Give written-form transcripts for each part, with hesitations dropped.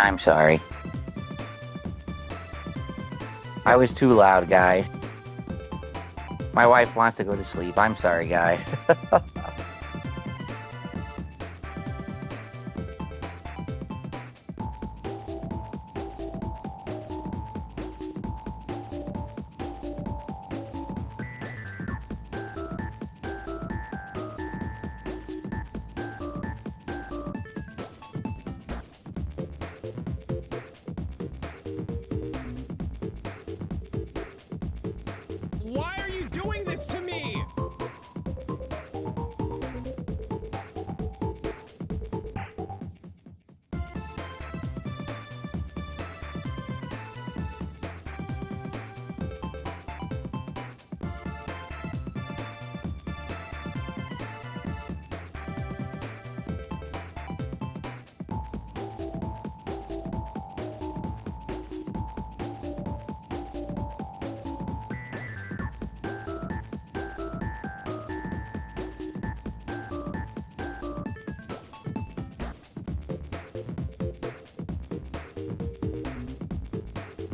I'm sorry. I was too loud, guys. My wife wants to go to sleep. I'm sorry, guys. Why are you doing this to me?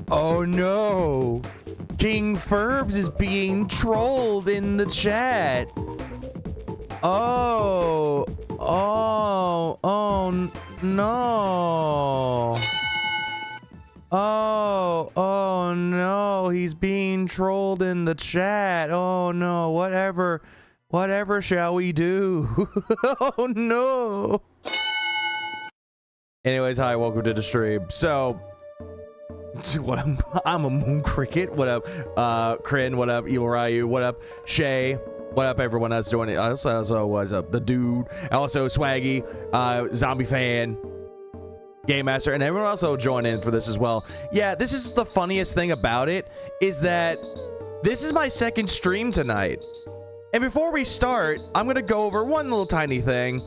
Oh no! King Ferbs is being trolled in the chat. Oh no. Oh no, he's being trolled in the chat. Oh no, whatever shall we do? Oh no. Anyways, hi, welcome to the stream. So, what up? I'm a Moon Cricket. What up? Kryn, what up? Evil Ryu, what up? Shay, what up? Everyone that's doing it. Also, what's up? The dude. Also, Swaggy, Zombie Fan, Game Master, and everyone also join in for this as well. Yeah, this is the funniest thing about it, is that this is my second stream tonight. And before we start, I'm gonna go over one little tiny thing.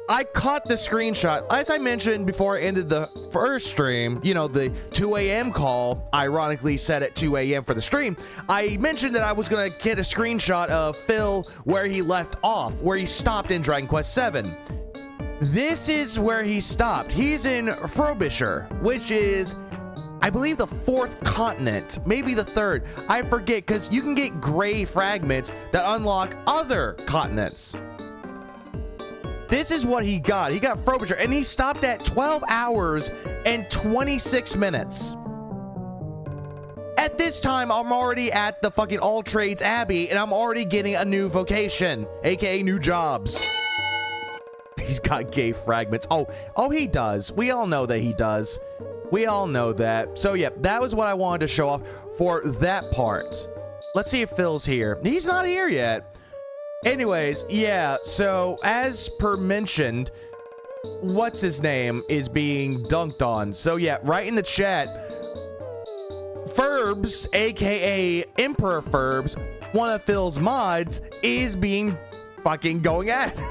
I caught the screenshot. As I mentioned before I ended the first stream, you know, the 2 a.m. call, ironically set at 2 a.m. for the stream, I mentioned that I was gonna get a screenshot of Phil where he left off, where he stopped in Dragon Quest VII. This is where he stopped. He's in Frobisher, which is, I believe, the 4th continent, maybe the 3rd. I forget, because you can get gray fragments that unlock other continents. This is what he got. He got Frobisher, and he stopped at 12 hours and 26 minutes. At this time, I'm already at the fucking All Trades Abbey, and I'm already getting a new vocation, aka new jobs. He's got gay fragments. Oh, he does. We all know that he does. We all know that. So yeah, that was what I wanted to show off for that part. Let's see if Phil's here. He's not here yet. Anyways, yeah, so as per mentioned, what's his name is being dunked on. So yeah, right in the chat, Ferbs, aka Emperor Ferbs, one of Phil's mods, is being fucking going at.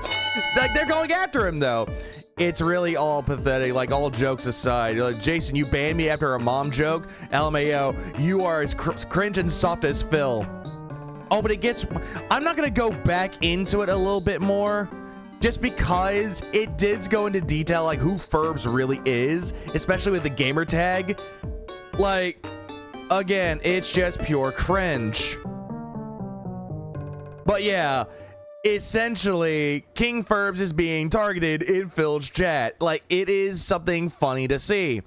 Like, they're going after him though. It's really all pathetic, like, all jokes aside. You're like, Jason, you banned me after a mom joke? LMAO, you are as cringe and soft as Phil. Oh, but it gets, I'm not gonna go back into it a little bit more, just because it did go into detail, like who Ferbs really is, especially with the gamer tag. Like, again, it's just pure cringe. But yeah, essentially, King Ferbs is being targeted in Phil's chat. Like, it is something funny to see.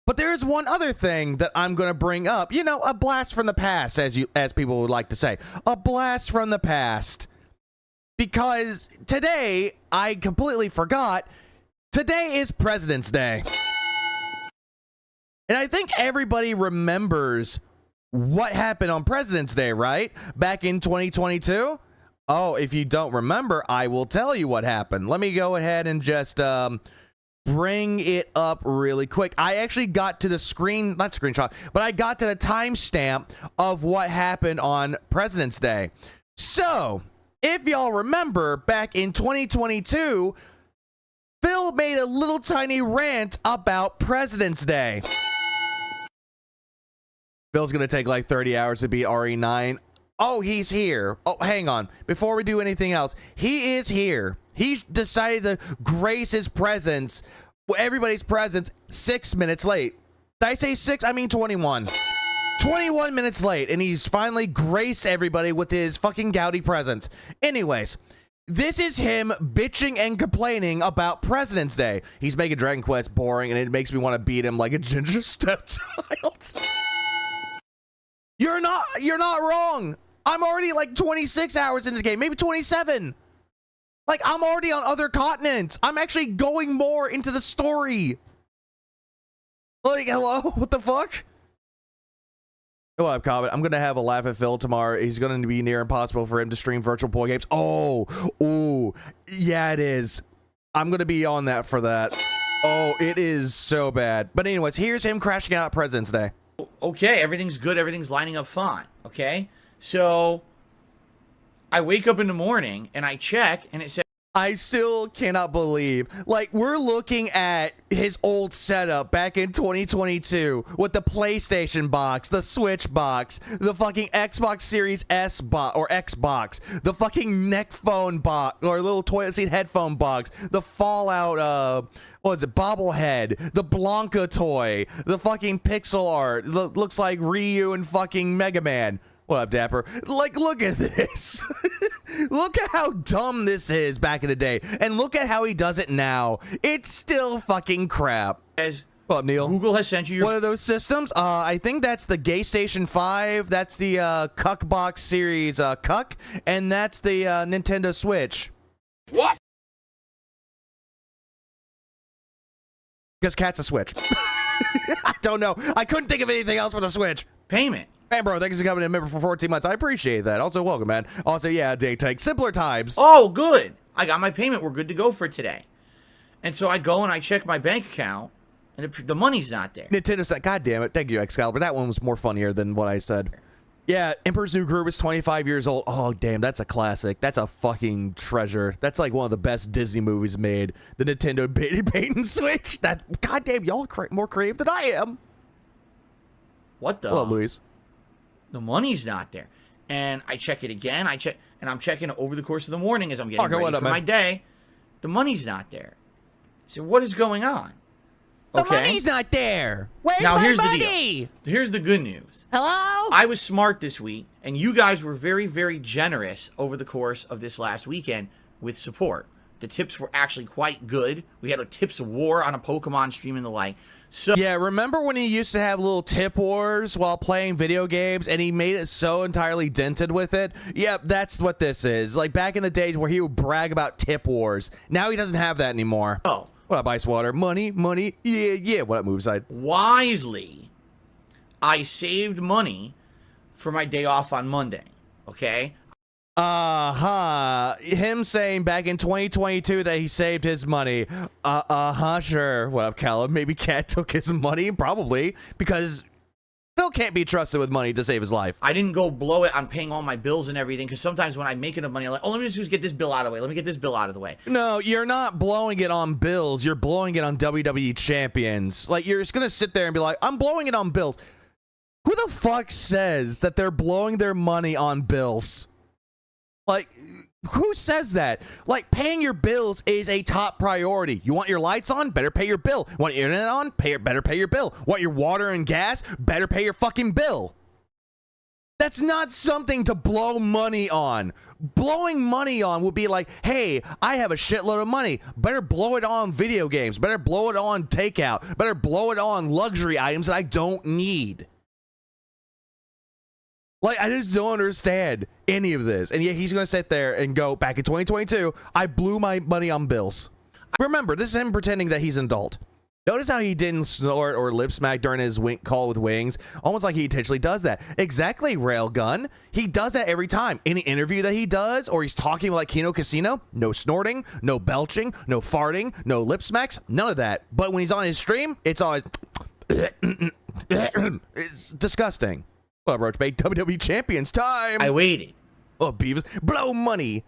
But there is one other thing that I'm going to bring up. You know, a blast from the past, as people would like to say. A blast from the past. Because today, I completely forgot, today is President's Day. And I think everybody remembers what happened on President's Day, right? Back in 2022? Oh, if you don't remember, I will tell you what happened. Let me go ahead and just bring it up really quick. I actually got to the not screenshot, but I got to the timestamp of what happened on President's Day. So, if y'all remember, back in 2022, Phil made a little tiny rant about President's Day. Phil's gonna take like 30 hours to beat RE9. Oh, he's here. Oh, hang on. Before we do anything else, he is here. He decided to grace his presence, everybody's presence, 6 minutes late. Did I say 6? I mean 21. 21 minutes late, and he's finally graced everybody with his fucking gouty presence. Anyways, this is him bitching and complaining about President's Day. He's making Dragon Quest boring, and it makes me want to beat him like a ginger stepchild. You're not wrong. I'm already like 26 hours in this game, maybe 27. Like, I'm already on other continents. I'm actually going more into the story. Like, hello? What the fuck? What up, Comet? I'm gonna have a laugh at Phil tomorrow. He's gonna be near impossible for him to stream virtual pool games. Oh, ooh, yeah, it is. I'm gonna be on that for that. Oh, it is so bad. But anyways, here's him crashing out President's Day. Okay, everything's good. Everything's lining up fine. Okay, so I wake up in the morning and I check, and it says, I still cannot believe, like, we're looking at his old setup back in 2022 with the PlayStation box, the Switch box, the fucking Xbox Series S box or Xbox, the fucking neck phone box or little toilet seat headphone box, the Fallout, what is it, bobblehead, the Blanca toy, the fucking pixel art, looks like Ryu and fucking Mega Man. What up, Dapper? Like, look at this. Look at how dumb this is back in the day. And look at how he does it now. It's still fucking crap. What up, Neil? Google has sent you your... What are those systems? I think that's the Gay Station 5. That's the Cuck Box Series Cuck. And that's the Nintendo Switch. What? Because Cat's a Switch. I don't know. I couldn't think of anything else with a Switch. Payment. Hey, bro, thanks for becoming a member for 14 months. I appreciate that. Also, welcome, man. Also, yeah, day take. Simpler times. Oh, good. I got my payment. We're good to go for today. And so I go and I check my bank account, and the money's not there. Nintendo said, God damn it. Thank you, Excalibur. That one was more funnier than what I said. Yeah, Emperor's New Groove is 25 years old. Oh, damn, that's a classic. That's a fucking treasure. That's like one of the best Disney movies made. The Nintendo bait and switch. That, goddamn, y'all more creative than I am. What the? Hello, Luis. The money's not there. And I check it again. And I'm checking it over the course of the morning as I'm getting ready for my day. The money's not there. I said, what is going on? The money's not there. Where's now, my here's money? the deal. Here's the good news. Hello? I was smart this week, and you guys were very, very generous over the course of this last weekend with support. The tips were actually quite good. We had a tips war on a Pokemon stream and the like. So yeah, remember when he used to have little tip wars while playing video games, and he made it so entirely dented with it? Yep, that's what this is. Like back in the days where he would brag about tip wars. Now he doesn't have that anymore. Oh. What up, Ice Water? Money, money, yeah, yeah. What up, Moveside? Wisely, I saved money for my day off on Monday, okay? Him saying back in 2022 that he saved his money. Sure. What up, Callum? Maybe Cat took his money? Probably. Because Phil can't be trusted with money to save his life. I didn't go blow it on paying all my bills and everything, because sometimes when I make enough money, I'm like, oh, let me just get this bill out of the way. Let me get this bill out of the way. No, you're not blowing it on bills. You're blowing it on WWE champions. Like, you're just going to sit there and be like, I'm blowing it on bills. Who the fuck says that they're blowing their money on bills? Like, who says that? Like, paying your bills is a top priority. You want your lights on? Better pay your bill. Want your internet on? Better pay your bill. Want your water and gas? Better pay your fucking bill. That's not something to blow money on. Blowing money on would be like, hey, I have a shitload of money. Better blow it on video games. Better blow it on takeout. Better blow it on luxury items that I don't need. Like, I just don't understand any of this. And yet he's going to sit there and go, back in 2022, I blew my money on bills. Remember, this is him pretending that he's an adult. Notice how he didn't snort or lip smack during his call with Wings, almost like he intentionally does that. Exactly, Railgun. He does that every time. Any interview that he does, or he's talking like Kino Casino, no snorting, no belching, no farting, no lip smacks, none of that. But when he's on his stream, it's always... it's disgusting. Well, Roach Bait, WWE Champions time. I waited. Oh, Beavis, blow money.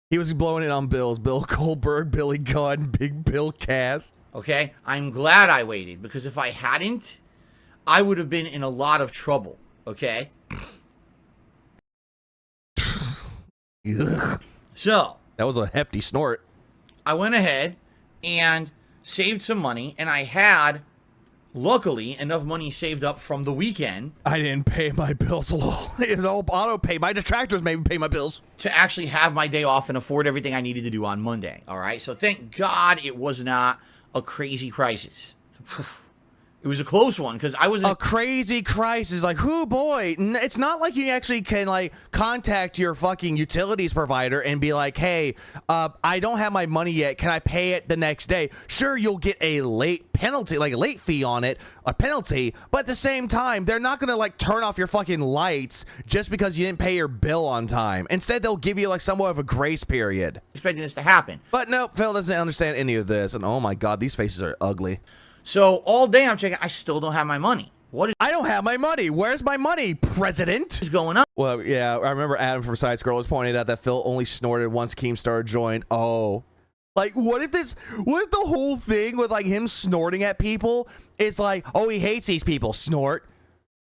He was blowing it on Bills. Bill Goldberg, Billy Gunn, Big Bill Cass. Okay, I'm glad I waited, because if I hadn't, I would have been in a lot of trouble. Okay. So that was a hefty snort. I went ahead and saved some money, and I had, luckily, enough money saved up from the weekend. I didn't pay my bills. It'll auto pay. My detractors made me pay my bills. To actually have my day off and afford everything I needed to do on Monday. All right. So thank God it was not a crazy crisis. It was a close one because I was a crazy crisis. Like, whoo boy, it's not like you actually can like contact your fucking utilities provider and be like, hey, I don't have my money yet. Can I pay it the next day? Sure, you'll get a late penalty, like a late fee on it, a penalty. But at the same time, they're not gonna like turn off your fucking lights just because you didn't pay your bill on time. Instead, they'll give you like somewhat of a grace period. Expecting this to happen. But nope, Phil doesn't understand any of this. And oh my God, these faces are ugly. So all day I'm checking. I still don't have my money. I don't have my money. Where's my money, President? Is going on? Well, yeah, I remember Adam from Side Scroll was pointing out that Phil only snorted once Keemstar joined. Oh, like what if the whole thing with like him snorting at people is like, oh, he hates these people, snort.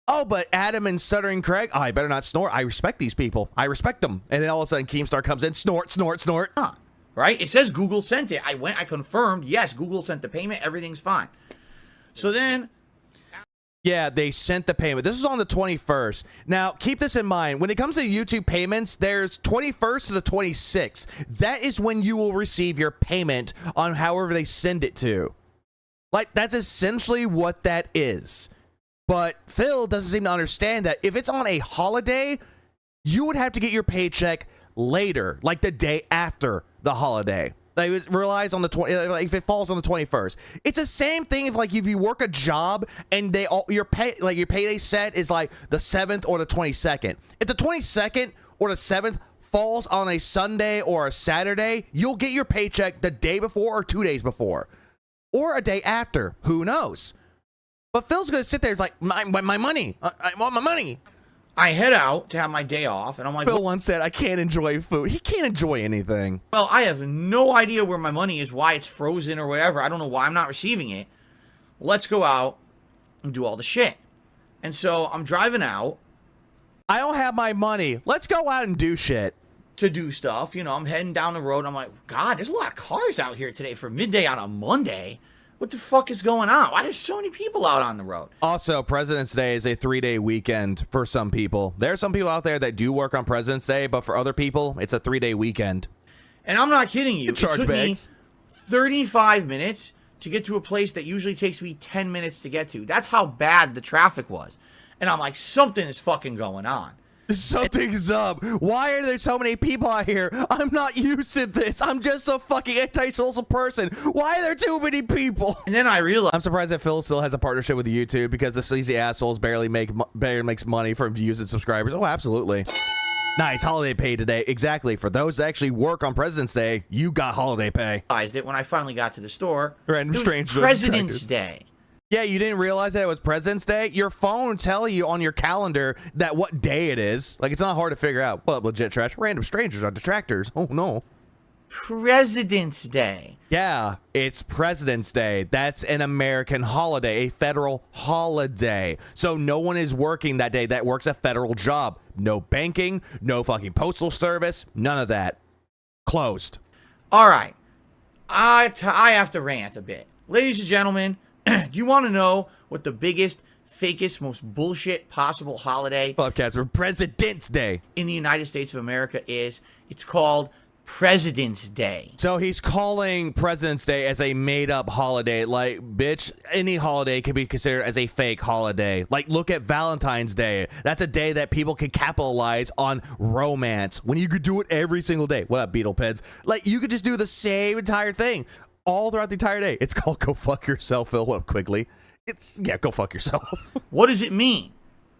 Oh, but Adam and Stuttering Craig, oh, I better not snort. I respect these people. I respect them. And then all of a sudden Keemstar comes in, snort, snort, snort. Huh. Right? It says Google sent it. I confirmed. Yes, Google sent the payment. Everything's fine. So then... yeah, they sent the payment. This is on the 21st. Now, keep this in mind. When it comes to YouTube payments, there's 21st to the 26th. That is when you will receive your payment on however they send it to. Like, that's essentially what that is. But Phil doesn't seem to understand that if it's on a holiday, you would have to get your paycheck later, like the day after the holiday. Like it relies on the like if it falls on the 21st. It's the same thing if you work a job and your payday set is like the 7th or the 22nd. If the 22nd or the 7th falls on a Sunday or a Saturday, you'll get your paycheck the day before or 2 days before or a day after. Who knows? But Phil's gonna sit there. It's like my money. I want my money. I head out to have my day off, and I'm like... Phil once said, I can't enjoy food. He can't enjoy anything. Well, I have no idea where my money is, why it's frozen or whatever. I don't know why I'm not receiving it. Let's go out and do all the shit. And so I'm driving out. I don't have my money. Let's go out and do shit. To do stuff. You know, I'm heading down the road. I'm like, God, there's a lot of cars out here today for midday on a Monday. What the fuck is going on? Why there's so many people out on the road? Also, President's Day is a 3-day weekend for some people. There are some people out there that do work on President's Day, but for other people, it's a 3-day weekend. And I'm not kidding you. It took me 35 minutes to get to a place that usually takes me 10 minutes to get to. That's how bad the traffic was. And I'm like, something is fucking going on. Something's up. Why are there so many people out here? I'm not used to this. I'm just a fucking antisocial person. Why are there too many people? And then I realized... I'm surprised that Phil still has a partnership with YouTube because the sleazy assholes barely makes money from views and subscribers. Oh, absolutely. Nice holiday pay today. Exactly. For those that actually work on President's Day, you got holiday pay. It when I finally got to the store. Random stranger. President's Day. Yeah, you didn't realize that it was President's Day? Your phone tell you on your calendar that what day it is. Like, it's not hard to figure out. Well, legit trash. Random strangers are detractors. Oh, no. President's Day. Yeah, it's President's Day. That's an American holiday, a federal holiday. So no one is working that day that works a federal job. No banking, no fucking postal service, none of that. Closed. All right. I have to rant a bit. Ladies and gentlemen, do you want to know what the biggest, fakest, most bullshit possible holiday Bobcats for President's Day in the United States of America is? It's called President's Day. So he's calling President's Day as a made-up holiday. Like, bitch, any holiday can be considered as a fake holiday. Like, look at Valentine's Day. That's a day that people can capitalize on romance when you could do it every single day. What up, Beetlepeds? Like, you could just do the same entire thing. all throughout the entire day. It's called Go Fuck Yourself, Phil. What up, Quigley? It's, yeah, go fuck yourself. What does it mean?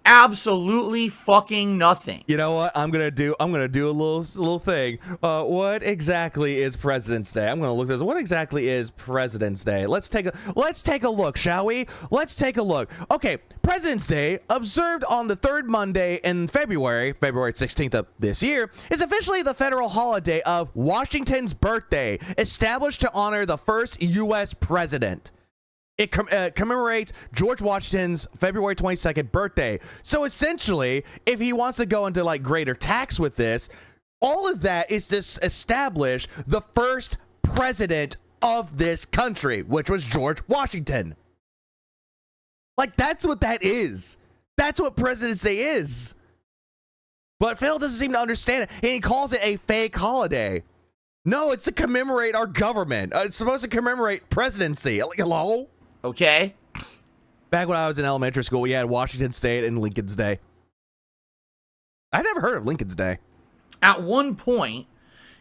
Absolutely fucking nothing. You know what? I'm gonna do a little thing. What exactly is President's Day? I'm gonna look this. What exactly is President's Day? Let's take a look, shall we? Let's take a look. Okay, President's Day, observed on the third Monday in February 16th of this year, is officially the federal holiday of Washington's birthday, established to honor the first U.S. president. It commemorates George Washington's February 22nd birthday. So essentially, if he wants to go into like greater tax with this, all of that is to establish the first president of this country, which was George Washington. Like, that's what that is. That's what President's Day is. But Phil doesn't seem to understand it, and he calls it a fake holiday. No, it's to commemorate our government. It's supposed to commemorate presidency. Like, hello? Okay. Back when I was in elementary school, we had Washington State and Lincoln's Day. I never heard of Lincoln's Day. At one point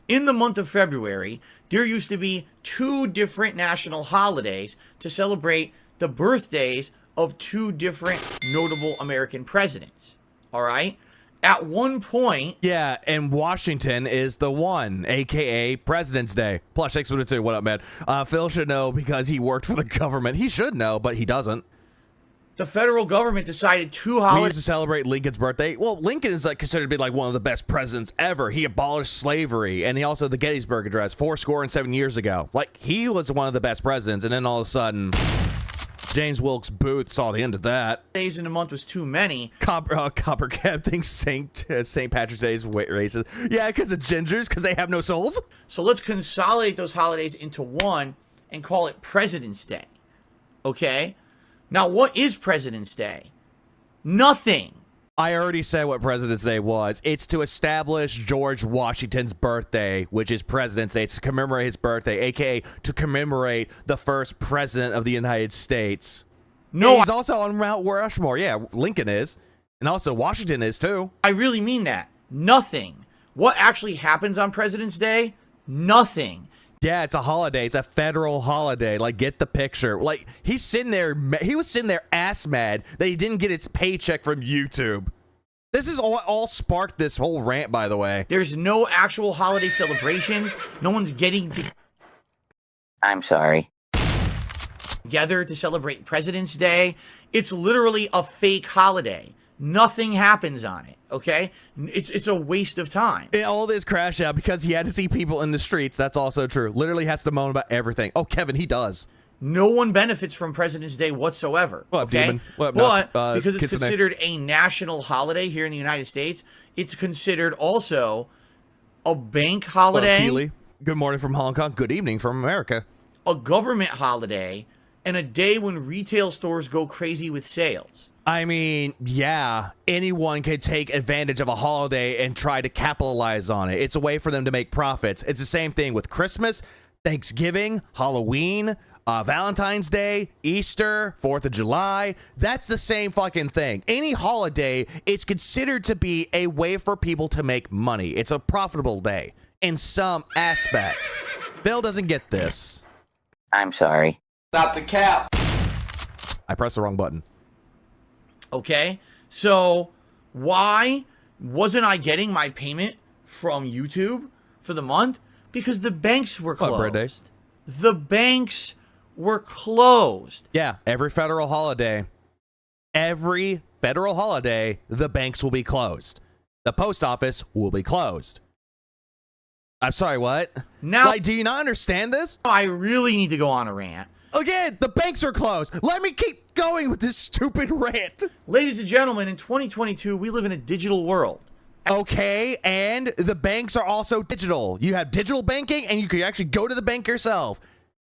in the month of February, there used to be 2 different national holidays to celebrate the birthdays of 2 different notable American presidents. All right? At one point... Yeah, and Washington is the one, a.k.a. President's Day. Plus, 612, what up, man? Phil should know because he worked for the government. He should know, but he doesn't. The federal government decided 2 We holidays... used to celebrate Lincoln's birthday. Well, Lincoln is considered to be like one of the best presidents ever. He abolished slavery, and he also the Gettysburg Address 7 years ago. Like, he was one of the best presidents, and then all of a sudden... James Wilkes Booth saw the end of that. Days in a month was too many. Coppercat thinks St. Patrick's Day is racist. Yeah, because of gingers, because they have no souls. So let's consolidate those holidays into one and call it President's Day. Okay? Now, what is President's Day? Nothing. I already said what President's Day was. It's to establish George Washington's birthday, which is President's Day. It's to commemorate his birthday, a.k.a. to commemorate the first president of the United States. No, and he's also on Mount Rushmore. Yeah, Lincoln is. And also Washington is, too. I really mean that. Nothing. What actually happens on President's Day? Nothing. Yeah, it's a holiday. It's a federal holiday. Like, get the picture. Like, he was sitting there ass mad that he didn't get his paycheck from YouTube. This is all sparked this whole rant, by the way. There's no actual holiday celebrations. No one's getting I'm sorry. together to celebrate President's Day. It's literally a fake holiday. Nothing happens on it, okay? It's a waste of time. And all this crashed out because he had to see people in the streets. That's also true. Literally has to moan about everything. Oh, Kevin, he does. No one benefits from President's Day whatsoever, What up, okay? demon? What up, but nuts? because it's Kitsune. considered a national holiday here in the United States, it's considered also a bank What up, holiday, Keely? Good morning from Hong Kong. Good evening from America. a government holiday, and a day when retail stores go crazy with sales. I mean, yeah, anyone can take advantage of a holiday and try to capitalize on it. It's a way for them to make profits. It's the same thing with Christmas, Thanksgiving, Halloween, Valentine's Day, Easter, 4th of July. That's the same fucking thing. Any holiday is considered to be a way for people to make money. It's a profitable day in some aspects. Bill doesn't get this. I'm sorry. Stop the cap. I pressed the wrong button. Okay, so why wasn't I getting my payment from YouTube for the month? Because the banks were What, Brad Day? closed. The banks were closed. Yeah, every federal holiday, the banks will be closed. The post office will be closed. I'm sorry, what? Now, Like, do you not understand this? I really need to go on a rant. Again, the banks are closed. Let me keep going with this stupid rant. Ladies and gentlemen, in 2022, we live in a digital world. Okay, and the banks are also digital. You have digital banking, and you can actually go to the bank yourself.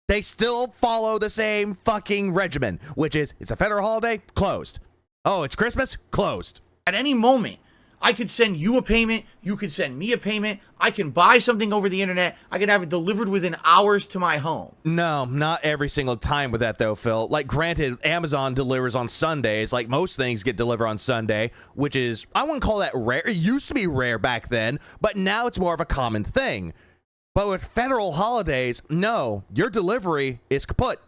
They still follow the same fucking regimen, which is it's a federal holiday, closed. Oh, it's Christmas, closed. At any moment, I could send you a payment. You could send me a payment. I can buy something over the internet. I can have it delivered within hours to my home. No, not every single time with that though, Phil. Like, granted, Amazon delivers on Sundays. Like, most things get delivered on Sunday, which is, I wouldn't call that rare. It used to be rare back then, but now it's more of a common thing. But with federal holidays, no, your delivery is kaput.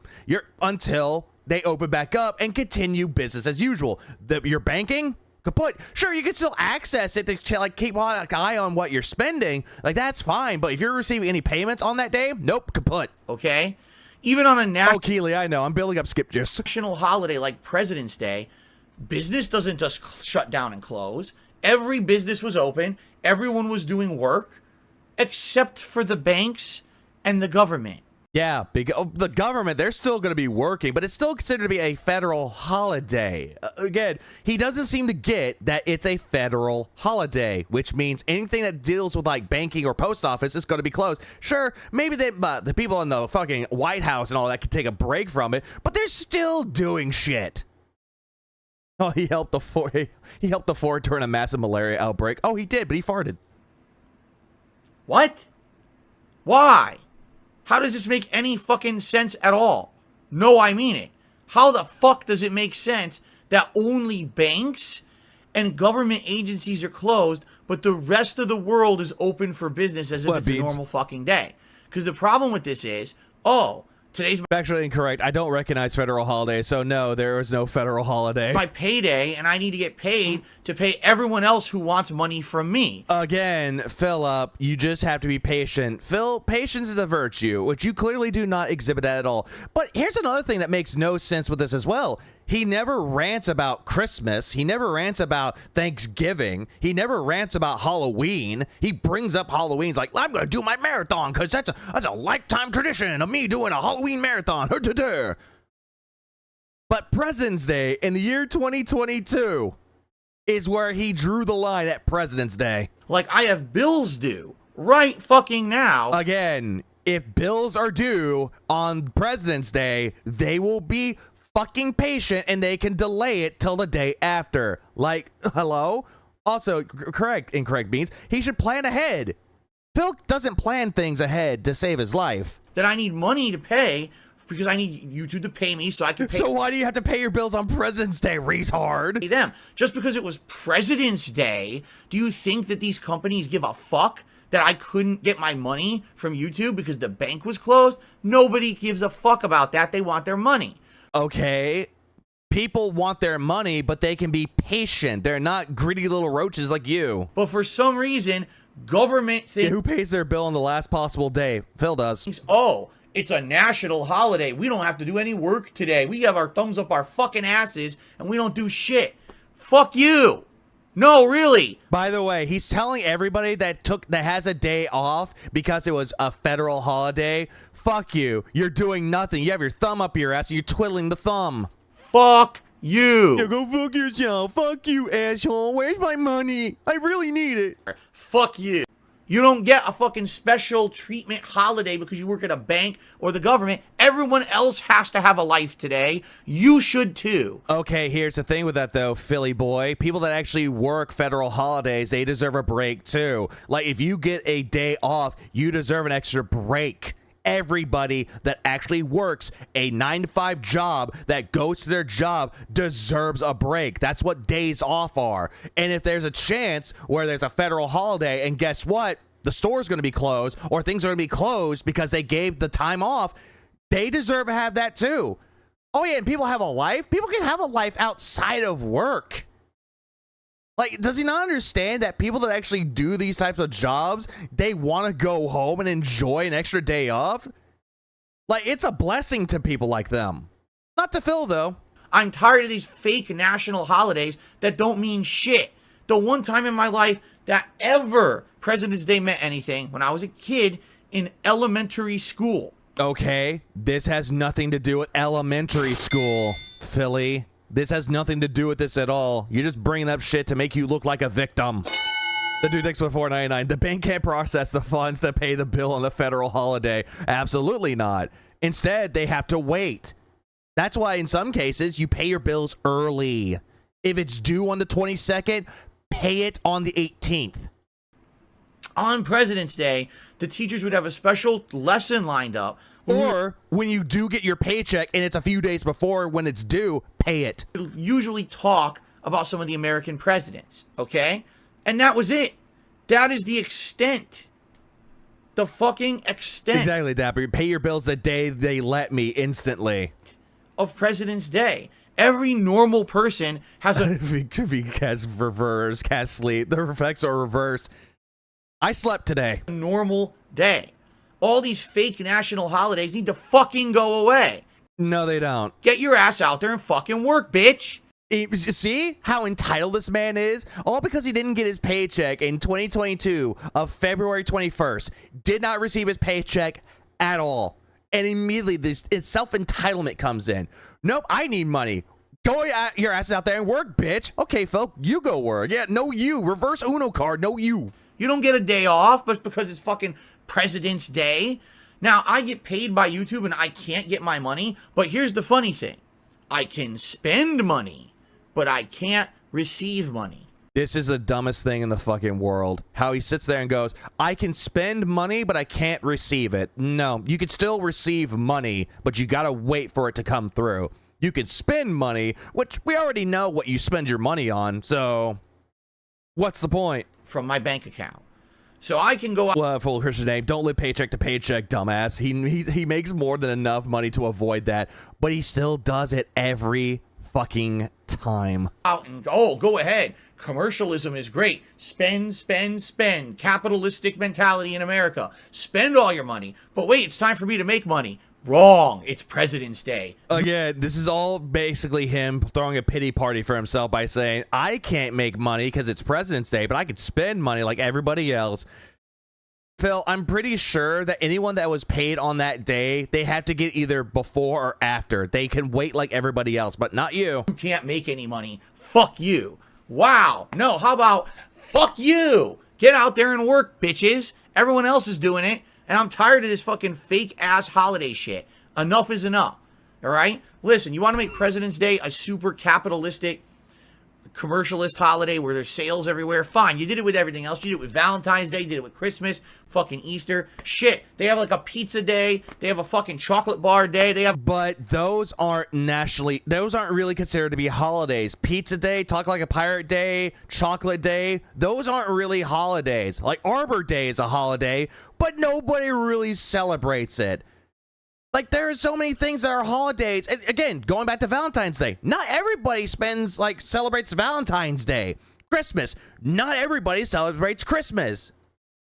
Until they open back up and continue business as usual. Your banking, kaput. Sure, you can still access it to like keep an eye on what you're spending. Like, that's fine. But if you're receiving any payments on that day, nope, kaput. Okay? Even on a Oh, Keely, I know. I'm building up skip juice. national holiday like President's Day, business doesn't just shut down and close. Every business was open. Everyone was doing work, except for the banks and the government. Yeah, the government, they're still going to be working, but it's still considered to be a federal holiday. Again, he doesn't seem to get that it's a federal holiday, which means anything that deals with like banking or post office is going to be closed. Sure, maybe the people in the fucking White House and all that could take a break from it, but they're still doing shit. Oh, he helped the Ford during a massive malaria outbreak. Oh, he did, but he farted. What? Why? How does this make any fucking sense at all? No, I mean it. How the fuck does it make sense that only banks and government agencies are closed, but the rest of the world is open for business as if it's a normal fucking day? Because the problem with this is, today's actually incorrect. I don't recognize federal holidays, so no, there is no federal holiday. my payday, and I need to get paid to pay everyone else who wants money from me. Again, Philip, you just have to be patient. Phil, patience is a virtue, which you clearly do not exhibit that at all. But here's another thing that makes no sense with this as well. He never rants about Christmas. He never rants about Thanksgiving. He never rants about Halloween. He brings up Halloween. He's like, I'm going to do my marathon because that's a lifetime tradition of me doing a Halloween marathon. But President's Day in the year 2022 is where he drew the line at President's Day. Like, I have bills due right fucking now. Again, if bills are due on President's Day, they will be fucking patient and they can delay it till the day after. Like, hello? Also, incorrect beans. He should plan ahead. Phil doesn't plan things ahead to save his life. That I need money to pay because I need YouTube to pay me so I can pay. So why do you have to pay your bills on President's Day, retard? Them. Just because it was President's Day, do you think that these companies give a fuck that I couldn't get my money from YouTube because the bank was closed? Nobody gives a fuck about that. They want their money. Okay, people want their money, but they can be patient. They're not greedy little roaches like you. But for some reason, government thinks... Who pays their bill on the last possible day? Phil does. Oh, it's a national holiday. We don't have to do any work today. We have our thumbs up our fucking asses, and we don't do shit. Fuck you. No, really. By the way, he's telling everybody that has a day off because it was a federal holiday. Fuck you. You're doing nothing. You have your thumb up your ass and you're twiddling the thumb. Fuck you. Yeah, go fuck yourself. Fuck you, asshole. Where's my money? I really need it. Fuck you. You don't get a fucking special treatment holiday because you work at a bank or the government. Everyone else has to have a life today. You should too. Okay, here's the thing with that though, Philly boy. People that actually work federal holidays, they deserve a break too. Like, if you get a day off, you deserve an extra break. Everybody that actually works a 9-to-5 job, that goes to their job, deserves a break. That's what days off are. And if there's a chance where there's a federal holiday and guess what? The store's going to be closed or things are going to be closed because they gave the time off, they deserve to have that too. Oh yeah, and people have a life. People can have a life outside of work. Like, does he not understand that people that actually do these types of jobs, they want to go home and enjoy an extra day off? Like, it's a blessing to people like them. Not to Phil, though. I'm tired of these fake national holidays that don't mean shit. The one time in my life that ever President's Day meant anything, when I was a kid in elementary school. Okay, this has nothing to do with elementary school, Philly. This has nothing to do with this at all. You're just bringing up shit to make you look like a victim. The dude thanks for $4.99. The bank can't process the funds to pay the bill on the federal holiday. Absolutely not. Instead, they have to wait. That's why in some cases, you pay your bills early. If it's due on the 22nd, pay it on the 18th. On President's Day, the teachers would have a special lesson lined up. Or when you do get your paycheck and it's a few days before when it's due, pay it. Usually talk about some of the American presidents, okay? And that was it. That is the extent the fucking extent Exactly, Dapper. Pay your bills the day they let me instantly. Of President's Day. Every normal person has a If he has reverse, cast sleep. The effects are reversed. I slept today. normal day. All these fake national holidays need to fucking go away. No, they don't. Get your ass out there and fucking work, bitch. See how entitled this man is? All because he didn't get his paycheck in 2022 of February 21st. Did not receive his paycheck at all. And immediately this self-entitlement comes in. Nope, I need money. Go your ass out there and work, bitch. Okay, Phil, you go work. Yeah, no you. Reverse Uno card, no you. You don't get a day off, but because it's fucking President's Day. Now, I get paid by YouTube and I can't get my money, but here's the funny thing. I can spend money, but I can't receive money. This is the dumbest thing in the fucking world. How he sits there and goes, I can spend money, but I can't receive it. No, you can still receive money, but you gotta wait for it to come through. You can spend money, which we already know what you spend your money on, so what's the point? From my bank account. So I can go out. Well, full Christian name, don't live paycheck to paycheck, dumbass. He makes more than enough money to avoid that, but he still does it every fucking time. Out and go ahead. Commercialism is great. Spend, spend, spend. Capitalistic mentality in America. Spend all your money. But wait, it's time for me to make money. Wrong. It's President's Day. Again, this is all basically him throwing a pity party for himself by saying, I can't make money because it's President's Day, but I could spend money like everybody else. Phil, I'm pretty sure that anyone that was paid on that day, they have to get either before or after. They can wait like everybody else, but not you. You can't make any money. Fuck you. Wow. No, how about fuck you? Get out there and work, bitches. Everyone else is doing it. And I'm tired of this fucking fake ass holiday shit. Enough is enough. All right? Listen, you want to make President's Day a super capitalistic, commercialist holiday where there's sales everywhere? Fine. You did it with everything else. You did it with Valentine's Day. You did it with Christmas. Fucking Easter. Shit. They have like a pizza day. They have a fucking chocolate bar day. They have. But those aren't really considered to be holidays. Pizza Day, Talk Like a Pirate Day, Chocolate Day, those aren't really holidays. Like Arbor Day is a holiday, but nobody really celebrates it. Like, there are so many things that are holidays. And again, going back to Valentine's Day, not everybody celebrates Valentine's Day. Christmas, not everybody celebrates Christmas.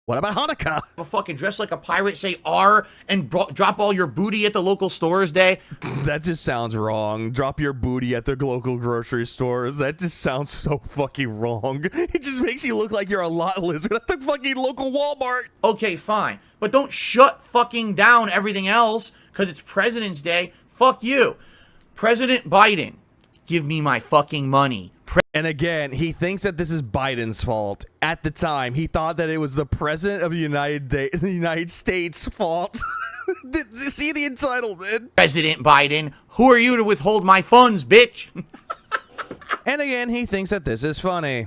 What about Hanukkah? A fucking dress like a pirate, say R, and drop all your booty at the local stores day. That just sounds wrong. Drop your booty at the local grocery stores. That just sounds so fucking wrong. It just makes you look like you're a lot lizard at the fucking local Walmart. Okay, fine. But don't shut fucking down everything else because it's President's Day. Fuck you. President Biden, give me my fucking money. And again, he thinks that this is Biden's fault. At the time, he thought that it was the president of the United States' fault. See the entitlement? President Biden, who are you to withhold my funds, bitch? And again, he thinks that this is funny.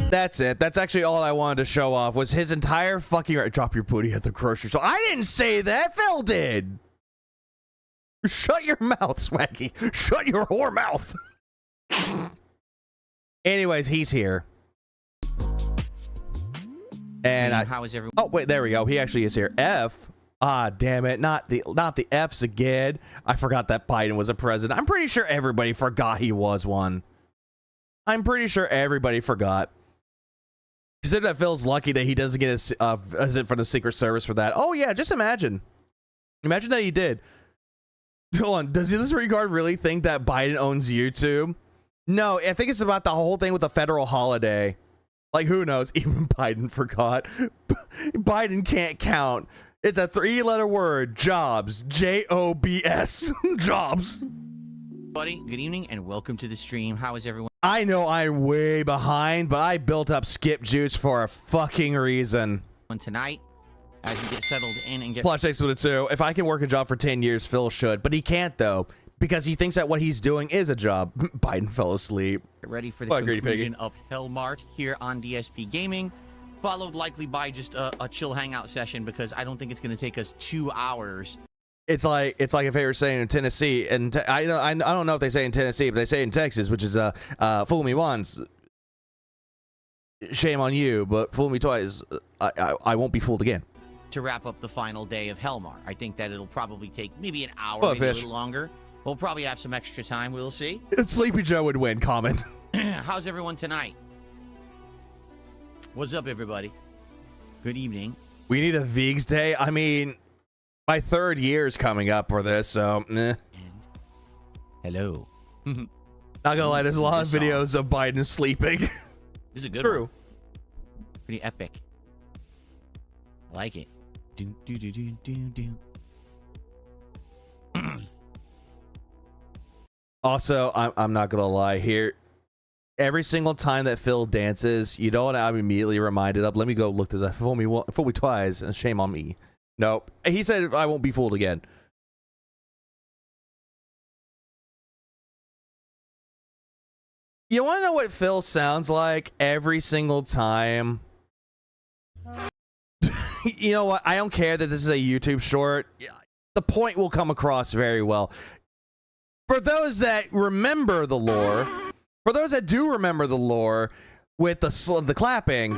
That's it. That's actually all I wanted to show off was his entire fucking drop your booty at the grocery store. I didn't say that. Phil did. Shut your mouth, Swaggy. Shut your whore mouth. Anyways, he's here. And how is everyone? Oh, wait, there we go. He actually is here. F. Ah, damn it. Not the F's again. I forgot that Biden was a president. I'm pretty sure everybody forgot he was one. I'm pretty sure everybody forgot. Consider that Phil's lucky that he doesn't get his visit from the Secret Service for that. Oh, yeah, just imagine. Imagine that he did. Hold on, does this regard really think that Biden owns YouTube? No, I think it's about the whole thing with the federal holiday. Like, who knows? Even Biden forgot. Biden can't count. It's a 3-letter word. Jobs. J-O-B-S. Jobs. Buddy, good evening and welcome to the stream. How is everyone? I know I'm way behind, but I built up skip juice for a fucking reason. Tonight, as you get settled in and get Plus, thanks for the 2. If I can work a job for 10 years, Phil should. But he can't, though, because he thinks that what he's doing is a job. Biden fell asleep. ready for the conclusion of Hellmart here on DSP Gaming, followed likely by just a chill hangout session because I don't think it's going to take us 2 hours. It's like if they were saying in Tennessee, and I don't know if they say in Tennessee, but they say in Texas, which is fool me once, shame on you, but fool me twice, I won't be fooled again. To wrap up the final day of Hellmart. I think that it'll probably take maybe an hour, Well, maybe a fish. little longer. We'll probably have some extra time. We'll see. Sleepy Joe would win, comment. How's everyone tonight? What's up, everybody? Good evening. We need a Vegs day. I mean, my 3rd year is coming up for this, so And hello. not gonna lie, there's a lot of videos of Biden sleeping. This is a good True. one. Pretty epic. I like it. Do, do, do, do, do, do. Also, I'm not gonna lie here. Every single time that Phil dances, you know what I'm immediately reminded of? Let me go look this up. Fool me twice, and shame on me. Nope. He said I won't be fooled again. You want to know what Phil sounds like every single time? You know what? I don't care that this is a YouTube short. The point will come across very well. For those that remember the lore, for those that do remember the lore with the clapping,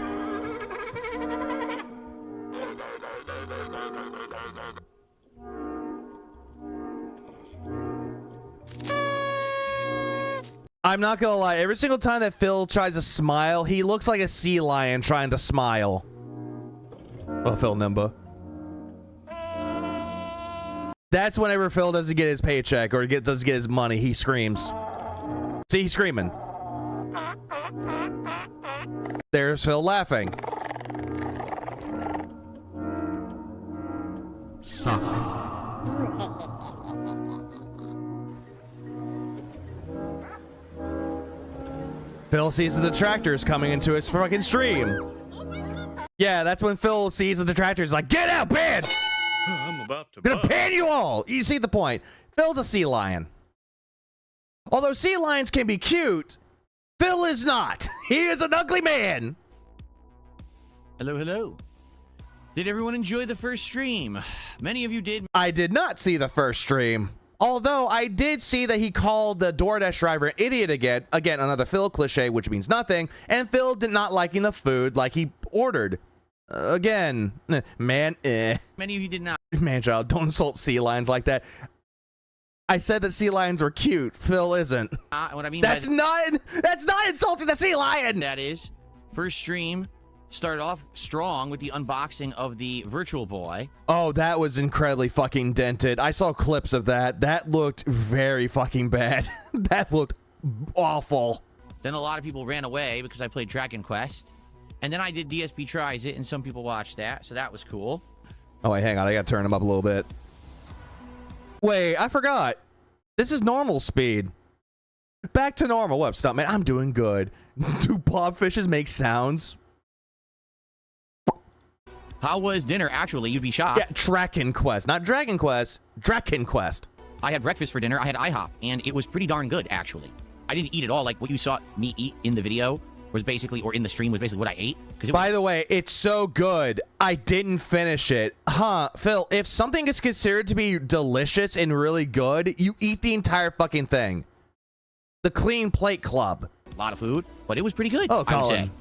I'm not gonna lie, every single time that Phil tries to smile, he looks like a sea lion trying to smile. Well, Phil Nimba. That's whenever Phil doesn't get his paycheck or doesn't get his money, he screams. See, he's screaming. There's Phil laughing. Suck. Phil sees the detractors coming into his fucking stream. Yeah, that's when Phil sees the detractors like, get out, ban! I'm about to Gonna ban you all! You see the point. Phil's a sea lion. Although sea lions can be cute, Phil is not. He is an ugly man. Hello, hello. Did everyone enjoy the first stream? Many of you did. I did not see the first stream. Although I did see that he called the DoorDash driver an idiot again. Again, another Phil cliche, which means nothing. And Phil did not liking the food like he ordered. Again, man, Many of you did not. Man, child, don't insult sea lions like that. I said that sea lions were cute. Phil isn't. What I mean That's by not insulting the sea lion. that is, first stream started off strong with the unboxing of the Virtual Boy. Oh, that was incredibly fucking dented. I saw clips of that. That looked very fucking bad. That looked awful. Then a lot of people ran away because I played Dragon Quest. And then I did DSP Tries It, and some people watched that, so that was cool. Oh, wait, hang on. I gotta turn him up a little bit. Wait, I forgot. This is normal speed. Back to normal. What up, Stuntman? I'm doing good. Do blobfishes make sounds? How was dinner? Actually, you'd be shocked. Yeah, Dragon Quest. Not Dragon Quest. Dragon Quest. I had breakfast for dinner. I had IHOP, and it was pretty darn good, actually. I didn't eat it all. Like, what you saw me eat in the video was basically, or in the stream, was basically what I ate. By the way, it's so good. I didn't finish it. Huh, Phil, if something is considered to be delicious and really good, you eat the entire fucking thing. The Clean Plate Club. A lot of food, but it was pretty good, Oh, I would say. Colin.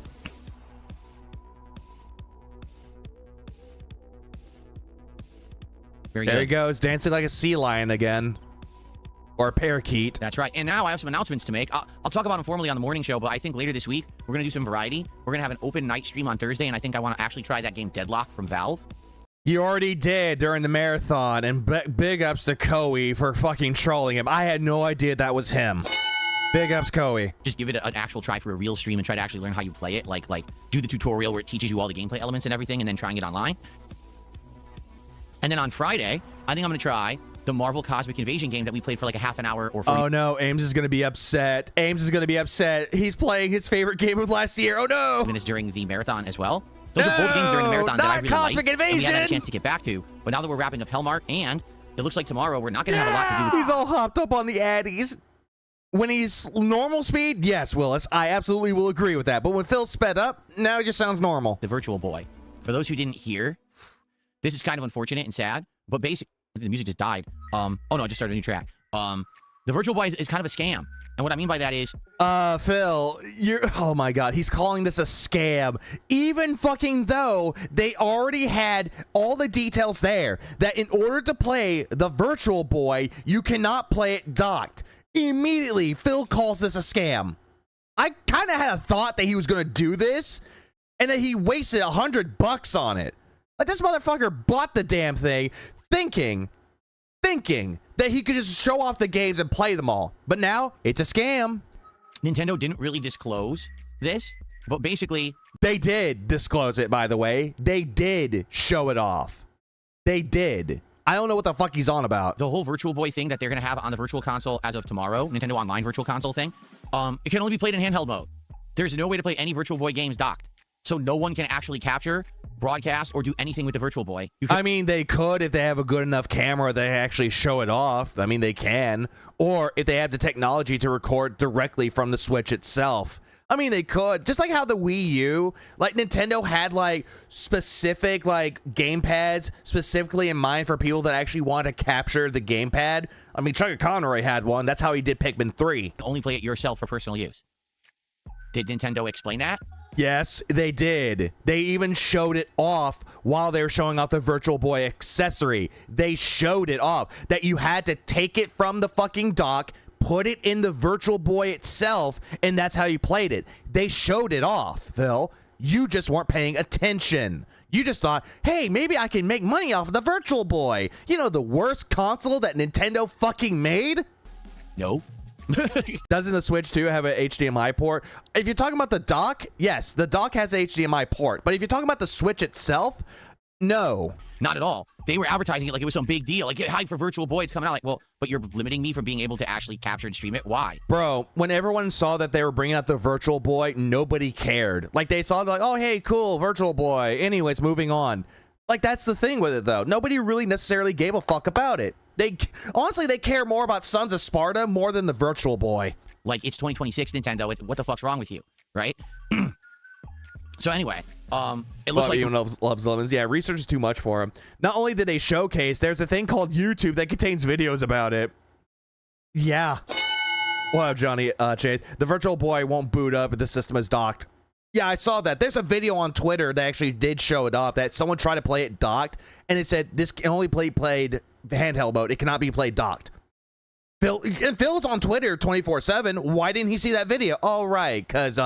Very There good. he goes, dancing like a sea lion again. Or a parakeet. That's right. And now I have some announcements to make. I'll talk about them formally on the morning show, but I think later this week, we're going to do some variety. We're going to have an open night stream on Thursday, and I think I want to actually try that game Deadlock from Valve. You already did during the marathon, and big ups to Koei for fucking trolling him. I had no idea that was him. Big ups, Koei. Just give it an actual try for a real stream and try to actually learn how you play it. Like do the tutorial where it teaches you all the gameplay elements and everything, and then trying it online. And then on Friday, I think I'm going to try the Marvel Cosmic Invasion game that we played for like a half an hour or 40 Oh no, Ames is going to be upset. Ames is going to be upset. He's playing his favorite game of last year. Oh no. minutes during the marathon as well. Those are both games during the marathon that I really liked, Cosmic and we haven't had a Invasion! chance to get back to. But now that we're wrapping up Hellmart, and it looks like tomorrow we're not going to have a lot to do. He's all hopped up on the Addies. When he's normal speed, yes, Willis, I absolutely will agree with that. But when Phil sped up, now it just sounds normal. The Virtual Boy. For those who didn't hear, this is kind of unfortunate and sad, but basically, the music just died. Oh no, I just started a new track. The Virtual Boy is kind of a scam. And what I mean by that is, Phil, oh my God, he's calling this a scam. Even fucking though they already had all the details there that in order to play the Virtual Boy, you cannot play it docked. Immediately, Phil calls this a scam. I kind of had a thought that he was going to do this and that he wasted $100 on it. Like, this motherfucker bought the damn thing thinking that he could just show off the games and play them all. But now it's a scam. Nintendo didn't really disclose this, but basically... They did disclose it, by the way. They did show it off. They did. I don't know what the fuck he's on about. The whole Virtual Boy thing that they're going to have on the Virtual Console as of tomorrow, Nintendo Online Virtual Console thing, it can only be played in handheld mode. There's no way to play any Virtual Boy games docked. So no one can actually capture, broadcast, or do anything with the Virtual Boy. I mean, they could if they have a good enough camera they actually show it off. I mean, they can. Or if they have the technology to record directly from the Switch itself. I mean, they could. Just like how the Wii U, like Nintendo had like specific like gamepads specifically in mind for people that actually want to capture the gamepad. I mean, Chuck Conroy had one. That's how he did Pikmin 3. Only play it yourself for personal use. Did Nintendo explain that? Yes, they did. They even showed it off while they were showing off the Virtual Boy accessory. They showed it off that you had to take it from the fucking dock, put it in the Virtual Boy itself, and that's how you played it. They showed it off, Phil. You just weren't paying attention. You just thought, hey, maybe I can make money off of the Virtual Boy. You know, the worst console that Nintendo fucking made? No. Doesn't the Switch 2 have an HDMI port? If you're talking about the dock, yes, the dock has an HDMI port. But if you're talking about the Switch itself, no. Not at all. They were advertising it like it was some big deal. Like, get hyped for Virtual Boy. It's coming out. Like, well, but you're limiting me from being able to actually capture and stream it. Why? Bro, when everyone saw that they were bringing out the Virtual Boy, nobody cared. Like, they saw, like, oh, hey, cool, Virtual Boy. Anyways, moving on. Like, that's the thing with it, though. Nobody really necessarily gave a fuck about it. Honestly, they care more about Sons of Sparta more than the Virtual Boy. Like, it's 2026, Nintendo. What the fuck's wrong with you, right? So anyway, it looks like even loves Lemons. Yeah, research is too much for him. Not only did they showcase, there's a thing called YouTube that contains videos about it. Yeah. What up, Johnny Chase? The Virtual Boy won't boot up if the system is docked. Yeah, I saw that. There's a video on Twitter that actually did show it off, that someone tried to play it docked, and it said this can only be played handheld mode. It cannot be played docked. Phil's on Twitter 24/7. Why didn't he see that video? Oh, right, because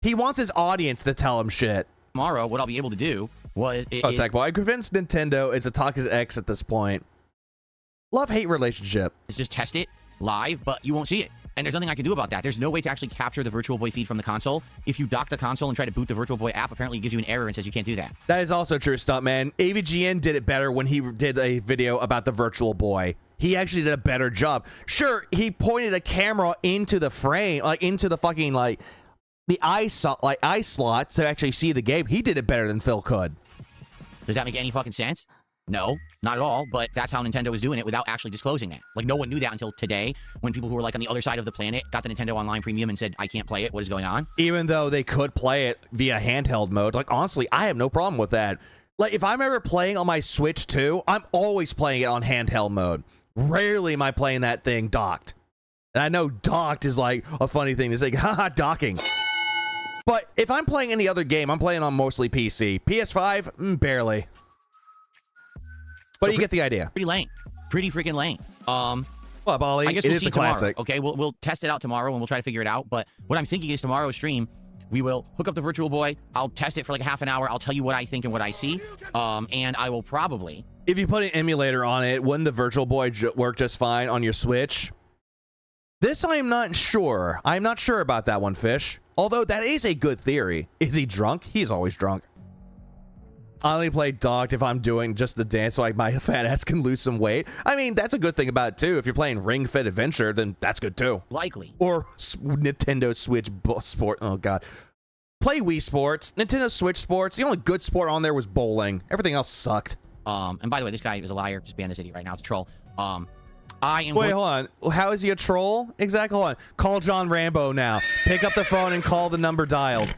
he wants his audience to tell him shit. Tomorrow, what I'll be able to do was... Sackboy, I convinced Nintendo it's a talk his ex at this point. Love-hate relationship. Just test it live, but you won't see it. And there's nothing I can do about that. There's no way to actually capture the Virtual Boy feed from the console. If you dock the console and try to boot the Virtual Boy app, apparently it gives you an error and says you can't do that. That is also true, Stuntman. AVGN did it better when he did a video about the Virtual Boy. He actually did a better job. Sure, he pointed a camera into the frame, like into the fucking like the eye slot to actually see the game. He did it better than Phil could. Does that make any fucking sense? No, not at all, but that's how Nintendo was doing it without actually disclosing that. Like, no one knew that until today, when people who were, like, on the other side of the planet got the Nintendo Online Premium and said, I can't play it, what is going on? Even though they could play it via handheld mode, like, honestly, I have no problem with that. Like, if I'm ever playing on my Switch 2, I'm always playing it on handheld mode. Rarely am I playing that thing docked. And I know docked is, like, a funny thing to say, haha, docking. But if I'm playing any other game, I'm playing on mostly PC. PS5, barely. But so you get the idea. Pretty lame. Pretty freaking lame. Well, Ollie, I guess it we'll is see a classic. Tomorrow, okay, we'll test it out tomorrow and we'll try to figure it out. But what I'm thinking is tomorrow's stream, we will hook up the Virtual Boy. I'll test it for like a half an hour. I'll tell you what I think and what I see. And I will probably... If you put an emulator on it, wouldn't the Virtual Boy work just fine on your Switch? This I am not sure. I'm not sure about that one, Fish. Although that is a good theory. Is he drunk? He's always drunk. I only play docked if I'm doing just the dance so like my fat ass can lose some weight. I mean, that's a good thing about it too. If you're playing Ring Fit Adventure, then that's good too. Likely. Or Nintendo Switch Sport. Oh god. Play Wii Sports. Nintendo Switch Sports. The only good sport on there was bowling. Everything else sucked. And by the way, this guy is a liar. Just ban this idiot right now. It's a troll. I am... Wait, hold on. How is he a troll? Exactly. Hold on. Call John Rambo now. Pick up the phone and call the number dialed.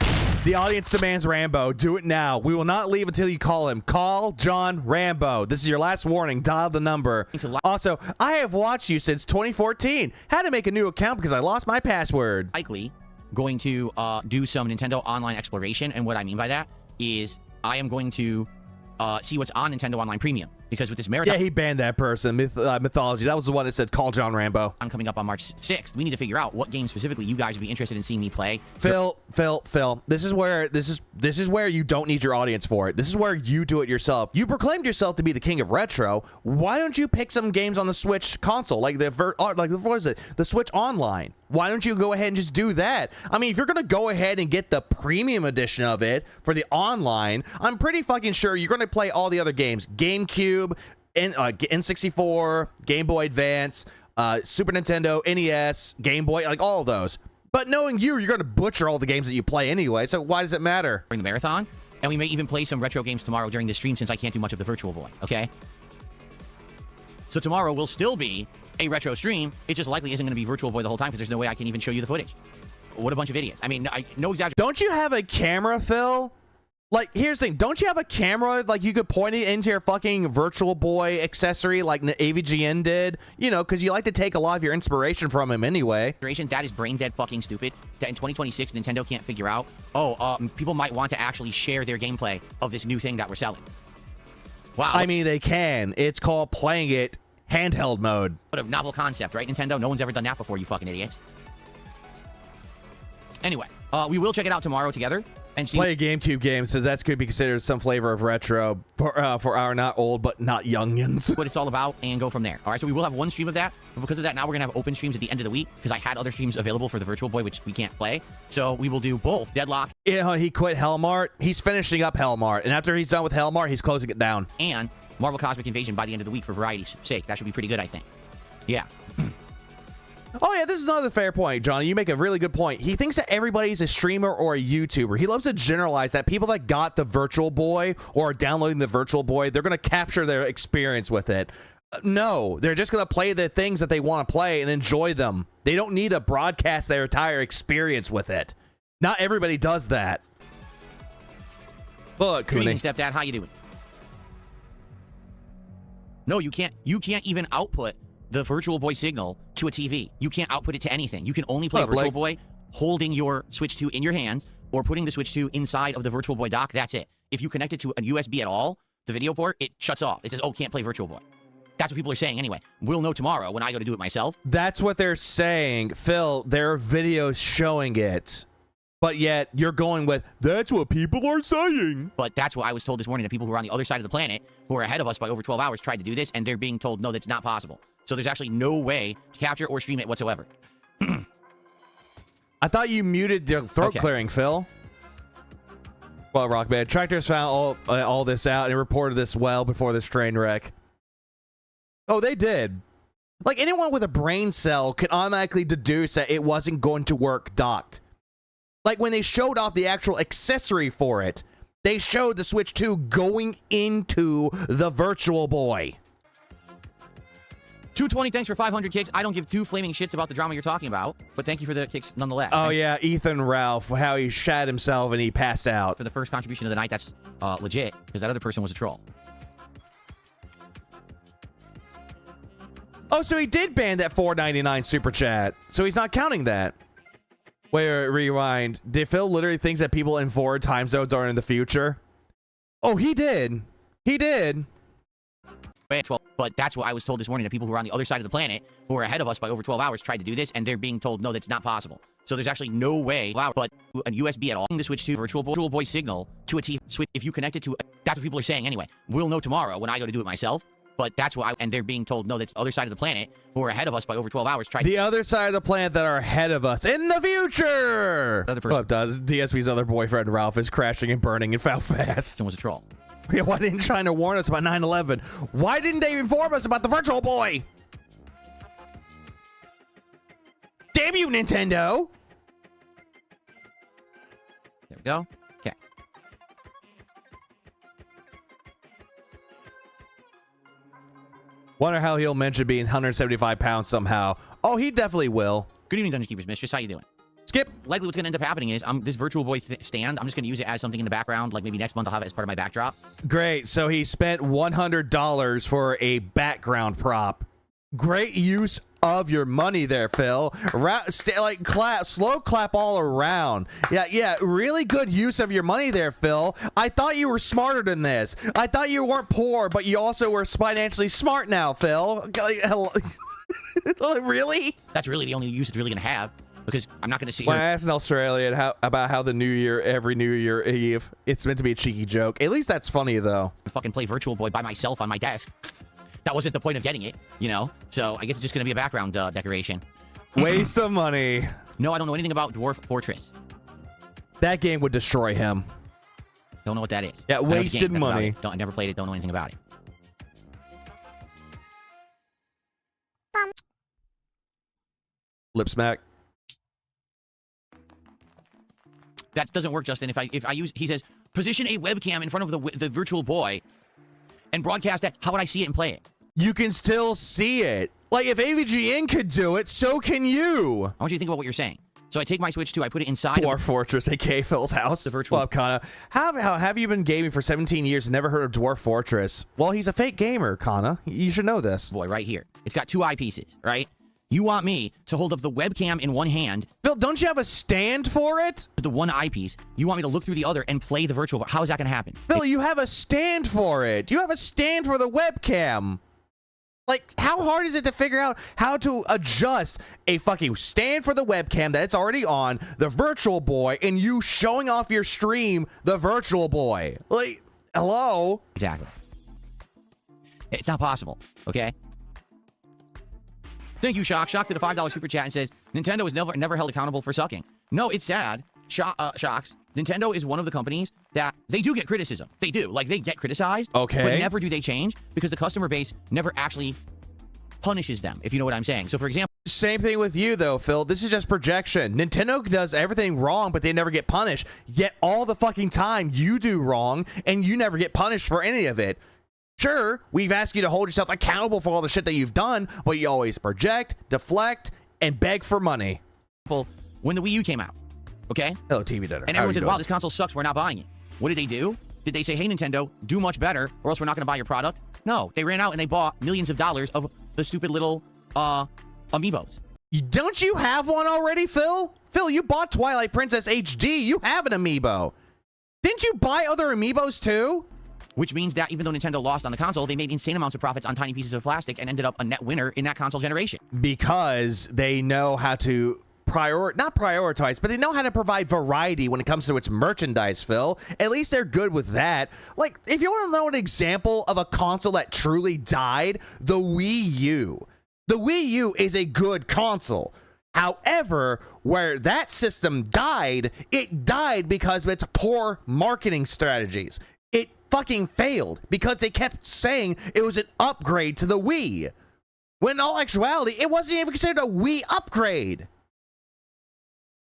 The audience demands Rambo. Do it now. We will not leave until you call him. Call John Rambo. This is your last warning. Dial the number. Also, I have watched you since 2014. Had to make a new account because I lost my password. Likely going to do some Nintendo Online exploration, and what I mean by that is I am going to see what's on Nintendo Online Premium, because with this marathon... Yeah, he banned that person. Mythology. That was the one that said, call John Rambo. I'm coming up on March 6th. We need to figure out what game specifically you guys would be interested in seeing me play. Phil. This is where you don't need your audience for it. This is where you do it yourself. You proclaimed yourself to be the king of retro. Why don't you pick some games on the Switch console, like the Switch Online? Why don't you go ahead and just do that? I mean, if you're gonna go ahead and get the premium edition of it for the online, I'm pretty fucking sure you're gonna play all the other games: GameCube, N64, Game Boy Advance, Super Nintendo, NES, Game Boy, like all of those. But knowing you're gonna butcher all the games that you play anyway, so why does it matter? During the marathon, and we may even play some retro games tomorrow during the stream, since I can't do much of the Virtual Boy, okay? So tomorrow will still be a retro stream. It just likely isn't going to be Virtual Boy the whole time, because there's no way I can even show you the footage. What a bunch of idiots. I mean, no exaggeration. Don't you have a camera, Phil? Like, here's the thing. Don't you have a camera, like, you could point it into your fucking Virtual Boy accessory like AVGN did? You know, because you like to take a lot of your inspiration from him anyway. That is brain dead fucking stupid. That in 2026, Nintendo can't figure out, people might want to actually share their gameplay of this new thing that we're selling. Wow. I mean, they can. It's called playing it handheld mode. What a novel concept, right, Nintendo? No one's ever done that before, you fucking idiots. Anyway, we will check it out tomorrow together and see. Play a GameCube game, so that's could be considered some flavor of retro for our not old but not youngins. What it's all about, and go from there. All right, so we will have one stream of that, but because of that, now we're gonna have open streams at the end of the week, because I had other streams available for the Virtual Boy, which we can't play. So we will do both Deadlock. Yeah, he quit Hellmart. He's finishing up Hellmart, and after he's done with Hellmart, he's closing it down. And Marvel Cosmic Invasion by the end of the week for variety's sake. That should be pretty good, I think. Yeah. Oh, yeah, this is another fair point, Johnny. You make a really good point. He thinks that everybody's a streamer or a YouTuber. He loves to generalize that people that got the Virtual Boy or are downloading the Virtual Boy, they're going to capture their experience with it. No, they're just going to play the things that they want to play and enjoy them. They don't need to broadcast their entire experience with it. Not everybody does that. Look, Good evening, stepdad. How you doing? No, you can't even output the Virtual Boy signal to a TV. You can't output it to anything. You can only play Virtual Boy holding your Switch 2 in your hands or putting the Switch 2 inside of the Virtual Boy dock. That's it. If you connect it to a USB at all, the video port, it shuts off. It says, oh, can't play Virtual Boy. That's what people are saying anyway. We'll know tomorrow when I go to do it myself. That's what they're saying. Phil, there are videos showing it. But yet, you're going with, that's what people are saying. But that's what I was told this morning, that people who are on the other side of the planet, who are ahead of us by over 12 hours, tried to do this, and they're being told, no, that's not possible. So there's actually no way to capture or stream it whatsoever. I thought you muted your throat clearing, Phil. Well, Rockman, Tractors found all this out and reported this well before this train wreck. Oh, they did. Like, anyone with a brain cell can automatically deduce that it wasn't going to work docked. Like, when they showed off the actual accessory for it, they showed the Switch 2 going into the Virtual Boy. 220, thanks for 500 kicks. I don't give two flaming shits about the drama you're talking about, but thank you for the kicks nonetheless. Oh, thanks. yeah, Ethan Ralph, how he shat himself and he passed out. For the first contribution of the night, that's legit, because that other person was a troll. Oh, so he did ban that $4.99 super chat. So he's not counting that. Wait, rewind. Did Phil literally think that people in forward time zones are in the future? Oh, he did. He did. But that's what I was told this morning, that people who are on the other side of the planet, who are ahead of us by over 12 hours, tried to do this, and they're being told, no, that's not possible. So there's actually no way, but a USB at all, the Switch 2 Virtual Boy signal to a TV Switch, if you connect it to, that's what people are saying anyway. We'll know tomorrow when I go to do it myself. But that's why, and they're being told, no, that's the other side of the planet, who are ahead of us by over 12 hours. The other side of the planet that are ahead of us in the future. Another person. What does DSP's other boyfriend Ralph is crashing and burning and foul fast. And was a troll. Yeah, why didn't China warn us about 9/11? Why didn't they inform us about the Virtual Boy? Damn you, Nintendo! There we go. Okay. Wonder how he'll mention being 175 pounds somehow. Oh, he definitely will. Good evening, Dungeon Keeper's Mistress. How you doing? Skip. Likely what's going to end up happening is this virtual boy stand, I'm just going to use it as something in the background. Like maybe next month I'll have it as part of my backdrop. Great. So he spent $100 for a background prop. Great use of your money there, Phil. Like clap, slow clap all around. Yeah, really good use of your money there, Phil. I thought you were smarter than this. I thought you weren't poor, but you also were financially smart now, Phil. Really? That's really the only use it's really going to have, because I'm not going to see. When I asked an Australian about how the New Year, every New Year Eve, it's meant to be a cheeky joke. At least that's funny though. Fucking play Virtual Boy by myself on my desk. That wasn't the point of getting it, you know? So I guess it's just going to be a background decoration. Waste of money. No, I don't know anything about Dwarf Fortress. That game would destroy him. Don't know what that is. Yeah, wasted money. I never played it. Don't know anything about it. Lip smack. That doesn't work, Justin. If I use, he says, position a webcam in front of the Virtual Boy and broadcast that. How would I see it and play it? You can still see it. Like, if AVGN could do it, so can you. I want you to think about what you're saying. So I take my Switch 2, I put it inside Dwarf Fortress, aka Phil's house. The virtual. Well, Kana, how have you been gaming for 17 years and never heard of Dwarf Fortress? Well, he's a fake gamer, Kana. You should know this. Boy, right here. It's got 2 eyepieces, right? You want me to hold up the webcam in one hand. Phil, don't you have a stand for it? The one eyepiece. You want me to look through the other and play the virtual. How is that going to happen? Phil, you have a stand for it. You have a stand for the webcam. Like, how hard is it to figure out how to adjust a fucking stand for the webcam that it's already on, the Virtual Boy, and you showing off your stream, the Virtual Boy? Like, hello? Exactly. It's not possible, okay? Thank you, Shock. Shock did a $5 super chat and says, Nintendo is never held accountable for sucking. No, it's sad. Shocks. Nintendo is one of the companies that they do get criticism. They do. Like, they get criticized. Okay. But never do they change because the customer base never actually punishes them, if you know what I'm saying. So, for example... Same thing with you, though, Phil. This is just projection. Nintendo does everything wrong, but they never get punished. Yet all the fucking time, you do wrong, and you never get punished for any of it. Sure, we've asked you to hold yourself accountable for all the shit that you've done, but you always project, deflect, and beg for money. When the Wii U came out, okay? Hello, TV dinner. And everyone said, wow, this console sucks, we're not buying it. What did they do? Did they say, hey, Nintendo, do much better, or else we're not going to buy your product? No, they ran out and they bought millions of dollars of the stupid little amiibos. Don't you have one already, Phil? Phil, you bought Twilight Princess HD. You have an amiibo. Didn't you buy other amiibos too? Which means that even though Nintendo lost on the console, they made insane amounts of profits on tiny pieces of plastic and ended up a net winner in that console generation. Because they know how to not prioritize, but they know how to provide variety when it comes to its merchandise, Phil. At least they're good with that. Like, if you want to know an example of a console that truly died, the Wii U. The Wii U is a good console. However, where that system died, it died because of its poor marketing strategies. It fucking failed because they kept saying it was an upgrade to the Wii. When in all actuality, it wasn't even considered a Wii upgrade.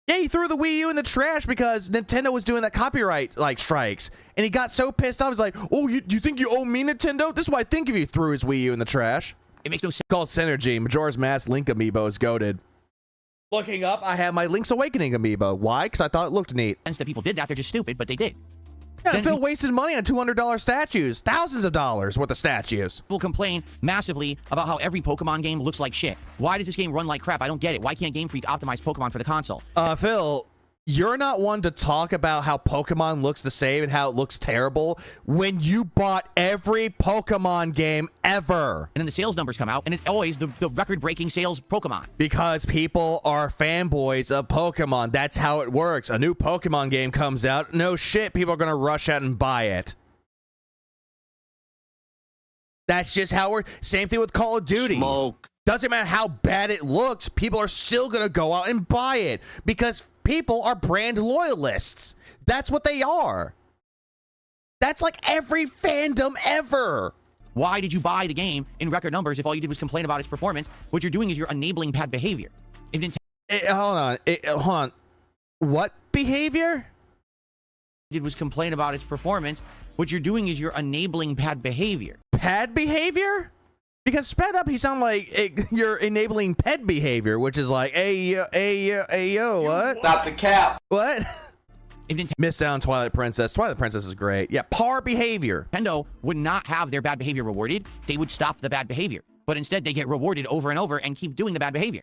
Yeah, he threw the Wii U in the trash because Nintendo was doing that copyright strikes, and he got so pissed off. He's like, "Oh, you think you owe me, Nintendo? This is what I think if you threw his Wii U in the trash." It makes no sense. Called Synergy. Majora's Mask Link amiibo is goated. Looking up, I have my Link's Awakening amiibo. Why? Because I thought it looked neat. That people did that. They're just stupid, but they did. Yeah, Phil wasted money on $200 statues. Thousands of dollars worth of statues. People complain massively about how every Pokemon game looks like shit. Why does this game run like crap? I don't get it. Why can't Game Freak optimize Pokemon for the console? Phil, you're not one to talk about how Pokemon looks the same and how it looks terrible when you bought every Pokemon game ever. And then the sales numbers come out, and it's always the record-breaking sales Pokemon. Because people are fanboys of Pokemon. That's how it works. A new Pokemon game comes out. No shit, people are going to rush out and buy it. That's just how we're... Same thing with Call of Duty. Smoke. Doesn't matter how bad it looks, people are still going to go out and buy it. Because people are brand loyalists. That's what they are. That's like every fandom ever. Why did you buy the game in record numbers if all you did was complain about its performance? What you're doing is you're enabling bad behavior. If Nintendo Hold on. What behavior? did was complain about its performance, what you're doing is you're enabling bad behavior. Bad behavior? Because sped up, he sound like you're enabling pet behavior, which is like, yo, what? Stop the cap. What? If Miss out on Twilight Princess. Twilight Princess is great. Yeah, par behavior. Nintendo would not have their bad behavior rewarded, they would stop the bad behavior. But instead, they get rewarded over and over and keep doing the bad behavior.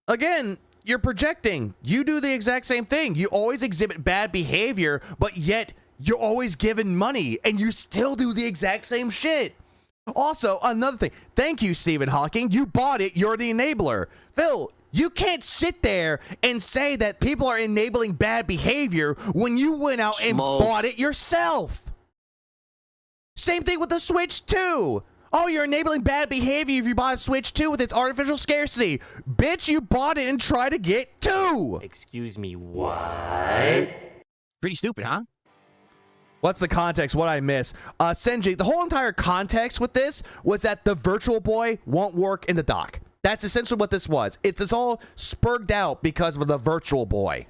Again, you're projecting. You do the exact same thing. You always exhibit bad behavior, but yet you're always given money, and you still do the exact same shit. Also, another thing. Thank you, Stephen Hawking. You bought it. You're the enabler. Phil, you can't sit there and say that people are enabling bad behavior when you went out and bought it yourself. Same thing with the Switch 2. Oh, you're enabling bad behavior if you bought a Switch 2 with its artificial scarcity. Bitch, you bought it and tried to get 2. Excuse me, what? Pretty stupid, huh? What's the context? What I miss? Senji, the whole entire context with this was that the Virtual Boy won't work in the dock. That's essentially what this was. It's all spurred out because of the Virtual Boy.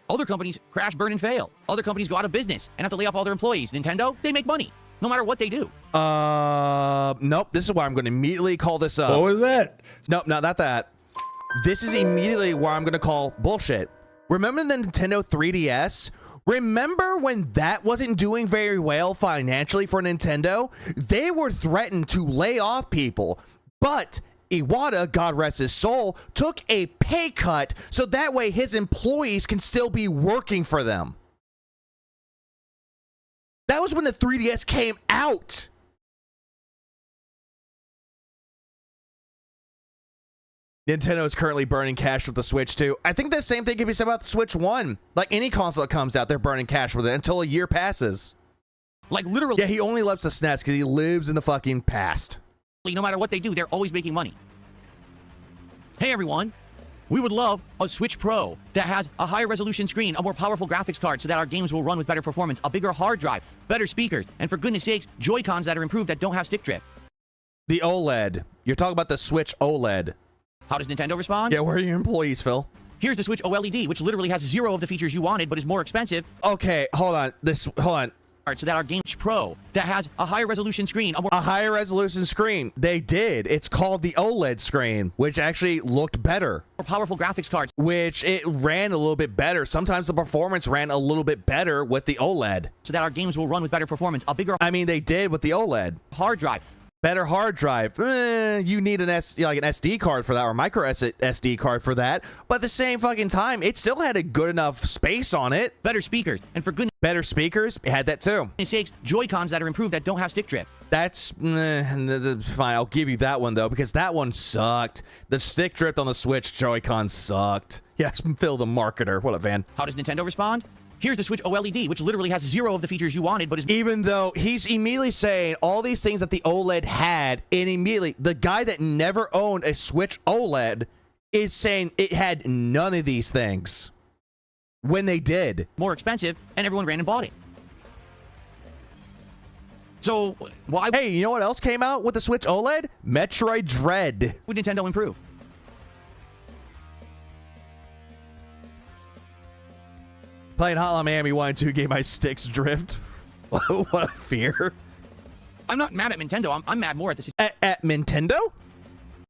Other companies crash, burn, and fail. Other companies go out of business and have to lay off all their employees. Nintendo, they make money, no matter what they do. Nope. This is why I'm going to immediately call this up. What was that? Nope, no, not that. This is immediately where I'm going to call bullshit. Remember the Nintendo 3DS? Remember when that wasn't doing very well financially for Nintendo? They were threatened to lay off people, but Iwata, God rest his soul, took a pay cut so that way his employees can still be working for them. That was when the 3DS came out. Nintendo is currently burning cash with the Switch 2. I think the same thing can be said about the Switch 1. Like any console that comes out, they're burning cash with it until a year passes. Like literally. Yeah, he only loves the SNES because he lives in the fucking past. No matter what they do, they're always making money. Hey everyone, we would love a Switch Pro that has a higher resolution screen, a more powerful graphics card so that our games will run with better performance, a bigger hard drive, better speakers, and for goodness sakes, Joy-Cons that are improved that don't have stick drift. The OLED. You're talking about the Switch OLED. How does Nintendo respond? Yeah, where are your employees, Phil? Here's the Switch OLED, which literally has 0 of the features you wanted, but is more expensive. Okay, hold on. Hold on. So that our Game Pro that has a higher resolution screen, a higher resolution screen. They did. It's called the OLED screen, which actually looked better. More powerful graphics cards, which it ran a little bit better. Sometimes the performance ran a little bit better with the OLED, so that our games will run with better performance. A bigger. I mean, they did with the OLED hard drive. Better hard drive. You need an SD card for that, or micro SD card for that. But at the same fucking time, it still had a good enough space on it. Better speakers, and for goodness, better speakers. It had that too. Sakes, Joy-Cons that are improved that don't have stick drift. That's fine. I'll give you that one though, because that one sucked. The stick drift on the Switch Joy-Con sucked. Yes, Phil the marketer. What up, Van? How does Nintendo respond? Here's the Switch OLED, which literally has 0 of the features you wanted, but is... Even though he's immediately saying all these things that the OLED had, and immediately, the guy that never owned a Switch OLED is saying it had none of these things. When they did. More expensive, and everyone ran and bought it. So, why... Hey, you know what else came out with the Switch OLED? Metroid Dread. Would Nintendo improve? Playing Hotline Miami 1 and 2 gave my sticks drift. What a fear. I'm not mad at Nintendo. I'm mad more at the... At Nintendo?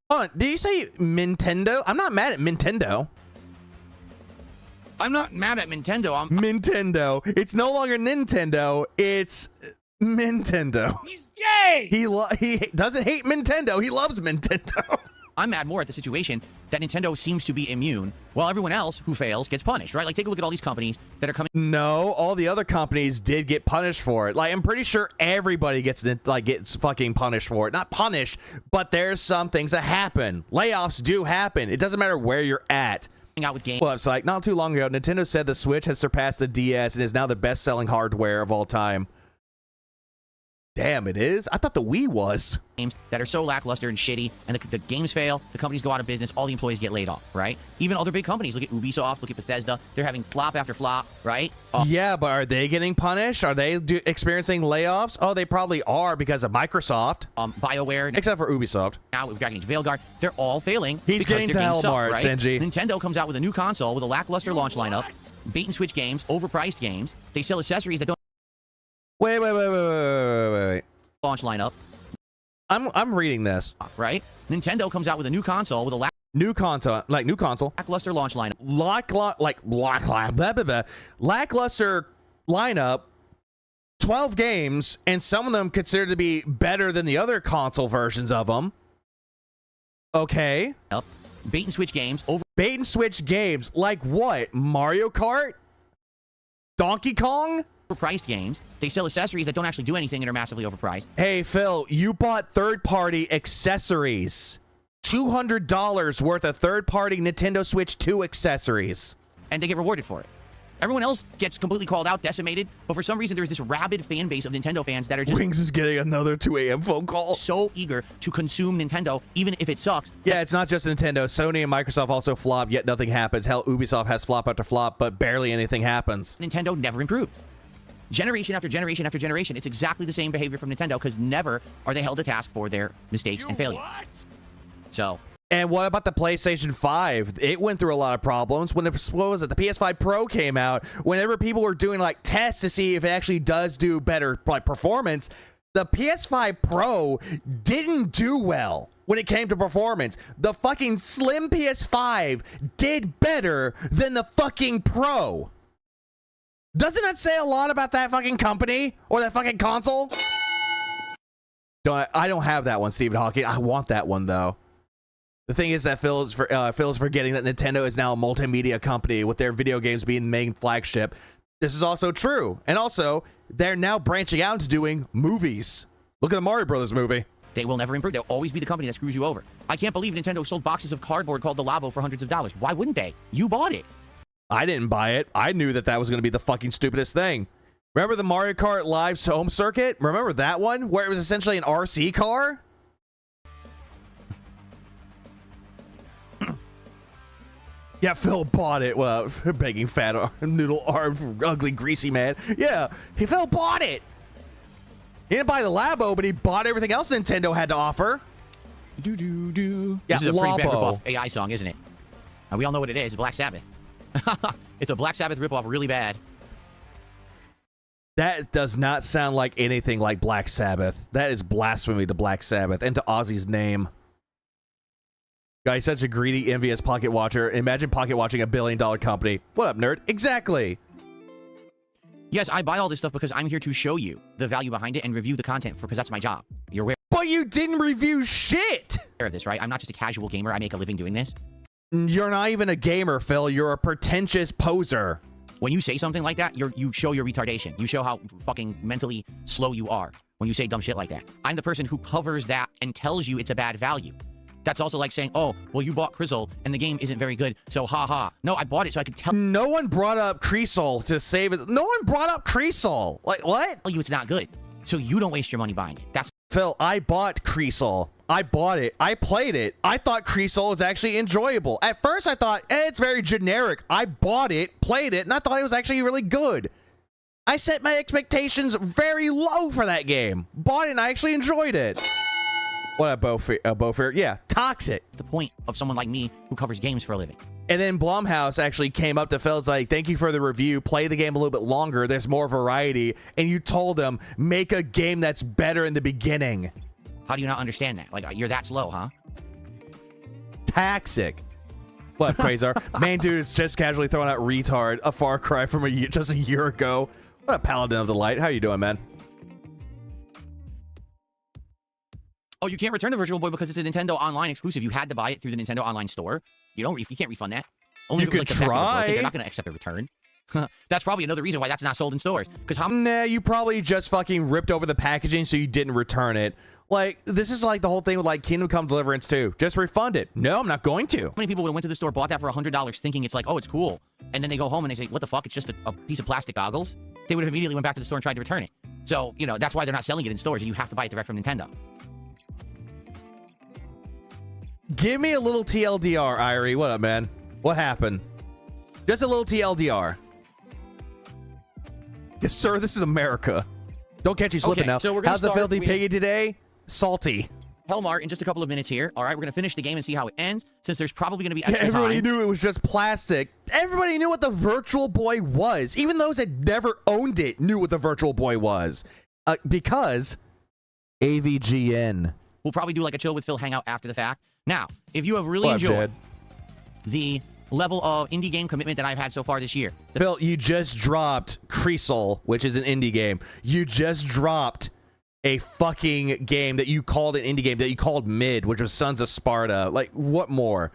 Hold on, did you say Nintendo? I'm not mad at Nintendo. I'm not mad at Nintendo. Nintendo. It's no longer Nintendo. It's Nintendo. He's gay! He doesn't hate Nintendo. He loves Nintendo. I'm mad more at the situation that Nintendo seems to be immune, while everyone else who fails gets punished, right? Like, take a look at all these companies that are coming... No, all the other companies did get punished for it. Like, I'm pretty sure everybody gets fucking punished for it. Not punished, but there's some things that happen. Layoffs do happen. It doesn't matter where you're at. Out with games. Well, it's like, not too long ago, Nintendo said the Switch has surpassed the DS and is now the best-selling hardware of all time. Damn, it is? I thought the Wii was. Games that are so lackluster and shitty, and the games fail, the companies go out of business, all the employees get laid off, right? Even other big companies, look at Ubisoft, look at Bethesda, they're having flop after flop, right? Yeah, but are they getting punished? Are they experiencing layoffs? Oh, they probably are because of Microsoft. BioWare. Except for Ubisoft. Now we've got Veilguard. They're all failing. He's getting to Hellmart, right? Senji. Nintendo comes out with a new console with a lackluster launch lineup, bait-and-switch games, overpriced games. They sell accessories that don't... Wait. Launch lineup. I'm reading this. Right? Nintendo comes out with a new console with a New console, lackluster launch lineup. Lackluster lineup, 12 games, and some of them considered to be better than the other console versions of them. Okay. Bait and switch games. Bait and switch games, like what? Mario Kart? Donkey Kong? Overpriced games. They sell accessories that don't actually do anything and are massively overpriced. Hey, Phil, you bought third-party accessories. $200 worth of third-party Nintendo Switch 2 accessories. And they get rewarded for it. Everyone else gets completely called out, decimated, but for some reason there's this rabid fan base of Nintendo fans that are just Wings is getting another 2 a.m. phone call. so eager to consume Nintendo, even if it sucks. Yeah, it's not just Nintendo. Sony and Microsoft also flop, yet nothing happens. Hell, Ubisoft has flop after flop, but barely anything happens. Nintendo never improves. Generation after generation after generation, it's exactly the same behavior from Nintendo because never are they held to task for their mistakes and failures. So... And what about the PlayStation 5? It went through a lot of problems. When the PS5 Pro came out, whenever people were doing like tests to see if it actually does do better like performance, the PS5 Pro didn't do well when it came to performance. The fucking slim PS5 did better than the fucking Pro. Doesn't that say a lot about that fucking company or that fucking console? I don't have that one, Stephen Hawking. I want that one though. The thing is that Phil's forgetting that Nintendo is now a multimedia company with their video games being the main flagship. This is also true. And also, they're now branching out into doing movies. Look at the Mario Brothers movie. they will never improve. They'll always be the company that screws you over. I can't believe Nintendo sold boxes of cardboard called the Labo for hundreds of dollars. Why wouldn't they? You bought it. I didn't buy it. I knew that that was going to be the fucking stupidest thing. Remember the Mario Kart Live home circuit? Remember that one? Where it was essentially an RC car? Yeah, Phil bought it. Well, begging fat noodle arm, ugly, greasy man. Yeah, Phil bought it. He didn't buy the Labo, but he bought everything else Nintendo had to offer. Yeah, this is a Labo. pretty bad ripoff AI song, isn't it? And we all know what it is. Black Sabbath. It's a Black Sabbath ripoff, really bad. That does not sound like anything like Black Sabbath. That is blasphemy to Black Sabbath and to Ozzy's name. Guy's such a greedy, envious pocket watcher. Imagine pocket watching a $1 billion company. What up, nerd? Exactly. Yes, I buy all this stuff because I'm here to show you the value behind it and review the content because that's my job. You're aware But you didn't review shit! of this, right? I'm not just a casual gamer. I make a living doing this. You're not even a gamer, Phil. You're a pretentious poser. When you say something like that, you show your retardation. You show how fucking mentally slow you are when you say dumb shit like that. I'm the person who covers that and tells you it's a bad value. That's also like saying, oh, well, you bought Crizzle and the game isn't very good, so haha. No, I bought it so I could tell No one brought up Creasol to save it. No one brought up Creasol. Like, what? you it's not good. So you don't waste your money buying it. That's Phil, I bought Creasol. I bought it. I played it. I thought Creasol was actually enjoyable. At first, I thought, it's very generic. I bought it, played it, and I thought it was actually really good. I set my expectations very low for that game. Bought it, and I actually enjoyed it. What up, Beaufair? Yeah, toxic. the point of someone like me who covers games for a living. And then Blumhouse actually came up to Phil's like, thank you for the review. Play the game a little bit longer. There's more variety. And you told them, make a game that's better in the beginning. How do you not understand that? Like, you're that slow, huh? Toxic. What, Quasar? Man, dude is just casually throwing out retard. A far cry from just a year ago. What a Paladin of the Light. How you doing, man? Oh, you can't return the Virtual Boy because it's a Nintendo Online exclusive. You had to buy it through the Nintendo Online store. You can't refund that. Only You if it was could like the back of the book, try. They're not going to accept a return. That's probably another reason why that's not sold in stores. Because how Nah, you probably just fucking ripped over the packaging so you didn't return it. Like, this is like the whole thing with like Kingdom Come Deliverance 2. Just refund it. No, I'm not going to. many people would have went to the store, bought that for $100, thinking it's like, oh, it's cool. And then they go home and they say, what the fuck? It's just a piece of plastic goggles. They would have immediately went back to the store and tried to return it. So, that's why they're not selling it in stores and you have to buy it direct from Nintendo. Give me a little TLDR, Irie. What up, man? What happened? Just a little TLDR. Yes, sir, this is America. Don't catch you slipping Okay, now. so we're gonna How's the start Filthy with- Piggy today? Salty. Hellmart in just a couple of minutes here. All right, we're going to finish the game and see how it ends, since there's probably going to be extra Everybody time. knew it was just plastic. Everybody knew what the Virtual Boy was. Even those that never owned it knew what the Virtual Boy was. Because AVGN We'll probably do like a chill with Phil hangout after the fact. Now, if you have really What up, enjoyed Jed? the level of indie game commitment that I've had so far this year. Phil, you just dropped Creasel, which is an indie game. You just dropped a fucking game that you called an indie game that you called mid, which was Sons of Sparta. Like, what more?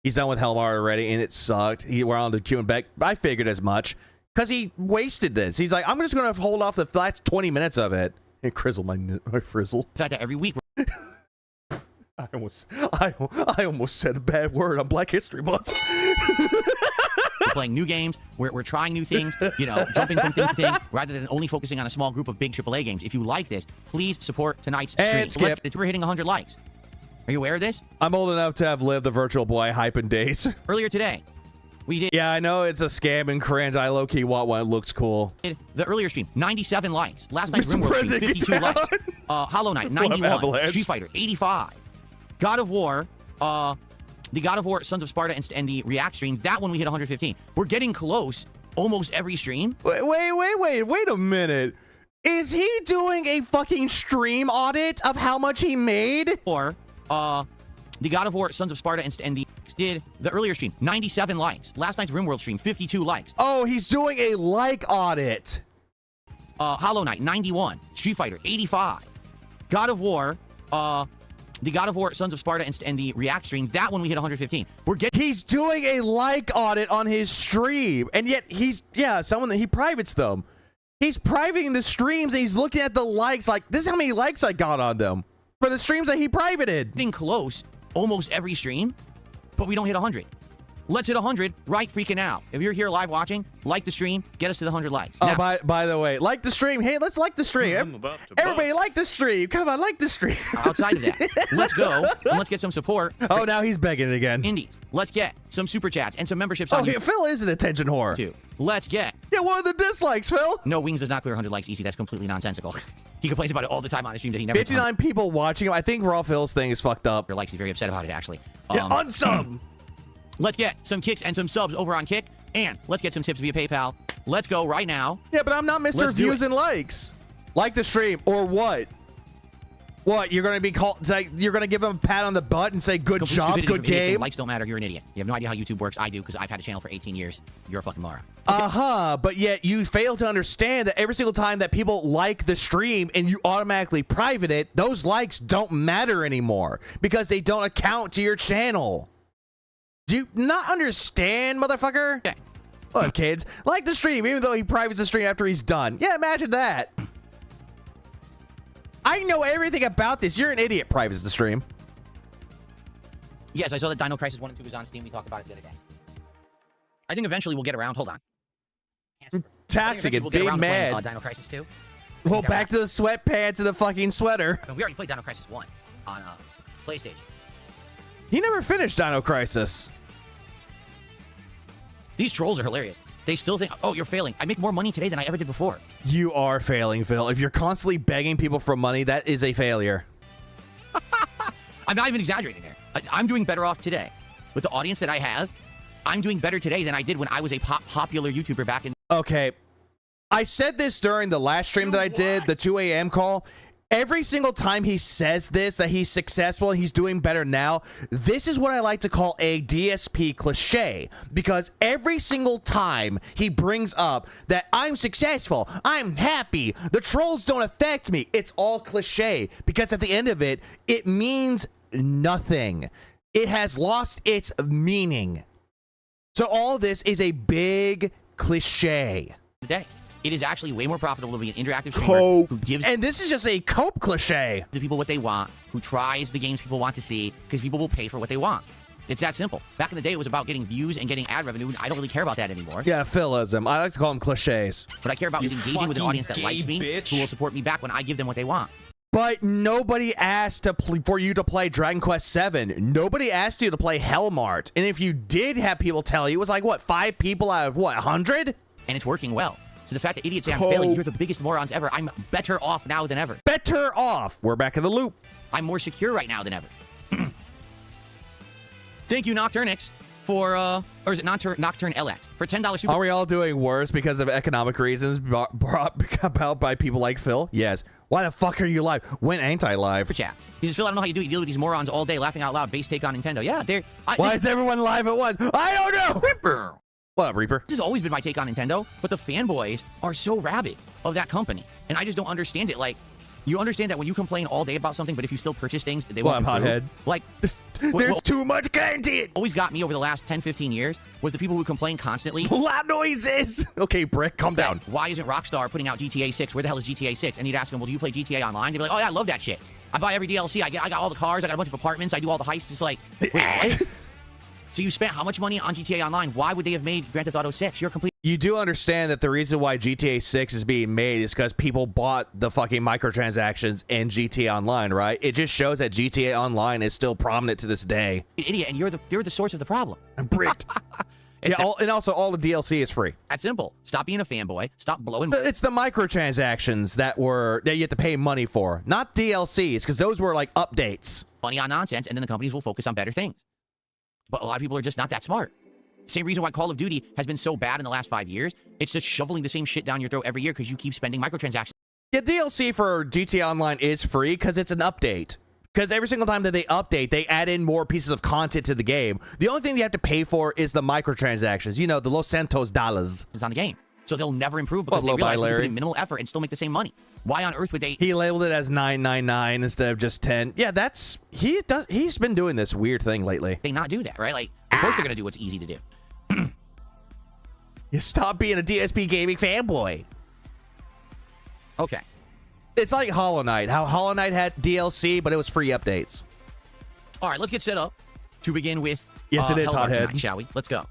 He's done with Hellmart already, and it sucked. We're on to Q and Beck. I figured as much because he wasted this. He's like, I'm just going to hold off the last 20 minutes of it. And Crizzle, my frizzle. The fact that every week I almost said a bad word on Black History Month. we're playing new games, we're trying new things, you know, jumping from thing to thing, rather than only focusing on a small group of big AAA games. If you like this, please support tonight's stream. And Skip. We're hitting 100 likes. Are you aware of this? I'm old enough to have lived the Virtual Boy hyping days. Earlier today, we did Yeah, I know it's a scam and cringe. I low-key want one. It looks cool. the earlier stream, 97 likes. Last night's Mr. RimWorld stream, President, 52 get likes. down. Hollow Knight, What up, 91. Avalanche? Street Fighter, 85. God of War, the God of War, Sons of Sparta, and the React stream, that one we hit 115. We're getting close almost every stream. Wait a minute. Is he doing a fucking stream audit of how much he made? Or the God of War, Sons of Sparta, and the earlier stream, 97 likes. Last night's RimWorld stream, 52 likes. Oh, he's doing a like audit. Hollow Knight, 91. Street Fighter, 85. God of War, the God of War, Sons of Sparta, and the React stream, that one we hit 115. He's doing a like audit on his stream, and yet someone that he privates them. He's privating the streams, and he's looking at the likes like, this is how many likes I got on them for the streams that he privated. Getting close almost every stream, but we don't hit 100. Let's hit 100 right freaking now. If you're here live watching, like the stream, get us to the 100 likes. Oh, Now, by the way, like the stream. Hey, let's like the stream. Everybody like the stream. Come on, like the stream. outside of that, let's go and let's get some support. Oh, now he's begging it again. Indies. Let's get some super chats and some memberships Oh, on yeah, Phil is an attention whore. YouTube. Let's get. Yeah, what are the dislikes, Phil? No, Wings does not clear 100 likes easy. That's completely nonsensical. He complains about it all the time on the stream that he never. 59 people watching him. I think Raw Phil's thing is fucked up. Your likes. He's very upset about it actually. Yeah, unsub. Let's get some kicks and some subs over on Kick, and let's get some tips via PayPal. Let's go right now. Yeah, but I'm not Mr. Let's do Views it. and likes. Like the stream or what? What, you're going to be called, like, you're going to give him a pat on the butt and say, good Complete job, stupidity good from idiots saying game? Likes don't matter. You're an idiot. You have no idea how YouTube works. I do because I've had a channel for 18 years. You're a fucking moron. But yet you fail to understand that every single time that people like the stream and you automatically private it, those likes don't matter anymore because they don't account to your channel. Do you not understand, motherfucker? Okay. Look, kids, like the stream, even though he privates the stream after he's done. Yeah, imagine that. I know everything about this. You're an idiot, privates the stream. Yes, I saw that Dino Crisis 1 and 2 was on Steam. We talked about it the other day. I think eventually we'll get around. Hold on. Taxing and we'll get being around to playing, mad. Dino Crisis 2. Well, back to the sweatpants and the fucking sweater. I mean, we already played Dino Crisis 1 on PlayStation. He never finished Dino Crisis. These trolls are hilarious. They still think, oh, you're failing. I make more money today than I ever did before. You are failing, Phil. If you're constantly begging people for money, that is a failure. I'm not even exaggerating there. I'm doing better off today. With the audience that I have, I'm doing better today than I did when I was a popular YouTuber back in... Okay. I said this during the last stream that I did, the 2 a.m. call. Every single time he says this, that he's successful and he's doing better now, this is what I like to call a DSP cliche. Because every single time he brings up that I'm successful, I'm happy, the trolls don't affect me, it's all cliche. Because at the end of it, it means nothing. It has lost its meaning. So all this is a big cliche. Today. It is actually way more profitable to be an interactive streamer who gives And this is just a cope cliche. the people what they want, who tries the games people want to see, because people will pay for what they want. It's that simple. Back in the day, it was about getting views and getting ad revenue, and I don't really care about that anymore. Yeah, Philism. I like to call them cliches. What I care about is engaging with an audience that likes me, who will support me back when I give them what they want. But nobody asked for you to play Dragon Quest VII. Nobody asked you to play Hellmart. And if you did have people tell you, it was like, what, 5 people out of, what, 100? And it's working well. So the fact that idiots say I'm failing, you're the biggest morons ever. I'm better off now than ever. Better off. We're back in the loop. I'm more secure right now than ever. Thank you, Nocturnix. for or is it Nocturne LX for $10 super Are we all doing worse because of economic reasons brought about by people like Phil? Yes. Why the fuck are you live? When ain't I live? chat? He says, Phil, I don't know how you do it. You deal with these morons all day, laughing out loud. Base take on Nintendo. Yeah, they're. Why is everyone live at once? I don't know. Reaper? What up, Reaper? This has always been my take on Nintendo, but the fanboys are so rabid of that company, and I just don't understand it. Like, you understand that when you complain all day about something, but if you still purchase things, they won't improve. Hothead? Like, There's too much content. Always got me over the last 10, 15 years was the people who complain constantly. Loud noises. Okay, Brick, calm down. Why isn't Rockstar putting out GTA 6? Where the hell is GTA 6? And he'd ask them, well, do you play GTA Online? They'd be like, oh yeah, I love that shit. I buy every DLC. I got all the cars. I got a bunch of apartments. I do all the heists. It's like, wait, what? So you spent how much money on GTA Online? Why would they have made Grand Theft Auto 6? You're complete. You do understand that the reason why GTA 6 is being made is because people bought the fucking microtransactions in GTA Online, right? It just shows that GTA Online is still prominent to this day. Idiot, and you're the source of the problem. I'm bricked. Yeah, and also all the DLC is free. That's simple. Stop being a fanboy. Stop blowing. It's the microtransactions that you have to pay money for, not DLCs, because those were like updates. Money on nonsense, and then the companies will focus on better things. But a lot of people are just not that smart. Same reason why Call of Duty has been so bad in the last 5 years. It's just shoveling the same shit down your throat every year because you keep spending microtransactions. Yeah, DLC for GTA Online is free because it's an update. Because every single time that they update, they add in more pieces of content to the game. The only thing you have to pay for is the microtransactions. You know, the Los Santos dollars. It's on the game. So they'll never improve because they realize they're putting minimal effort and still make the same money. Why on earth would they? He labeled it as 999 instead of just 10. Yeah, that's he's been doing this weird thing lately. They not do that, right? Like, of course they're gonna do what's easy to do. You stop being a DSP gaming fanboy. Okay. It's like Hollow Knight. How Hollow Knight had DLC, but it was free updates. All right, let's get set up to begin with. Yes, it is Hellmart Hothead. tonight, shall we? Let's go.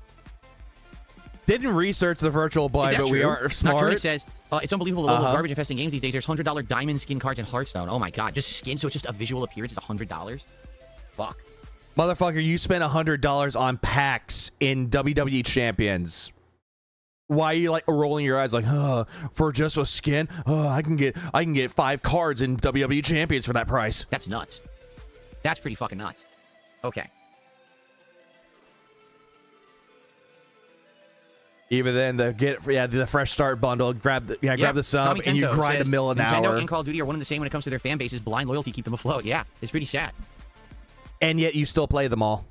Didn't research the virtual buy, but we are smart. Nocturne says, it's unbelievable the level of garbage infesting games these days. There's $100 diamond skin cards in Hearthstone. Oh my god, just skin, so it's just a visual appearance. It's $100. Fuck. Motherfucker, you spent $100 on packs in WWE Champions. Why are you like rolling your eyes like, for just a skin? I can get 5 cards in WWE Champions for that price. That's nuts. That's pretty fucking nuts. Okay. Even then, the fresh start bundle, grab the sub, and you grind a mill an Nintendo hour. and Call of Duty are one and the same when it comes to their fan bases. Blind loyalty keep them afloat. Yeah, it's pretty sad. And yet you still play them all.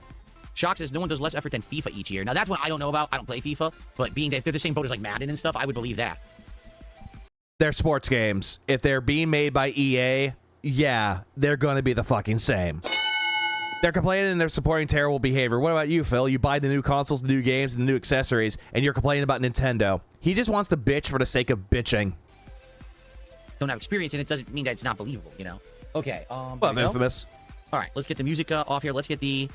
Shock says no one does less effort than FIFA each year. Now that's one I don't know about. I don't play FIFA, but being that if they're the same boat as like Madden and stuff, I would believe that. They're sports games. If they're being made by EA, yeah, they're gonna be the fucking same. They're complaining and they're supporting terrible behavior. What about you, Phil? You buy the new consoles, the new games, and the new accessories, and you're complaining about Nintendo. He just wants to bitch for the sake of bitching. Don't have experience, and it doesn't mean that it's not believable, you know? Okay, Well, Infamous. All right, let's get the music off here. Let's get the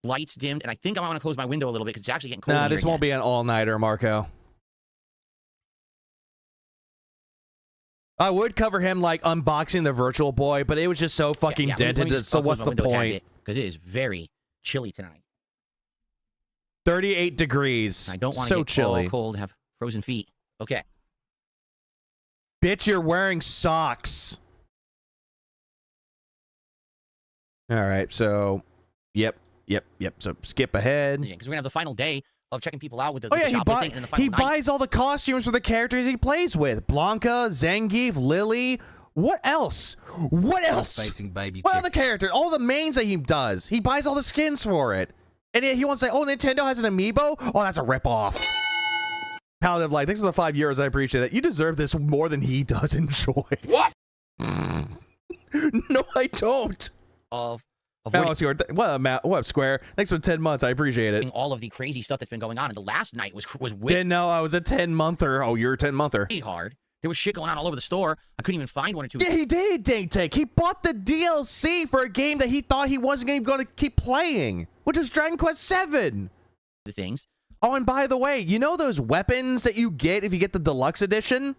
lights dimmed, and I think I might want to close my window a little bit because it's actually getting cold. Nah, this won't be an all-nighter, Marco. I would cover him like unboxing the Virtual Boy, but it was just so fucking dented. So what's the point? Because it is very chilly tonight. 38 degrees. I don't want to get chilly. all cold, have frozen feet. Okay. Bitch, you're wearing socks. All right, so, yep. So skip ahead. Because we're gonna have the final day of checking people out with the shoplifting, and the final he night. buys all the costumes for the characters he plays with. Blanca, Zangief, Lily. What else? What else? What other characters? All the mains that he does. He buys all the skins for it. And then he wants to say, oh, Nintendo has an amiibo? Oh, that's a ripoff. Paladin of Light, thanks for the 5 years. I appreciate that. You deserve this more than he does enjoy. What? No, I don't. What up, Square? Thanks for the 10 months. I appreciate it. All of the crazy stuff that's been going on. And the last night was Didn't know I was a 10-monther. Oh, you're a 10-monther. hard. There was shit going on all over the store. I couldn't even find one or two. Yeah, he did, Dang-Take. He bought the DLC for a game that he thought he wasn't even going to keep playing, which was Dragon Quest VII. The things. Oh, and by the way, you know those weapons that you get if you get the deluxe edition?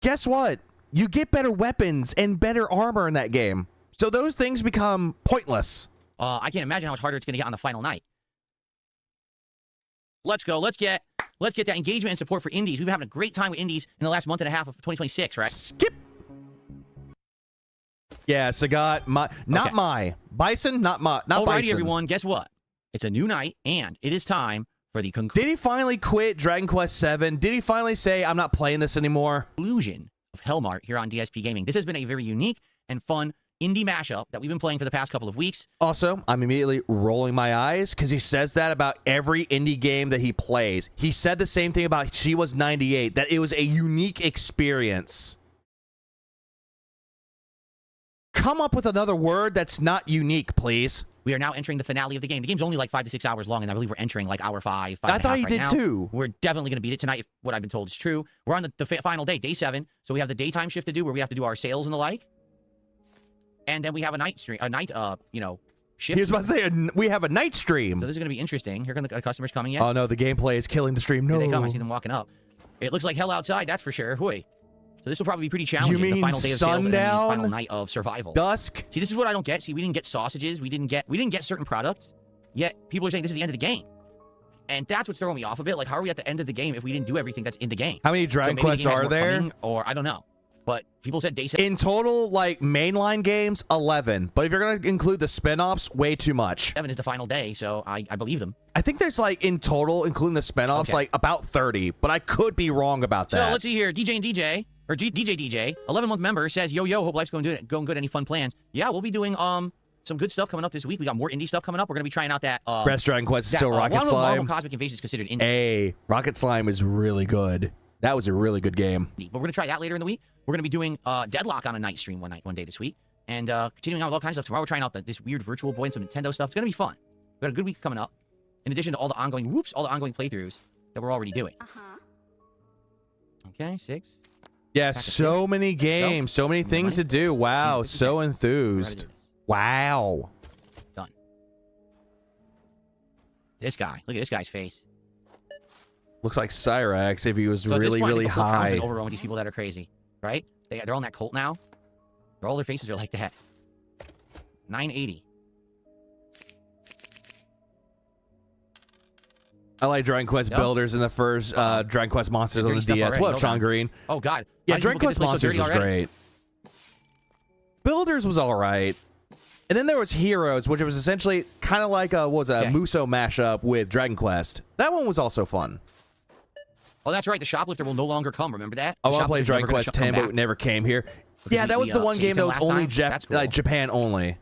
Guess what? You get better weapons and better armor in that game. So those things become pointless. I can't imagine how much harder it's going to get on the final night. Let's go. Let's get that engagement and support for indies. We've been having a great time with indies in the last month and a half of 2026, right? Skip. Yeah, Sagat, not my. Bison, not Alrighty, Bison. everyone. Guess what? It's a new night, and it is time for the Did he finally quit Dragon Quest 7? Did he finally say, I'm not playing this anymore? conclusion of Hellmart here on DSP Gaming. This has been a very unique and fun indie mashup that we've been playing for the past couple of weeks. Also, I'm immediately rolling my eyes because he says that about every indie game that he plays. He said the same thing about She Was 98, that it was a unique experience. Come up with another word that's not unique, please. We are now entering the finale of the game. The game's only like 5 to 6 hours long, and I believe we're entering like hour 5. I thought you did too. We're definitely going to beat it tonight if what I've been told is true. We're on the final day, day 7. So we have the daytime shift to do where we have to do our sales and the like. And then we have a night stream, shift. He was about to say, we have a night stream. So this is going to be interesting. Here come the customers coming in. Oh no, the gameplay is killing the stream. No. Here they come. I see them walking up. It looks like hell outside, that's for sure. Hooey. So this will probably be pretty challenging. You mean the final day of sales and then the sundown? final night of survival. Dusk? See, this is what I don't get. See, we didn't get sausages. We didn't get certain products. Yet people are saying this is the end of the game. And that's what's throwing me off a bit. Like, how are we at the end of the game if we didn't do everything that's in the game? How many Dragon So maybe the Quests game has are more there? coming, or I don't know. But people said day 7. In total, like, mainline games, 11. But if you're going to include the spin-offs, way too much. 7 is the final day, so I believe them. I think there's, like, in total, including the spin-offs, Okay. like, about 30. But I could be wrong about that. So let's see here. DJ, 11-month member says, yo, hope life's going good. Any fun plans? Yeah, we'll be doing some good stuff coming up this week. We got more indie stuff coming up. We're going to be trying out that... Best Dragon Quest is still Rocket Marvel Slime. Cosmic Invasion is considered indie. Hey, Rocket Slime is really good. That was a really good game. But we're going to try that later in the week. We're going to be doing Deadlock on a night stream one day this week. And continuing on with all kinds of stuff. Tomorrow we're trying out this weird Virtual Boy and some Nintendo stuff. It's going to be fun. We got a good week coming up. In addition to all the ongoing playthroughs that we're already doing. Okay, 6. Yeah, so many games, so many things to do. Wow, so enthused. Wow. Done. This guy. Look at this guy's face. Looks like Cyrax if he was So at this really, point, I really think the whole town's been high. overrun with these people that are crazy, right? They're on that cult now. All their faces are like that. 980. I like Dragon Quest Yep. Builders and the first Dragon Quest Monsters on the Stuff DS. already. What up, Hold Sean on. Green? Oh, God. Yeah, Why did Dragon people Quest get this place so Monsters dirty was already? great. Builders was all right. And then there was Heroes, which was essentially kind of like a Muso mashup with Dragon Quest. That one was also fun. Oh, that's right. The shoplifter will no longer come. Remember that? I The want to play shoplifter's Dragon never gonna Quest come 10, but back. it never came here. Because Yeah, that was the one saved game that him was last only time? That's cool. Japan only.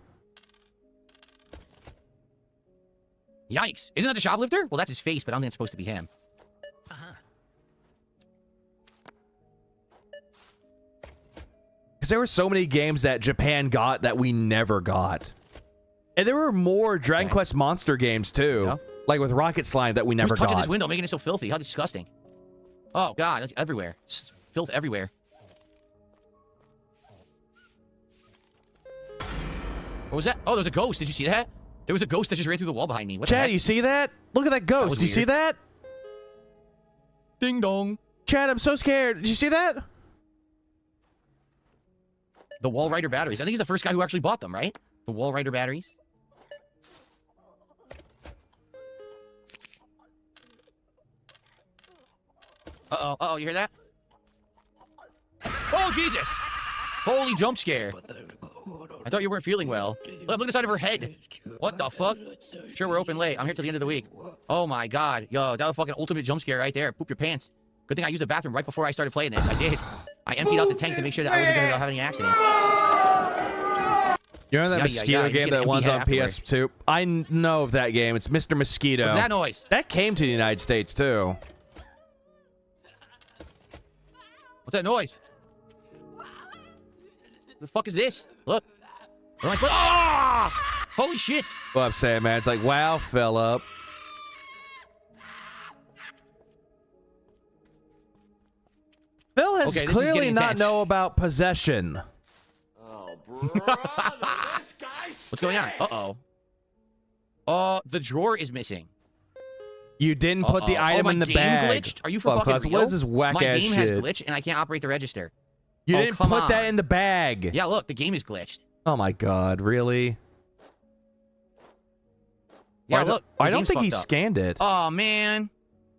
Yikes. Isn't that the shoplifter? Well, that's his face, but I don't think it's supposed to be him. Because there were so many games that Japan got that we never got. And there were more Dragon Quest Monster games, too. Yeah. Like with Rocket Slime that we never Who's touching got. this window, making it so filthy? How disgusting. Oh, God. It's everywhere. Filth everywhere. What was that? Oh, there was a ghost. Did you see that? There was a ghost that just ran through the wall behind me. What the Chad, heck? you see that? Look at that ghost. was Did you see weird. that? Ding dong. Chad, I'm so scared. Did you see that? The Wall Rider batteries. I think he's the first guy who actually bought them, right? The Wall Rider batteries. Uh-oh. Uh-oh, you hear that? Oh, Jesus! Holy jump scare. I thought you weren't feeling well. Look at the side of her head. What the fuck? Sure, we're open late. I'm here till the end of the week. Oh, my God. Yo, that was fucking ultimate jump scare right there. Poop your pants. Good thing I used the bathroom right before I started playing this. I did. I emptied out the tank to make sure that I wasn't going to have any accidents. You know that Yeah, mosquito you game get that an one's empty on head afterwards. PS2? I know of that game. It's Mr. Mosquito. What's that noise? That came to the United States, too. What's that noise? The fuck is this? Look. What am I supposed- Ah! Holy shit! What I'm saying, man. It's like, wow, Philip. Phil has Okay, this is clearly getting not intense. know about possession. What's going on? Uh-oh. The drawer is missing. You didn't put the Uh-oh. item my in the game bag. glitched? Are you for Well, fucking cuz real? what is this whack My ass game shit? has glitched and I can't operate the register. You Oh, didn't come put that on. in the bag. Yeah, look, the game is glitched. Oh my god, really? Yeah, I look. the I don't game's think he fucked up. scanned it. Oh, man.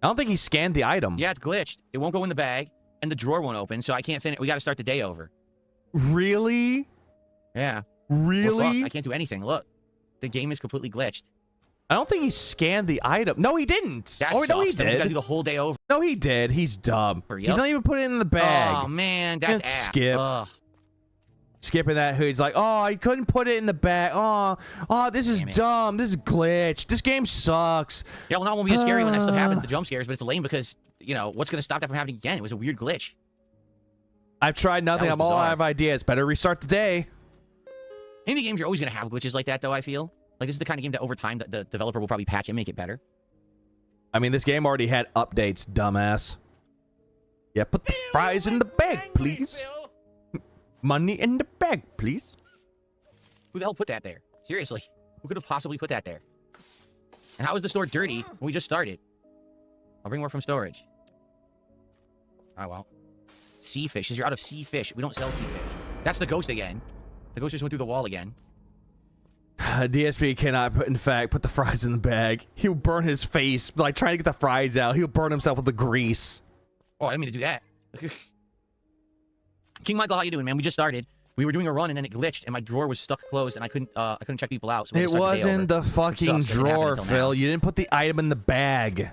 I don't think he scanned the item. Yeah, it's glitched. It won't go in the bag, and the drawer won't open, so I can't finish. We got to start the day over. Really? Yeah. We're Really? fucked. I can't do anything. Look. The game is completely glitched. I don't think he scanned the item. No, he didn't. That oh, no, he sucks. Then we gotta did. do the whole day over. No, he did. He's dumb. Yep. He's not even putting it in the bag. Oh man, that's ass. Skip. Ugh. Skipping that hood. He's like, oh, I couldn't put it in the bag. Oh, this is dumb. This is glitch. This game sucks. Yeah, well, not won't be as scary when that stuff happens, the jump scares, but it's lame because, you know, what's gonna stop that from happening again? It was a weird glitch. I've tried nothing. I'm all out of ideas. Better restart the day. Indie games, you're always gonna have glitches like that, though, I feel. Like, this is the kind of game that over time, the developer will probably patch and make it better. I mean, this game already had updates, dumbass. Yeah, put the fries in the bag, please. Money in the bag, please. Who the hell put that there? Seriously. Who could have possibly put that there? And how is the store dirty when we just started? I'll bring more from storage. Oh, well. Sea fish. Since you're out of sea fish, we don't sell sea fish. That's the ghost again. The ghost just went through the wall again. DSP cannot, in fact, put the fries in the bag. He'll burn his face, like, trying to get the fries out. He'll burn himself with the grease. Oh, I didn't mean to do that. King Michael, how you doing, man? We just started. We were doing a run and then it glitched and my drawer was stuck closed and I couldn't check people out. So it wasn't the fucking drawer, Phil. You didn't put the item in the bag.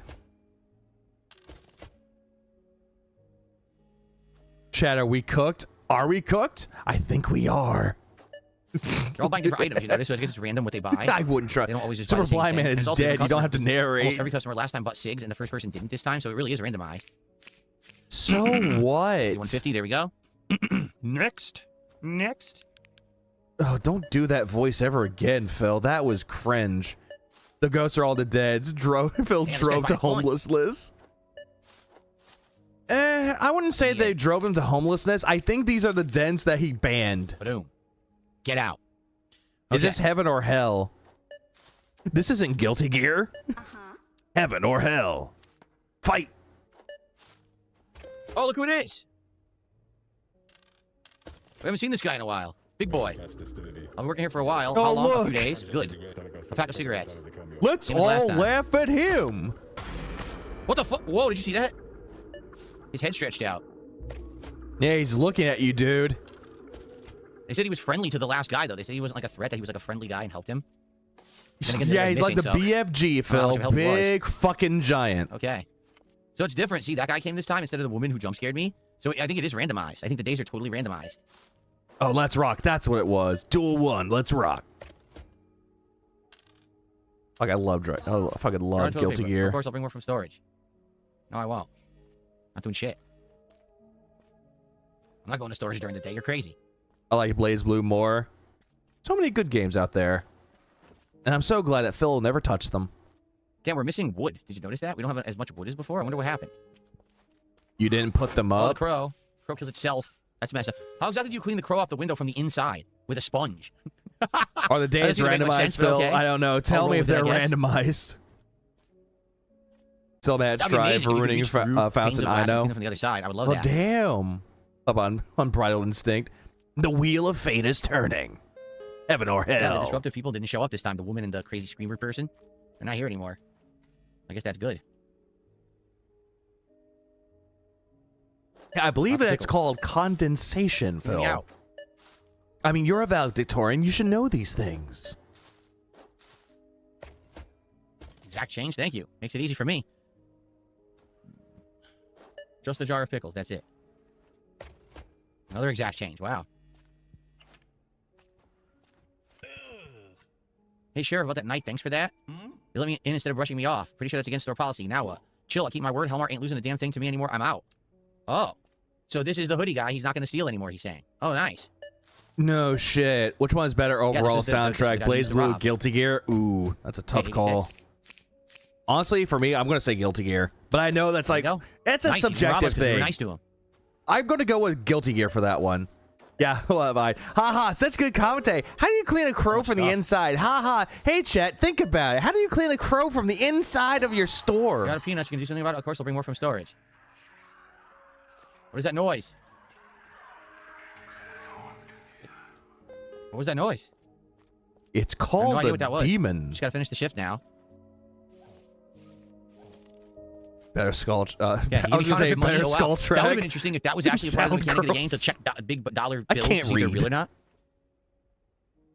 Chat, are we cooked? Are we cooked? I think we are. They're all buying different items, you notice? So I guess it's random what they buy. I wouldn't try. They don't always just Super buy the same Blind thing. Man And is it's also dead. different You don't have to customers. narrate. Almost every customer last time bought SIGs and the first person didn't this time, so it really is randomized. So what? 150, there we go. Next. Oh, don't do that voice ever again, Phil. That was cringe. The ghosts are all the deads. Phil drove to homelessness. I wouldn't say they drove him to homelessness. I think these are the dens that he banned. Boom. Get out. Is this heaven or hell? This isn't Guilty Gear. Heaven or hell. Fight. Oh, look who it is. We haven't seen this guy in a while. Big boy. I've been working here for a while. Oh, How long? look. A few days. Good. A pack of cigarettes. Let's Same as last all time. laugh at him. What the fuck? Whoa, did you see that? His head stretched out. Yeah, he's looking at you, dude. They said he was friendly to the last guy, though. They said he wasn't like a threat, that he was like a friendly guy and helped him. Yeah, he's like the BFG, Phil. Big fucking giant. Okay. So it's different. See, that guy came this time instead of the woman who jump scared me. So I think it is randomized. I think the days are totally randomized. Oh, let's rock. That's what it was. Duel 1. Let's rock. Fuck, I fucking love Guilty Gear. Of course, I'll bring more from storage. No, I won't. Not doing shit. I'm not going to storage during the day. You're crazy. I like Blaze Blue more. So many good games out there. And I'm so glad that Phil will never touch them. Damn, we're missing wood. Did you notice that? We don't have as much wood as before. I wonder what happened. You didn't put them Oh, the up? crow. Crow kills itself. That's messed up. How exactly do you clean the crow off the window from the inside? With a sponge? Are the days doesn't even make much randomized, sense, but Phil? okay. I don't know. Tell roll me if with it, they're I guess. randomized. Still bad That'd be strive amazing for if you ruining could reach through Faust panes and of glass I know. clean it from the other side. I would love Oh, that. damn. Up on Unbridled Instinct. The wheel of fate is turning. Heaven or Yeah, the hell. disruptive people didn't show up this time. The woman and the crazy screamer person. They're not here anymore. I guess that's good. I believe Lots of it's pickles. called condensation, Phil. Meow. I mean, you're a valedictorian. You should know these things. Exact change. Thank you. Makes it easy for me. Just a jar of pickles. That's it. Another exact change. Wow. Hey, Sheriff, about that night. Thanks for that. You let me in instead of brushing me off. Pretty sure that's against store policy. Now what? Chill. I keep my word. Hellmart ain't losing a damn thing to me anymore. I'm out. Oh. So this is the hoodie guy. He's not going to steal anymore, he's saying. Oh, nice. No shit. Which one's better overall this is the soundtrack? guy Blaze used to Blue, rob. Guilty Gear? Ooh, that's a tough 86. call. Honestly, for me, I'm going to say Guilty Gear. But I know that's There like, you go. it's a Nice. You can rob us subjective 'cause we were thing. nice to him. I'm going to go with Guilty Gear for that one. Yeah, what have I? Haha, such good commentary. How do you clean a crow from the inside? Haha. Hey, Chet, think about it. How do you clean a crow from the inside of your store? You got a peanut. You can do something about it. Of course, I'll bring more from storage. What is that noise? What was that noise? It's I have called no idea the what that was. demon. Just gotta finish the shift now. Better skull. Yeah, I was gonna say better skull That would track. have been interesting if that was actually a part of the Sound mechanic of the game to gross. check big dollar I bills can't to see if they're read. real or not.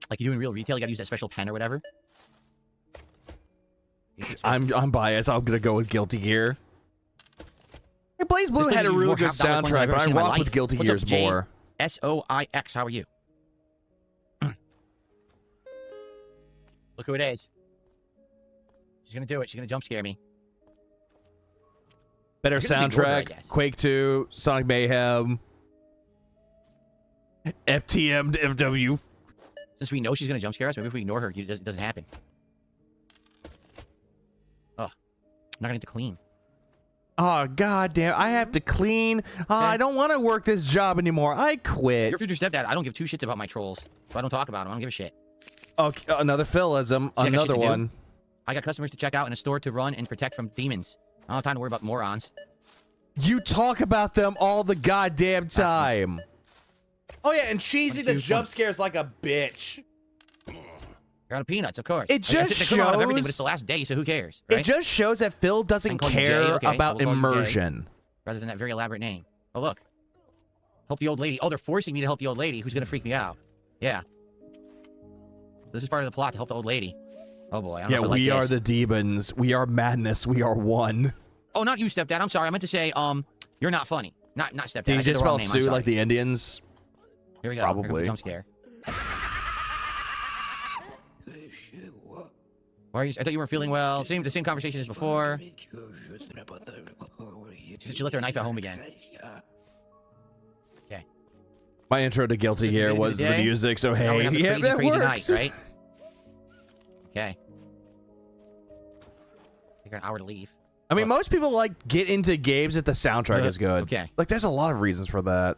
Like you do in real retail, you gotta use that special pen or whatever. I'm biased. I'm gonna go with Guilty Gear. Hey, Blaze Blue had a really good soundtrack, but I rock with Guilty Gears more. SOIX, how are you? Look who it is. She's gonna do it. She's gonna jump scare me. Better soundtrack. Quake 2, Sonic Mayhem, FTM, FW. Since we know she's gonna jump scare us, maybe if we ignore her, it doesn't happen. Oh, I'm not gonna get to clean. Oh, god damn. I have to clean. Oh, I don't want to work this job anymore. I quit. Your future stepdad, I don't give two shits about my trolls. So I don't talk about them. I don't give a shit. Okay, another Philism. Another one. I got customers to check out and a store to run and protect from demons. I don't have time to worry about morons. You talk about them all the goddamn time. Oh, yeah, and Cheesy the jump scares like a bitch. You're out of peanuts, of course. It just shows everything, but it's the last day, so who cares? Right? It just shows that Phil doesn't care about immersion. Rather than that very elaborate name. Oh, look. Help the old lady. Oh, they're forcing me to help the old lady who's going to freak me out. Yeah. This is part of the plot to help the old lady. Oh, boy. I don't know if I like we this. are the demons. We are madness. We are one. Oh, not you, stepdad. I'm sorry. I meant to say, you're not funny. Not stepdad. Did you just spell Sue like the Indians? Here we go. Probably. Jump scare. Why are you? I thought you weren't feeling well. The same conversation as before. She said she left her knife at home again. Okay. My intro to Guilty Gear was the music, so hey, yeah, that works. Night, right? Okay. Take an hour to leave. I mean, most people like get into games if the soundtrack is good. Okay. Like, there's a lot of reasons for that.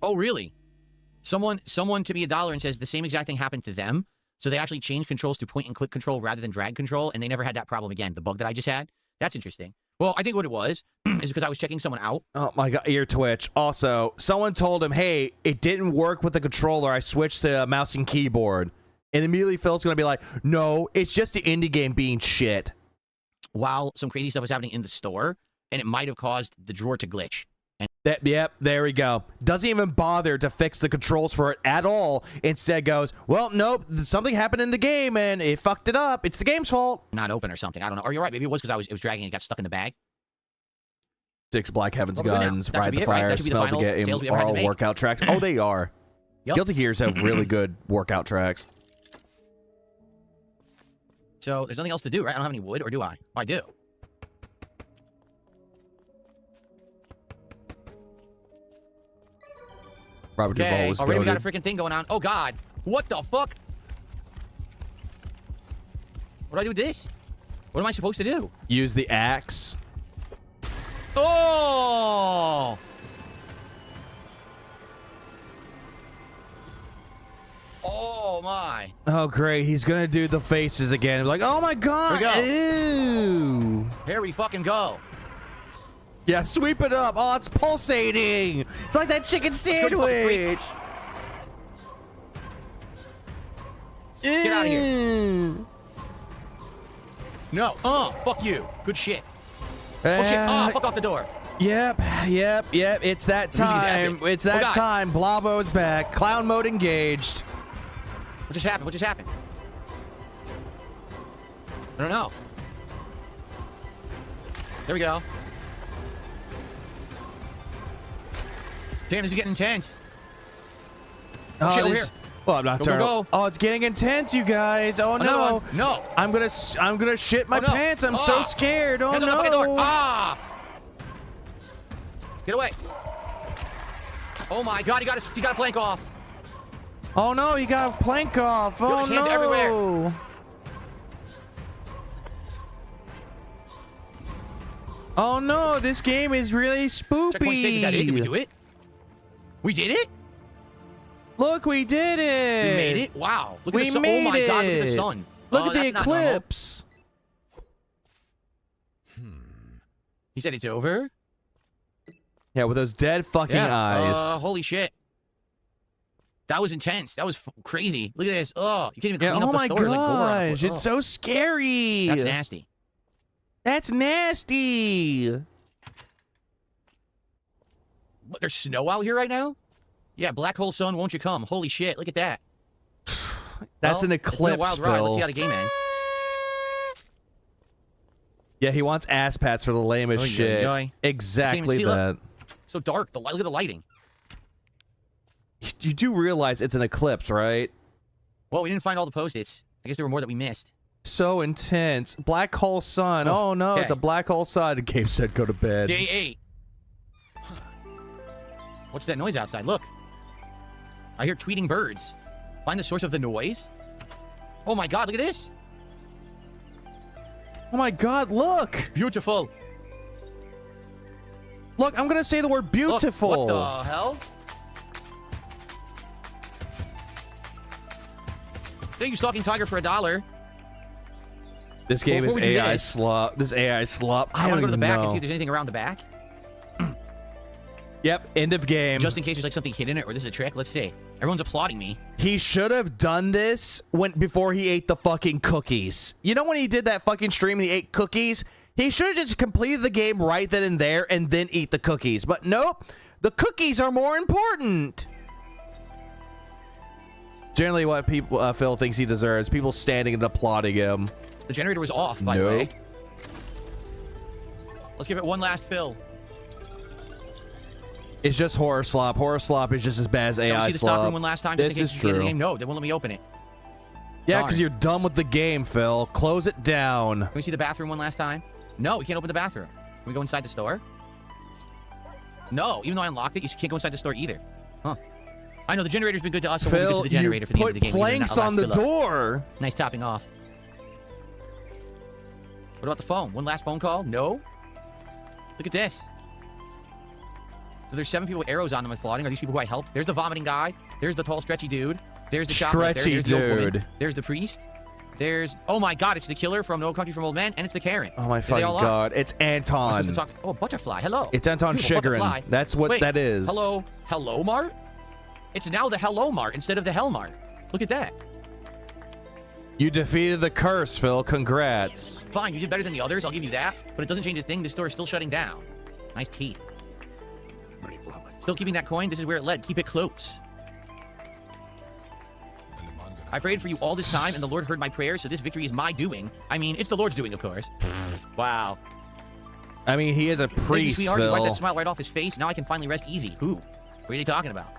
Oh, really? Someone to me $1 and says the same exact thing happened to them. So they actually changed controls to point and click control rather than drag control, and they never had that problem again. The bug that I just had. That's interesting. Well, I think what it was is because I was checking someone out. Oh my god, ear twitch. Also, someone told him, hey, it didn't work with the controller. I switched to mouse and keyboard. And immediately Phil's going to be like, no, it's just the indie game being shit. While some crazy stuff was happening in the store, and it might have caused the drawer to glitch. Yep, there we go. Doesn't even bother to fix the controls for it at all. Instead goes, well, nope, something happened in the game and it fucked it up. It's the game's fault. Not open or something. I don't know. Or you're right. Maybe it was because it was dragging and it got stuck in the bag. 6 Black Heaven's guns, Ride the Fire, Smell the Game, are all workout tracks. Oh, they are. Yep. Guilty Gears have really good workout tracks. So there's nothing else to do, right? I don't have any wood, or do I? Oh, I do. Robert Duvall was already we got a freaking thing going on. Oh, God. What the fuck? What do I do with this? What am I supposed to do? Use the axe. Oh! Oh, my. Oh, great. He's going to do the faces again. Like, oh, my God. Here we go. Ew. Here we fucking go. Yeah, sweep it up. Oh, it's pulsating. It's like that chicken sandwich. Get out of here. No. Fuck you. Good shit. Oh, shit. Fuck off the door. Yep. It's that time. It's that time. Blavo's back. Clown mode engaged. What just happened? I don't know. There we go. Damn, this is getting intense. Oh, shit, over here. Well, I'm not turning. Oh, it's getting intense, you guys. Oh, no. No. I'm gonna shit my pants. I'm so scared. Oh, no. Get away. Oh, my God. You got a plank off. Oh, no. You got a plank off. Oh, no. Everywhere. Oh, no. This game is really spoopy. Checkpoint save. Is that it? Did we do it? We did it? Look, we did it. We made it? Wow. Look at the sun. Oh, my God. Look at the sun. Look at the eclipse. He said it's over? Yeah, with those dead fucking eyes. Holy shit. That was intense. That was crazy. Look at this. Oh, you can't even clean up the store. Oh, my gosh. It's so scary. That's nasty. That's nasty. What, there's snow out here right now? Yeah, black hole sun, won't you come? Holy shit, look at that. That's an It's been eclipse, a wild ride. Let's see Phil. how the game ends. Yeah, he wants ass pats for the lamest Oy, shit. oy, oy. Exactly see, that. So dark. Look at the lighting. You do realize it's an eclipse, right? Well, we didn't find all the post-its. I guess there were more that we missed. So intense. Black hole sun. Oh, no, okay. it's a black hole sun. Gabe said go to bed. Day 8. What's that noise outside? Look. I hear tweeting birds. Find the source of the noise. Oh my god, look at this. Oh my god, look. Beautiful. Look, I'm going to say the word beautiful. Look, what the hell? Thank you, Stalking Tiger, for $1. This game is Before we do AI this- slop. This AI slop. I I want don't to go to the even back know. and see if there's anything around the back. Yep, end of game. Just in case there's like something hidden in it or this is a trick. Let's see. Everyone's applauding me. He should have done this before he ate the fucking cookies. You know when he did that fucking stream and he ate cookies? He should have just completed the game right then and there and then eat the cookies. But nope, the cookies are more important. Generally what people Phil thinks he deserves. People standing and applauding him. The generator was off, by the way. Let's give it one last fill. It's just horror slop. Horror slop is just as bad as Did you AI see the stock room slop. one last time? This Just in case is you get in the true. game? No, they won't let me open it. Yeah, Darn. because you're done with the game, Phil. Close it down. Can we see the bathroom one last time? No, we can't open the bathroom. Can we go inside the store? No, even though I unlocked it, you can't go inside the store either. Huh. I know, the generator's been good to us, so we'll Phil, get to the generator you for the end put of the game. planks on the door. Nice topping off. What about the phone? One last phone call? No? Look at this. So there's 7 people with arrows on them applauding. Are these people who I helped? There's the vomiting guy. There's the tall, stretchy dude. There's the shop right there. Stretchy There's the old woman. dude. There's the priest. There's... Oh my god, it's the killer from No Country for Old Men, and it's the Karen. Oh my There fucking they all are. god. It's Am I Anton. supposed to talk... Oh, butterfly. Hello. It's Anton Beautiful Chigrin. butterfly. That's what Wait, that is. Hello? Hello, Mart? It's now the Hello Mart instead of the Hellmart. Look at that. You defeated the curse, Phil. Congrats. Fine, you did better than the others, I'll give you that. But it doesn't change a thing. This store is still shutting down. Nice teeth. Still keeping that coin. This is where it led. Keep it close. I prayed for you all this time, and the Lord heard my prayers, so this victory is my doing. I mean, it's the Lord's doing, of course. Wow. I mean, he is a Thank you, priest, sweetheart. You wiped Phil. that smile right off his face. Now I can finally rest easy. Who? What are you talking about?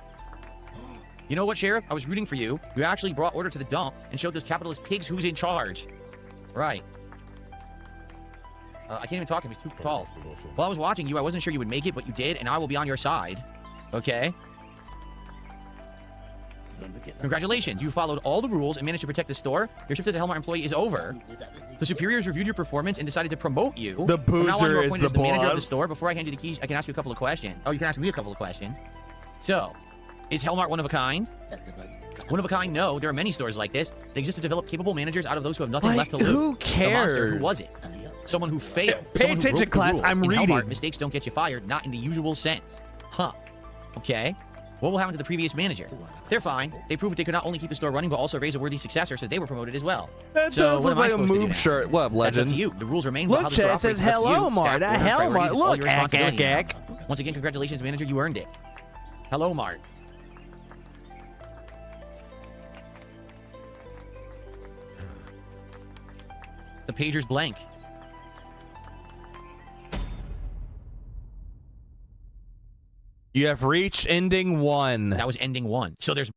You know what, Sheriff? I was rooting for you. You actually brought order to the dump and showed those capitalist pigs who's in charge. Right. I can't even talk to him. He's too tall. While I was watching you, I wasn't sure you would make it, but you did, and I will be on your side. Okay? Congratulations. You followed all the rules and managed to protect the store. Your shift as a Hellmart employee is over. The superiors reviewed your performance and decided to promote you. The From now on, you boozer are is appointed the as the manager of the boss. store. Before I hand you the keys, I can ask you a couple of questions. Oh, you can ask me a couple of questions. So, is Hellmart one of a kind? One of a kind? No. There are many stores like this. They exist to develop capable managers out of those who have nothing Like, left to lose. who The monster, who cares? was it? Someone who failed. Pay Someone who attention, broke the class. rules. I'm In reading. Hellmart, mistakes don't get you fired, not in the usual sense. Huh. Okay. What will happen to the previous manager? They're fine. They proved they could not only keep the store running, but also raise a worthy successor, so they were promoted as well. That So does what look am I like a supposed to do move now? shirt. What, That's up legend? to you. The rules remain. Look, how the Chad, store it says operates is up to you. hello, Mart. Staff, A orders, Hellmart. priorities, all Look, your ack, responsibility ack, now. Once again, congratulations, manager. You earned it. Hello, Mart. The pager's blank. You have reached ending 1. That was ending 1. So there's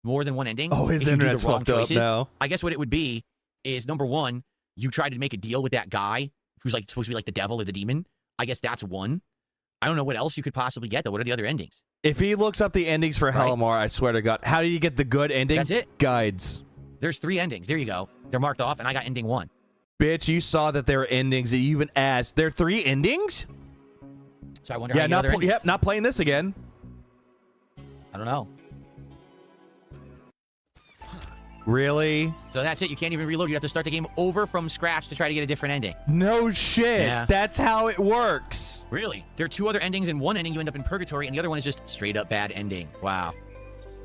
more than one ending. Oh, his If you do the internet's wrong fucked up choices, now. I guess what it would be is, number 1, you tried to make a deal with that guy who's like supposed to be like the devil or the demon. I guess that's 1. I don't know what else you could possibly get, though. What are the other endings? If he looks up the endings for Right. Hellmart, I swear to God. How do you get the good ending? That's it. Guides. There's 3 endings. There you go. They're marked off, and I got ending 1. Bitch, you saw that there were endings that you even asked. There are 3 endings? So I wonder Yeah, how many not, other endings. yep, not playing this again. I don't know. Really? So that's it. You can't even reload. You have to start the game over from scratch to try to get a different ending. No shit. Yeah. That's how it works. Really? There are 2 other endings. In one ending, you end up in purgatory, and the other one is just straight up bad ending. Wow.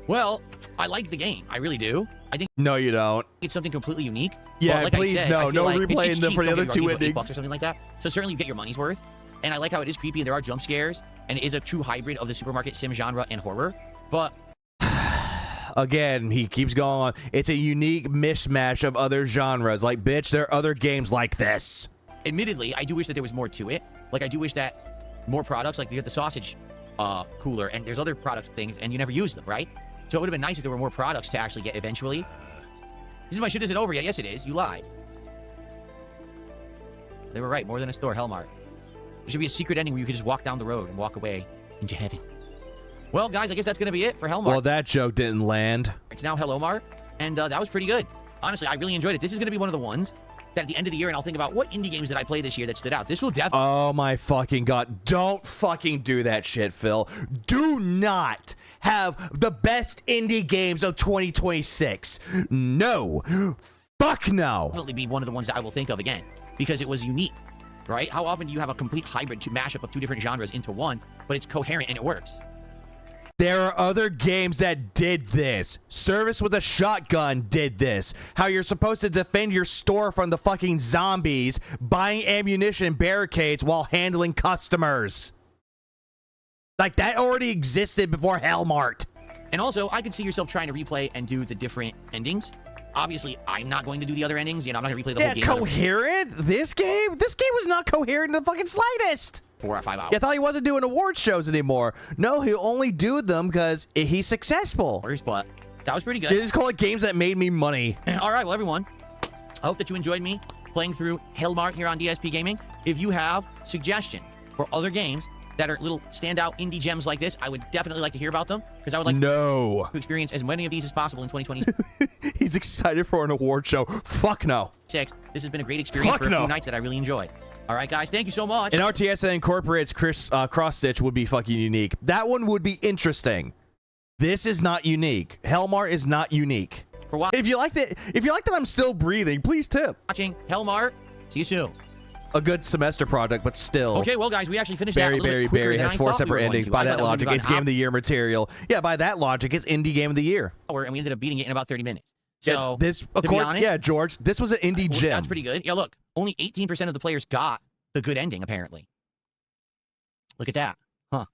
Well, I like the game. I really do. I think No, you don't. it's something completely unique. Yeah, But like please, I said, no. I feel No like replaying it's them cheap. for the Don't other get me 2 wrong, $8 endings. or something like that. So certainly you get your money's worth. And I like how it is creepy, and there are jump scares, and it is a true hybrid of the supermarket sim genre and horror. But Again, he keeps going on. It's a unique mishmash of other genres. Like, bitch, there are other games like this. Admittedly, I do wish that there was more to it. Like, I do wish that more products, like you get the sausage cooler, and there's other product things, and you never use them, right? So it would have been nice if there were more products to actually get eventually. This is my shit isn't over yet. Yes, it is. You lied. They were right. More than a store, Hellmart. There should be a secret ending where you could just walk down the road and walk away into heaven. Well, guys, I guess that's going to be it for Hellmart. Well, that joke didn't land. It's now Hellmart, and that was pretty good. Honestly, I really enjoyed it. This is going to be one of the ones that at the end of the year, and I'll think about what indie games did I play this year that stood out. This will definitely... Oh, my fucking God. Don't fucking do that shit, Phil. Do not have the best indie games of 2026. No. Fuck no. Definitely be one of the ones that I will think of again, because it was unique, right? How often do you have a complete hybrid to mashup of two different genres into one, but it's coherent and it works? There are other games that did this. Service with a Shotgun did this. How you're supposed to defend your store from the fucking zombies, buying ammunition and barricades while handling customers. Like, that already existed before Hellmart. And also, I could see yourself trying to replay and do the different endings. Obviously, I'm not going to do the other endings. You know, I'm not going to replay the whole game. Coherent? This game? This game was not coherent in the fucking slightest. 4 or 5 hours. Yeah, I thought he wasn't doing award shows anymore. No, he'll only do them because he's successful. But that was pretty good. They just call it games that made me money. All right, well, everyone, I hope that you enjoyed me playing through Hellmart here on DSP Gaming. If you have suggestions for other games that are little standout indie gems like this, I would definitely like to hear about them, because I would like to experience as many of these as possible in 2026. He's excited for an award show. Fuck no. This has been a great experience for a few nights that I really enjoyed. All right, guys, thank you so much. An RTS that incorporates cross-stitch would be fucking unique. That one would be interesting. This is not unique. Hellmart is not unique. If you like that, I'm still breathing, please tip. Watching Hellmart. See you soon. A good semester project, but still. Okay, well, guys, we actually finished that a little bit quicker Barry than has I 4 thought we separate were going endings. to. By I that thought that was logic, about it's an Game of the Year material. Yeah, by that logic, it's Indie Game of the Year. hour, and we ended up beating it in about 30 minutes. So, yeah, George, this was an indie gem. That's pretty good. Yeah, look, only 18% of the players got the good ending, apparently. Look at that. Huh.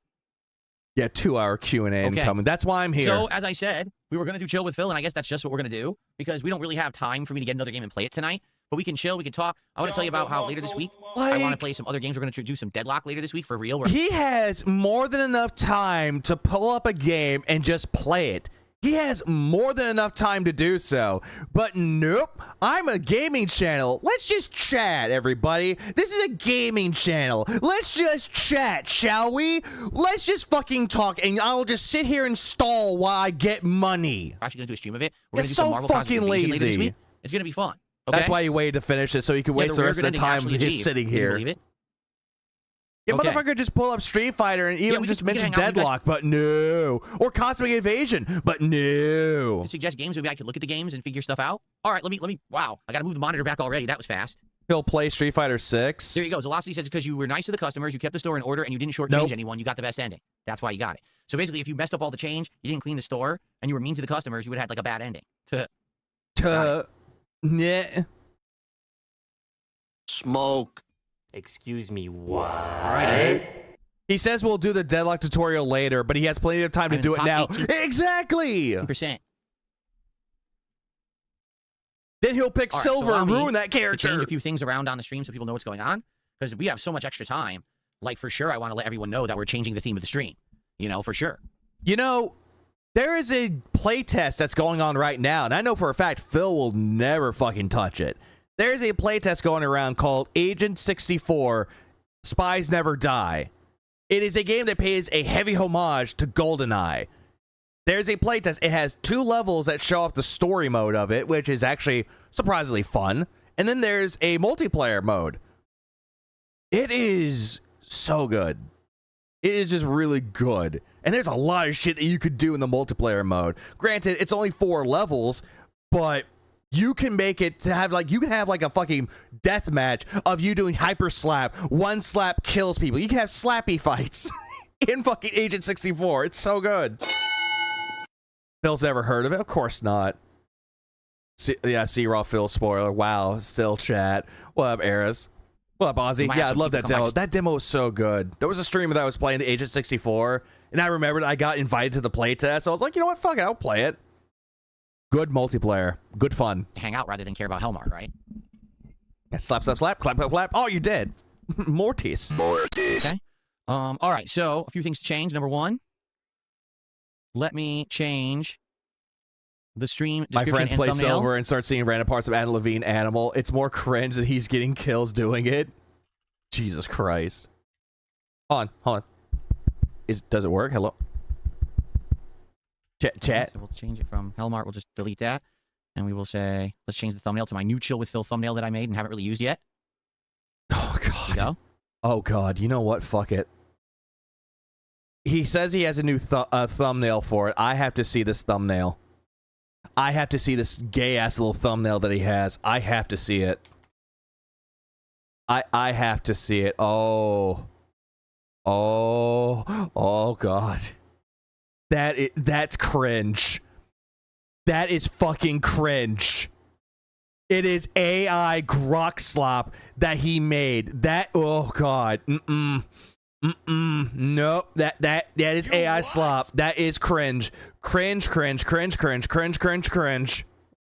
Yeah, 2-hour Q&A incoming. That's why I'm here. So, as I said, we were going to do Chill with Phil, and I guess that's just what we're going to do, because we don't really have time for me to get another game and play it tonight. But we can chill, we can talk. I want to tell you about how later this week, I want to play some other games. We're going to do some Deadlock later this week for real. He has more than enough time to pull up a game and just play it. He has more than enough time to do so. But nope, I'm a gaming channel. Let's just chat, everybody. This is a gaming channel. Let's just chat, shall we? Let's just fucking talk, and I'll just sit here and stall while I get money. We're actually going to do a stream of it. We're going to do so some Marvel fucking later this lazy. week. It's going to be fun. Okay? That's why he waited to finish it, so he could waste the rest of the time just sitting here. Believe it? Yeah, Okay. motherfucker, just pull up Street Fighter and even just mention Deadlock, but no. Or Cosmic Invasion, but no. You suggest games, maybe I could look at the games and figure stuff out. All right, let me. Wow, I got to move the monitor back already. That was fast. He'll play Street Fighter 6. There you go. Velocity says because you were nice to the customers, you kept the store in order, and you didn't shortchange anyone, you got the best ending. That's why you got it. So basically, if you messed up all the change, you didn't clean the store, and you were mean to the customers, you would have had like a bad ending. Nah. Smoke. Excuse me, what? All right. He says we'll do the Deadlock tutorial later, but he has plenty of time to do it now. 18%. Exactly. 18%. Then he'll pick All right, Silver so and I'll ruin that to character. change a few things around on the stream so people know what's going on, because we have so much extra time. Like, for sure, I want to let everyone know that we're changing the theme of the stream. You know, for sure. You know, there is a playtest that's going on right now, and I know for a fact Phil will never fucking touch it. There's a playtest going around called Agent 64, Spies Never Die. It is a game that pays a heavy homage to GoldenEye. There's a playtest. It has 2 levels that show off the story mode of it, which is actually surprisingly fun. And then there's a multiplayer mode. It is so good. It is just really good. And there's a lot of shit that you could do in the multiplayer mode. Granted, it's only 4 levels, but you can make it to have like, you can have like a fucking death match of you doing hyper slap. 1 slap kills people. You can have slappy fights in fucking Agent 64. It's so good. Phil's never heard of it? Of course not. See Raw Phil spoiler. Wow, still chat. What up, Eras? What up, Ozzy? Yeah, I love that demo. That demo was so good. There was a streamer that was playing the Agent 64, and I remembered I got invited to the playtest. So I was like, you know what? Fuck it, I'll play it. Good multiplayer. Good fun. hang out rather than care about Hellmart, right? Yeah, slap, slap, slap, clap, clap, clap. Oh, you did. Mortis. Okay. All right. So a few things to change. Number one, let me change the stream My description friends and play thumbnail. Silver and start seeing random parts of Adam Levine Animal. It's more cringe that he's getting kills doing it. Jesus Christ. Hold on. Does it work? Hello? Chat. So we'll change it from Hellmart. We'll just delete that. And we will say, let's change the thumbnail to my new Chill with Phil thumbnail that I made and haven't really used yet. Oh, There you God. go. Oh, God. You know what? Fuck it. He says he has a new thumbnail for it. I have to see this thumbnail. I have to see this gay-ass little thumbnail that he has. I have to see it. I have to see it. Oh, God. That's cringe. That is fucking cringe. It is AI grok slop that he made. That, oh God. Nope. That is AI slop. That is cringe. Cringe.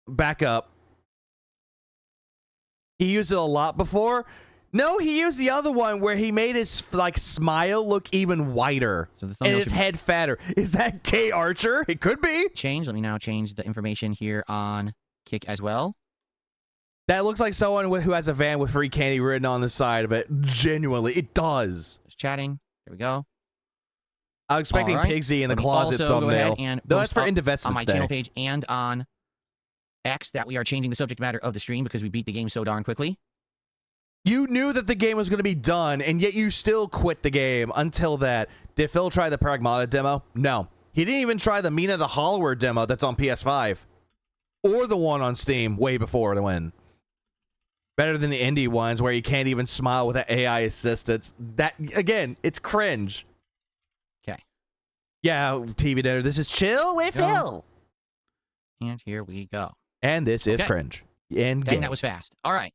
Back up. He used it a lot before. No, he used the other one where he made his like smile look even wider So the and thumbnail his head fatter. Is that K Archer? It could be. change. Let me now change the information here on Kick as well. That looks like someone who has a van with free candy written on the side of it. Genuinely, it does. Just chatting. There we go. I was expecting All right. Pigsy in the Let me closet also go ahead thumbnail. and No, that's post for up Indivestments on my Day. channel page and on X that we are changing the subject matter of the stream because we beat the game so darn quickly. You knew that the game was going to be done, and yet you still quit the game until that. Did Phil try the Pragmata demo? No. He didn't even try the Mina the Hollower demo that's on PS5. Or the one on Steam way before the win. Better than the indie ones where you can't even smile with that AI assistance. That, again, it's cringe. Okay. Yeah, TV dinner. This is Chill with Go. Phil. And here we go. And this is Okay. cringe. And Dang, gay. that was fast. All right.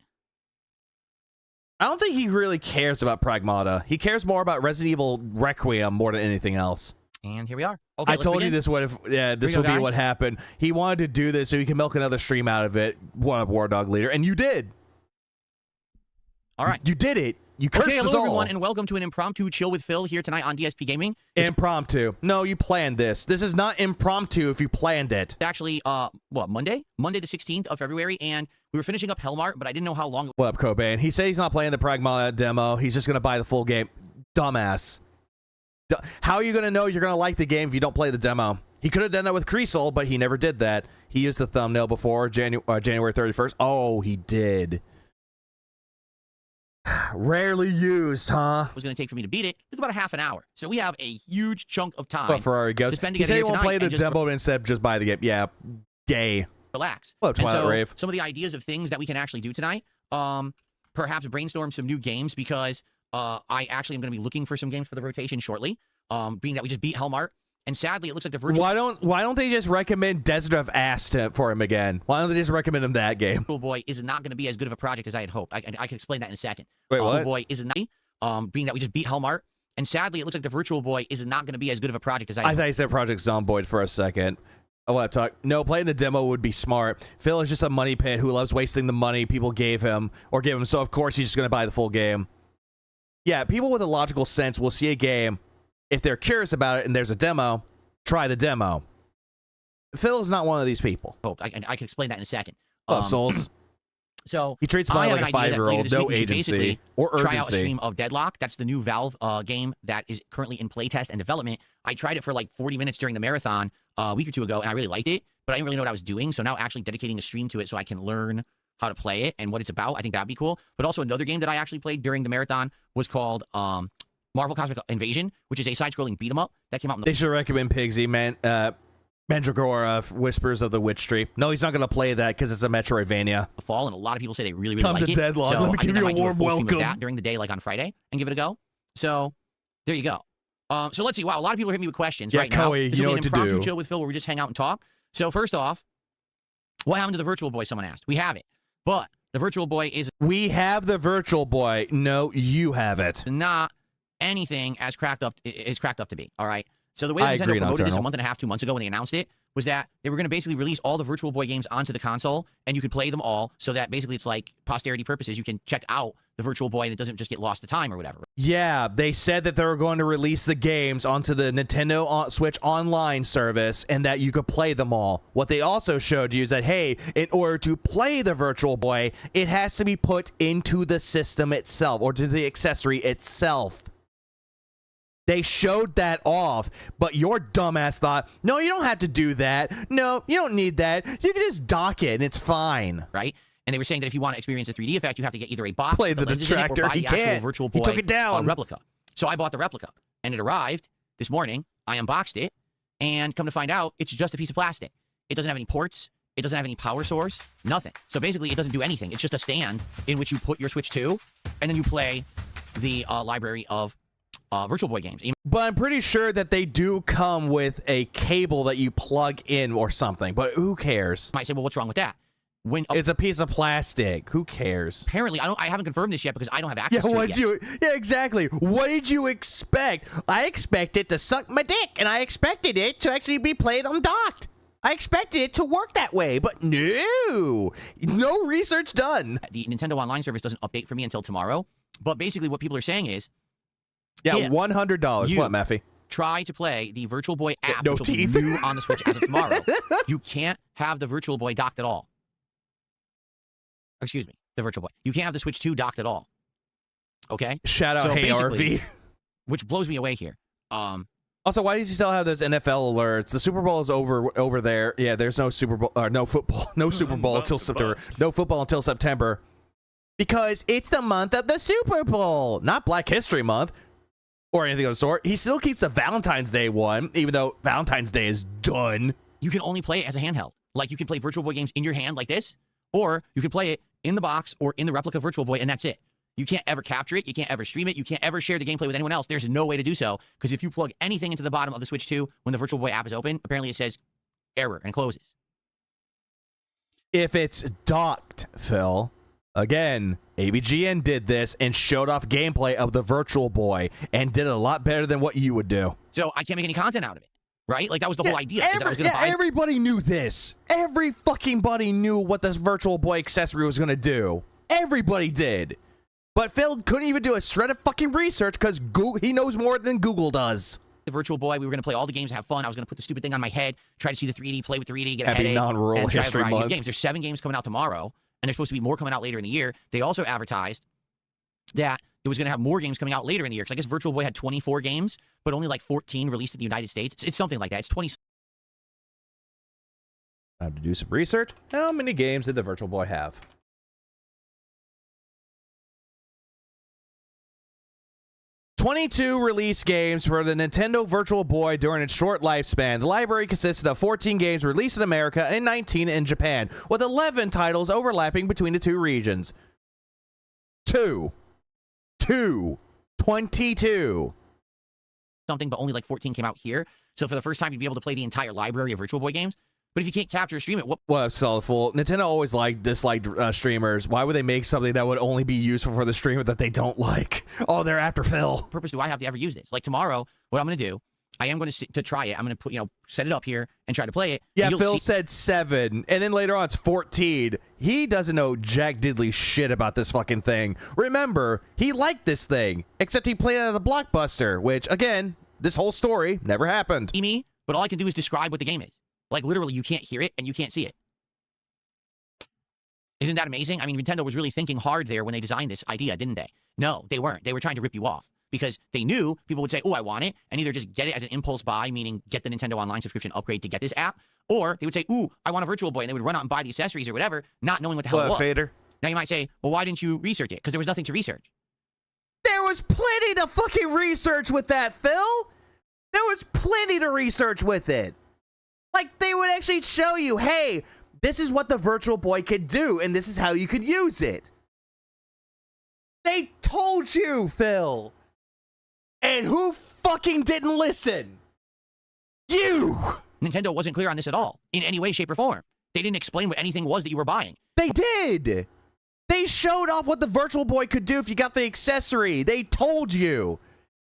I don't think he really cares about Pragmata. He cares more about Resident Evil Requiem more than anything else. And here we are. Okay, I let's told begin. you this would have, yeah, this Here we would go, be what guys. happened. He wanted to do this so he can milk another stream out of it. What up, War Dog Leader? And you did. All right. You did it. You cursed Okay, us hello all. everyone, and welcome to an impromptu Chill with Phil here tonight on DSP Gaming. It's Impromptu. No, you planned this. This is not impromptu if you planned it. actually, Monday? Monday the 16th of February, and we were finishing up Hellmart, but I didn't know how long. What up, Cobain? He said he's not playing the Pragmata demo. He's just going to buy the full game. Dumbass. How are you going to know you're going to like the game if you don't play the demo? He could have done that with Creasel, but he never did that. He used the thumbnail before January 31st. Oh, he did. Rarely used, huh? It was going to take for me to beat it. It took about a half an hour. So we have a huge chunk of time What Ferrari goes. to spend He together said he here won't tonight play the and just demo and instead just buy the game. Yeah, gay. relax. What up, And Twilight so Rave? some of the ideas of things that we can actually do tonight, perhaps brainstorm some new games because I actually am going to be looking for some games for the rotation shortly, being that we just beat Hellmart. And sadly, it looks like the virtual Why don't they just recommend Desert of Ass for him again? Why don't they just recommend him that game? Boy is not going to be as good of a project as I had hoped. I can explain that in a second. Wait, what? Boy is not, being that we just beat Hellmart. And sadly, it looks like the Virtual Boy is not going to be as good of a project as I I had thought you said Project Zomboid for a second. I want to talk. No, playing the demo would be smart. Phil is just a money pit who loves wasting the money people gave him or give him, so of course he's just going to buy the full game. Yeah, people with a logical sense will see a game. If they're curious about it and there's a demo, try the demo. Phil is not one of these people. hoped. I can explain that in a second. Love Souls. So He treats I money have like a an idea that later 5-year-old. this No week we should agency basically or try out a urgency. stream of Deadlock. That's the new Valve game that is currently in playtest and development. I tried it for like 40 minutes during the marathon a week or two ago, and I really liked it, but I didn't really know what I was doing. So now actually dedicating a stream to it so I can learn how to play it and what it's about, I think that'd be cool. But also another game that I actually played during the marathon was called Marvel Cosmic Invasion, which is a side-scrolling beat-em-up that came out in the They should recommend Pigsy, man. Mandragora, Whispers of the Witch Tree. No, he's not going to play that because it's a Metroidvania. fall, and a lot of people say they really, really Come like to it. Deadlock. So Let me I think give I you a might do warm full stream of welcome. that during the day, like on Friday, and give it a go. So there you go. So let's see. Wow, a lot of people hit me with questions Yeah, right now. Koei, This you will know be what an to impromptu do. chill with Phil where we just hang out and talk. So first off, what happened to the Virtual Boy? Someone asked. We have it, but the Virtual Boy is We have the Virtual Boy. No, you have it. not anything as cracked up to be. All right. So the way I that Nintendo agree, promoted this a Nocturnal. month and a half, 2 months ago when they announced it, was that they were going to basically release all the Virtual Boy games onto the console, and you could play them all, so that basically it's like posterity purposes. You can check out the Virtual Boy, and it doesn't just get lost to time or whatever. Yeah, they said that they were going to release the games onto the Nintendo Switch Online service, and that you could play them all. What they also showed you is that, hey, in order to play the Virtual Boy, it has to be put into the system itself, or to the accessory itself. They showed that off, but your dumbass thought, no, you don't have to do that. No, you don't need that. You can just dock it, and it's fine. Right? And they were saying that if you want to experience the 3D effect, you have to get either a box, play the detractor. Or buy He the actual can't. Virtual Boy He took it down. Replica. So I bought the replica, and it arrived this morning. I unboxed it, and come to find out, it's just a piece of plastic. It doesn't have any ports. It doesn't have any power source. Nothing. So basically, it doesn't do anything. It's just a stand in which you put your Switch 2, and then you play the library of Virtual Boy games. But I'm pretty sure that they do come with a cable that you plug in or something, but who cares? You might say, well, what's wrong with that? When It's a piece of plastic. Who cares? apparently, I haven't confirmed this yet because I don't have access to it yet. Yeah, exactly. What did you expect? I expected it to suck my dick, and I expected it to actually be played undocked. I expected it to work that way, but no research done. The Nintendo Online service doesn't update for me until tomorrow. But basically, what people are saying is, Yeah, if $100. you What, Maffey? try to play the Virtual Boy app, no which will teeth. be new on the Switch as of tomorrow, you can't have the Virtual Boy docked at all. Excuse me, the Virtual Boy. You can't have the Switch 2 docked at all. Okay? Shout out, So hey basically- RV. Which blows me away here. Also, why does he still have those NFL alerts? The Super Bowl is over there. Yeah, there's no Super Bowl, no football, no Super Bowl until September. No football until September, because it's the month of the Super Bowl, not Black History Month or anything of the sort. He still keeps the Valentine's Day one, even though Valentine's Day is done. You can only play it as a handheld. Like, you can play Virtual Boy games in your hand like this, or you can play it in the box or in the replica Virtual Boy, and that's it. You can't ever capture it. You can't ever stream it. You can't ever share the gameplay with anyone else. There's no way to do so, because if you plug anything into the bottom of the Switch 2 when the Virtual Boy app is open, apparently it says error and closes. If it's docked, Phil, again, ABGN did this and showed off gameplay of the Virtual Boy and did it a lot better than what you would do. So I can't make any content out of it, right? Like, that was the whole idea. Is that I was gonna buy... Everybody knew this. Every fucking buddy knew what this Virtual Boy accessory was going to do. Everybody did. But Phil couldn't even do a shred of fucking research because he knows more than Google does. The Virtual Boy, we were going to play all the games and have fun. I was going to put the stupid thing on my head, try to see the 3D, play with 3D, get a Happy headache, non-rural and try a history variety of month. games. There's 7 games coming out tomorrow, and there's supposed to be more coming out later in the year. They also advertised that it was going to have more games coming out later in the year, because I guess Virtual Boy had 24 games, but only like 14 released in the United States. It's something like that. It's 20. Time to do some research. How many games did the Virtual Boy have? 22 release games for the Nintendo Virtual Boy during its short lifespan. The library consisted of 14 games released in America and 19 in Japan, with 11 titles overlapping between the two regions. 22. Something, but only like 14 came out here. So for the first time, you'd be able to play the entire library of Virtual Boy games. But if you can't capture or stream it, what? Well, Solidful. Nintendo always disliked streamers. Why would they make something that would only be useful for the streamer that they don't like? Oh, they're after Phil. Purpose do I have to ever use this? Like, tomorrow, what I'm going to do, I am going to try it. I'm going to put, set it up here and try to play it. Yeah, Phil said 7, and then later on it's 14. He doesn't know jack diddly shit about this fucking thing. Remember, he liked this thing, except he played it at the Blockbuster, which, again, this whole story never happened. Me, but all I can do is describe what the game is. Like, literally, you can't hear it and you can't see it. Isn't that amazing? I mean, Nintendo was really thinking hard there when they designed this idea, didn't they? No, they weren't. They were trying to rip you off because they knew people would say, oh, I want it, and either just get it as an impulse buy, meaning get the Nintendo Online subscription upgrade to get this app, or they would say, ooh, I want a Virtual Boy, and they would run out and buy the accessories or whatever, not knowing what the hell it was. Fader? Now you might say, well, why didn't you research it? Because there was nothing to research. There was plenty to fucking research with that, Phil. There was plenty to research with it. Like, they would actually show you, hey, this is what the Virtual Boy could do, and this is how you could use it. They told you, Phil. And who fucking didn't listen? You! Nintendo wasn't clear on this at all, in any way, shape, or form. They didn't explain what anything was that you were buying. They did! They showed off what the Virtual Boy could do if you got the accessory. They told you.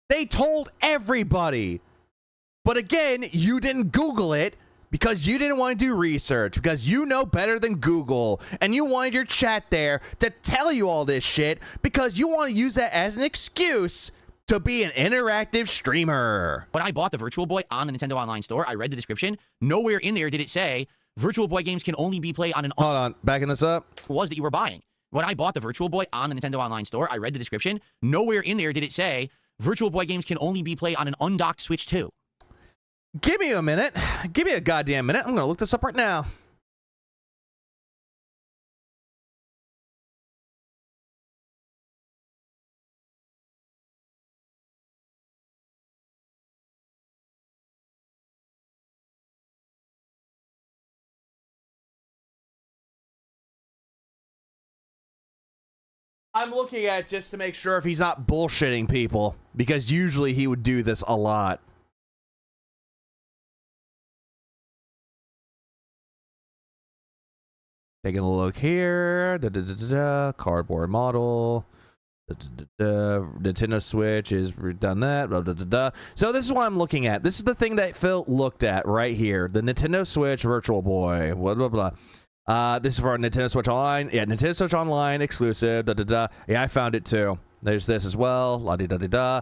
They told everybody. But again, you didn't Google it because you didn't want to do research, because you know better than Google, and you wanted your chat there to tell you all this shit because you want to use that as an excuse to be an interactive streamer. When I bought the Virtual Boy on the Nintendo Online Store, I read the description. Nowhere in there did it say Virtual Boy games can only be played on an... Hold on, backing this up. ...was that you were buying. When I bought the Virtual Boy on the Nintendo Online Store, I read the description. Nowhere in there did it say Virtual Boy games can only be played on an undocked Switch 2. Give me a minute. Give me a goddamn minute. I'm going to look this up right now. I'm looking at it just to make sure if he's not bullshitting people, because usually he would do this a lot. Taking a look here. Cardboard model. Nintendo Switch is done that. So this is what I'm looking at. This is the thing that Phil looked at right here. The Nintendo Switch Virtual Boy. Blah, blah, blah. This is for Nintendo Switch Online. Yeah, Nintendo Switch Online exclusive. Yeah, I found it too. There's this as well. La-di-da-di-da.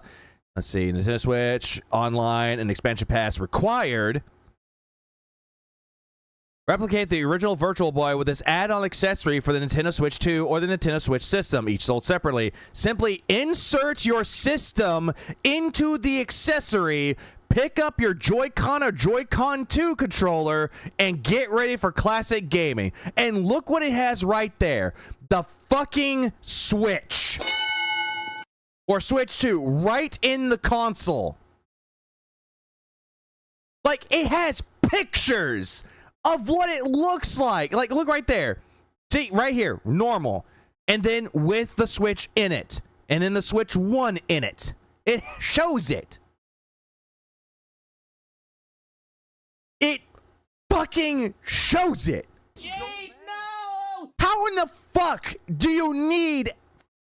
Let's see. Nintendo Switch Online and expansion pass required. Replicate the original Virtual Boy with this add-on accessory for the Nintendo Switch 2 or the Nintendo Switch system, each sold separately. Simply insert your system into the accessory, pick up your Joy-Con or Joy-Con 2 controller, and get ready for classic gaming. And look what it has right there. The fucking Switch. Or Switch 2, right in the console. Like, it has pictures of what it looks like. Like, look right there. See, right here, normal. And then with the Switch in it. And then the Switch 1 in it. It shows it. It fucking shows it. Yay, no! How in the fuck do you need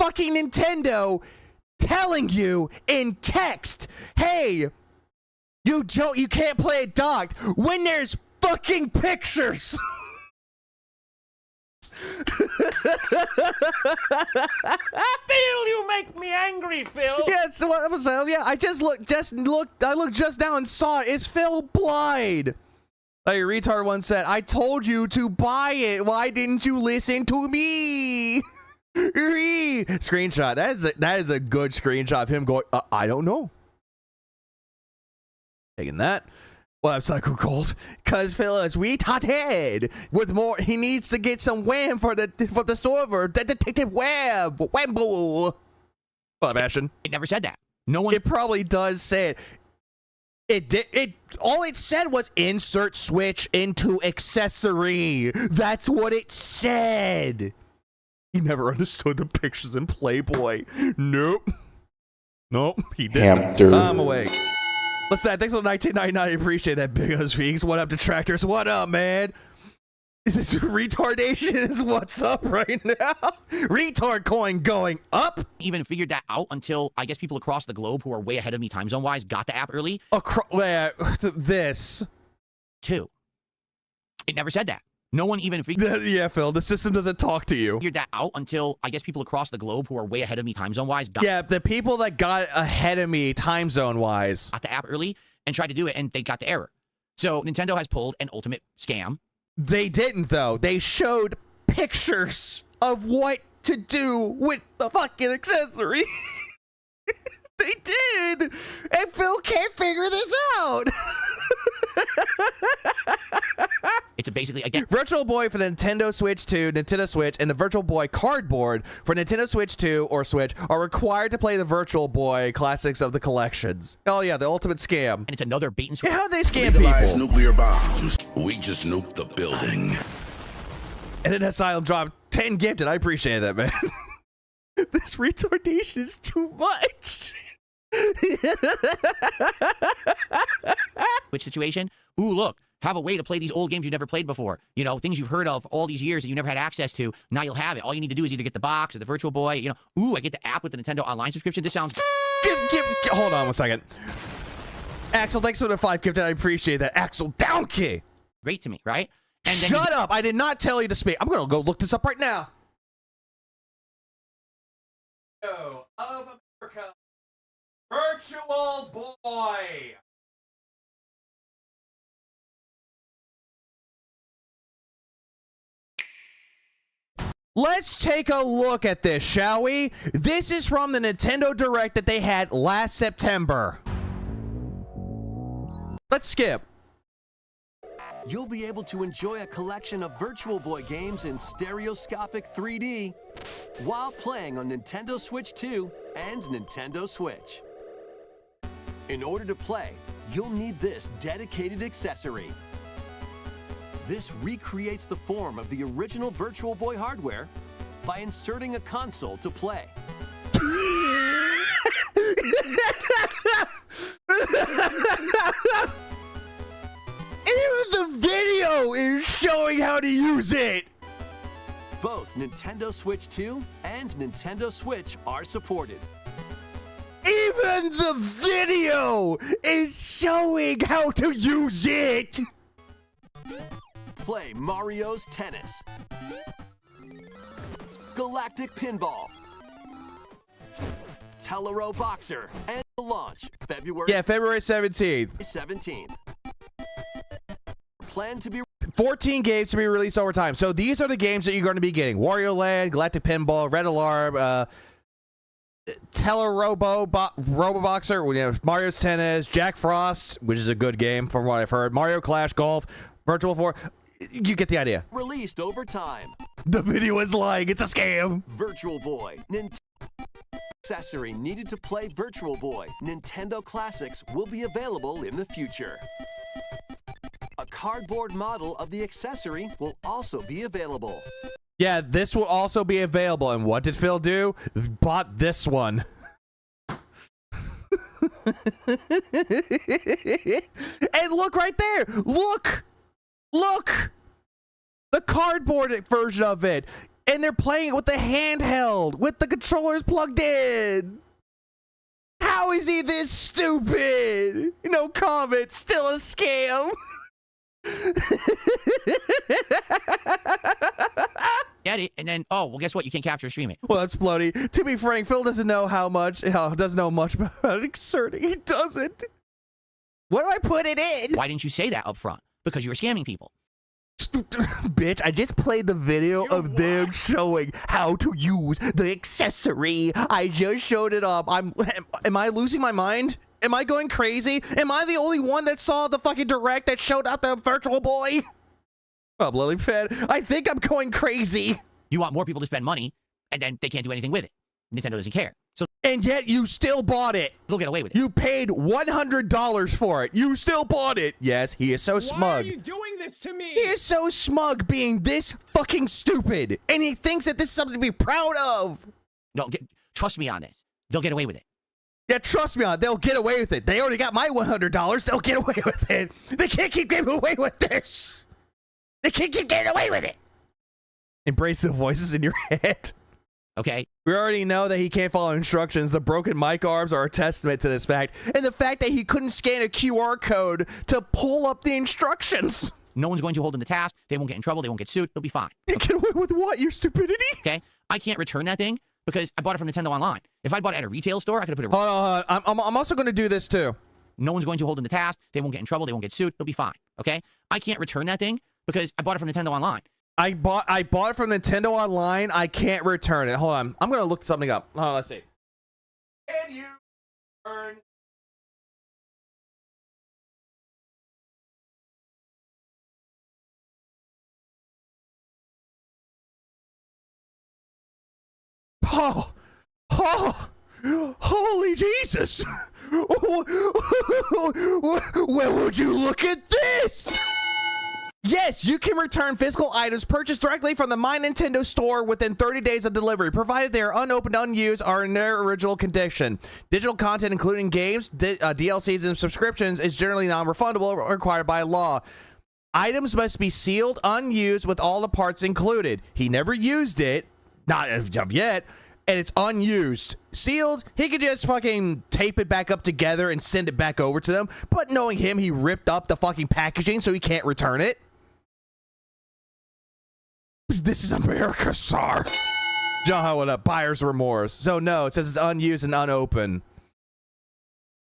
fucking Nintendo telling you in text, hey, you can't play it docked, when there's fucking pictures? Phil, you make me angry, Phil. Yes, what was that? Yeah, I looked just now and saw it. It's Phil Blind. Like, a retard one said, I told you to buy it. Why didn't you listen to me? Screenshot. That is a good screenshot of him going, I don't know. Taking that. Well, I'm Psycho Cold, because Phil is retarded with more. He needs to get some wham for the server. The Detective Web. Whambo. Well, Ashton. It never said that. No one. It probably does say it. It did. All it said was insert Switch into accessory. That's what it said. He never understood the pictures in Playboy. Nope. He didn't. I'm awake. What's that? Thanks for 1999. I appreciate that, Big O's Feeks. What up, detractors? What up, man? This retardation is what's up right now. Retard coin going up. Even figured that out until I guess people across the globe who are way ahead of me time zone wise got the app early. This. Too. It never said that. No one even figured. Yeah, Phil, the system doesn't talk to you. Figured that out until I guess people across the globe who are way ahead of me time zone wise got. Yeah, the people that got ahead of me time zone wise got the app early and tried to do it, and they got the error. So Nintendo has pulled an ultimate scam. They didn't, though. They showed pictures of what to do with the fucking accessory. They did. And Phil can't figure this out. It's basically, again, Virtual Boy for the Nintendo Switch 2, Nintendo Switch, and the Virtual Boy cardboard for Nintendo Switch 2 or Switch are required to play the Virtual Boy classics of the collections. Oh yeah, the ultimate scam. And it's another bait and switch. Yeah, how they scam Legalize people? nuclear bombs. We just nuked the building. And then Asylum dropped 10 gifted. I appreciate that, man. This retardation is too much. Which situation? Ooh, look, have a way to play these old games you've never played before. You know, things you've heard of all these years that you never had access to. Now you'll have it. All you need to do is either get the box or the Virtual Boy. You know, ooh, I get the app with the Nintendo Online subscription. This sounds. Hold on one second. Axel, thanks for the 5 gifted. I appreciate that. Axel Down Key. great to me, right? And then Shut up! I did not tell you to speak. I'm gonna go look this up right now. Of America, Virtual Boy. Let's take a look at this, shall we? This is from the Nintendo Direct that they had last September. Let's skip. You'll be able to enjoy a collection of Virtual Boy games in stereoscopic 3D while playing on Nintendo Switch 2 and Nintendo Switch. In order to play, you'll need this dedicated accessory. This recreates the form of the original Virtual Boy hardware by inserting a console to play. Even the video is showing how to use it. Both Nintendo Switch 2 and Nintendo Switch are supported. Even the video is showing how to use it. Play Mario's Tennis, Galactic Pinball, Telero Boxer, and launch February 17th. Plan to be 14 games to be released over time. So these are the games that you're going to be getting: Wario Land, Galactic Pinball, Red Alarm, Roboboxer, Mario's Tennis, Jack Frost, which is a good game from what I've heard, Mario Clash Golf, Virtual 4. You get the idea. Released over time. The video is lying. It's a scam. Virtual Boy. Nintendo accessory needed to play Virtual Boy. Nintendo Classics will be available in the future. A cardboard model of the accessory will also be available. Yeah, this will also be available. And what did Phil do? Bought this one. And look right there. Look. The cardboard version of it. And they're playing it with the handheld, with the controllers plugged in. How is he this stupid? No comment. Still a scam. get it, and then, oh, well, guess what? You can't capture or stream it. Well, that's floaty. To be frank, Phil doesn't know doesn't know much about exerting. He doesn't. Where do I put it in? Why didn't you say that up front? Because you were scamming people. Bitch, I just played the video of them showing how to use the accessory. I just showed it up. Am I losing my mind? Am I going crazy? Am I the only one that saw the fucking direct that showed out the Virtual Boy? Oh, Lilypad, I think I'm going crazy. You want more people to spend money, and then they can't do anything with it. Nintendo doesn't care. So and yet you still bought it. They'll get away with it. You paid $100 for it. You still bought it. Yes, he is so smug. Why are you doing this to me? He is so smug being this fucking stupid. And he thinks that this is something to be proud of. No, trust me on this. They'll get away with it. Yeah, trust me on it. They'll get away with it. They already got my $100. They'll get away with it. They can't keep getting away with this. They can't keep getting away with it. Embrace the voices in your head. Okay. We already know that he can't follow instructions. The broken mic arms are a testament to this fact. And the fact that he couldn't scan a QR code to pull up the instructions. No one's going to hold him to task. They won't get in trouble. They won't get sued. They'll be fine. You get away with what? Your stupidity? Okay. I can't return that thing because I bought it from Nintendo Online. If I bought it at a retail store, I could have put it. Hold on. I'm also going to do this too. No one's going to hold him to task. They won't get in trouble. They won't get sued. They'll be fine. Okay. I can't return that thing because I bought it from Nintendo Online. I bought it from Nintendo Online. I can't return it. Hold on. I'm gonna look something up. Oh, let's see. Can you return? Holy Jesus! Where would you look at this? Yes, you can return physical items purchased directly from the My Nintendo store within 30 days of delivery, provided they are unopened, unused, or in their original condition. Digital content, including games, DLCs, and subscriptions, is generally non-refundable or required by law. Items must be sealed, unused, with all the parts included. He never used it, not as of yet, and it's unused. Sealed, he could just fucking tape it back up together and send it back over to them, but knowing him, he ripped up the fucking packaging so he can't return it. This is America, sir. John, what up? Buyer's remorse. So no, it says it's unused and unopened.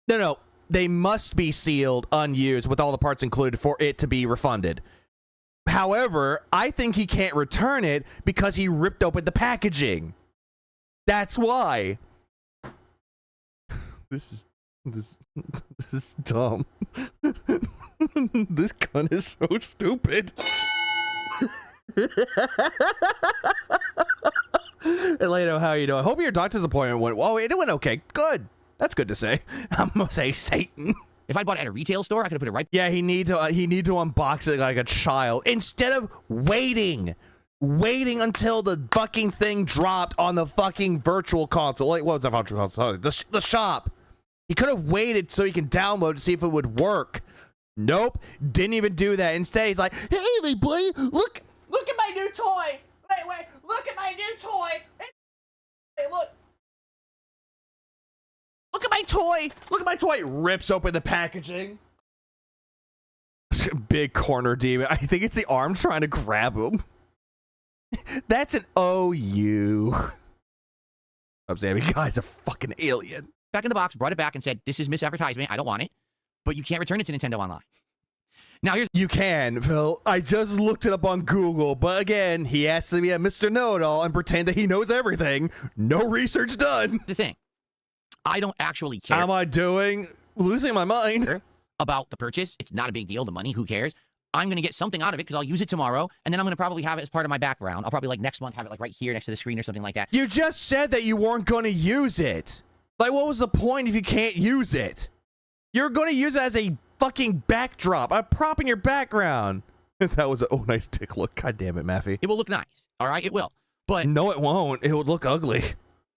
No. They must be sealed, unused, with all the parts included for it to be refunded. However, I think he can't return it because he ripped open the packaging. That's why. This is dumb. This gun is so stupid. Elena, how are you doing? Hope your doctor's appointment went well. It went okay. Good. That's good to say. I'm gonna say Satan. If I bought it at a retail store, I could have put it right. Yeah, he need to unbox it like a child instead of waiting until the fucking thing dropped on the fucking virtual console. Like, what was that virtual console? Sorry, the shop. He could have waited so he can download to see if it would work. Nope, didn't even do that. Instead, he's like, "Hey, everybody, look at my new toy. Wait, look at my new toy. Hey, look." Look at my toy! Look at my toy! Rips open the packaging. Big corner demon. I think it's the arm trying to grab him. That's an OU. I'm saying, you guy's a fucking alien. Back in the box, brought it back and said, this is misadvertisement. I don't want it. But you can't return it to Nintendo Online. Now here's... You can, Phil. I just looked it up on Google, but again, he has to be a Mr. Know-It-All and pretend that he knows everything. No research done. The thing. I don't actually care. How am I doing? Losing my mind. About the purchase. It's not a big deal. The money, who cares? I'm going to get something out of it because I'll use it tomorrow, and then I'm going to probably have it as part of my background. I'll probably, like, next month have it, like, right here next to the screen or something like that. You just said that you weren't going to use it. Like, what was the point if you can't use it? You're going to use it as a fucking backdrop, a prop in your background. That was a nice dick look. God damn it, Maffey. It will look nice. All right? It will. But no, it won't. It would look ugly.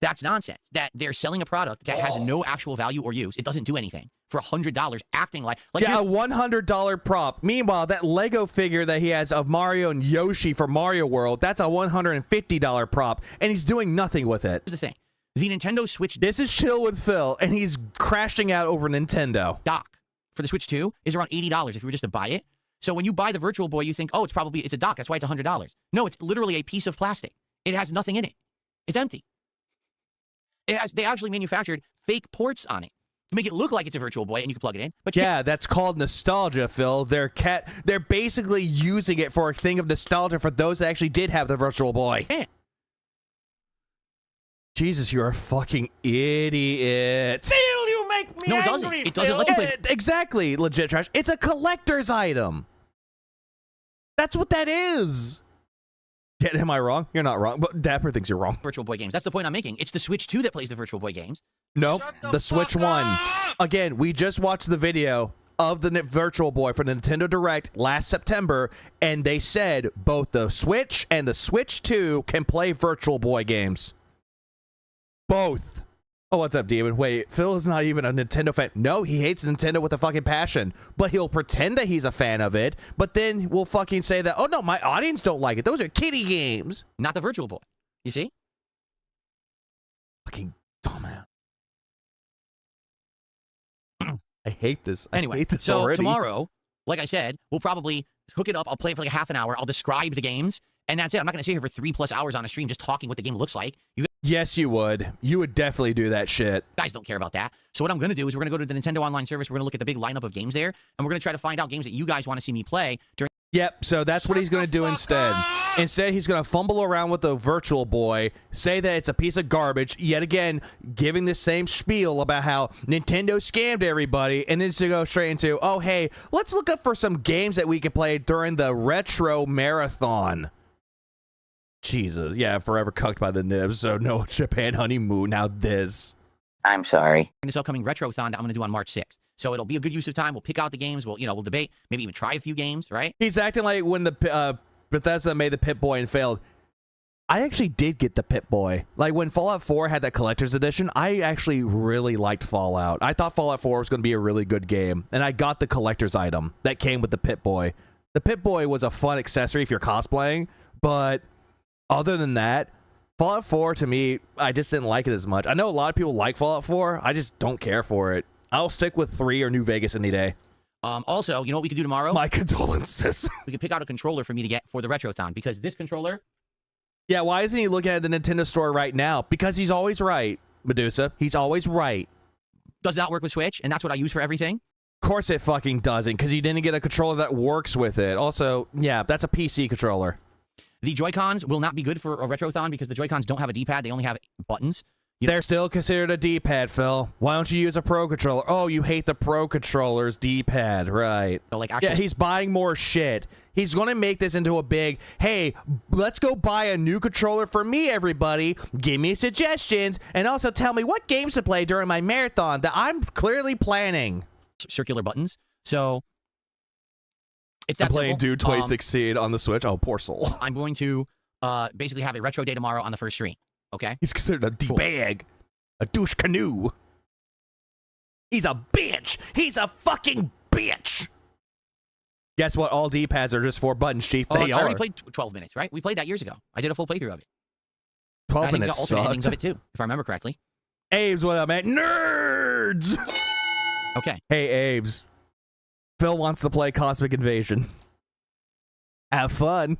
That's nonsense. That they're selling a product that has no actual value or use. It doesn't do anything for $100, acting like yeah, a $100 prop. Meanwhile, that Lego figure that he has of Mario and Yoshi for Mario World, that's a $150 prop, and he's doing nothing with it. Here's the thing. The Nintendo Switch... This is Chill with Phil, and he's crashing out over Nintendo. Dock for the Switch 2 is around $80 if you were just to buy it. So when you buy the Virtual Boy, you think, oh, it's a dock. That's why it's $100. No, it's literally a piece of plastic. It has nothing in it. It's empty. They actually manufactured fake ports on it to make it look like it's a Virtual Boy and you can plug it in. But yeah, that's called nostalgia, Phil. They're basically using it for a thing of nostalgia for those that actually did have the Virtual Boy. Yeah. Jesus, you're a fucking idiot. Phil, you make me angry, it doesn't. It doesn't let you play. Exactly, legit trash. It's a collector's item. That's what that is. Yeah, am I wrong? You're not wrong, but Dapper thinks you're wrong. Virtual Boy games. That's the point I'm making. It's the Switch 2 that plays the Virtual Boy games. No, the Switch 1. Again, we just watched the video of the Virtual Boy for the Nintendo Direct last September, and they said both the Switch and the Switch 2 can play Virtual Boy games. Both. Oh, what's up, Demon? Wait, Phil is not even a Nintendo fan. No, he hates Nintendo with a fucking passion, but he'll pretend that he's a fan of it, but then we'll fucking say that, oh no, my audience don't like it. Those are kiddie games. Not the Virtual Boy. You see? Fucking dumbass. I hate this. Anyway, I hate this so already. tomorrow, like I said, we'll probably hook it up. I'll play it for like a half an hour. I'll describe the games, and that's it. I'm not going to sit here for 3+ hours on a stream just talking what the game looks like. Yes, you would. You would definitely do that shit. Guys don't care about that. So what I'm going to do is we're going to go to the Nintendo Online service. We're going to look at the big lineup of games there, and we're going to try to find out games that you guys want to see me play during. Yep, so that's what he's going to do instead. Instead, he's going to fumble around with the Virtual Boy, say that it's a piece of garbage, yet again, giving the same spiel about how Nintendo scammed everybody, and then to go straight into, oh, hey, let's look up for some games that we can play during the Retro Marathon. Jesus, yeah, forever cucked by the nibs, so no Japan honeymoon, now this. I'm sorry. This upcoming Retrothon that I'm going to do on March 6th. So it'll be a good use of time. We'll pick out the games. We'll debate, maybe even try a few games, right? He's acting like when the Bethesda made the Pip-Boy and failed. I actually did get the Pip-Boy. Like when Fallout 4 had that collector's edition, I actually really liked Fallout. I thought Fallout 4 was going to be a really good game, and I got the collector's item that came with the Pip-Boy. The Pip-Boy was a fun accessory if you're cosplaying, but other than that, Fallout 4 to me, I just didn't like it as much. I know a lot of people like Fallout 4. I just don't care for it. I'll stick with 3 or New Vegas any day. Also, you know what we could do tomorrow? My condolences. We could pick out a controller for me to get for the Retrothon, because this controller Yeah, why isn't he looking at the Nintendo store right now? Because he's always right, Medusa. He's always right. Does not work with Switch, and that's what I use for everything. Of course it fucking doesn't, because you didn't get a controller that works with it. Also, yeah, that's a PC controller. The Joy-Cons will not be good for a Retrothon because the Joy-Cons don't have a D-pad. They only have buttons. They're still considered a D-pad, Phil. Why don't you use a Pro Controller? Oh, you hate the Pro Controller's D-pad, right. So, like, actually, yeah, he's buying more shit. He's going to make this into a big, hey, let's go buy a new controller for me, everybody. Give me suggestions, and also tell me what games to play during my marathon that I'm clearly planning. Circular buttons. So, it's that I'm playing simple. Dude 2016 on the Switch. Oh, poor soul. I'm going to basically have a retro day tomorrow on the first stream. Okay? He's considered a D-bag. A douche canoe. He's a bitch. He's a fucking bitch. Guess what? All D-pads are just 4 buttons, Chief. They I are. already played 12 minutes, right? We played that years ago. I did a full playthrough of it. 12 I think minutes the alternate endings sucked. of it too, if I remember correctly. Abe's what up, man? Nerds! Okay. Hey, Abe's. Phil wants to play Cosmic Invasion. Have fun.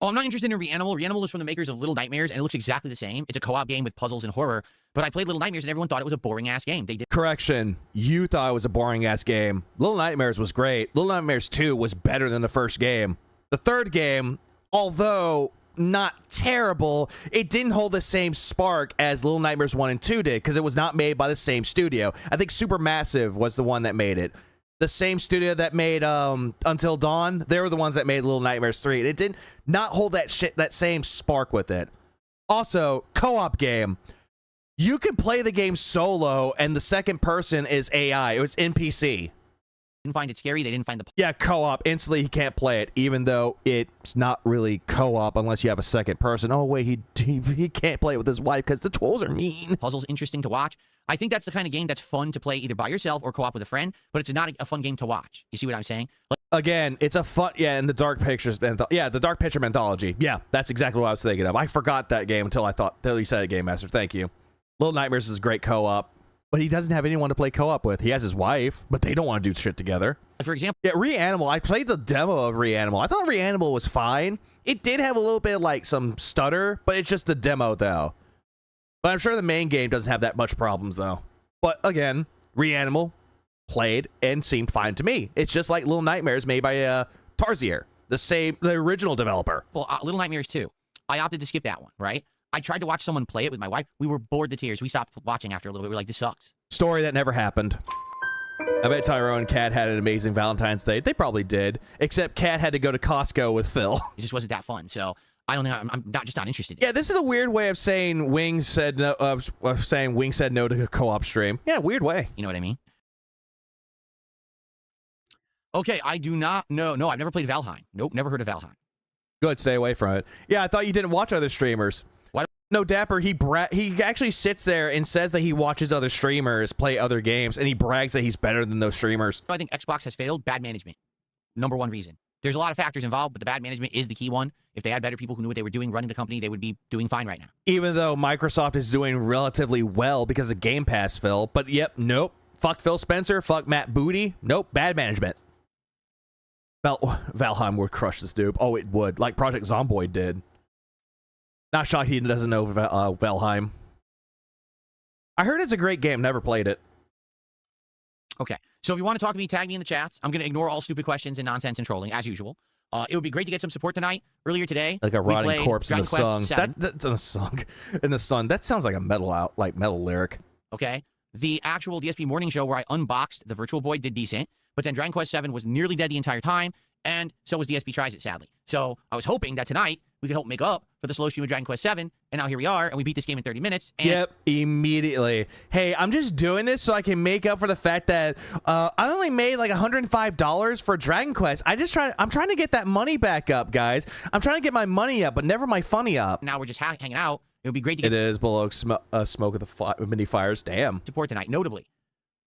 Oh, I'm not interested in Reanimal. Reanimal is from the makers of Little Nightmares, and it looks exactly the same. It's a co-op game with puzzles and horror, but I played Little Nightmares, and everyone thought it was a boring-ass game. They did. Correction. You thought it was a boring-ass game. Little Nightmares was great. Little Nightmares 2 was better than the first game. The third game, although not terrible, it didn't hold the same spark as Little Nightmares 1 and 2 did, because it was not made by the same studio. I think Supermassive was the one that made it. The same studio that made Until Dawn, they were the ones that made Little Nightmares 3. It did not hold that same spark with it. Also, co-op game. You can play the game solo, and the second person is AI. It was NPC. Didn't find it scary. They didn't find the. Yeah, co-op. Instantly, he can't play it, even though it's not really co-op unless you have a second person. Oh, wait, he can't play it with his wife because the trolls are mean. Puzzles interesting to watch. I think that's the kind of game that's fun to play either by yourself or co-op with a friend, but it's not a fun game to watch. You see what I'm saying? Again, it's a fun, and the Dark Pictures, the Dark Picture Mythology. Yeah, that's exactly what I was thinking of. I forgot that game until you said it, Game Master. Thank you. Little Nightmares is great co-op, but he doesn't have anyone to play co-op with. He has his wife, but they don't want to do shit together. For example, yeah, Reanimal. I played the demo of Reanimal. I thought Reanimal was fine. It did have a little bit of, like, some stutter, but it's just the demo, though. But I'm sure the main game doesn't have that much problems, though. But again, Reanimal played and seemed fine to me. It's just like Little Nightmares made by Tarsier, the original developer. Well, Little Nightmares 2. I opted to skip that one, right? I tried to watch someone play it with my wife. We were bored to tears. We stopped watching after a little bit. We were like, this sucks. Story that never happened. I bet Tyrone and Kat had an amazing Valentine's Day. They probably did, except Kat had to go to Costco with Phil. It just wasn't that fun. So I don't know. I'm not interested. Yeah, this is a weird way of saying Wing said no. Wing said no to a co-op stream. Yeah, weird way. You know what I mean? Okay, I do not know. No, I've never played Valheim. Nope, never heard of Valheim. Good, stay away from it. Yeah, I thought you didn't watch other streamers. What? No, Dapper, he actually sits there and says that he watches other streamers play other games, and he brags that he's better than those streamers. I think Xbox has failed. Bad management. Number one reason. There's a lot of factors involved, but the bad management is the key one. If they had better people who knew what they were doing running the company, they would be doing fine right now. Even though Microsoft is doing relatively well because of Game Pass, Phil. But yep, nope. Fuck Phil Spencer. Fuck Matt Booty. Nope. Bad management. Valheim would crush this dude. Oh, it would. Like Project Zomboid did. Not shocked he doesn't know Valheim. I heard it's a great game. Never played it. Okay. So if you want to talk to me, tag me in the chats. I'm going to ignore all stupid questions and nonsense and trolling, as usual. It would be great to get some support tonight. Earlier today, like a rotting corpse in the sun. That's in a song. In the sun. That sounds like a metal lyric. Okay. The actual DSP morning show where I unboxed the Virtual Boy did decent, but then Dragon Quest VII was nearly dead the entire time, and so was DSP Tries It, sadly. So I was hoping that tonight we could help make up for the slow stream of Dragon Quest VII, and now here we are, and we beat this game in 30 minutes. And yep, immediately. Hey, I'm just doing this so I can make up for the fact that I only made like $105 for Dragon Quest. I'm trying to get that money back up, guys. I'm trying to get my money up, but never my funny up. Now we're just hanging out. It would be great to get. It is below smoke of the mini fires. Damn. Support tonight, notably,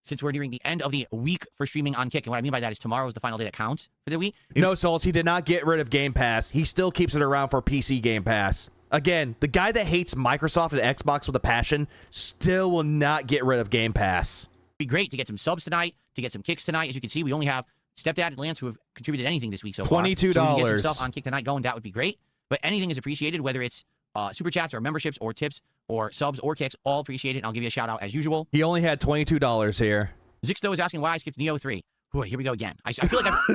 since we're nearing the end of the week for streaming on Kick. And what I mean by that is tomorrow is the final day that counts for the week. No, Souls, he did not get rid of Game Pass. He still keeps it around for PC Game Pass. Again, the guy that hates Microsoft and Xbox with a passion still will not get rid of Game Pass. It'd be great to get some subs tonight, to get some kicks tonight. As you can see, we only have Stepdad and Lance who have contributed anything this week so far. $22. So we can get some stuff on Kick tonight going. That would be great. but anything is appreciated, whether it's super chats or memberships or tips or subs or kicks, all appreciated. And I'll give you a shout out as usual. He only had $22 here. Zixto is asking why I skipped Neo 3. Boy, here we go again. I feel like I've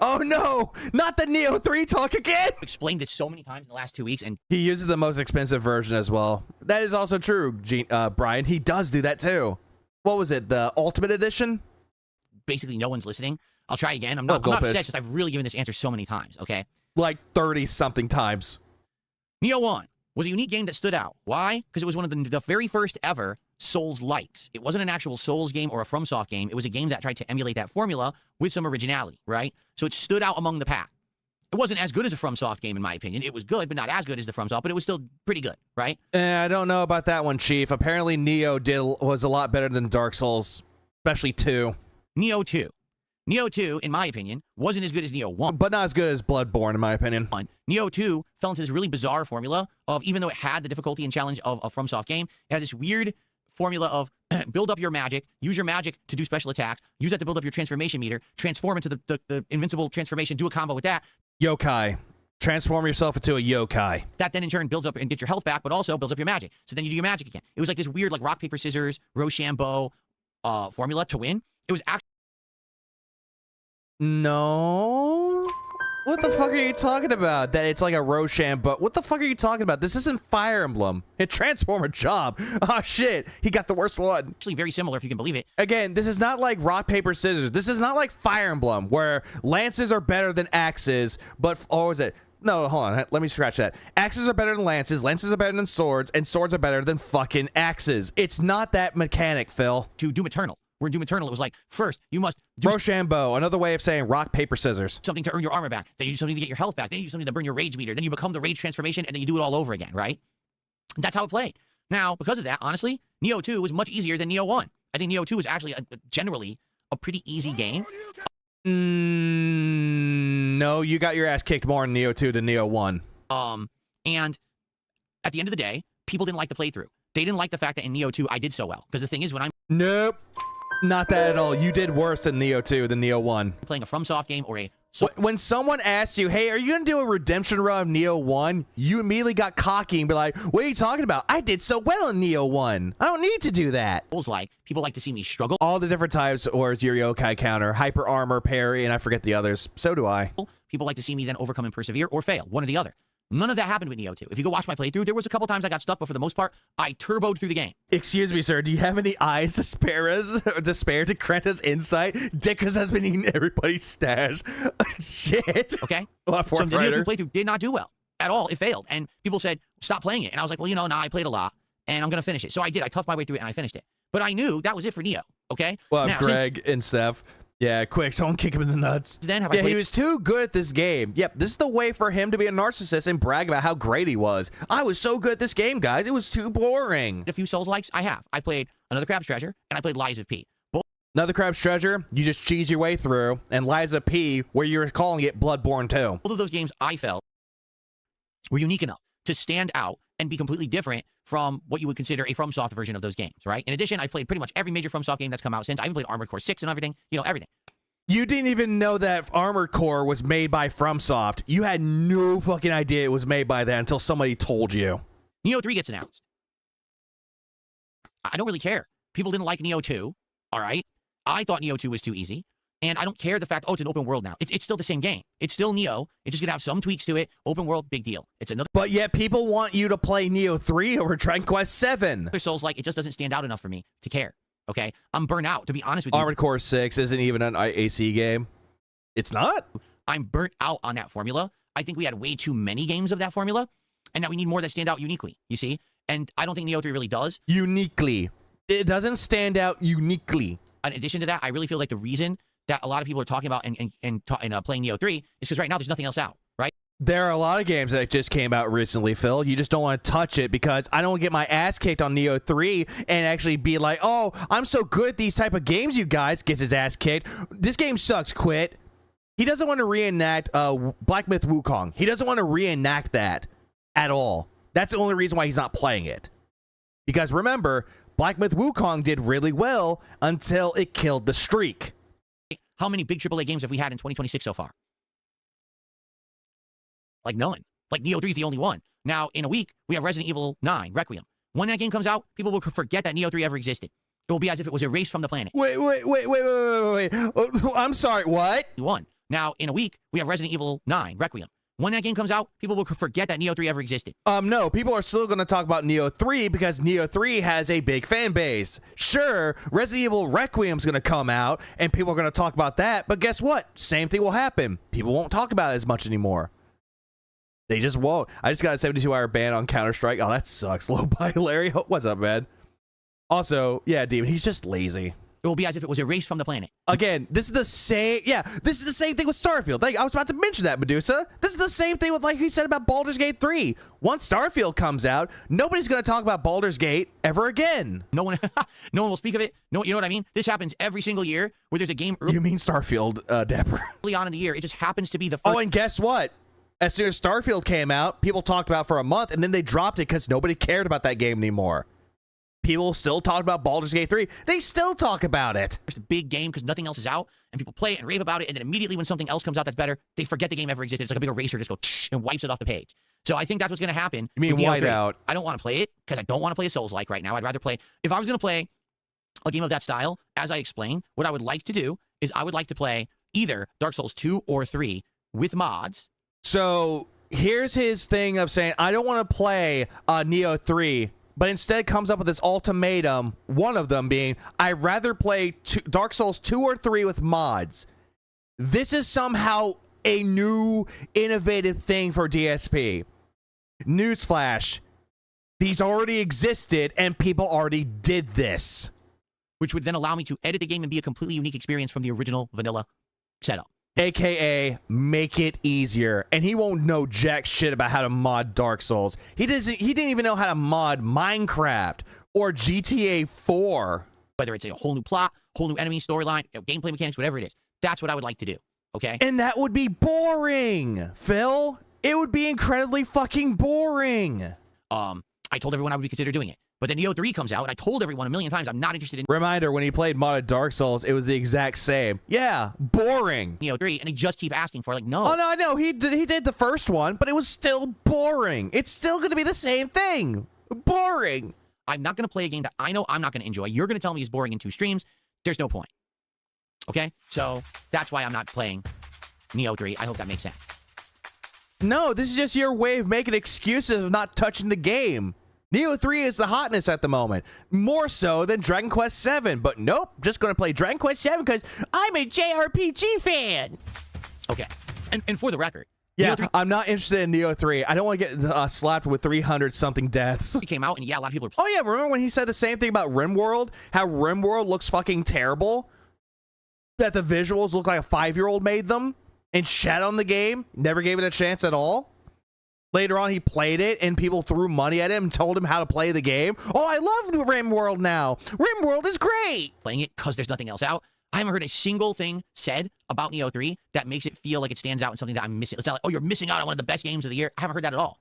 Oh no, not the Neo 3 talk again. explained this so many times in the last 2 weeks, and He uses the most expensive version as well. That is also true, Brian. He does do that too. What was it? The Ultimate Edition? basically no one's listening. I'll try again. I'm not upset, just I've really given this answer so many times, okay? Like 30-something times. Neo 1 was a unique game that stood out. Why? Because it was one of the very first ever Souls-likes. It wasn't an actual Souls game or a FromSoft game. It was a game that tried to emulate that formula with some originality, right? So it stood out among the pack. It wasn't as good as a FromSoft game, in my opinion. It was good, but not as good as the FromSoft, but it was still pretty good, right? I don't know about that one, Chief. Apparently Neo was a lot better than Dark Souls, especially 2. Neo 2. Neo 2, in my opinion, wasn't as good as Neo 1. But not as good as Bloodborne, in my opinion. Neo 2 fell into this really bizarre formula of, even though it had the difficulty and challenge of a FromSoft game, it had this weird formula of build up your magic, use your magic to do special attacks, use that to build up your transformation meter, transform into the invincible transformation, do a combo with that. Yokai. Transform yourself into a yokai. That then in turn builds up and gets your health back, but also builds up your magic. So then you do your magic again. It was like this weird like rock, paper, scissors, Rochambeau formula to win. It was actually... No. What the fuck are you talking about? That it's like a Rochambeau. What the fuck are you talking about? This isn't Fire Emblem. It transformed a job. Oh shit. He got the worst one. Actually very similar, if you can believe it. Again, this is not like rock, paper, scissors. This is not like Fire Emblem, where lances are better than axes, but, or is it? No, hold on. Let me scratch that. Axes are better than lances are better than swords, and swords are better than fucking axes. It's not that mechanic, Phil. To Doom Eternal. Where in Doom Eternal, it was like, first, you must do Rochambeau, another way of saying rock, paper, scissors. something to earn your armor back. Then you do something to get your health back. Then you do something to burn your rage meter. Then you become the rage transformation, and then you do it all over again, right? That's how it played. Now, because of that, honestly, Neo 2 was much easier than Neo 1. I think Neo 2 was actually generally a pretty easy game. No, you got your ass kicked more in Neo 2 than Neo 1. And at the end of the day, people didn't like the playthrough. They didn't like the fact that in Neo 2 I did so well. Because the thing is, when I'm Nope. Not that at all. You did worse in Neo 2 than Neo 1. playing a FromSoft game or a... When someone asks you, hey, are you going to do a redemption run of Neo 1? You immediately got cocky and be like, what are you talking about? I did so well in Neo 1. I don't need to do that. like, people like to see me struggle. All the different types, or is your yokai counter, hyper armor, parry, and I forget the others. So do I. People like to see me then overcome and persevere or fail, one or the other. None of that happened with Neo 2. If you go watch my playthrough, there was a couple times I got stuck, but for the most part, I turboed through the game. Excuse me, sir. Do you have any eyes to spare to grant us insight? Dickus has been eating everybody's stash. Shit. Okay? Well, So the Neo 2 playthrough did not do well at all. It failed. And people said, stop playing it. And I was like, well, you know, I played a lot, and I'm going to finish it. So I did. I toughed my way through it, and I finished it. But I knew that was it for Neo, okay? Well, now, Greg and Steph. Yeah, quick, someone kick him in the nuts. Then have yeah, he was too good at this game. Yep, this is the way for him to be a narcissist and brag about how great he was. I was so good at this game, guys. It was too boring. A few Souls likes I have. I played Another Crab's Treasure, and I played Lies of P. Another Crab's Treasure, you just cheese your way through, and Liza P, where you're calling it Bloodborne 2. Both of those games I felt were unique enough to stand out and be completely different from what you would consider a FromSoft version of those games, right? In addition, I've played pretty much every major FromSoft game that's come out since. I even played Armored Core 6 and everything, you know, everything. You didn't even know that Armored Core was made by FromSoft. You had no fucking idea it was made by that until somebody told you. Neo 3 gets announced. I don't really care. People didn't like Neo 2, all right? I thought Neo 2 was too easy, and I don't care the fact, oh, it's an open world now. It's still the same game. It's still Neo. It's just going to have some tweaks to it. Open world, big deal. It's another... But yet people want you to play Neo 3 over Dragon Quest 7. Souls like, it just doesn't stand out enough for me to care. Okay, I'm burnt out, to be honest with you. Armored Core 6 isn't even an AC game. It's not? I'm burnt out on that formula. I think we had way too many games of that formula, and that we need more that stand out uniquely, you see? And I don't think Neo 3 really does. Uniquely. It doesn't stand out uniquely. In addition to that, I really feel like the reason that a lot of people are talking about and playing Neo 3 is because right now there's nothing else out, right? There are a lot of games that just came out recently, Phil. You just don't want to touch it because I don't get my ass kicked on Neo 3 and actually be like, oh, I'm so good at these type of games, you guys. Gets his ass kicked. This game sucks. Quit. He doesn't want to reenact Black Myth Wukong. He doesn't want to reenact that at all. That's the only reason why he's not playing it. Because remember, Black Myth Wukong did really well until it killed the streak. How many big AAA games have we had in 2026 so far? Like none. Like Neo 3 is the only one. Now, in a week, we have Resident Evil 9, Requiem. When that game comes out, people will forget that Neo 3 ever existed. It will be as if it was erased from the planet. Wait. Oh, I'm sorry, what? One. Now, in a week, we have Resident Evil 9, Requiem. When that game comes out, people will forget that Neo 3 ever existed. No, people are still going to talk about Neo 3 because Neo 3 has a big fan base. Sure, Resident Evil Requiem's going to come out and people are going to talk about that, but guess what? Same thing will happen. People won't talk about it as much anymore. They just won't. I just got a 72-hour ban on Counter-Strike. Oh, that sucks. Low by Larry. What's up, man? Also, yeah, Demon, he's just lazy. It will be as if it was erased from the planet. Again, this is the same. Yeah, this is the same thing with Starfield. Like, I was about to mention that, Medusa. This is the same thing with, like he said about Baldur's Gate 3. Once Starfield comes out, nobody's going to talk about Baldur's Gate ever again. No one will speak of it. No, you know what I mean? This happens every single year where there's a game You mean Starfield, Dapper? early on in the year. It just happens to be the first. Oh, and guess what? As soon as Starfield came out, people talked about it for a month, and then they dropped it because nobody cared about that game anymore. People still talk about Baldur's Gate 3. They still talk about it. It's a big game because nothing else is out, and people play it and rave about it, and then immediately when something else comes out that's better, they forget the game ever existed. It's like a big eraser, just go and wipes it off the page. So I think that's what's going to happen. You mean Whiteout? I don't want to play it because I don't want to play a Souls-like right now. I'd rather play... If I was going to play a game of that style, as I explained, what I would like to do is I would like to play either Dark Souls 2 or 3 with mods. So here's his thing of saying, I don't want to play Neo 3, but instead comes up with this ultimatum, one of them being, I'd rather play Dark Souls 2 or 3 with mods. This is somehow a new, innovative thing for DSP. Newsflash. These already existed, and people already did this. Which would then allow me to edit the game and be a completely unique experience from the original vanilla setup. AKA make it easier, and he won't know jack shit about how to mod Dark Souls. He didn't even know how to mod Minecraft or GTA 4. Whether it's a whole new plot, whole new enemy storyline, gameplay mechanics, whatever it is. That's what I would like to do. Okay? And that would be boring, Phil. It would be incredibly fucking boring. I told everyone I would consider doing it. But then Neo 3 comes out, and I told everyone a million times I'm not interested in Reminder, when he played modded Dark Souls, it was the exact same. Yeah, boring. Neo 3, and they just keep asking for it. Like, no. Oh, no, I know. He did the first one, but it was still boring. It's still going to be the same thing. Boring. I'm not going to play a game that I know I'm not going to enjoy. You're going to tell me it's boring in 2 streams. There's no point. Okay? So, that's why I'm not playing Neo 3. I hope that makes sense. No, this is just your way of making excuses of not touching the game. Neo 3 is the hotness at the moment, more so than Dragon Quest 7. But nope, just going to play Dragon Quest 7 because I'm a JRPG fan. Okay, and for the record, yeah, I'm not interested in Neo 3. I don't want to get slapped with 300-something deaths. It came out, and yeah, a lot of people are... Oh yeah, remember when he said the same thing about RimWorld? How RimWorld looks fucking terrible? That the visuals look like a 5-year-old made them? And shat on the game? Never gave it a chance at all? Later on, he played it, and people threw money at him and told him how to play the game. Oh, I love RimWorld now. RimWorld is great. Playing it because there's nothing else out. I haven't heard a single thing said about Neo 3 that makes it feel like it stands out and something that I'm missing. It's not like, oh, you're missing out on one of the best games of the year. I haven't heard that at all.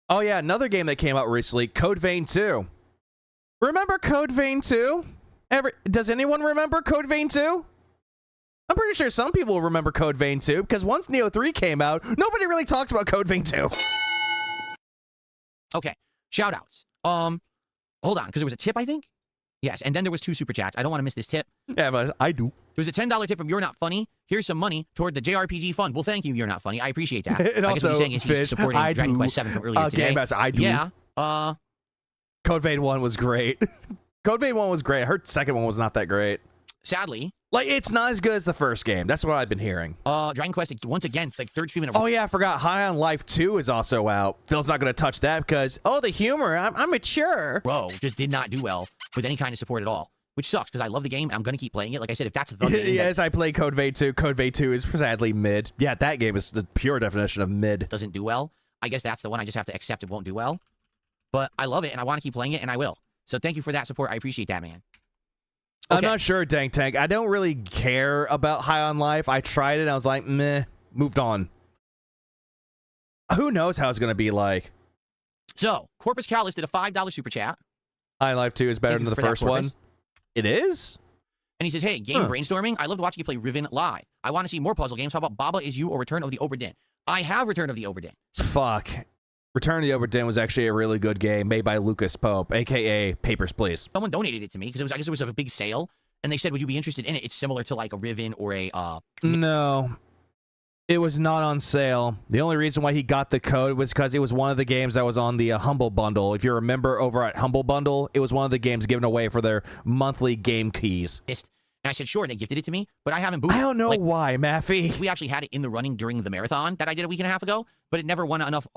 Oh, yeah, another game that came out recently, Code Vein 2. Remember Code Vein 2? Does anyone remember Code Vein 2? I'm pretty sure some people will remember Code Vein 2, because once Neo 3 came out, nobody really talks about Code Vein 2. Okay, shout-outs. Hold on, because there was a tip, I think? Yes, and then there was 2 super chats. I don't want to miss this tip. Yeah, but I do. There was a $10 tip from You're Not Funny. Here's some money toward the JRPG fund. Well, thank you, You're Not Funny. I appreciate that. And I guess also, what he's saying is he's supporting Dragon Quest 7 from earlier today. I do. Yeah, Code Vein 1 was great. Code Vein 1 was great. I heard the second one was not that great. Sadly... Like, it's not as good as the first game. That's what I've been hearing. Dragon Quest, once again, like 3rd stream in a row. Oh, yeah, I forgot. High on Life 2 is also out. Phil's not going to touch that because, oh, the humor. I'm mature. Bro, just did not do well with any kind of support at all. Which sucks, because I love the game, and I'm going to keep playing it. Like I said, if that's the game... Yes, I play Code Vein 2. Code Vein 2 is sadly mid. Yeah, that game is the pure definition of mid. Doesn't do well. I guess that's the one I just have to accept it won't do well. But I love it, and I want to keep playing it, and I will. So thank you for that support. I appreciate that, man. Okay. I'm not sure, Dank Tank. I don't really care about High on Life. I tried it, and I was like, meh, moved on. Who knows how it's going to be like. So, Corpus Callus did a $5 super chat. High on Life 2 is better than the first one. It is? And he says, hey, game brainstorming. I loved watching you play Riven live. I want to see more puzzle games. How about Baba Is You or Return of the Obra Dinn? I have Return of the Obra Dinn. Fuck. Return of the Obra Dinn was actually a really good game made by Lucas Pope, aka Papers, Please. Someone donated it to me because I guess it was a big sale, and they said, "Would you be interested in it?" It's similar to like a Riven or a. No, it was not on sale. The only reason why he got the code was because it was one of the games that was on the Humble Bundle. If you remember, over at Humble Bundle, it was one of the games given away for their monthly game keys. And I said, "Sure," and they gifted it to me, but I haven't booted. I don't know why, Maffey. We actually had it in the running during the marathon that I did a week and a half ago, but it never won enough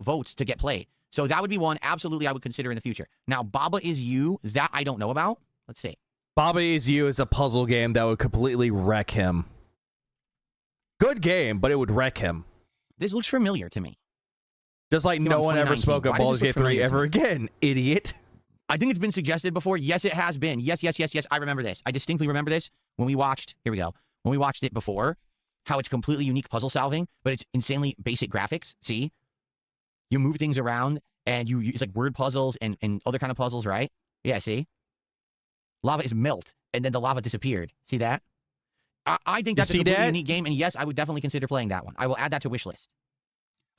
votes to get played. So that would be one absolutely I would consider in the future. Now, Baba Is You, that I don't know about. Let's see. Baba Is You is a puzzle game that would completely wreck him. Good game, but it would wreck him. This looks familiar to me. Just like no one ever spoke of Baldur's Gate 3 ever again, idiot. I think it's been suggested before. Yes, it has been. Yes. I remember this. I distinctly remember this when we watched, here we go, when we watched it before, how it's completely unique puzzle solving, but it's insanely basic graphics. See? You move things around, and it's like word puzzles and other kind of puzzles, right? Yeah, see? Lava is melt, and then the lava disappeared. See that? I think that's a completely unique game, and yes, I would definitely consider playing that one. I will add that to wish list.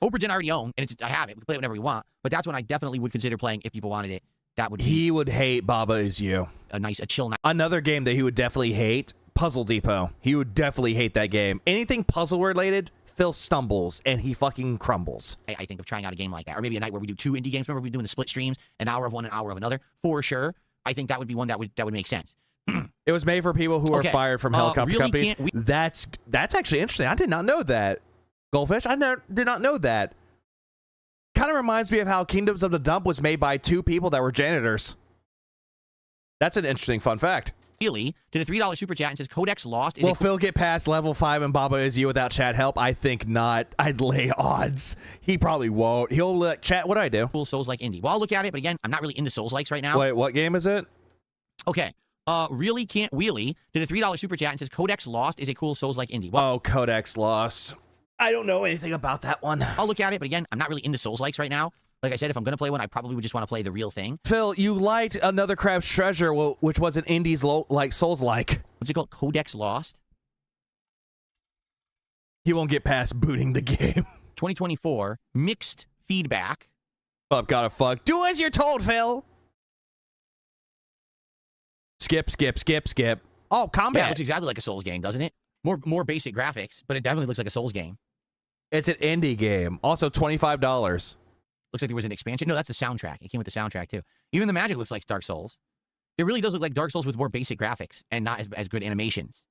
Obra Dinn I already own, and I have it. We can play it whenever we want, but that's one I definitely would consider playing if people wanted it. That would be he would hate Baba Is You. A chill night. Another game that he would definitely hate, Puzzle Depot. He would definitely hate that game. Anything puzzle related, Phil stumbles and he fucking crumbles. I think of trying out a game like that, or maybe a night where we do 2 indie games. Remember we were doing the split streams, an hour of one, an hour of another, for sure. I think that would be one that would make sense. It was made for people who are fired from helicopter really companies. That's actually interesting. I did not know that. Goldfish, I did not know that. Kind of reminds me of how Kingdoms of the Dump was made by 2 people that were janitors. That's an interesting fun fact. Really did a $3 super chat and says Codex lost. Will Phil get past level 5 and Baba Is You without chat help? I think not. I'd lay odds. He probably won't. He'll let chat what I do. Cool Souls-like indie. Well, I'll look at it, but again, I'm not really into Souls-likes right now. Wait, what game is it? Okay. Really Can't Wheelie did a $3 super chat and says Codex Lost is a cool Souls-like indie. Well, oh, Codex Lost. I don't know anything about that one. I'll look at it, but again, I'm not really into Souls-likes right now. Like I said, if I'm going to play one, I probably would just want to play the real thing. Phil, you liked Another Crab's Treasure, which was an indie's like Souls-like. What's it called? Codex Lost? He won't get past booting the game. 2024, mixed feedback. Up, gotta fuck. Do as you're told, Phil. Skip. Oh, combat. Yeah, it looks exactly like a Souls game, doesn't it? More basic graphics, but it definitely looks like a Souls game. It's an indie game. Also, $25. Looks like there was an expansion. No, that's the soundtrack. It came with the soundtrack, too. Even the magic looks like Dark Souls. It really does look like Dark Souls with more basic graphics and not as good animations.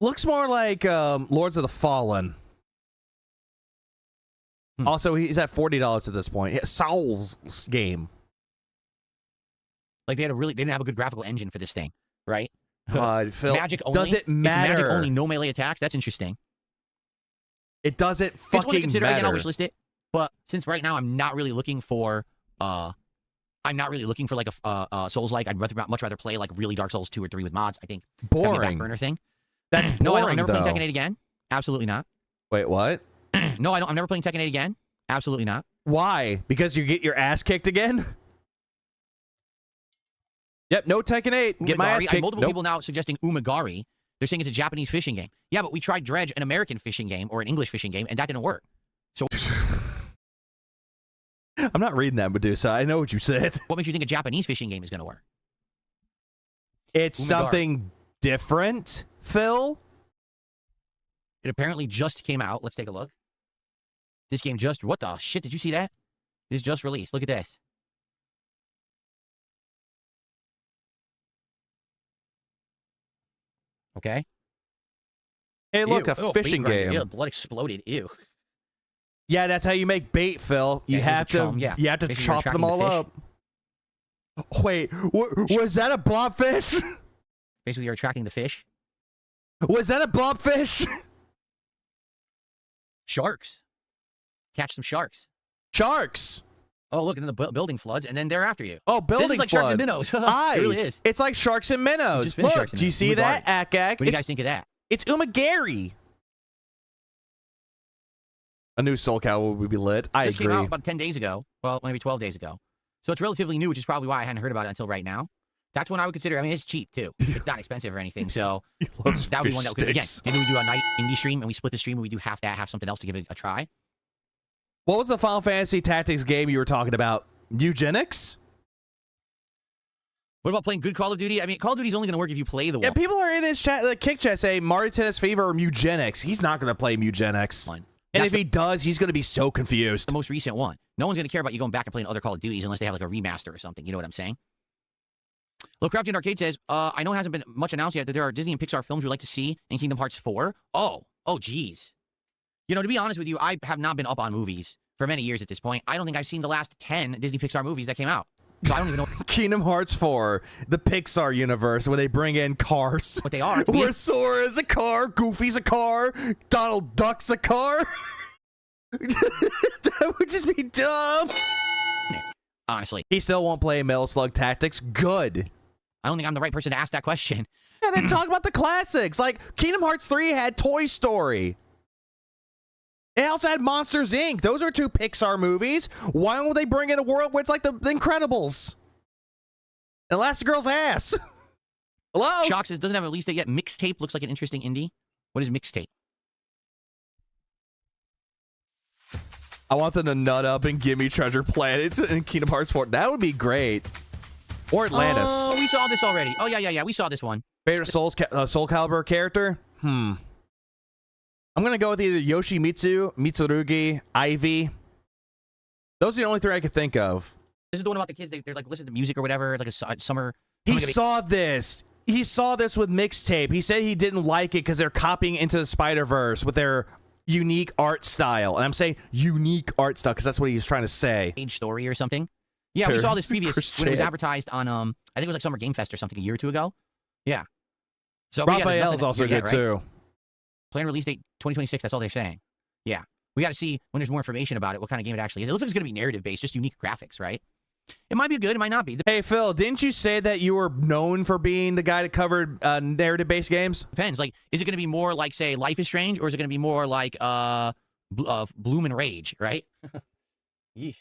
Looks more like Lords of the Fallen. Also, he's at $40 at this point. Yeah, Souls game. Like, they didn't have a good graphical engine for this thing, right? Phil, magic only? does it matter? It's magic only, no melee attacks? That's interesting. It doesn't fucking matter. Again, I'll wish list it. But since right now I'm not really looking for like a Souls-like, I'd much rather play like really Dark Souls 2 or 3 with mods. I think boring back burner thing. That's boring. No, I'm never playing Tekken 8 again. Absolutely not. Wait, what? No, I'm never playing Tekken 8 again. Absolutely not. Why? Because you get your ass kicked again? Yep, no Tekken 8. Get my ass kicked. Multiple people now suggesting Umagari. They're saying it's a Japanese fishing game. Yeah, but we tried Dredge, an American fishing game or an English fishing game, and that didn't work. So I'm not reading that, Medusa. I know what you said. What makes you think a Japanese fishing game is going to work? It's something different, Phil. It apparently just came out. Let's take a look. This game just... What the shit? Did you see that? This just released. Look at this. Okay. Hey, look, a fishing game. Ew, blood exploded. Ew. Yeah, that's how you make bait, Phil. You have to chop them all up. Wait, was that a blobfish? Basically, you're attracting the fish. Was that a blobfish? Sharks. Catch some sharks. Sharks. Oh, look, and then the building floods, and then they're after you. Oh, building floods. This is like flood. Sharks and Minnows. Eyes. It really is. It's like Sharks and Minnows. Look, do you see that? Akak. What do you guys think of that? It's Umagari. A new Soul Calibur would be lit. I agree. This came out about 10 days ago. Well, maybe 12 days ago. So it's relatively new, which is probably why I hadn't heard about it until right now. That's one I would consider. I mean, it's cheap too. It's not expensive or anything. So He loves that would be one fish that again, sticks. maybe we do a night indie stream and we split the stream and we do have to have something else to give it a try. What was the Final Fantasy Tactics game you were talking about? Eugenics? What about playing good Call of Duty? I mean, Call of Duty's only going to work if you play the one. Yeah, people are in this chat, the kick chat, say Mario Tennis Fever or Eugenics. He's not going to play Eugenics. And That's if he does, he's going to be so confused. the most recent one. No one's going to care about you going back and playing other Call of Duties unless they have like a remaster or something. You know what I'm saying? Lovecraftian Arcade says, I know it hasn't been much announced yet that there are Disney and Pixar films we'd like to see in Kingdom Hearts 4. Oh, geez. You know, to be honest with you, I have not been up on movies for many years at this point. I don't think I've seen the last 10 Disney Pixar movies that came out. So I don't even know Kingdom Hearts 4, the Pixar universe, where they bring in cars. what they are. Where Sora's a car, Goofy's a car, Donald Duck's a car. That would just be dumb. Honestly, He still won't play Metal Slug Tactics. Good. I don't think I'm the right person to ask that question. And then talk about the classics. Like, Kingdom Hearts 3 had Toy Story. It also had Monsters, Inc. Those are 2 Pixar movies. Why don't they bring in a world where it's like the Incredibles? Elastigirl's ass. Hello? Shock says, doesn't have a release date yet. Mixtape looks like an interesting indie. What is Mixtape? I want them to nut up and give me Treasure Planet in Kingdom Hearts 4. That would be great. Or Atlantis. Oh, we saw this already. Oh, yeah. We saw this one. Favorite Soul Calibur character? I'm going to go with either Yoshimitsu, Mitsurugi, Ivy. Those are the only 3 I could think of. This is the one about the kids. They're like listening to music or whatever, like a summer. He saw this. He saw this with Mixtape. He said he didn't like it because they're copying Into the Spider-Verse with their unique art style. And I'm saying unique art style because that's what he was trying to say. Age story or something. Yeah, we saw this previous when it was Chat. advertised on I think it was like Summer Game Fest or something a year or 2 ago. Yeah. So Raphael's also good too. Plan release date 2026. That's all they're saying. Yeah, we got to see when there's more information about it. What kind of game it actually is. It looks like it's going to be narrative based, just unique graphics, right? It might be good. It might not be. Hey Phil, didn't you say that you were known for being the guy that covered narrative based games? Depends. Like, is it going to be more like say Life is Strange, or is it going to be more like Bloom and Rage, right? Yeesh.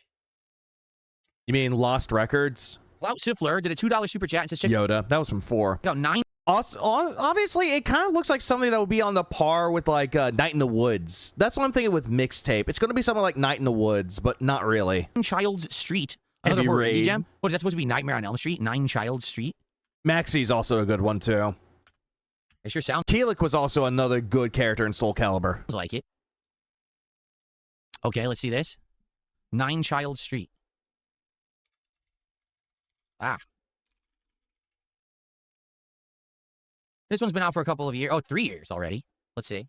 You mean Lost Records? Clout Siffler did a $2 super chat and says, check Yoda. That was from 4. out 9. Also, obviously, it kind of looks like something that would be on the par with like Night in the Woods. That's what I'm thinking with Mixtape. It's going to be something like Night in the Woods, but not really. Child's Street. Heavy Another horror indie Rain. gem. What is that supposed to be? Nightmare on Elm Street? 9 Child's Street? Maxie's also a good one too. It sure sounds Keelik was also another good character in Soul Calibur. like it. Okay, let's see this. 9 Child Street. Ah. This one's been out for a couple of years. Oh, 3 years already. Let's see.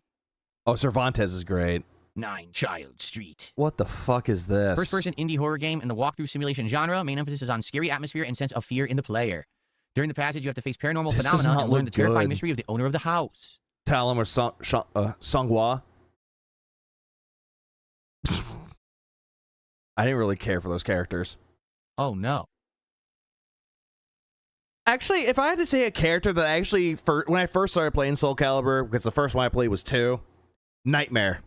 Oh, Cervantes is great. 9 Child Street. What the fuck is this? First-person indie horror game in the walkthrough simulation genre. Main emphasis is on scary atmosphere and sense of fear in the player. During the passage, you have to face paranormal This does phenomena not and learn look the terrifying good. mystery of the owner of the house. Talon or Songhua. I didn't really care for those characters. Oh, no. Actually, if I had to say a character that actually, when I first started playing Soul Calibur, because the first one I played was 2, Nightmare.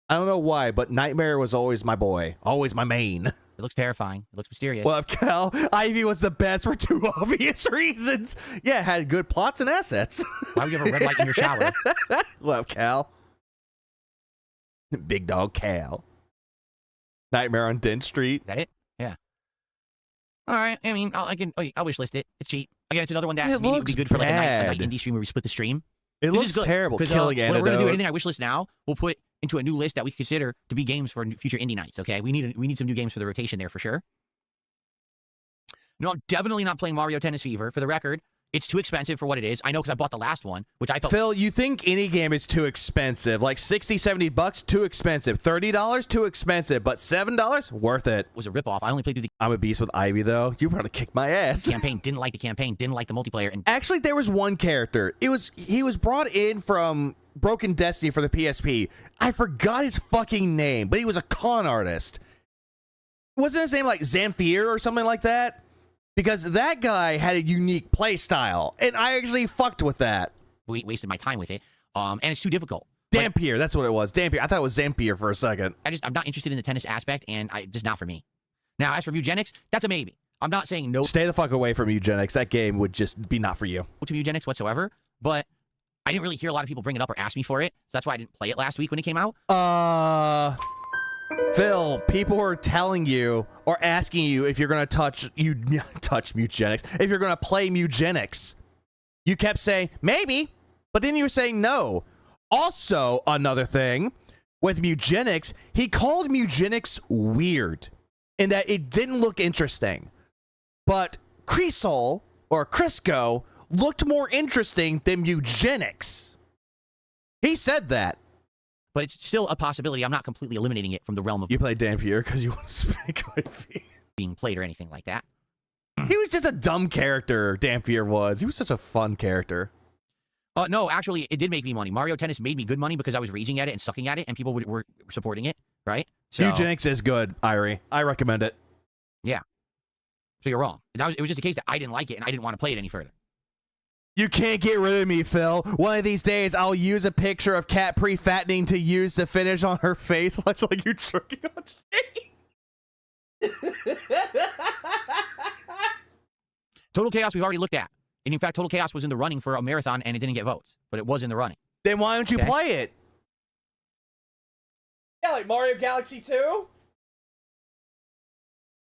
I don't know why, but Nightmare was always my boy. Always my main. It looks terrifying. It looks mysterious. What up, Cal? Ivy was the best for 2 obvious reasons. Yeah, it had good plots and assets. Why would you have a red light in your shower? What up, Cal? Big dog Cal. Nightmare on Dent Street. Is that it? Yeah. All right. I mean, I'll wish list it. It's cheap. Again, it's another one that It maybe would be looks good for like a night bad. indie stream where we split the stream. It This looks is good, terrible. 'cause, Killing when we're gonna do Antidote. anything I wish list now, we'll put into a new list that we consider to be games for future indie nights. Okay, we need some new games for the rotation there for sure. No, I'm definitely not playing Mario Tennis Fever. For the record, it's too expensive for what it is. I know because I bought the last one, which I thought. Phil, you think any game is too expensive? Like $60, $70, too expensive. $30, too expensive. But $7, worth it. Was a ripoff. I only played through the I'm a beast with Ivy, though. You want to kick my ass. campaign. Didn't like the campaign. Didn't like the multiplayer. And Actually, there was one character. He was brought in from Broken Destiny for the PSP. I forgot his fucking name, but he was a con artist. Wasn't his name like Zamfir or something like that? Because that guy had a unique play style, and I actually fucked with that. wasted my time with it. And it's too difficult. Dampier, that's what it was. Dampier. I thought it was Zampier for a second. I'm not interested in the tennis aspect, and just not for me. Now, as for eugenics, that's a maybe. I'm not saying no Stay the fuck away from eugenics. That game would just be not for you. to eugenics whatsoever, but I didn't really hear a lot of people bring it up or ask me for it, so that's why I didn't play it last week when it came out. Phil, people were telling you or asking you if you're gonna touch eugenics, if you're gonna play eugenics. You kept saying maybe, but then you were saying no. Also, another thing with eugenics, he called eugenics weird in that it didn't look interesting. But Crisol or Crisco looked more interesting than eugenics. He said that. But it's still a possibility. I'm not completely eliminating it from the realm of You played Dampier because you want to speak with me. being played or anything like that. He was just a dumb character, Dampier was. He was such a fun character. No, actually, it did make me money. Mario Tennis made me good money because I was raging at it and sucking at it, and people were supporting it, right? So, Eugenics is good, Irie. I recommend it. yeah. So you're wrong. It was just a case that I didn't like it, and I didn't want to play it any further. You can't get rid of me, Phil. One of these days, I'll use a picture of Cat pre-fattening to use the finish on her face, much like you jerking on Shane. Total Chaos we've already looked at. And in fact, Total Chaos was in the running for a marathon, and it didn't get votes. But it was in the running. Then why don't you Okay. play it? Yeah, like Mario Galaxy 2?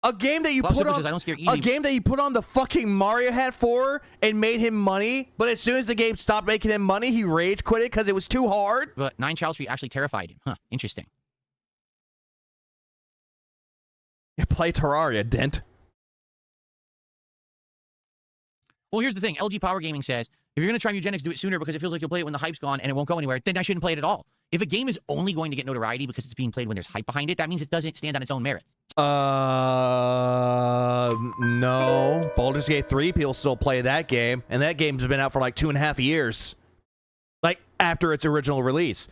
A game that you Plus, put on I don't scare a easy. game that you put on the fucking Mario hat for and made him money, but as soon as the game stopped making him money, he rage quit it because it was too hard. But Nine Child Street actually terrified him. Huh, interesting. You play Terraria, Dent. Well, here's the thing. LG Power Gaming says, if you're going to try eugenics, do it sooner because it feels like you'll play it when the hype's gone and it won't go anywhere. Then I shouldn't play it at all. If a game is only going to get notoriety because it's being played when there's hype behind it, that means it doesn't stand on its own merits. No. Baldur's Gate 3, people still play that game, and that game's been out for like 2.5 years. Like, after its original release.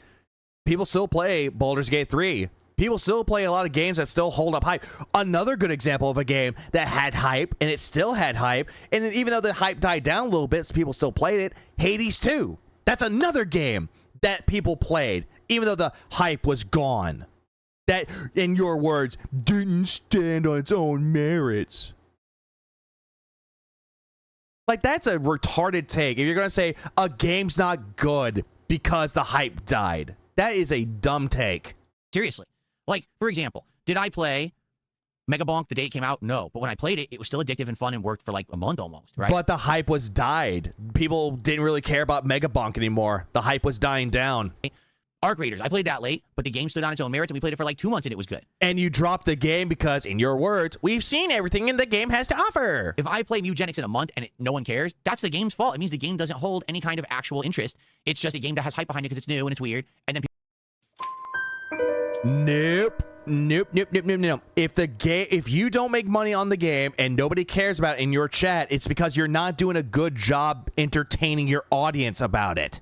People still play Baldur's Gate 3. People still play a lot of games that still hold up hype. Another good example of a game that had hype, and it still had hype, and even though the hype died down a little bit, people still played it, Hades 2. That's another game that people played, even though the hype was gone. That, in your words, didn't stand on its own merits. Like, that's a retarded take. If you're going to say a game's not good because the hype died, that is a dumb take. Seriously. Like, for example, did I play Mega Bonk the day it came out? No. But when I played it, it was still addictive and fun and worked for like a month almost, right? But the hype was died. People didn't really care about Mega Bonk anymore. The hype was dying down. Arc Raiders, I played that late, but the game stood on its own merits, and we played it for like 2 months, and it was good. And you dropped the game because, in your words, we've seen everything in the game has to offer. If I play eugenics in a month and no one cares, that's the game's fault. It means the game doesn't hold any kind of actual interest. It's just a game that has hype behind it because it's new and it's weird, and then Nope. If you don't make money on the game and nobody cares about it in your chat, it's because you're not doing a good job entertaining your audience about it.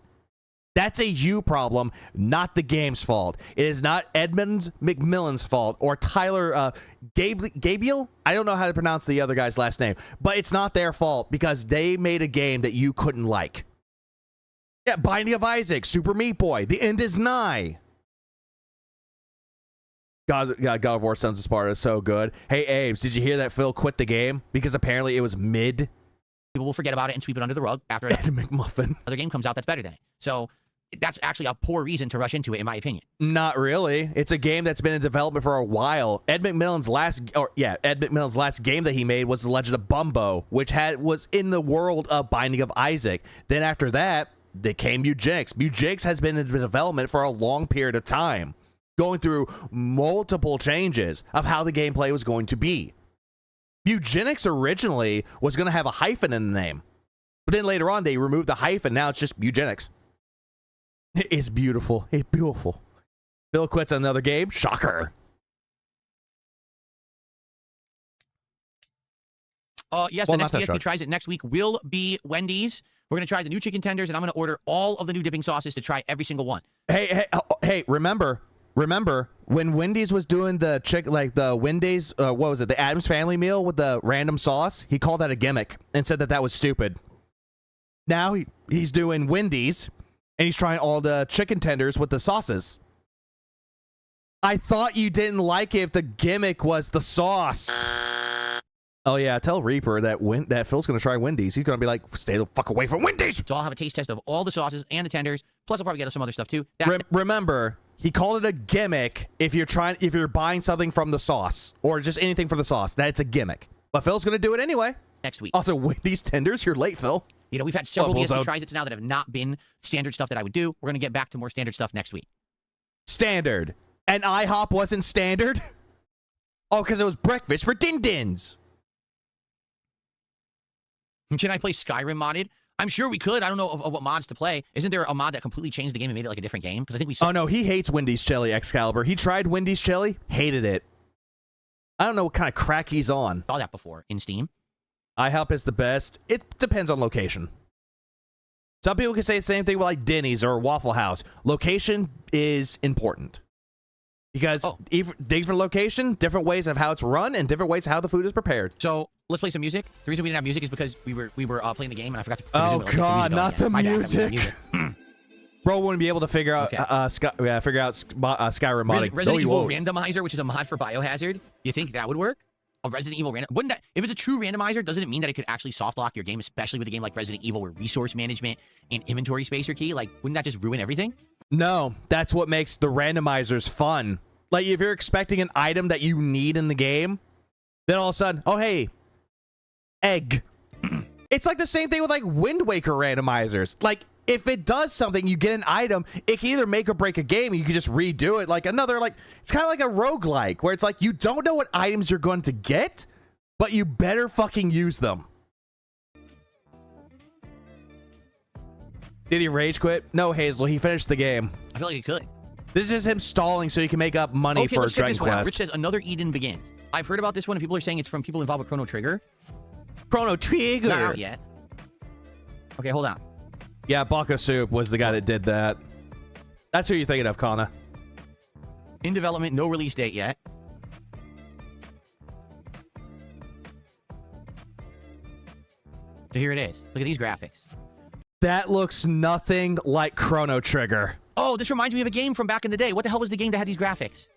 That's a you problem, not the game's fault. It is not Edmund McMillan's fault or Tyler Gabriel. I don't know how to pronounce the other guy's last name, but it's not their fault because they made a game that you couldn't like. Yeah, Binding of Isaac, Super Meat Boy, The End is Nigh. God of War Sons of Sparta is so good. Hey, Abe's, did you hear that Phil quit the game? Because apparently it was mid. people will forget about it and sweep it under the rug after Ed McMuffin. another game comes out that's better than it. So that's actually a poor reason to rush into it, in my opinion. Not really. It's a game that's been in development for a while. Ed McMillan's last game that he made was The Legend of Bumbo, which was in the world of Binding of Isaac. Then after that, they came Eugenics. Eugenics has been in development for a long period of time, going through multiple changes of how the gameplay was going to be. Eugenics originally was going to have a hyphen in the name, but then later on they removed the hyphen. Now it's just Eugenics. It's beautiful. It's beautiful. Phil quits another game. Shocker. Yes, Well, the next not that DSP shock. tries it next week will be Wendy's. We're going to try the new chicken tenders, and I'm going to order all of the new dipping sauces to try every single one. Hey, remember when Wendy's was doing the the Wendy's, what was it, the Addams Family meal with the random sauce? He called that a gimmick and said that was stupid. Now he's doing Wendy's, and he's trying all the chicken tenders with the sauces. I thought you didn't like it if the gimmick was the sauce. Oh yeah, tell Reaper that Phil's gonna try Wendy's. He's gonna be like, stay the fuck away from Wendy's. So I'll have a taste test of all the sauces and the tenders. Plus, I'll probably get some other stuff too. Remember, he called it a gimmick if you're buying something from the sauce or just anything for the sauce. That's a gimmick. But Phil's gonna do it anyway. Next week. Also, Wendy's tenders, you're late, Phil. You know, we've had several DSP tries now that have not been standard stuff that I would do. We're gonna get back to more standard stuff next week. Standard. And IHOP wasn't standard? Oh, because it was breakfast for din-dins. Can I play Skyrim modded? I'm sure we could. I don't know of what mods to play. Isn't there a mod that completely changed the game and made it like a different game? Because I think we saw. Oh no, he hates Wendy's chili, Excalibur. He tried Wendy's chili, hated it. I don't know what kind of crack he's on. Saw that before in Steam. IHOP is the best. It depends on location. Some people can say the same thing with like Denny's or Waffle House. Location is important. Because different location, different ways of how it's run, and different ways of how the food is prepared. So let's play some music. The reason we didn't have music is because we were playing the game and I forgot to. Oh God, not the music! Bro wouldn't be able to figure out Skyrim modding. Resident Evil Randomizer, which is a mod for Biohazard. You think that would work? A Resident Evil wouldn't that? If it's a true randomizer, doesn't it mean that it could actually soft lock your game, especially with a game like Resident Evil, where resource management and inventory space are key? Like, wouldn't that just ruin everything? No, that's what makes the randomizers fun. Like, if you're expecting an item that you need in the game, then all of a sudden, oh, hey, egg. It's like the same thing with, like, Wind Waker randomizers. Like, if it does something, you get an item, it can either make or break a game, and you can just redo it. Like, it's kind of like a roguelike, where it's like, you don't know what items you're going to get, but you better fucking use them. Did he rage quit? No, Hazel, he finished the game. I feel like he could. This is him stalling so he can make up money for Dragon Quest. Rich says another Eden begins. I've heard about this one, and people are saying it's from people involved with Chrono Trigger. Chrono Trigger. Not out yet. Okay, hold on. Yeah, Baka Soup was the guy that did that. That's who you're thinking of, Kana. In development, no release date yet. So here it is. Look at these graphics. That looks nothing like Chrono Trigger. Oh, this reminds me of a game from back in the day. What the hell was the game that had these graphics?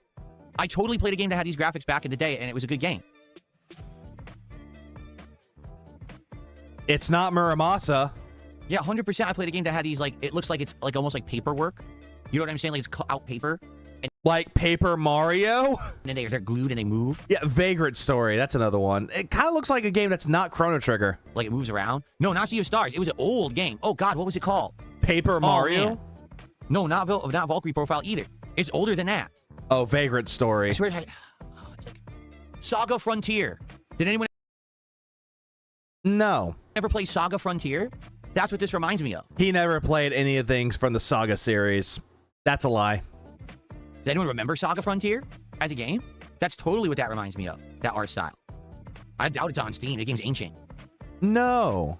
I totally played a game that had these graphics back in the day, and it was a good game. It's not Muramasa. Yeah, 100%. I played a game that had these, like, it looks like it's like almost like paperwork. You know what I'm saying? Like it's cut out paper. And like Paper Mario? And then they're glued and they move. Yeah, Vagrant Story. That's another one. It kind of looks like a game that's not Chrono Trigger. Like it moves around? No, not Sea of Stars. It was an old game. Oh, God, what was it called? Paper Mario? Man. No, not Valkyrie Profile either. It's older than that. Oh, Vagrant Story. I swear it's like Saga Frontier. Did anyone No. ever play Saga Frontier? That's what this reminds me of. He never played any of the things from the Saga series. That's a lie. Does anyone remember Saga Frontier as a game? That's totally what that reminds me of, that art style. I doubt it's on Steam. The game's ancient. No.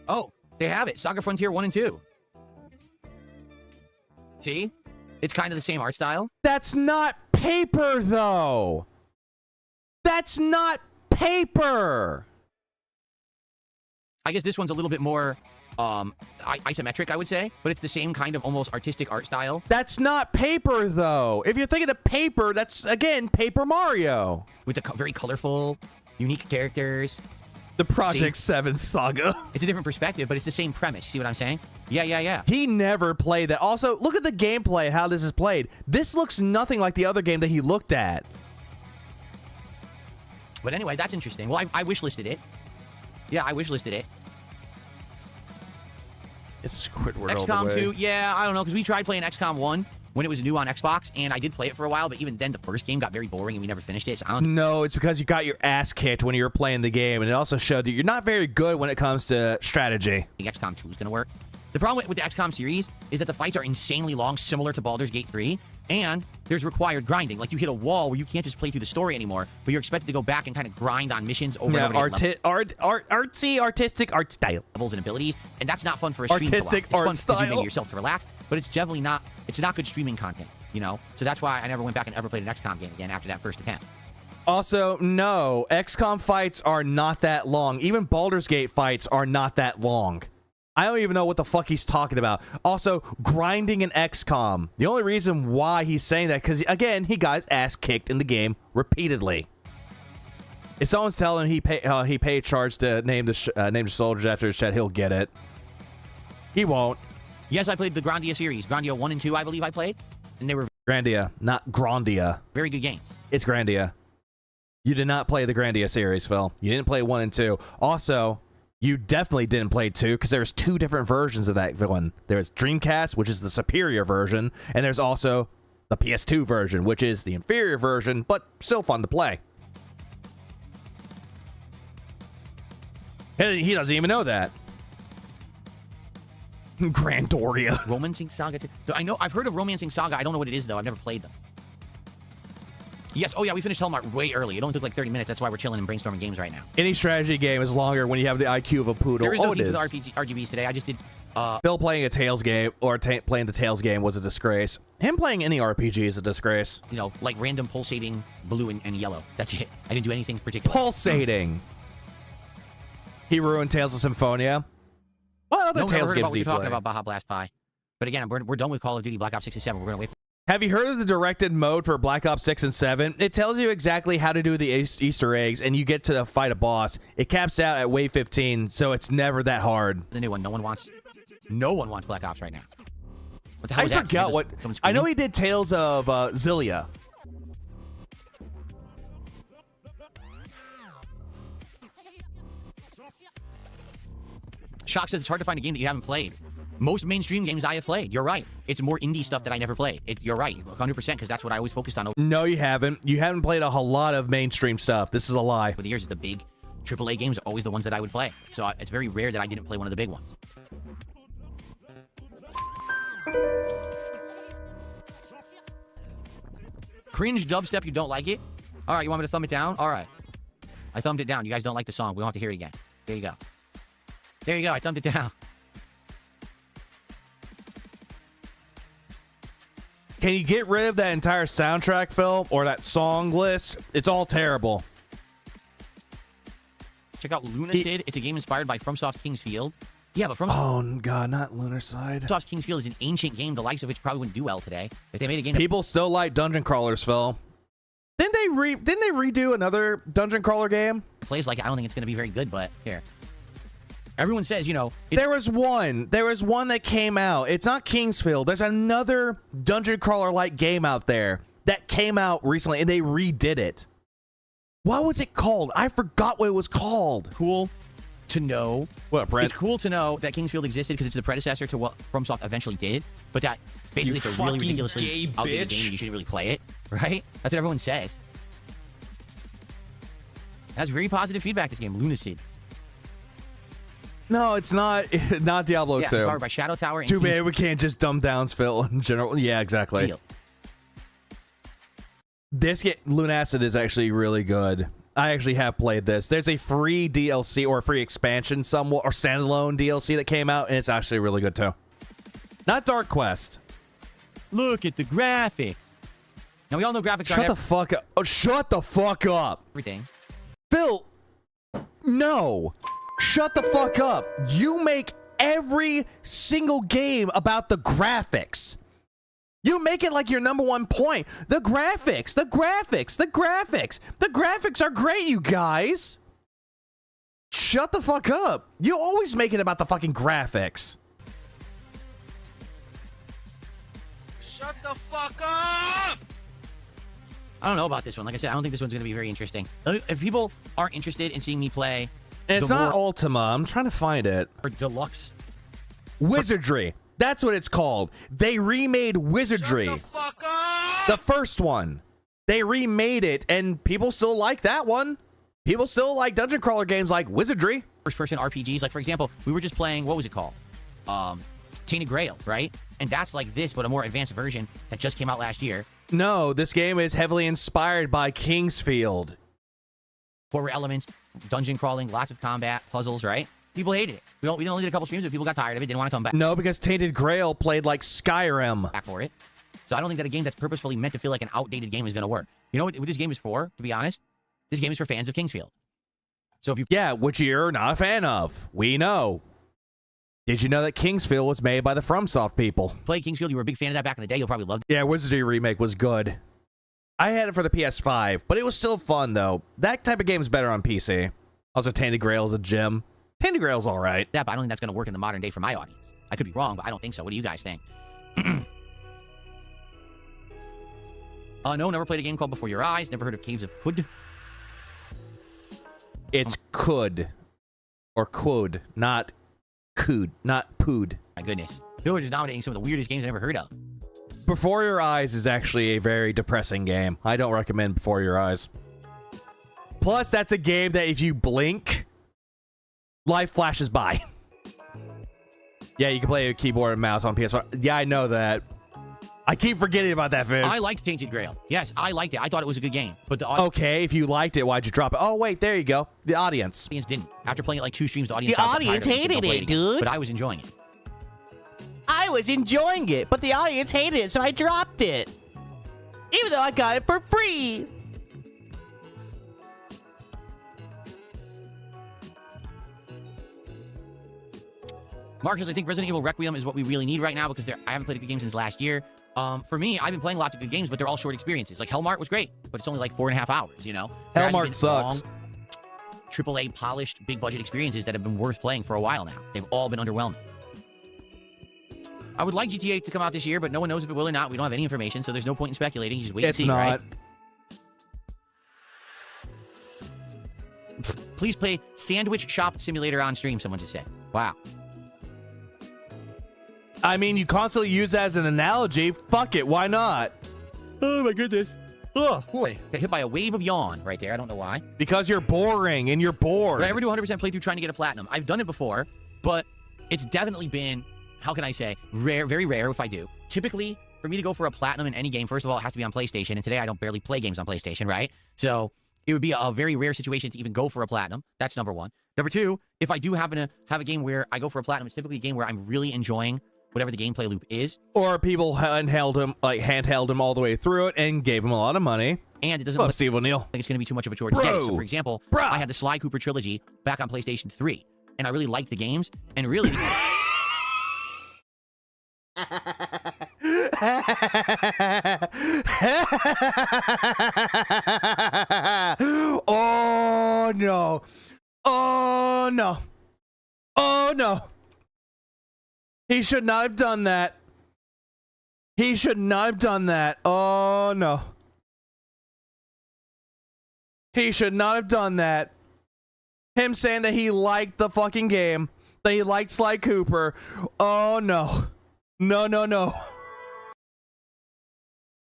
Oh, they have it. Saga Frontier 1 and 2. See? It's kind of the same art style. That's not paper, though. That's not paper. I guess this one's a little bit more isometric, I would say, but it's the same kind of almost artistic art style. That's not paper, though. If you're thinking of paper, that's, again, Paper Mario. With the very colorful, unique characters. The Project 7 Saga. It's a different perspective, but it's the same premise. You see what I'm saying? Yeah. He never played that. Also, look at the gameplay, how this is played. This looks nothing like the other game that he looked at. But anyway, that's interesting. Well, I wish-listed it. Yeah, I wish-listed it. It's Squidward XCOM all the way. 2, yeah, I don't know, because we tried playing XCOM 1 when it was new on Xbox, and I did play it for a while, but even then, the first game got very boring, and we never finished it, so I don't... No, it's because you got your ass kicked when you were playing the game, and it also showed that you're not very good when it comes to strategy. I think XCOM 2 is going to work. The problem with the XCOM series is that the fights are insanely long, similar to Baldur's Gate 3, and there's required grinding. Like, you hit a wall where you can't just play through the story anymore, but you're expected to go back and kind of grind on missions over and over again. Artsy, artistic art style. Levels and abilities, and that's not fun for a stream to watch. Artistic It's art fun style. to do yourself to relax, but it's definitely not, it's not good streaming content, you know? So that's why I never went back and ever played an XCOM game again after that first attempt. Also, no, XCOM fights are not that long. Even Baldur's Gate fights are not that long. I don't even know what the fuck he's talking about. Also, grinding in XCOM. The only reason why he's saying that, because, again, he got his ass kicked in the game repeatedly. If someone's telling him he paid charge to name the soldiers after his chat, he'll get it. He won't. Yes, I played the Grandia series. Grandia 1 and 2, I believe I played. And they were Grandia, not Grandia. very good games. It's Grandia. You did not play the Grandia series, Phil. You didn't play 1 and 2. Also, you definitely didn't play 2 because there's 2 different versions of that one. There's Dreamcast, which is the superior version, and there's also the PS2 version, which is the inferior version, but still fun to play. And he doesn't even know that. Grandoria. Romancing Saga 2. I know, I've heard of Romancing Saga. I don't know what it is, though. I've never played them. Yes, oh yeah, we finished Hellmart way early. It only took like 30 minutes. That's why we're chilling and brainstorming games right now. Any strategy game is longer when you have the IQ of a poodle. There is no it is. to the RGBs today. I just did... Phil playing a Tales game, or playing the Tales game was a disgrace. Him playing any RPG is a disgrace. You know, like random pulsating blue and yellow. That's it. I didn't do anything particular. Pulsating. He ruined Tales of Symphonia. What other no, Tales heard games about what do you you're talking play? about Baja Blast Pi. But again, we're done with Call of Duty Black Ops 6 and 7. We're going to wait for... Have you heard of the directed mode for Black Ops 6 and 7? It tells you exactly how to do the Easter eggs, and you get to fight a boss. It caps out at wave 15, so it's never that hard. The new one. No one wants Black Ops right now. What the hell I was that? forgot what... I know he did Tales of Zillia. Shock says it's hard to find a game that you haven't played. Most mainstream games I have played. You're right. It's more indie stuff that I never played. You're right, 100%, because that's what I always focused on. No, you haven't. You haven't played a whole lot of mainstream stuff. This is a lie. Over the years, the big AAA games are always the ones that I would play. So it's very rare that I didn't play one of the big ones. Cringe dubstep, you don't like it? All right, you want me to thumb it down? All right. I thumbed it down. You guys don't like the song. We don't have to hear it again. There you go. There you go. I thumbed it down. Can you get rid of that entire soundtrack, Phil? Or that song list? It's all terrible. Check out Lunacid. It's a game inspired by FromSoft's King's Field. Yeah, but Oh, God, not Lunar Side. FromSoft's King's Field is an ancient game, the likes of which probably wouldn't do well today. If they made a game... People still like dungeon crawlers, Phil. Didn't they redo another dungeon crawler game? Plays like I don't think it's going to be very good, but here. Everyone says, you know... There was one that came out. It's not Kingsfield. There's another dungeon crawler-like game out there that came out recently, and they redid it. What was it called? I forgot what it was called. Cool to know. What, Brent? It's cool to know that Kingsfield existed because it's the predecessor to what FromSoft eventually did, but that basically it's a really ridiculously outdated game and you shouldn't really play it, right? That's what everyone says. That's very positive feedback, this game, Lunacid. No, it's not. Not Diablo 2. Yeah, it's powered by Shadow Tower. And Too bad we can't just dumb down Phil in general. Yeah, exactly. Field. This Lunacid is actually really good. I actually have played this. There's a free DLC or a free expansion somewhat, or standalone DLC that came out, and it's actually really good too. Not Dark Quest. Look at the graphics. Now we all know graphics Shut the fuck up. Oh, shut the fuck up. everything. Phil, no. Shut the fuck up. You make every single game about the graphics. You make it like your #1 point. The graphics, the graphics, the graphics. The graphics are great, you guys. Shut the fuck up. You always make it about the fucking graphics. Shut the fuck up! I don't know about this one. Like I said, I don't think this one's going to be very interesting. If people aren't interested in seeing me play... It's not Ultima. I'm trying to find it. Or Deluxe. Wizardry. That's what it's called. They remade Wizardry. Shut the fuck up! The first one. They remade it, and people still like that one. People still like dungeon crawler games like Wizardry. First-person RPGs. Like, for example, we were just playing... What was it called? Tainted Grail, right? And that's like this, but a more advanced version that just came out last year. No, this game is heavily inspired by Kingsfield. Horror elements, dungeon crawling, lots of combat, puzzles, right? People hated it. We only did a couple streams, but people got tired of it, didn't want to come back. No, because Tainted Grail played like Skyrim. Back for it. So I don't think that a game that's purposefully meant to feel like an outdated game is going to work. You know what this game is for, to be honest? This game is for fans of Kingsfield. So if you... Yeah, which you're not a fan of. We know. Did you know that Kingsfield was made by the FromSoft people? Play Kingsfield, you were a big fan of that back in the day, you'll probably love it. Yeah, Wizardry Remake was good. I had it for the PS5, but it was still fun though. That type of game is better on PC. Also, Tainted Grail is a gem. Tainted Grail's all right. Yeah, but I don't think that's going to work in the modern day for my audience. I could be wrong, but I don't think so. What do you guys think? No, never played a game called Before Your Eyes. Never heard of Caves of Kud. It's could or could, not could, not pood. My goodness. People are just nominating some of the weirdest games I've ever heard of. Before Your Eyes is actually a very depressing game. I don't recommend Before Your Eyes. Plus, that's a game that if you blink, life flashes by. Yeah, you can play a keyboard and mouse on PS4. Yeah, I know that. I keep forgetting about that, Finn. I liked Tainted Grail. Yes, I liked it. I thought it was a good game. But the okay, if you liked it, why'd you drop it? Oh, wait, there you go. The audience. audience didn't. After playing it like 2 streams, the audience hated it, dude. But I was enjoying it. I was enjoying it, but the audience hated it, so I dropped it. Even though I got it for free. Marcus, I think Resident Evil Requiem is what we really need right now because I haven't played a good game since last year. For me, I've been playing lots of good games, but they're all short experiences. Like Hellmart was great, but it's only like 4.5 hours, you know? Hellmart sucks. AAA polished, big budget experiences that have been worth playing for a while now. They've all been underwhelming. I would like GTA to come out this year, but no one knows if it will or not. We don't have any information, so there's no point in speculating. You just wait and see, right? It's not. Please play Sandwich Shop Simulator on stream, someone just said. Wow. I mean, you constantly use that as an analogy. Fuck it, why not? Oh my goodness. Oh boy. Got hit by a wave of yawn right there. I don't know why. Because you're boring and you're bored. Would I ever do 100% playthrough trying to get a platinum? I've done it before, but it's definitely been, how can I say, rare, very rare if I do. Typically, for me to go for a platinum in any game, first of all, it has to be on PlayStation, and today I don't barely play games on PlayStation, right? So it would be a very rare situation to even go for a platinum. That's number one. Number two, if I do happen to have a game where I go for a platinum, it's typically a game where I'm really enjoying whatever the gameplay loop is. Or people handheld him all the way through it and gave him a lot of money. And it doesn't look Steve O'Neill. like it's going to be too much of a chore to get it. So, for example, I had the Sly Cooper trilogy back on PlayStation 3, and I really liked the games, and really... Oh, no. Oh, no. Oh, no. He should not have done that. He should not have done that. Oh, no. He should not have done that. Him saying that he liked the fucking game, that he liked Sly Cooper. Oh, no. No, no, no.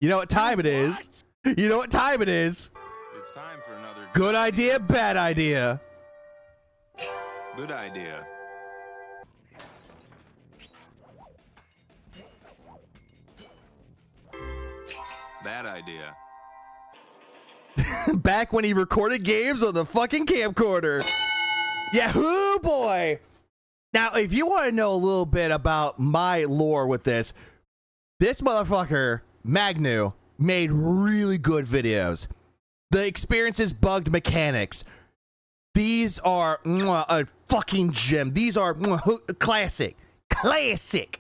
You know what time it is? You know what time it is? It's time for another good idea, bad idea. Good idea. Bad idea. Back when he recorded games on the fucking camcorder. Yahoo, boy. Now, if you want to know a little bit about my lore with this motherfucker, Magnu, made really good videos. The experiences bugged mechanics. These are a fucking gem. These are classic. Classic.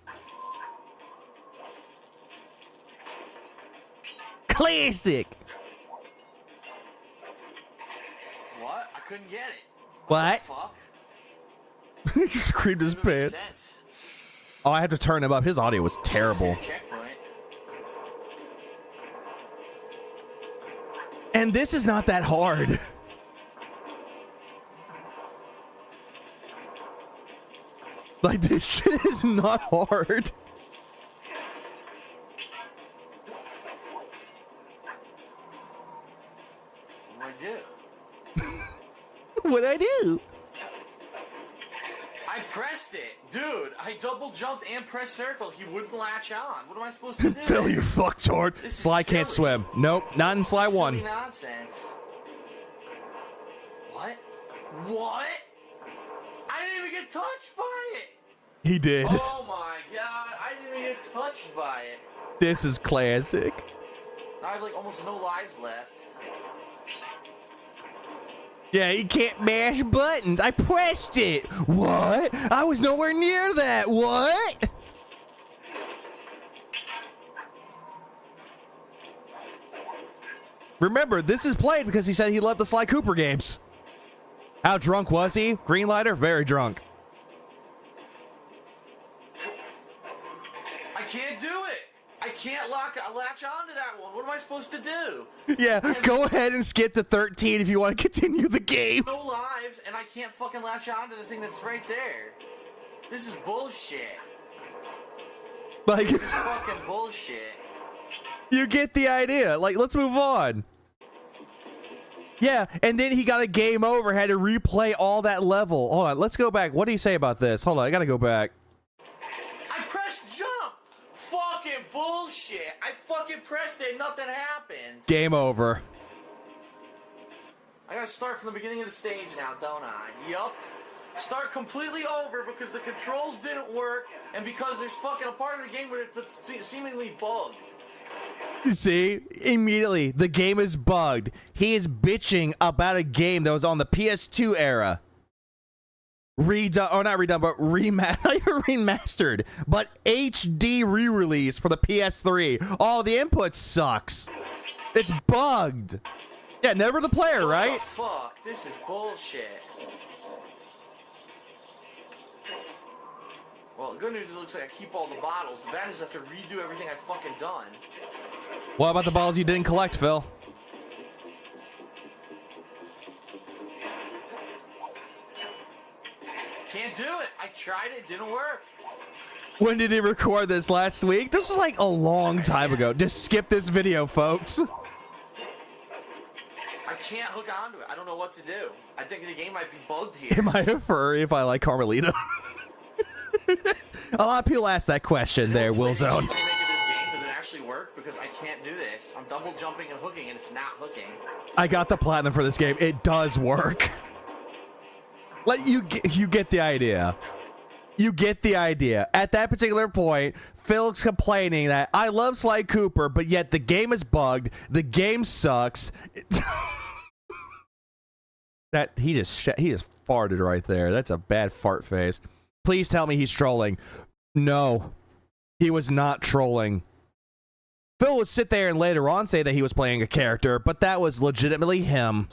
Classic. What? I couldn't get it. What? The fuck? He screamed his pants. Oh, I had to turn him up. His audio was terrible. Checkpoint. And this is not that hard. Like, this shit is not hard. What'd I do? I pressed it. Dude, I double jumped and pressed circle. He wouldn't latch on. What am I supposed to do? Phil, you fucktard. Sly can't swim. Nope, not in Sly 1. Silly nonsense. What? What? I didn't even get touched by it. He did. Oh my god, I didn't even get touched by it. This is classic. Now I have like almost no lives left. Yeah, he can't mash buttons. I pressed it. What? I was nowhere near that. What? Remember, this is played because he said he loved the Sly Cooper games. How drunk was he? Greenlighter? Very drunk. I can't do it. I can't latch onto that one. What am I supposed to do? Yeah, go ahead and skip to 13 if you want to continue the game. No lives, and I can't fucking latch onto the thing that's right there. This is bullshit. Like, This is fucking bullshit. you get the idea. Like, let's move on. Yeah, and then he got a game over, had to replay all that level. Hold on, let's go back. What did he say about this? Hold on, I gotta go back. I pressed jump. Fucking bullshit. I fucking pressed it, nothing happened. Game over. I gotta start from the beginning of the stage now, don't I? Yup. Start completely over because the controls didn't work and because there's fucking a part of the game where it's seemingly bugged. See, immediately the game is bugged. He is bitching about a game that was on the PS2 era. Redone, or not redone, but not even remastered, but HD re-release for the PS3. Oh, the input sucks. It's bugged. Yeah, never the player, right? What the fuck? This is bullshit. Well, the good news is it looks like I keep all the bottles. The bad is I have to redo everything I've fucking done. What about the bottles you didn't collect, Phil? Can't do it. I tried it. Didn't work. When did he record this? Last week? This was like a long time ago. Just skip this video, folks. I can't hook onto it. I don't know what to do. I think the game might be bugged here. Am I a furry if I like Carmelita? A lot of people ask that question there, Willzone. Does it actually work? Because I can't do this. I'm double jumping and hooking, and it's not hooking. I got the platinum for this game. It does work. Like, you get the idea. You get the idea. At that particular point, Phil's complaining that I love Sly Cooper, but yet the game is bugged. The game sucks. That he just farted right there. That's a bad fart face. Please tell me he's trolling. No, he was not trolling. Phil would sit there and later on say that he was playing a character, but that was legitimately him.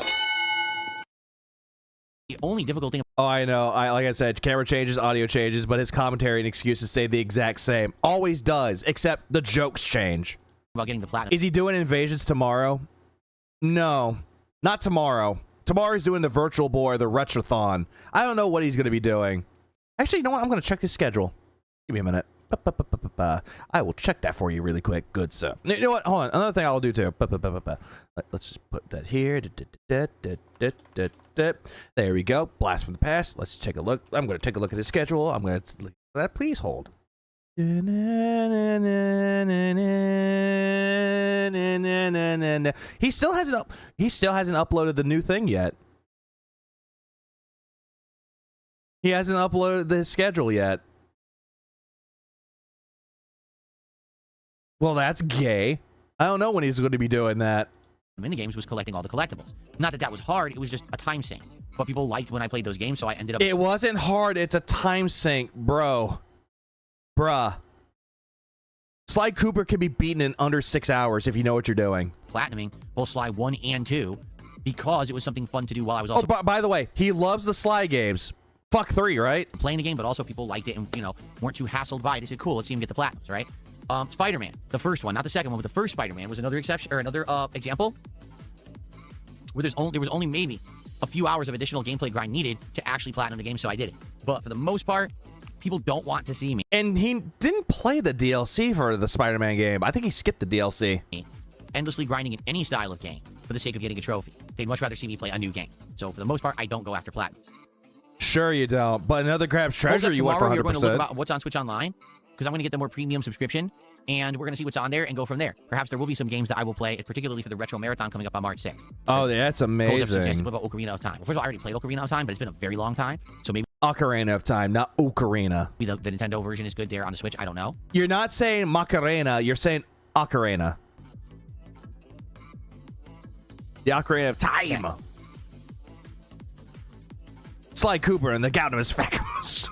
The only difficult thing. Oh, I know. Like I said, camera changes, audio changes, but his commentary and excuses stay the exact same. Always does, except the jokes change. About getting the platinum. Is he doing invasions tomorrow? No, not tomorrow. Tomorrow he's doing the Virtual Boy, the Retrothon. I don't know what he's going to be doing. Actually, you know what? I'm going to check his schedule. Give me a minute. I will check that for you really quick. Good, sir. You know what? Hold on. Another thing I'll do too. Let's just put that here. There we go. Blast from the past. Let's take a look. I'm going to take a look at his schedule. I'm going to look at that. Please hold. He still hasn't uploaded the new thing yet. He hasn't uploaded the schedule yet. Well, that's gay. I don't know when he's going to be doing that. In the games was collecting all the collectibles. Not that that was hard, it was just a time sink. But people liked when I played those games, so I ended up... It wasn't hard, it's a time sink, bro. Bruh. Sly Cooper can be beaten in under 6 hours if you know what you're doing. Platinuming both Sly 1 and 2 because it was something fun to do while I was also... Oh, by the way, he loves the Sly games. Fuck 3, right? Playing the game, but also people liked it and, you know, weren't too hassled by it. They said, cool, let's see him get the platinums, right? Spider-Man, the first one, not the second one, but the first Spider-Man was another exception, or another example where there was only maybe a few hours of additional gameplay grind needed to actually platinum the game, so I did it. But for the most part, people don't want to see me. And he didn't play the DLC for the Spider-Man game. I think he skipped the DLC. Endlessly grinding in any style of game for the sake of getting a trophy. They'd much rather see me play a new game. So for the most part, I don't go after platinums. Sure you don't, but another grabs treasure you went for 100%. We're going to look about what's on Switch Online, because I'm going to get the more premium subscription, and we're going to see what's on there and go from there. Perhaps there will be some games that I will play, particularly for the Retro Marathon coming up on March 6th. Oh, yeah, that's amazing. What about Ocarina of Time? Well, first of all, I already played Ocarina of Time, but it's been a very long time, so maybe... Ocarina of Time, not Ocarina. The Nintendo version is good there on the Switch, I don't know. You're not saying Macarena, you're saying Ocarina. The Ocarina of Time. Yeah. Sly Cooper and the Gaudimus Facus.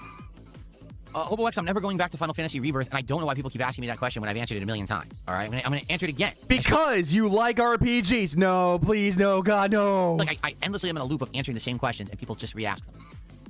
HoboX, I'm never going back to Final Fantasy Rebirth, and I don't know why people keep asking me that question when I've answered it a million times. All right, I'm gonna answer it again. Because you like RPGs. No, please, no, God, no. Like I endlessly am in a loop of answering the same questions, and people just re-ask them.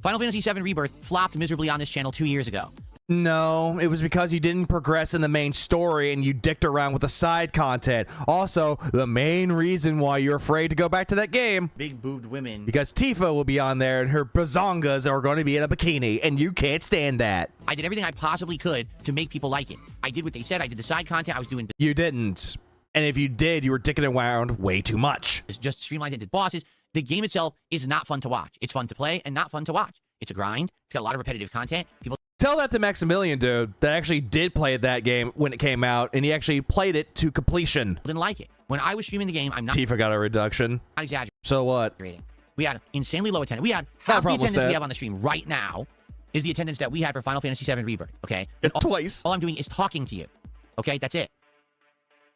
Final Fantasy VII Rebirth flopped miserably on this channel 2 years ago. No, it was because you didn't progress in the main story and you dicked around with the side content. Also, the main reason why you're afraid to go back to that game. Big boobed women. Because Tifa will be on there and her bazongas are going to be in a bikini, and you can't stand that. I did everything I possibly could to make people like it. I did what they said. I did the side content. I was doing... You didn't. And if you did, you were dicking around way too much. It's just streamlined and did bosses. The game itself is not fun to watch. It's fun to play and not fun to watch. It's a grind. It's got a lot of repetitive content. People... Tell that to Maximilian, dude, that actually did play that game when it came out, and he actually played it to completion. Didn't like it. When I was streaming the game, I'm not... Tifa got a reduction. Not exaggerating. So what? We had insanely low attendance. We had half the attendance we have on the stream right now is the attendance that we had for Final Fantasy VII Rebirth, okay? Twice. All I'm doing is talking to you, okay? That's it.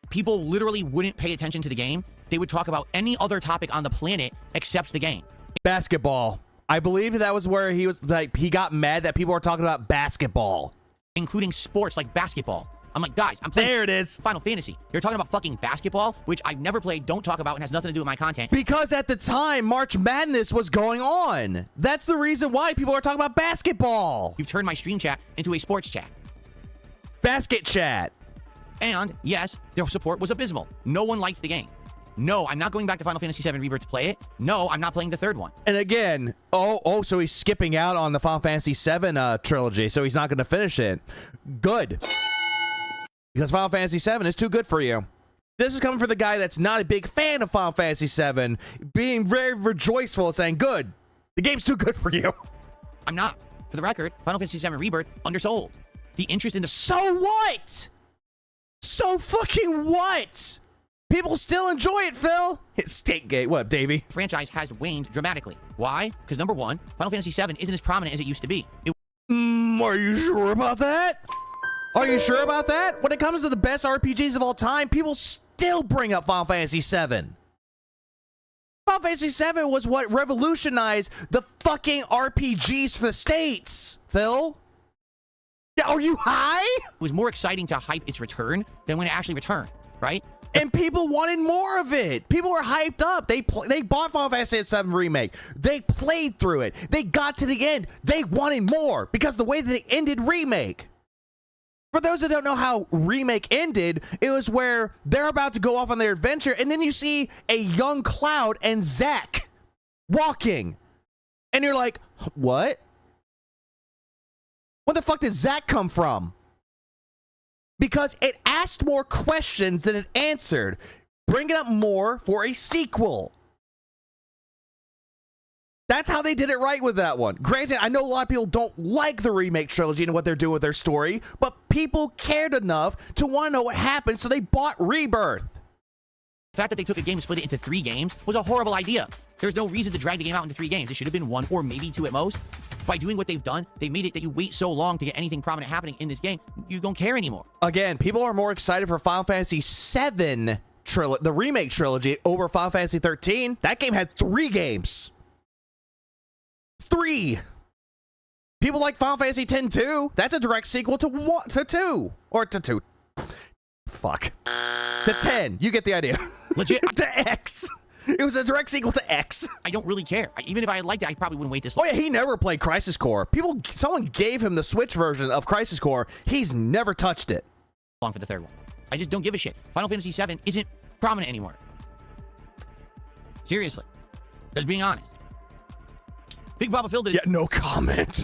People literally wouldn't pay attention to the game. They would talk about any other topic on the planet except the game. Basketball. I believe that was where he was like, he got mad that people were talking about basketball, including sports like basketball. I'm like, guys, I'm playing. There it is. Final Fantasy. You're talking about fucking basketball, which I've never played, don't talk about, and has nothing to do with my content. Because at the time, March Madness was going on. That's the reason why people are talking about basketball. You've turned my stream chat into a sports chat. Basket chat. And yes, their support was abysmal. No one liked the game. No, I'm not going back to Final Fantasy VII Rebirth to play it. No, I'm not playing the third one. And again, so he's skipping out on the Final Fantasy VII trilogy, so he's not going to finish it. Good. Because Final Fantasy VII is too good for you. This is coming from the guy that's not a big fan of Final Fantasy VII, being very rejoiceful and saying, good, the game's too good for you. I'm not. For the record, Final Fantasy VII Rebirth, undersold. The interest in the... So what? So fucking what? People still enjoy it, Phil. It's Stakegate. What up, Davey? Franchise has waned dramatically. Why? Because number one, Final Fantasy VII isn't as prominent as it used to be. Are you sure about that? Are you sure about that? When it comes to the best RPGs of all time, people still bring up Final Fantasy VII. Final Fantasy VII was what revolutionized the fucking RPGs for the States, Phil. Are you high? It was more exciting to hype its return than when it actually returned, right? And people wanted more of it. People were hyped up. They bought Final Fantasy VII Remake. They played through it. They got to the end. They wanted more because the way that it ended Remake. For those that don't know how Remake ended, it was where they're about to go off on their adventure, and then you see a young Cloud and Zack walking. And you're like, what? Where the fuck did Zack come from? Because it asked more questions than it answered, bringing up more for a sequel. That's how they did it right with that one. Granted, I know a lot of people don't like the remake trilogy and what they're doing with their story, but people cared enough to want to know what happened, so they bought Rebirth. The fact that they took a game and split it into 3 games was a horrible idea. There's no reason to drag the game out into 3 games. It should have been 1 or maybe 2 at most. By doing what they've done, they made it that you wait so long to get anything prominent happening in this game, you don't care anymore. Again, people are more excited for Final Fantasy VII the remake trilogy over Final Fantasy 13. That game had 3 games. 3. People like Final Fantasy X too. That's a direct sequel to 2 or to 2. Fuck. To 10. You get the idea. Legit. To X. It was a direct sequel to X. I don't really care. Even if I had liked it, I probably wouldn't wait this long. Oh yeah, he never played Crisis Core. Someone gave him the Switch version of Crisis Core. He's never touched it. Long for the 3rd one. I just don't give a shit. Final Fantasy VII isn't prominent anymore. Seriously. Just being honest. Big Papa Phil did. Yeah, no comment.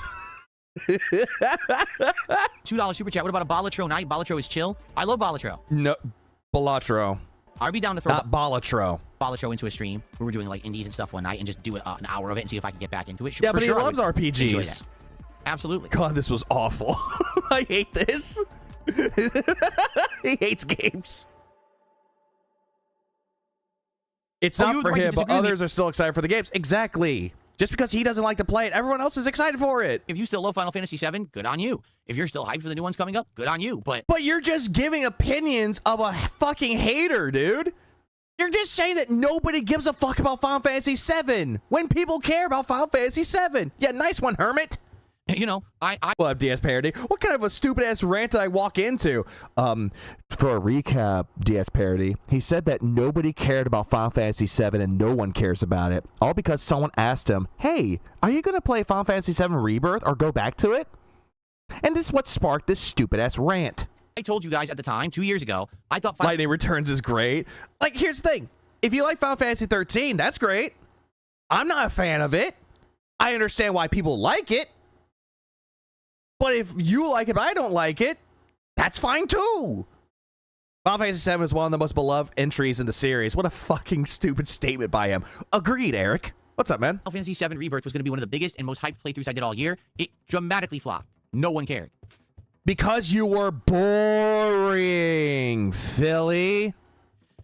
$2 super chat. What about a Balatro night? Balatro is chill. I love Balatro. No, Balatro. I'd be down to throw not Balatro into a stream. We were doing like indies and stuff one night and just do an hour of it and see if I could get back into it. Yeah, but he loves RPGs. Absolutely. God, this was awful. I hate this. He hates games. It's not for him, but others are still excited for the games. Exactly. Just because he doesn't like to play it, everyone else is excited for it. If you still love Final Fantasy VII, good on you. If you're still hyped for the new ones coming up, good on you. But you're just giving opinions of a fucking hater, dude. You're just saying that nobody gives a fuck about Final Fantasy VII when people care about Final Fantasy VII. Yeah, nice one, Hermit. You know, I Well, I'm DS Parody. What kind of a stupid ass rant did I walk into? For a recap, DS Parody, he said that nobody cared about Final Fantasy VII and no one cares about it. All because someone asked him, hey, are you going to play Final Fantasy VII Rebirth or go back to it? And this is what sparked this stupid ass rant. told you guys at the time, 2 years ago, I thought Final Lightning Returns is great. Like, here's the thing. If you like Final Fantasy 13, that's great. I'm not a fan of it. I understand why people like it. But if you like it but I don't like it, that's fine too. Final Fantasy VII is one of the most beloved entries in the series. What a fucking stupid statement by him. Agreed, Eric. What's up, man? Final Fantasy VII Rebirth was going to be one of the biggest and most hyped playthroughs I did all year. It dramatically flopped. No one cared. Because you were boring, Philly.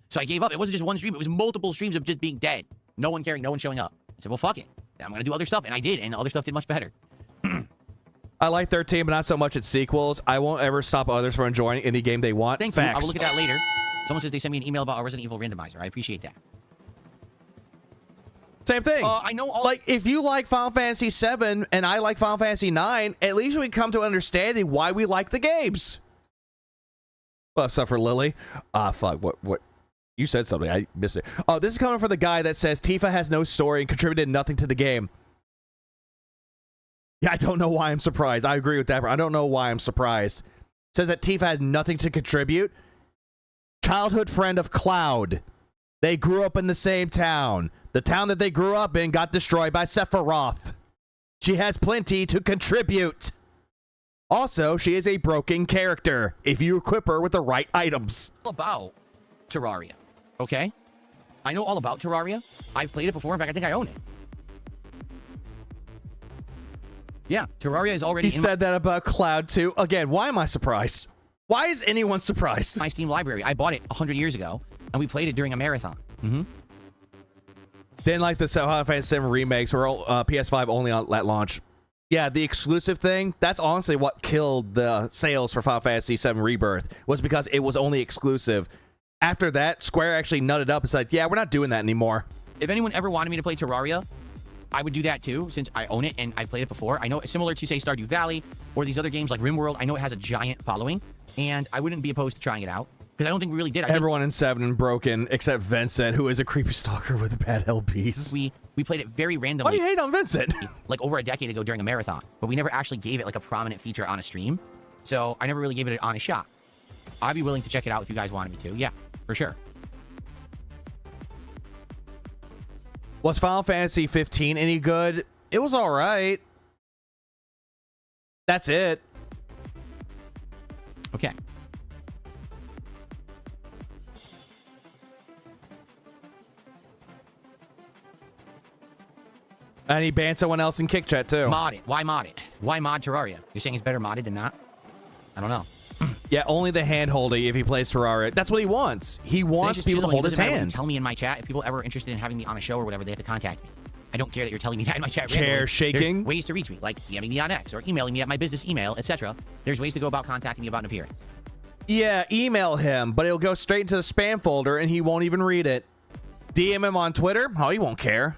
So I gave up. It wasn't just one stream. It was multiple streams of just being dead. No one caring, no one showing up. I said, well, fuck it. Then I'm going to do other stuff. And I did, and the other stuff did much better. I like 13, but not so much its sequels. I won't ever stop others from enjoying any game they want. Thank you. I Facts. will look at that later. Someone says they sent me an email about a Resident Evil randomizer. I appreciate that. Same thing. I know all... Like, if you like Final Fantasy VII and I like Final Fantasy IX, at least we come to understanding why we like the games. Well, except for Lily. Fuck. What? You said something. I missed it. Oh, this is coming from the guy that says Tifa has no story and contributed nothing to the game. Yeah, I don't know why I'm surprised. I agree with that. I don't know why I'm surprised. Says that Tifa has nothing to contribute. Childhood friend of Cloud. They grew up in the same town. The town that they grew up in got destroyed by Sephiroth. She has plenty to contribute. Also, she is a broken character if you equip her with the right items. About Terraria, okay? I know all about Terraria. I've played it before. In fact, I think I own it. Yeah, Terraria is already He said that about Cloud too. Again, why am I surprised? Why is anyone surprised? My Steam library. I bought it 100 years ago, and we played it during a marathon. Didn't like the Final Fantasy VII remakes were all, PS5 only at launch. Yeah, the exclusive thing, that's honestly what killed the sales for Final Fantasy VII Rebirth, was because it was only exclusive. After that, Square actually nutted up and said, yeah, we're not doing that anymore. If anyone ever wanted me to play Terraria, I would do that too, since I own it and I've played it before. I know it's similar to, say, Stardew Valley or these other games like RimWorld. I know it has a giant following, and I wouldn't be opposed to trying it out, because I don't think we really did. Everyone in 7 broken except Vincent, who is a creepy stalker with bad LBs. We played it very randomly. Why do you hate on Vincent? Like over a decade ago during a marathon, but we never actually gave it like a prominent feature on a stream, so I never really gave it an honest shot. I'd be willing to check it out if you guys wanted me to. Yeah, for sure. Was Final Fantasy 15 any good? It was all right. That's it. Okay. And he banned someone else in Kick Chat too. Mod it. Why mod it? Why mod Terraria? You're saying it's better modded than not? I don't know. Yeah, only the hand holding if he plays Terraria. That's what he wants. He wants people to hold his hand. Tell me in my chat. If people ever interested in having me on a show or whatever, they have to contact me. I don't care that you're telling me that in my chat. Chair randomly. shaking. There's ways to reach me, like DMing me on X or emailing me at my business email, etc. There's ways to go about contacting me about an appearance. Yeah, email him, but it'll go straight into the spam folder and he won't even read it. DM him on Twitter. Oh, he won't care.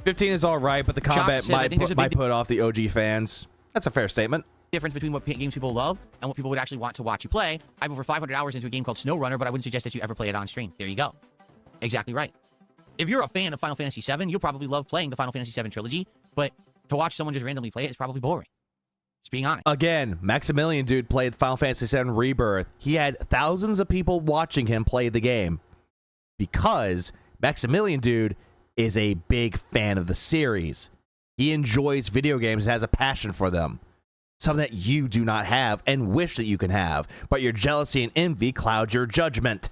15 is all right, but the combat might put off the OG fans. That's a fair statement. Difference between what games people love and what people would actually want to watch you play. I have over 500 hours into a game called SnowRunner, but I wouldn't suggest that you ever play it on stream. There you go. Exactly right. If you're a fan of Final Fantasy VII, you'll probably love playing the Final Fantasy VII trilogy, but to watch someone just randomly play it is probably boring. Just being honest. Again, Maximilian dude played Final Fantasy VII Rebirth. He had thousands of people watching him play the game because Maximilian dude is a big fan of the series. He enjoys video games and has a passion for them. Something that you do not have and wish that you can have, but your jealousy and envy cloud your judgment.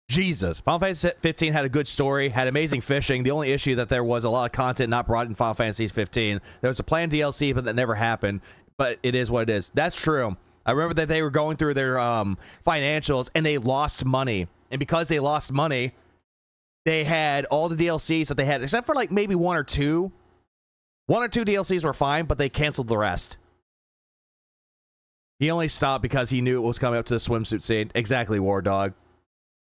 Jesus. Final Fantasy 15 had a good story, had amazing fishing. The only issue that there was a lot of content not brought in Final Fantasy 15. There was a planned DLC, but that never happened. But it is what it is. That's true. I remember that they were going through their financials and they lost money. And because they lost money, they had all the DLCs that they had, except for like maybe one or two. One or two DLCs were fine, but they canceled the rest. He only stopped because he knew it was coming up to the swimsuit scene. Exactly, War Dog.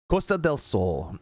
Costa del Sol.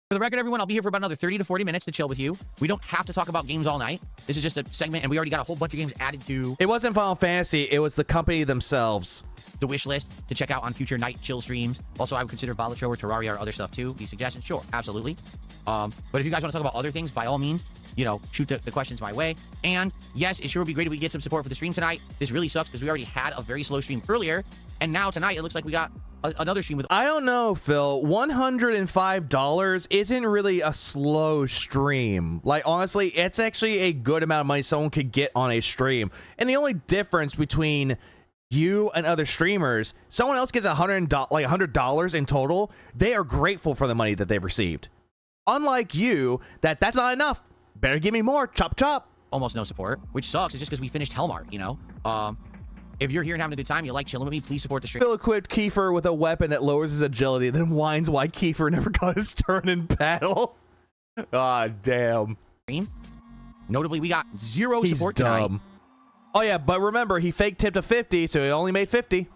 For the record, everyone, I'll be here for about another 30 to 40 minutes to chill with you. We don't have to talk about games all night. This is just a segment, and we already got a whole bunch of games added to... It wasn't Final Fantasy. It was the company themselves. ...the wish list to check out on future night chill streams. Also, I would consider Balatro or Terraria or other stuff, too. These suggestions? Sure, absolutely. But if you guys want to talk about other things, by all means, you know, shoot the questions my way. And, yes, it sure would be great if we get some support for the stream tonight. This really sucks because we already had a very slow stream earlier, and now tonight it looks like we got... another stream with... I don't know, Phil. $105 isn't really a slow stream. Like, honestly, it's actually a good amount of money someone could get on a stream. And the only difference between you and other streamers, someone else gets $100 in total. They are grateful for the money that they've received. Unlike you, that's not enough. Better give me more. Chop, chop. Almost no support, which sucks. It's just because we finished Hellmart, you know? If you're here and having a good time, you like chilling with me, please support the stream. Phil equipped Kiefer with a weapon that lowers his agility, then whines why Kiefer never got his turn in battle. Ah, damn. Notably, we got zero He's support dumb. tonight. Oh, yeah, but remember, he fake tipped a 50, so he only made 50.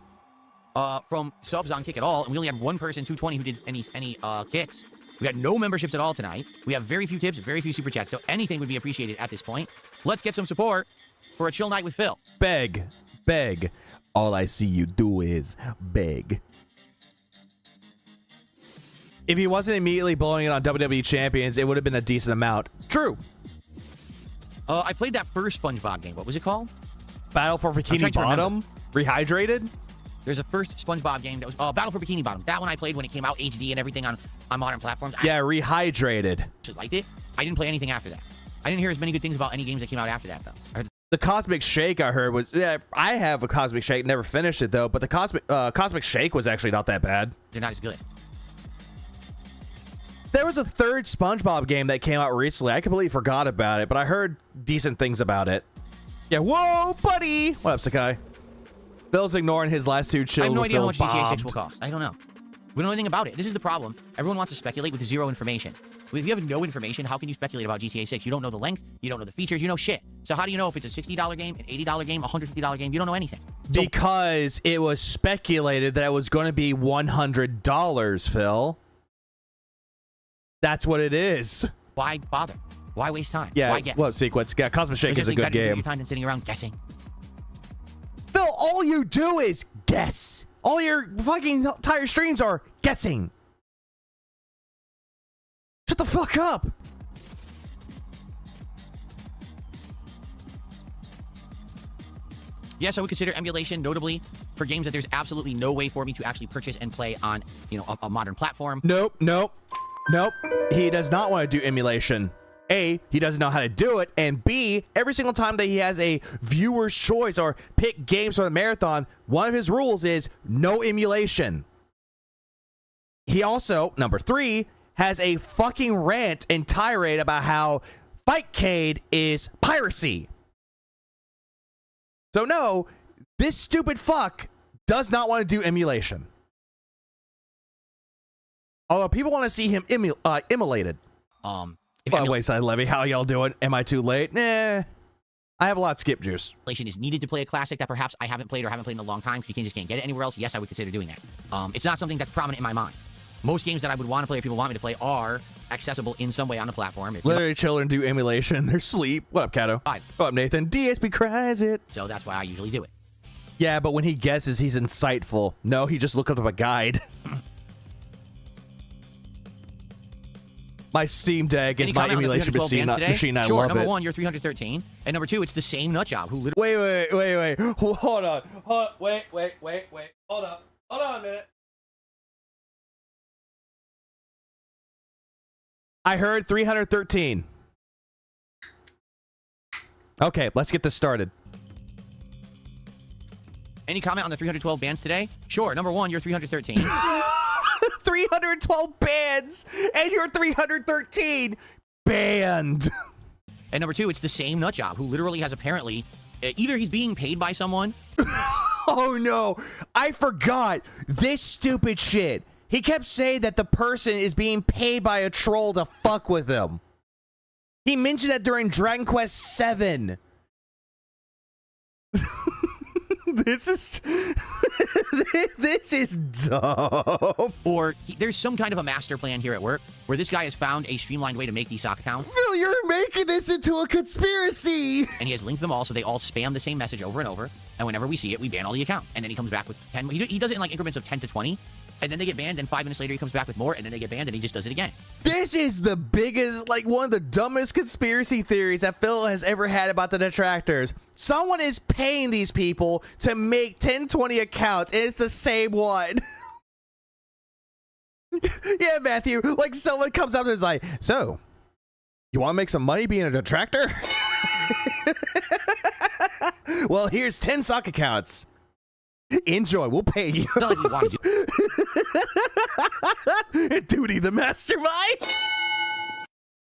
From subs on Kick at all, and we only had one person, 220, who did any kicks. We got no memberships at all tonight. We have very few tips, very few super chats, so anything would be appreciated at this point. Let's get some support for a chill night with Phil. Beg. All I see you do is beg. If he wasn't immediately blowing it on WWE Champions, it would have been a decent amount. True. I played that first SpongeBob game. What was it called? Battle for Bikini Bottom? Rehydrated? There's a first SpongeBob game that was Battle for Bikini Bottom. That one I played when it came out HD and everything on modern platforms. Yeah, Rehydrated. I liked it. I didn't play anything after that. I didn't hear as many good things about any games that came out after that, though. The Cosmic Shake I heard was, yeah, I have a Cosmic Shake, never finished it though, but the Cosmic Shake was actually not that bad. They're not as good. There was a third SpongeBob game that came out recently. I completely forgot about it, but I heard decent things about it. Yeah, whoa, buddy! What up, Sakai? Bill's ignoring his last two chills. I have no idea how much GTA 6 bombed. will cost. I don't know. We don't know anything about it. This is the problem. Everyone wants to speculate with zero information. If you have no information, how can you speculate about GTA 6? You don't know the length, you don't know the features, you know shit. So how do you know if it's a $60 game, an $80 game, a $150 game? You don't know anything. So because it was speculated that it was going to be $100, Phil. That's what it is. why bother? Why waste time? Yeah, why guess? what sequence? Yeah, Cosmic Shake is a good game. Your time than sitting around guessing. Phil, all you do is guess. All your fucking entire streams are guessing. Shut the fuck up. Yes, I would consider emulation, notably for games that there's absolutely no way for me to actually purchase and play on, you know, a modern platform. Nope. He does not want to do emulation. A, he doesn't know how to do it, and B, every single time that he has a viewer's choice or pick games for the marathon, one of his rules is no emulation. He also, number 3, has a fucking rant and tirade about how Fightcade is piracy. So no, this stupid fuck does not want to do emulation. Although people want to see him immolated. By the way, Side Levy, how y'all doing? Am I too late? Nah. I have a lot of skip juice. Emulation is needed to play a classic that perhaps I haven't played or haven't played in a long time because you just can't get it anywhere else. Yes, I would consider doing that. It's not something that's prominent in my mind. Most games that I would want to play or people want me to play are accessible in some way on the platform. Literally, children do emulation in their sleep. What up, Kato? Hi. What up, Nathan? DSP cries it. So that's why I usually do it. Yeah, but when he guesses, he's insightful. No, he just looked up a guide. My Steam Deck is my emulation machine. I sure, love number it. 1, you're 313. And number 2, it's the same nutjob who literally... Wait. Hold on. Wait. Hold up. Hold on a minute. I heard 313. Okay, let's get this started. Any comment on the 312 bans today? Sure, number 1, you're 313. 312 bans, and you're 313 banned. And number 2, it's the same nutjob who literally has apparently... either he's being paid by someone... Oh no, I forgot this stupid shit. He kept saying that the person is being paid by a troll to fuck with him. He mentioned that during Dragon Quest VII. This is this is dumb. Or there's some kind of a master plan here at work where this guy has found a streamlined way to make these sock accounts. Phil, you're making this into a conspiracy. And he has linked them all so they all spam the same message over and over. And whenever we see it, we ban all the accounts. And then he comes back with 10. He does it in like increments of 10 to 20. And then they get banned. And 5 minutes later, he comes back with more. And then they get banned. And he just does it again. This is the biggest, like one of the dumbest conspiracy theories that Phil has ever had about the detractors. Someone is paying these people to make 10, 20 accounts. And it's the same one. Yeah, Matthew. Like someone comes up and is like, so, you want to make some money being a detractor? Well, here's 10 sock accounts. Enjoy, we'll pay you. It's not like we want to do. Duty the mastermind.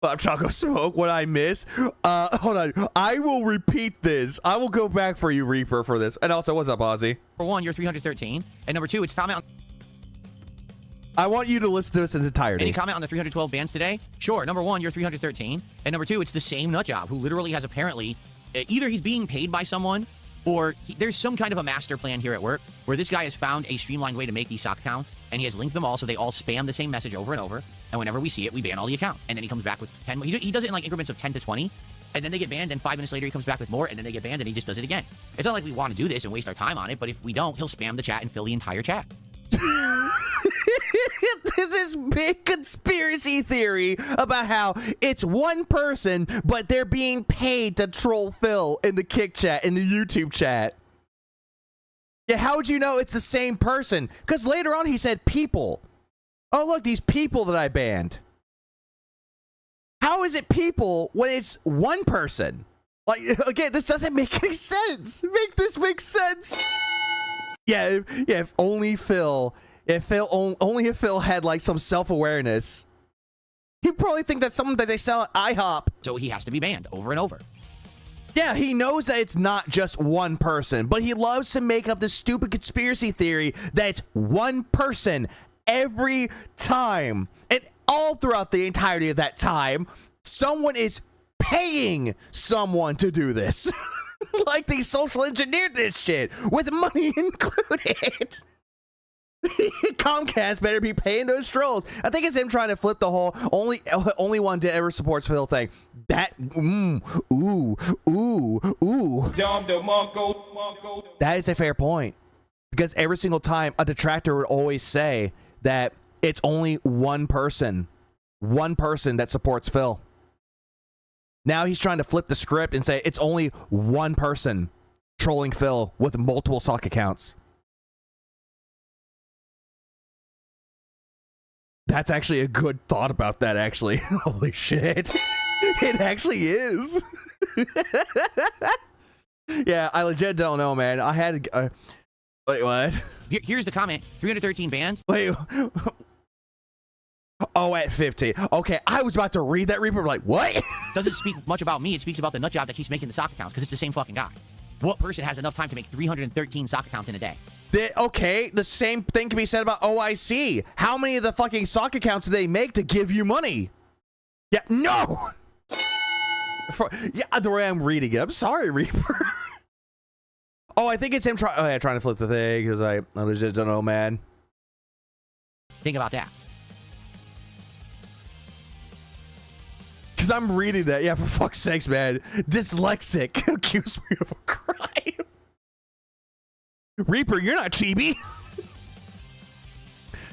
I'm Choco Smoke. What I miss? Hold on. I will repeat this. I will go back for you, Reaper, for this. And also, what's up, Ozzy? For one, you're 313. And number two, it's comment on. I want you to listen to this in its entirety. Any comment on the 312 bans today? Sure. Number one, you're 313. And number two, it's the same nut job who literally has apparently either he's being paid by someone or there's some kind of a master plan here at work where this guy has found a streamlined way to make these sock accounts and he has linked them all so they all spam the same message over and over. And whenever we see it, we ban all the accounts. And then he comes back with 10. He does it in like increments of 10 to 20. And then they get banned. And 5 minutes later, he comes back with more. And then they get banned. And he just does it again. It's not like we want to do this and waste our time on it. But if we don't, he'll spam the chat and fill the entire chat. This big conspiracy theory about how it's one person, but they're being paid to troll Phil in the Kick chat, in the YouTube chat. Yeah, how would you know it's the same person? Because later on he said people. Oh, look, these people that I banned. How is it people when it's one person? Like, again, this doesn't make any sense. Make this make sense. Yeah, if only Phil... only if Phil had like some self-awareness, he'd probably think that's something that they sell at IHOP. So he has to be banned over and over. Yeah, he knows that it's not just one person, but he loves to make up this stupid conspiracy theory that it's one person every time. And all throughout the entirety of that time, someone is paying someone to do this. Like they social engineered this shit with money included. Comcast better be paying those trolls. I think it's him trying to flip the whole only one that ever supports Phil thing. That that is a fair point, because every single time a detractor would always say that it's only one person that supports Phil. Now he's trying to flip the script and say it's only one person trolling Phil with multiple sock accounts. That's actually a good thought about that, actually. Holy shit. It actually is. Yeah, I legit don't know, man. I had... wait, what? Here's the comment. 313 bans. Wait. Oh, at 15. Okay, I was about to read that, Reaper. Like, what? Doesn't speak much about me. It speaks about the nut job that keeps making the sock accounts because it's the same fucking guy. What person has enough time to make 313 sock accounts in a day? Okay, the same thing can be said about OIC. How many of the fucking sock accounts do they make to give you money? Yeah, no! Yeah, the way I'm reading it. I'm sorry, Reaper. Oh, I think it's him trying to flip the thing, because I legit don't know, man. Think about that. Because I'm reading that. Yeah, for fuck's sakes, man. Dyslexic. Accuse me of a crime. Reaper, you're not chibi.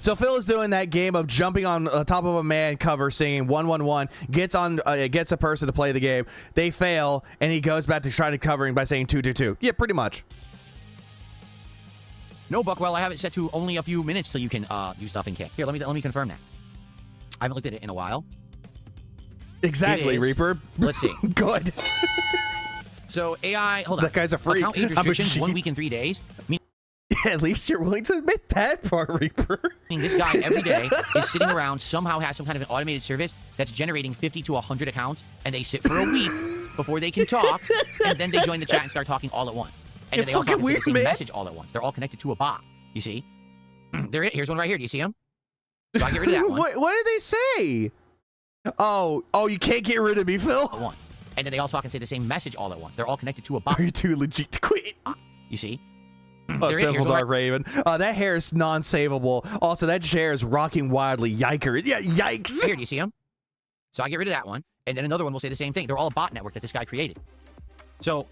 So Phil is doing that game of jumping on top of a man cover, singing 111, gets a person to play the game. They fail, and he goes back to trying to covering by saying 222. Yeah, pretty much. No, Buckwell, I have it set to only a few minutes till you can do stuff in Kick. Here, let me confirm that. I haven't looked at it in a while. Exactly, Reaper. Let's see. Good. So AI, hold on. That guy's a freak. Account age restrictions, 1 week and 3 days. At least you're willing to admit that part, Reaper. This guy every day is sitting around, somehow has some kind of an automated service that's generating 50 to 100 accounts, and they sit for a week before they can talk, and then they join the chat and start talking all at once. And then they all talk the same message all at once. They're all connected to a bot. You see? Here's one right here. Do you see him? So I get rid of that one. What did they say? Oh, you can't get rid of me, Phil. At once. And then they all talk and say the same message all at once. They're all connected to a bot. Are you too legit to quit? You see? Simple Dark Raven. That hair is non-savable. Also, that chair is rocking wildly. Yikers. Yeah, yikes. Here, do you see them? So I get rid of that one, and then another one will say the same thing. They're all a bot network that this guy created. So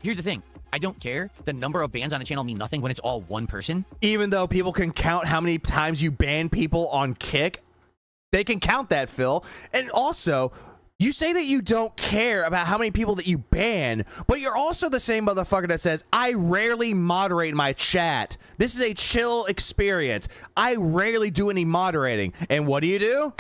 here's the thing. I don't care. The number of bans on a channel mean nothing when it's all one person. Even though people can count how many times you ban people on Kick, they can count that, Phil. And also, you say that you don't care about how many people that you ban, but you're also the same motherfucker that says, I rarely moderate my chat. This is a chill experience. I rarely do any moderating. And what do?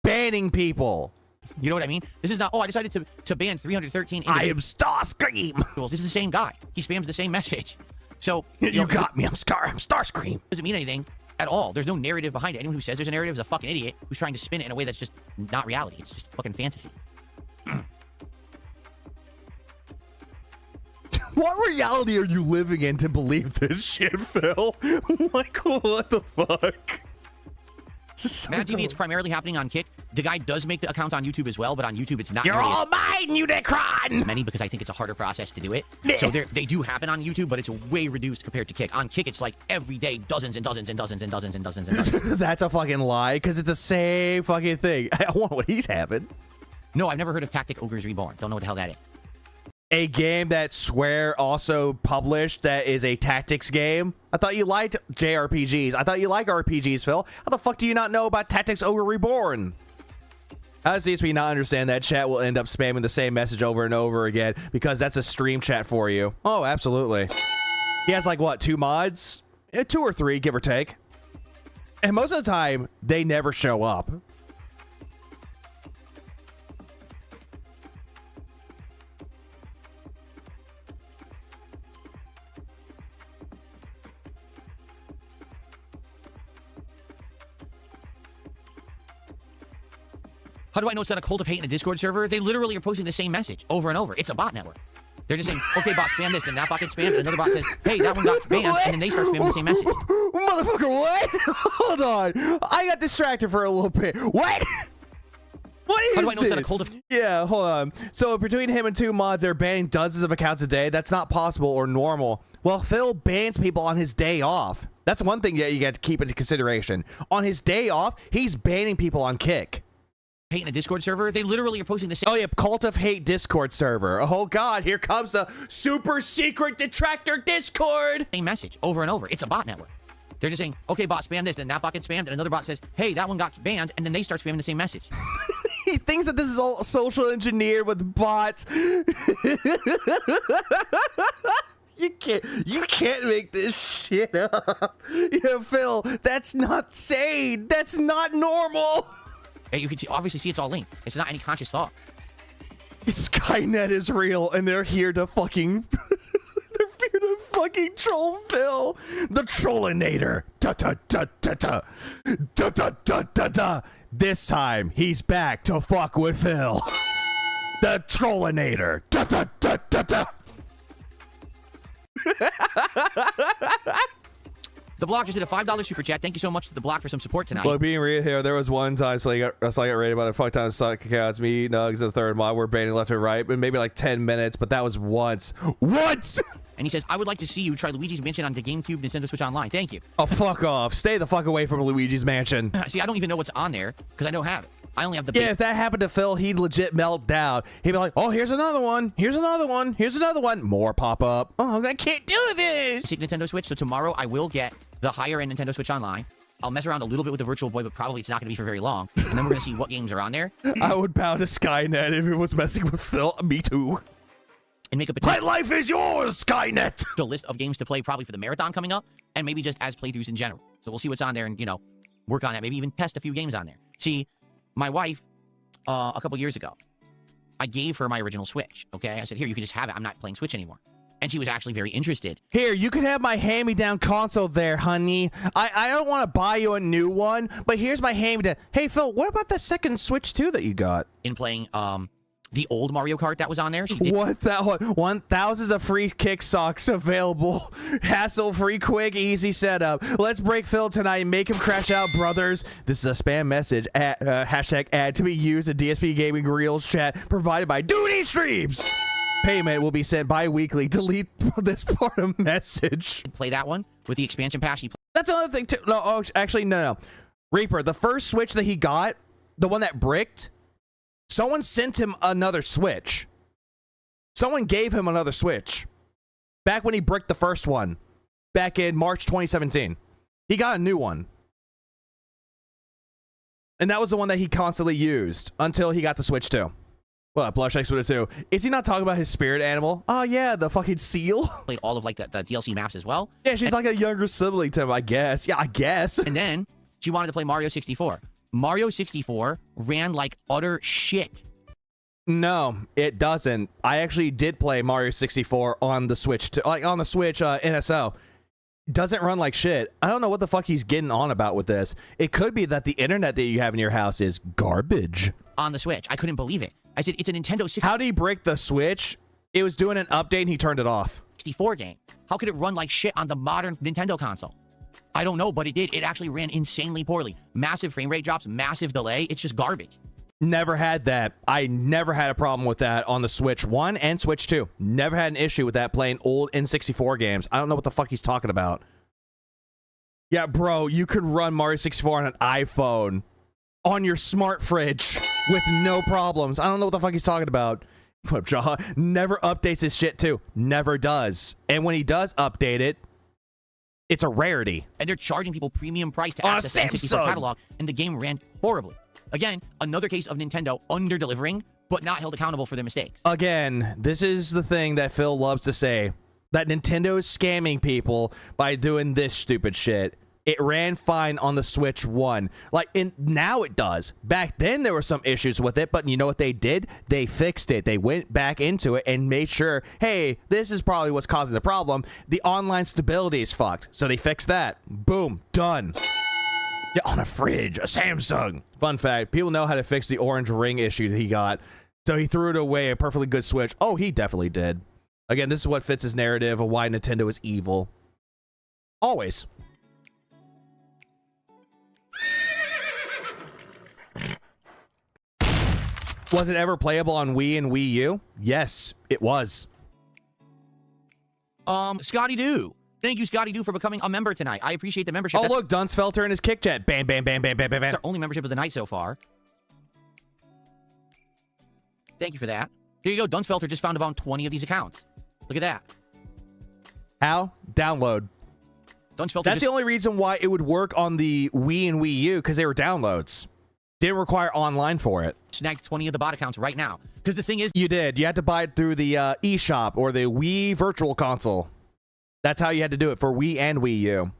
Banning people. You know what I mean? This is not, I decided to ban 313 I am Starscream. This is the same guy. He spams the same message. So you got me. I'm Starscream. Doesn't mean anything at all. There's no narrative behind it. Anyone who says there's a narrative is a fucking idiot who's trying to spin it in a way that's just not reality. It's just fucking fantasy. What reality are you living in to believe this shit, Phil? Like, what the fuck? Mad TV, it's primarily happening on Kick. The guy does make the accounts on YouTube as well, but on YouTube it's not. You're all mine, you Necron! Many, because I think it's a harder process to do it. So they do happen on YouTube, but it's way reduced compared to Kick. On Kick, it's like every day, dozens and dozens and dozens and dozens and dozens and dozens. That's a fucking lie, because it's the same fucking thing. I want what he's having. No, I've never heard of Tactic Ogres Reborn. Don't know what the hell that is. A game that Square also published that is a tactics game. I thought you liked JRPGs. I thought you liked RPGs, Phil. How the fuck do you not know about Tactics Ogre Reborn? How does DSP not understand that chat will end up spamming the same message over and over again because that's a stream chat for you? Oh, absolutely. He has like, what, 2 mods? 2 or 3, give or take. And most of the time, they never show up. How do I know it's not a cult of hate in a Discord server? They literally are posting the same message over and over. It's a bot network. They're just saying, okay, bot, spam this, then that bot gets spammed, and another bot says, hey, that one got banned, and then they start spamming the same message. Motherfucker, what? Hold on. I got distracted for a little bit. What? What is How do I know this? it's not a cult of... Yeah, hold on. So between him and 2 mods, they're banning dozens of accounts a day. That's not possible or normal. Well, Phil bans people on his day off. That's one thing that you got to keep into consideration. On his day off, he's banning people on Kick. Hate in a Discord server? They literally are posting the same... Oh, yeah, Cult of Hate Discord server. Oh, God, here comes the super secret detractor Discord. Same message over and over. It's a bot network. They're just saying, okay, bot, spam this, then that bot gets spammed, and another bot says, hey, that one got banned, and then they start spamming the same message. He thinks that this is all social engineered with bots. You can't make this shit up. Yeah, Phil, that's not sane. That's not normal. Hey, you can obviously see it's all linked. It's not any conscious thought. Skynet is real, and they're here to fucking... they're here to fucking troll Phil. The Trollinator. Da-da-da-da-da. Da-da-da-da-da. This time, he's back to fuck with Phil. The Trollinator. Da-da-da-da-da. The Block just did a $5 super chat. Thank you so much to The Block for some support tonight. Look, being real here, there was one time, so I got rated about a fuck ton of suck accounts. Me, Nugs, and the third mod were banning left and right, but maybe like 10 minutes, but that was once. Once! And he says, I would like to see you try Luigi's Mansion on the GameCube, Nintendo Switch Online. Thank you. Oh, fuck off. Stay the fuck away from Luigi's Mansion. See, I don't even know what's on there, because I don't have it. I only have the... Yeah, if that happened to Phil, he'd legit melt down. He'd be like, oh, here's another one. Here's another one. Here's another one. More pop up. Oh, I can't do this. Basic Nintendo Switch, so tomorrow I will get the higher-end Nintendo Switch Online. I'll mess around a little bit with the Virtual Boy, but probably it's not going to be for very long. And then we're going to see what games are on there. I would bow to Skynet if it was messing with Phil. Me too. And make a potential... My life is yours, Skynet! ...a list of games to play probably for the marathon coming up, and maybe just as playthroughs in general. So we'll see what's on there and, you know, work on that. Maybe even test a few games on there. See, my wife, a couple years ago, I gave her my original Switch, okay? I said, here, you can just have it. I'm not playing Switch anymore. And she was actually very interested. Here, you can have my hand-me-down console there, honey. I don't want to buy you a new one, but here's my hand-me-down. Hey, Phil, what about the second Switch 2 that you got? In playing the old Mario Kart that was on there. She did. What that one? Thousands of free kick socks available. Hassle-free, quick, easy setup. Let's break Phil tonight and make him crash out, brothers. This is a spam message. Hashtag ad to be used in DSP Gaming Reels chat provided by Duty Streams. payment will be sent bi-weekly. Delete this part of message. Play that one with the expansion pass. That's another thing too. No, oh, actually, no. Reaper, the first Switch that he got, the one that bricked, someone sent him another Switch. Someone gave him another Switch. Back when he bricked the first one. Back in March 2017. He got a new one. And that was the one that he constantly used until he got the Switch 2. What, Blush Exploiter 2? Is he not talking about his spirit animal? Oh, yeah, the fucking seal. Played all of like the DLC maps as well. Yeah, she's like a younger sibling to him, I guess. Yeah, I guess. And then she wanted to play Mario 64. Mario 64 ran like utter shit. No, it doesn't. I actually did play Mario 64 on the Switch, on the Switch NSO. Doesn't run like shit. I don't know what the fuck he's getting on about with this. It could be that the internet that you have in your house is garbage. On the Switch. I couldn't believe it. I said, it's a Nintendo 64. How did he break the Switch? It was doing an update and he turned it off. 64 game. How could it run like shit on the modern Nintendo console? I don't know, but it did. It actually ran insanely poorly. Massive frame rate drops, massive delay. It's just garbage. Never had that. I never had a problem with that on the Switch 1 and Switch 2. Never had an issue with that playing old N64 games. I don't know what the fuck he's talking about. Yeah, bro, you could run Mario 64 on an iPhone on your smart fridge with no problems. I don't know what the fuck he's talking about. Jaw never updates his shit too. Never does. And when he does update it, it's a rarity. And they're charging people premium price to access the N64 catalog, and the game ran horribly. Again, another case of Nintendo under-delivering, but not held accountable for their mistakes. Again, this is the thing that Phil loves to say, that Nintendo is scamming people by doing this stupid shit. It ran fine on the Switch 1. Now it does. Back then, there were some issues with it, but you know what they did? They fixed it. They went back into it and made sure, hey, this is probably what's causing the problem. The online stability is fucked. So they fixed that. Boom. Done. Yeah, on a fridge. A Samsung. Fun fact. People know how to fix the orange ring issue that he got. So he threw it away. A perfectly good Switch. Oh, he definitely did. Again, this is what fits his narrative of why Nintendo is evil. Always. Was it ever playable on Wii and Wii U? Yes, it was. Scotty Doo. Thank you, Scotty Doo, for becoming a member tonight. I appreciate the membership. Oh, look, Dunsfelter and his kick jet. Bam, bam, bam, bam, bam, bam, bam. Our only membership of the night so far. Thank you for that. Here you go. Dunsfelter just found about 20 of these accounts. Look at that. How? Download. Dunsfelter That's the only reason why it would work on the Wii and Wii U, because they were downloads. Didn't require online for it. Snagged 20 of the bot accounts right now. Because the thing is... You did. You had to buy it through the eShop or the Wii Virtual Console. That's how you had to do it for Wii and Wii U.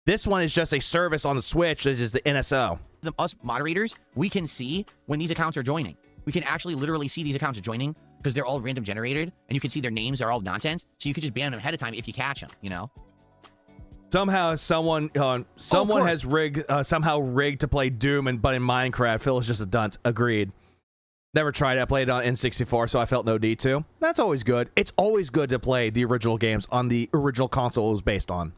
This one is just a service on the Switch. This is the NSO. Us moderators, we can see when these accounts are joining. We can actually literally see these accounts are joining because they're all random generated, and you can see their names are all nonsense. So you could just ban them ahead of time if you catch them, you know? Somehow someone has rigged to play Doom, but in Minecraft, Phil is just a dunce. Agreed. Never tried it. I played it on N64, so I felt no need to. That's always good. It's always good to play the original games on the original console it was based on.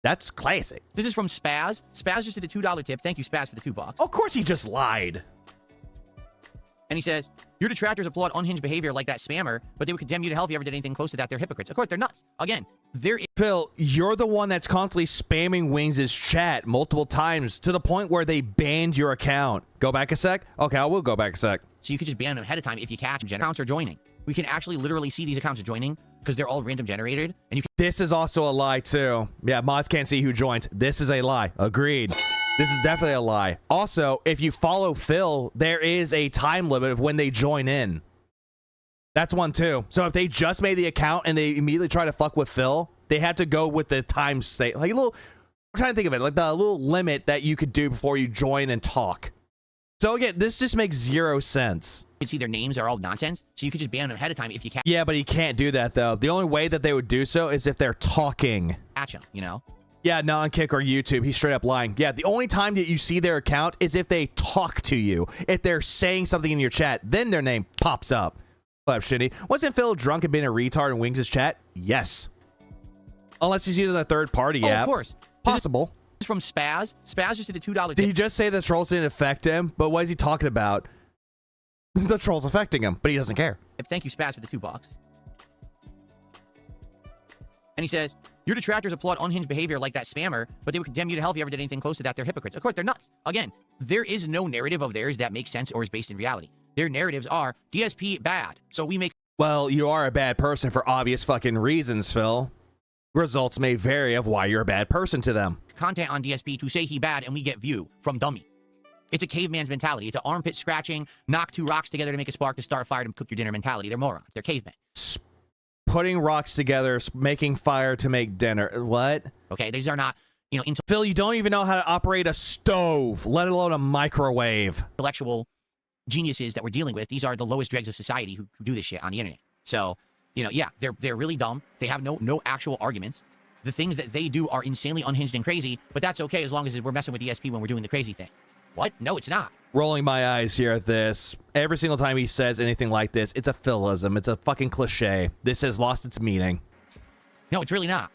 That's classic. This is from Spaz. Spaz just did a $2 tip. Thank you, Spaz, for the $2. Of course he just lied. And he says, your detractors applaud unhinged behavior like that spammer, but they would condemn you to hell if you ever did anything close to that. They're hypocrites. Of course, they're nuts. Again, Phil, you're the one that's constantly spamming Wings' chat multiple times to the point where they banned your account. Go back a sec? Okay, I will go back a sec. So you could just ban them ahead of time if you catch them. Accounts are joining. We can actually literally see these accounts are joining because they're all random generated. And you can This is also a lie, too. Yeah, mods can't see who joined. This is a lie. Agreed. This is definitely a lie. Also, if you follow Phil, there is a time limit of when they join in. That's one, too. So if they just made the account and they immediately try to fuck with Phil, they had to go with the time state. Like a little, I'm trying to think of it, like the little limit that you could do before you join and talk. So again, this just makes zero sense. You can see their names are all nonsense, so you could just ban them ahead of time if you catch. Yeah, but he can't do that, though. The only way that they would do so is if they're talking. Catch them, you know? Yeah, non-kick or YouTube. He's straight up lying. Yeah, the only time that you see their account is if they talk to you. If they're saying something in your chat, then their name pops up. What up, Shitty? Wasn't Phil drunk and being a retard in Wings' chat? Yes. Unless he's using a third-party app. Of course. Possible. This is from Spaz. Spaz just did a $2 tip. Did he just say the trolls didn't affect him? But what is he talking about? The trolls affecting him, but he doesn't care. Thank you, Spaz, for the $2. And he says, your detractors applaud unhinged behavior like that spammer, but they would condemn you to hell if you ever did anything close to that. They're hypocrites. Of course, they're nuts. Again, there is no narrative of theirs that makes sense or is based in reality. Their narratives are DSP bad, so we make... Well, you are a bad person for obvious fucking reasons, Phil. Results may vary of why you're a bad person to them. ...content on DSP to say he bad and we get view from dummy. It's a caveman's mentality. It's an armpit scratching, knock 2 rocks together to make a spark to start a fire to cook your dinner mentality. They're morons. They're cavemen. Putting rocks together, making fire to make dinner. What? Okay, these are not, Phil, you don't even know how to operate a stove, let alone a microwave. Intellectual geniuses that we're dealing with. These are the lowest dregs of society who do this shit on the internet. So, yeah, they're really dumb. They have no actual arguments. The things that they do are insanely unhinged and crazy, but that's okay as long as we're messing with DSP when we're doing the crazy thing. What? No, it's not. Rolling my eyes here at this. Every single time he says anything like this, it's a philism. It's a fucking cliche. This has lost its meaning. No, it's really not.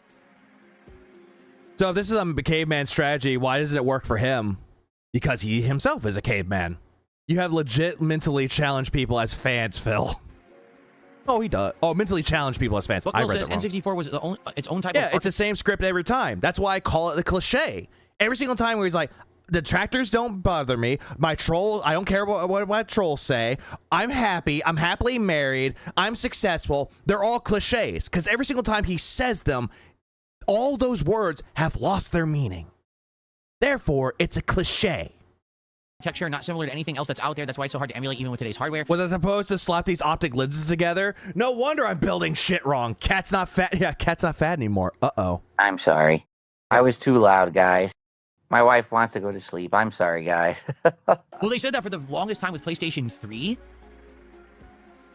So if this is a caveman strategy, why doesn't it work for him? Because he himself is a caveman. You have legit mentally challenged people as fans, Phil. Oh, he does. Oh, mentally challenged people as fans. But I Phil read says that wrong. N64 was its own type of... Yeah, it's the same script every time. That's why I call it a cliche. Every single time where he's like, the tractors don't bother me. My troll, I don't care what trolls say. I'm happy. I'm happily married. I'm successful. They're all cliches because every single time he says them, all those words have lost their meaning. Therefore, it's a cliche. Texture not similar to anything else that's out there. That's why it's so hard to emulate even with today's hardware. Was I supposed to slap these optic lenses together? No wonder I'm building shit wrong. Cat's not fat. Yeah, cat's not fat anymore. Uh-oh. I'm sorry. I was too loud, guys. My wife wants to go to sleep. I'm sorry, guys. Well, they said that for the longest time with PlayStation 3,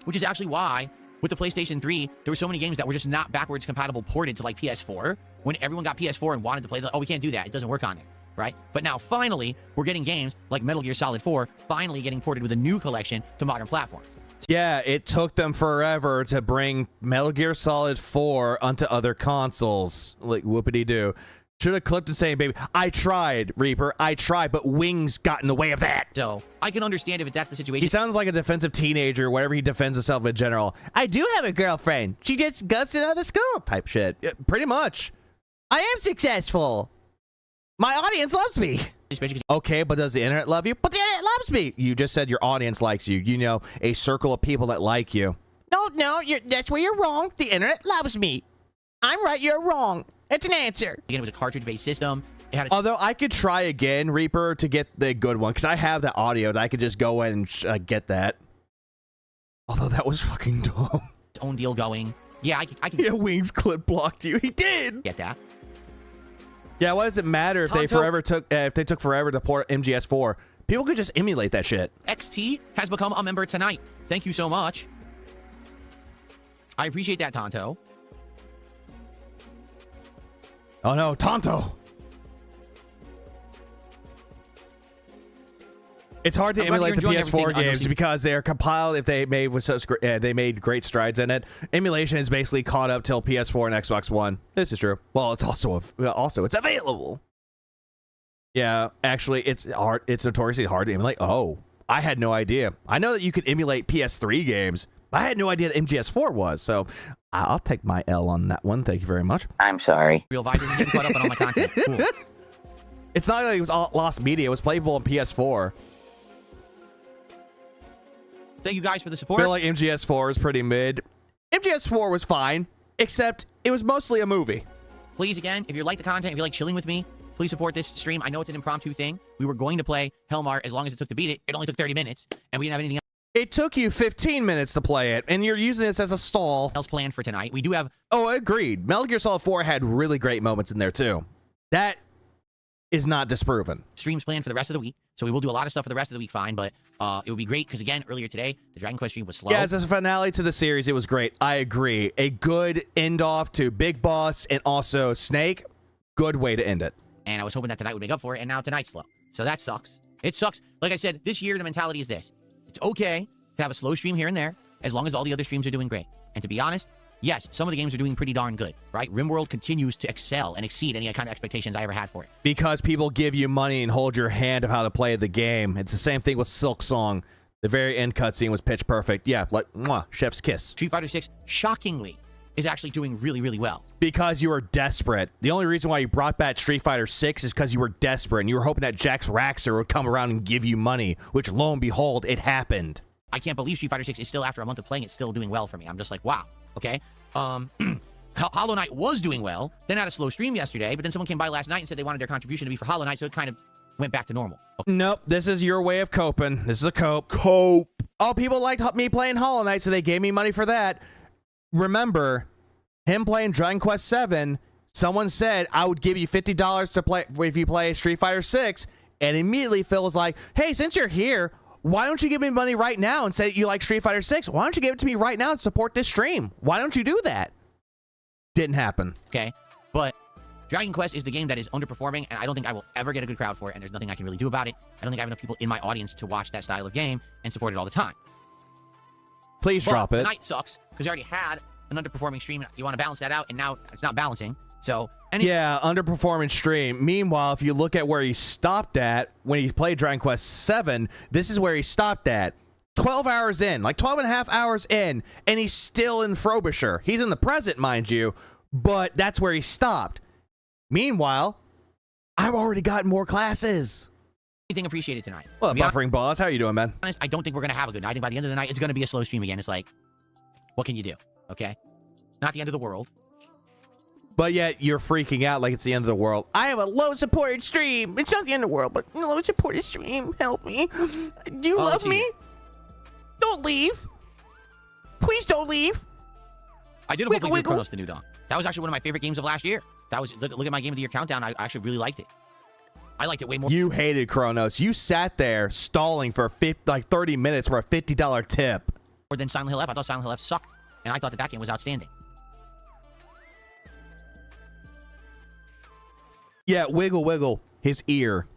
which is actually why with the PlayStation 3, there were so many games that were just not backwards compatible ported to like PS4. When everyone got PS4 and wanted to play, oh, we can't do that. It doesn't work on it, right? But now finally, we're getting games like Metal Gear Solid 4 finally getting ported with a new collection to modern platforms. Yeah, it took them forever to bring Metal Gear Solid 4 onto other consoles. Like, whoopity-doo. Should have clipped and saying, baby, I tried, Reaper. I tried, but wings got in the way of that. So, I can understand if that's the situation. He sounds like a defensive teenager whenever he defends himself in general. I do have a girlfriend. She just gusted out of the school type shit. Yeah, pretty much. I am successful. My audience loves me. Okay, but does the internet love you? But the internet loves me. You just said your audience likes you. You know, a circle of people that like you. No, that's where you're wrong. The internet loves me. I'm right, you're wrong. It's an answer. Again, it was a cartridge-based system. It had Although I could try again, Reaper, to get the good one, because I have the audio that I could just go in and get that. Although that was fucking dumb. its own deal going. Yeah, I can Yeah, Wings clip blocked you. He did. get that. Yeah, what does it matter if they took forever to port MGS4? People could just emulate that shit. XT has become a member tonight. Thank you so much. I appreciate that, Tonto. Oh no, Tonto! It's hard to I'm glad emulate the you're enjoying PS4 everything games because they are compiled. If they made with such, they made great strides in it. Emulation is basically caught up till PS4 and Xbox One. This is true. Well, it's also it's available. Yeah, actually, it's hard. It's notoriously hard to emulate. Oh, I had no idea. I know that you could emulate PS3 games. I had no idea that MGS4 was. So I'll take my L on that one. Thank you very much. I'm sorry. Real Visor is getting caught up on all my content. Cool. It's not like it was all lost media. It was playable on PS4. Thank you guys for the support. I feel like MGS4 is pretty mid. MGS4 was fine, except it was mostly a movie. Please, again, if you like the content, if you like chilling with me, please support this stream. I know it's an impromptu thing. We were going to play Hellmart as long as it took to beat it. It only took 30 minutes, and we didn't have anything It took you 15 minutes to play it, and you're using this as a stall. else planned for tonight. We do have... Oh, agreed. Metal Gear Solid 4 had really great moments in there, too. That is not disproven. Streams planned for the rest of the week, so we will do a lot of stuff for the rest of the week, fine, but it would be great, because again, earlier today, the Dragon Quest stream was slow. Yeah, as a finale to the series, it was great. I agree. A good end-off to Big Boss and also Snake. Good way to end it. And I was hoping that tonight would make up for it, and now tonight's slow. So that sucks. It sucks. Like I said, this year, the mentality is this. It's okay to have a slow stream here and there, as long as all the other streams are doing great. And to be honest, yes, some of the games are doing pretty darn good, right? RimWorld continues to excel and exceed any kind of expectations I ever had for it. Because people give you money and hold your hand of how to play the game. It's the same thing with Silk Song. The very end cutscene was pitch perfect. Yeah, like, mwah, chef's kiss. Street Fighter 6, shockingly, is actually doing really, really well. Because you were desperate. The only reason why you brought back Street Fighter 6 is because you were desperate, and you were hoping that Jax Raxer would come around and give you money, which, lo and behold, it happened. I can't believe Street Fighter 6 is still, after a month of playing, it's still doing well for me. I'm just like, wow, okay? Hollow Knight was doing well, then had a slow stream yesterday, but then someone came by last night and said they wanted their contribution to be for Hollow Knight, so it kind of went back to normal. Okay. Nope, this is your way of coping. This is a cope. Cope. Oh, people liked me playing Hollow Knight, so they gave me money for that. Remember, him playing Dragon Quest 7, someone said, I would give you $50 to play if you play Street Fighter 6, and immediately Phil was like, hey, since you're here, why don't you give me money right now and say you like Street Fighter 6? Why don't you give it to me right now and support this stream? Why don't you do that? Didn't happen. Okay, but Dragon Quest is the game that is underperforming, and I don't think I will ever get a good crowd for it, and there's nothing I can really do about it. I don't think I have enough people in my audience to watch that style of game and support it all the time. Please drop it. Tonight sucks, because you already had an underperforming stream. You want to balance that out, and now it's not balancing. So, yeah, underperforming stream. Meanwhile, if you look at where he stopped at when he played Dragon Quest 7, this is where he stopped at. 12 hours in, like 12 and a half hours in, and he's still in Frobisher. He's in the present, mind you, but that's where he stopped. Meanwhile, I've already got more classes. Anything appreciated tonight. Well, Buffering Boss, how you doing, man? Honest, I don't think we're going to have a good night. I think by the end of the night, it's going to be a slow stream again. It's like, what can you do? Okay? Not the end of the world. But yet, you're freaking out like it's the end of the world. I have a low-supported stream. It's not the end of the world, but low-supported stream. Help me. Do you love me? Don't leave. Please don't leave. I did hopefully do Chronos the New Dawn. That was actually one of my favorite games of last year. That was look at my Game of the Year countdown. I actually really liked it. I liked it way more. You hated Chronos. You sat there stalling for 30 minutes for a $50 tip. More than Silent Hill F. I thought Silent Hill F sucked, and I thought that game was outstanding. Yeah, wiggle. His ear.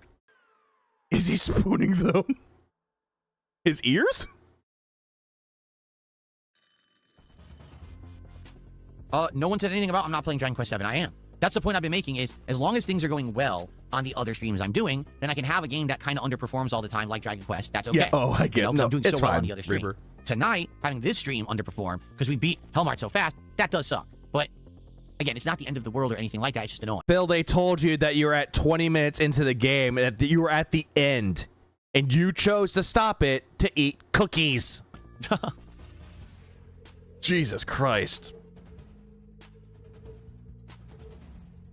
Is he spooning them? His ears? No one said anything about I'm not playing Dragon Quest 7. I am. That's the point I've been making is as long as things are going well on the other streams I'm doing, then I can have a game that kind of underperforms all the time like Dragon Quest. That's okay. Yeah, I get it. No, I'm doing it's so well fine, on the other stream. Reaper. Tonight, having this stream underperform because we beat Hellmart so fast, that does suck. But again, it's not the end of the world or anything like that. It's just annoying. Phil, they told you that you were at 20 minutes into the game and that you were at the end. And you chose to stop it to eat cookies. Jesus Christ.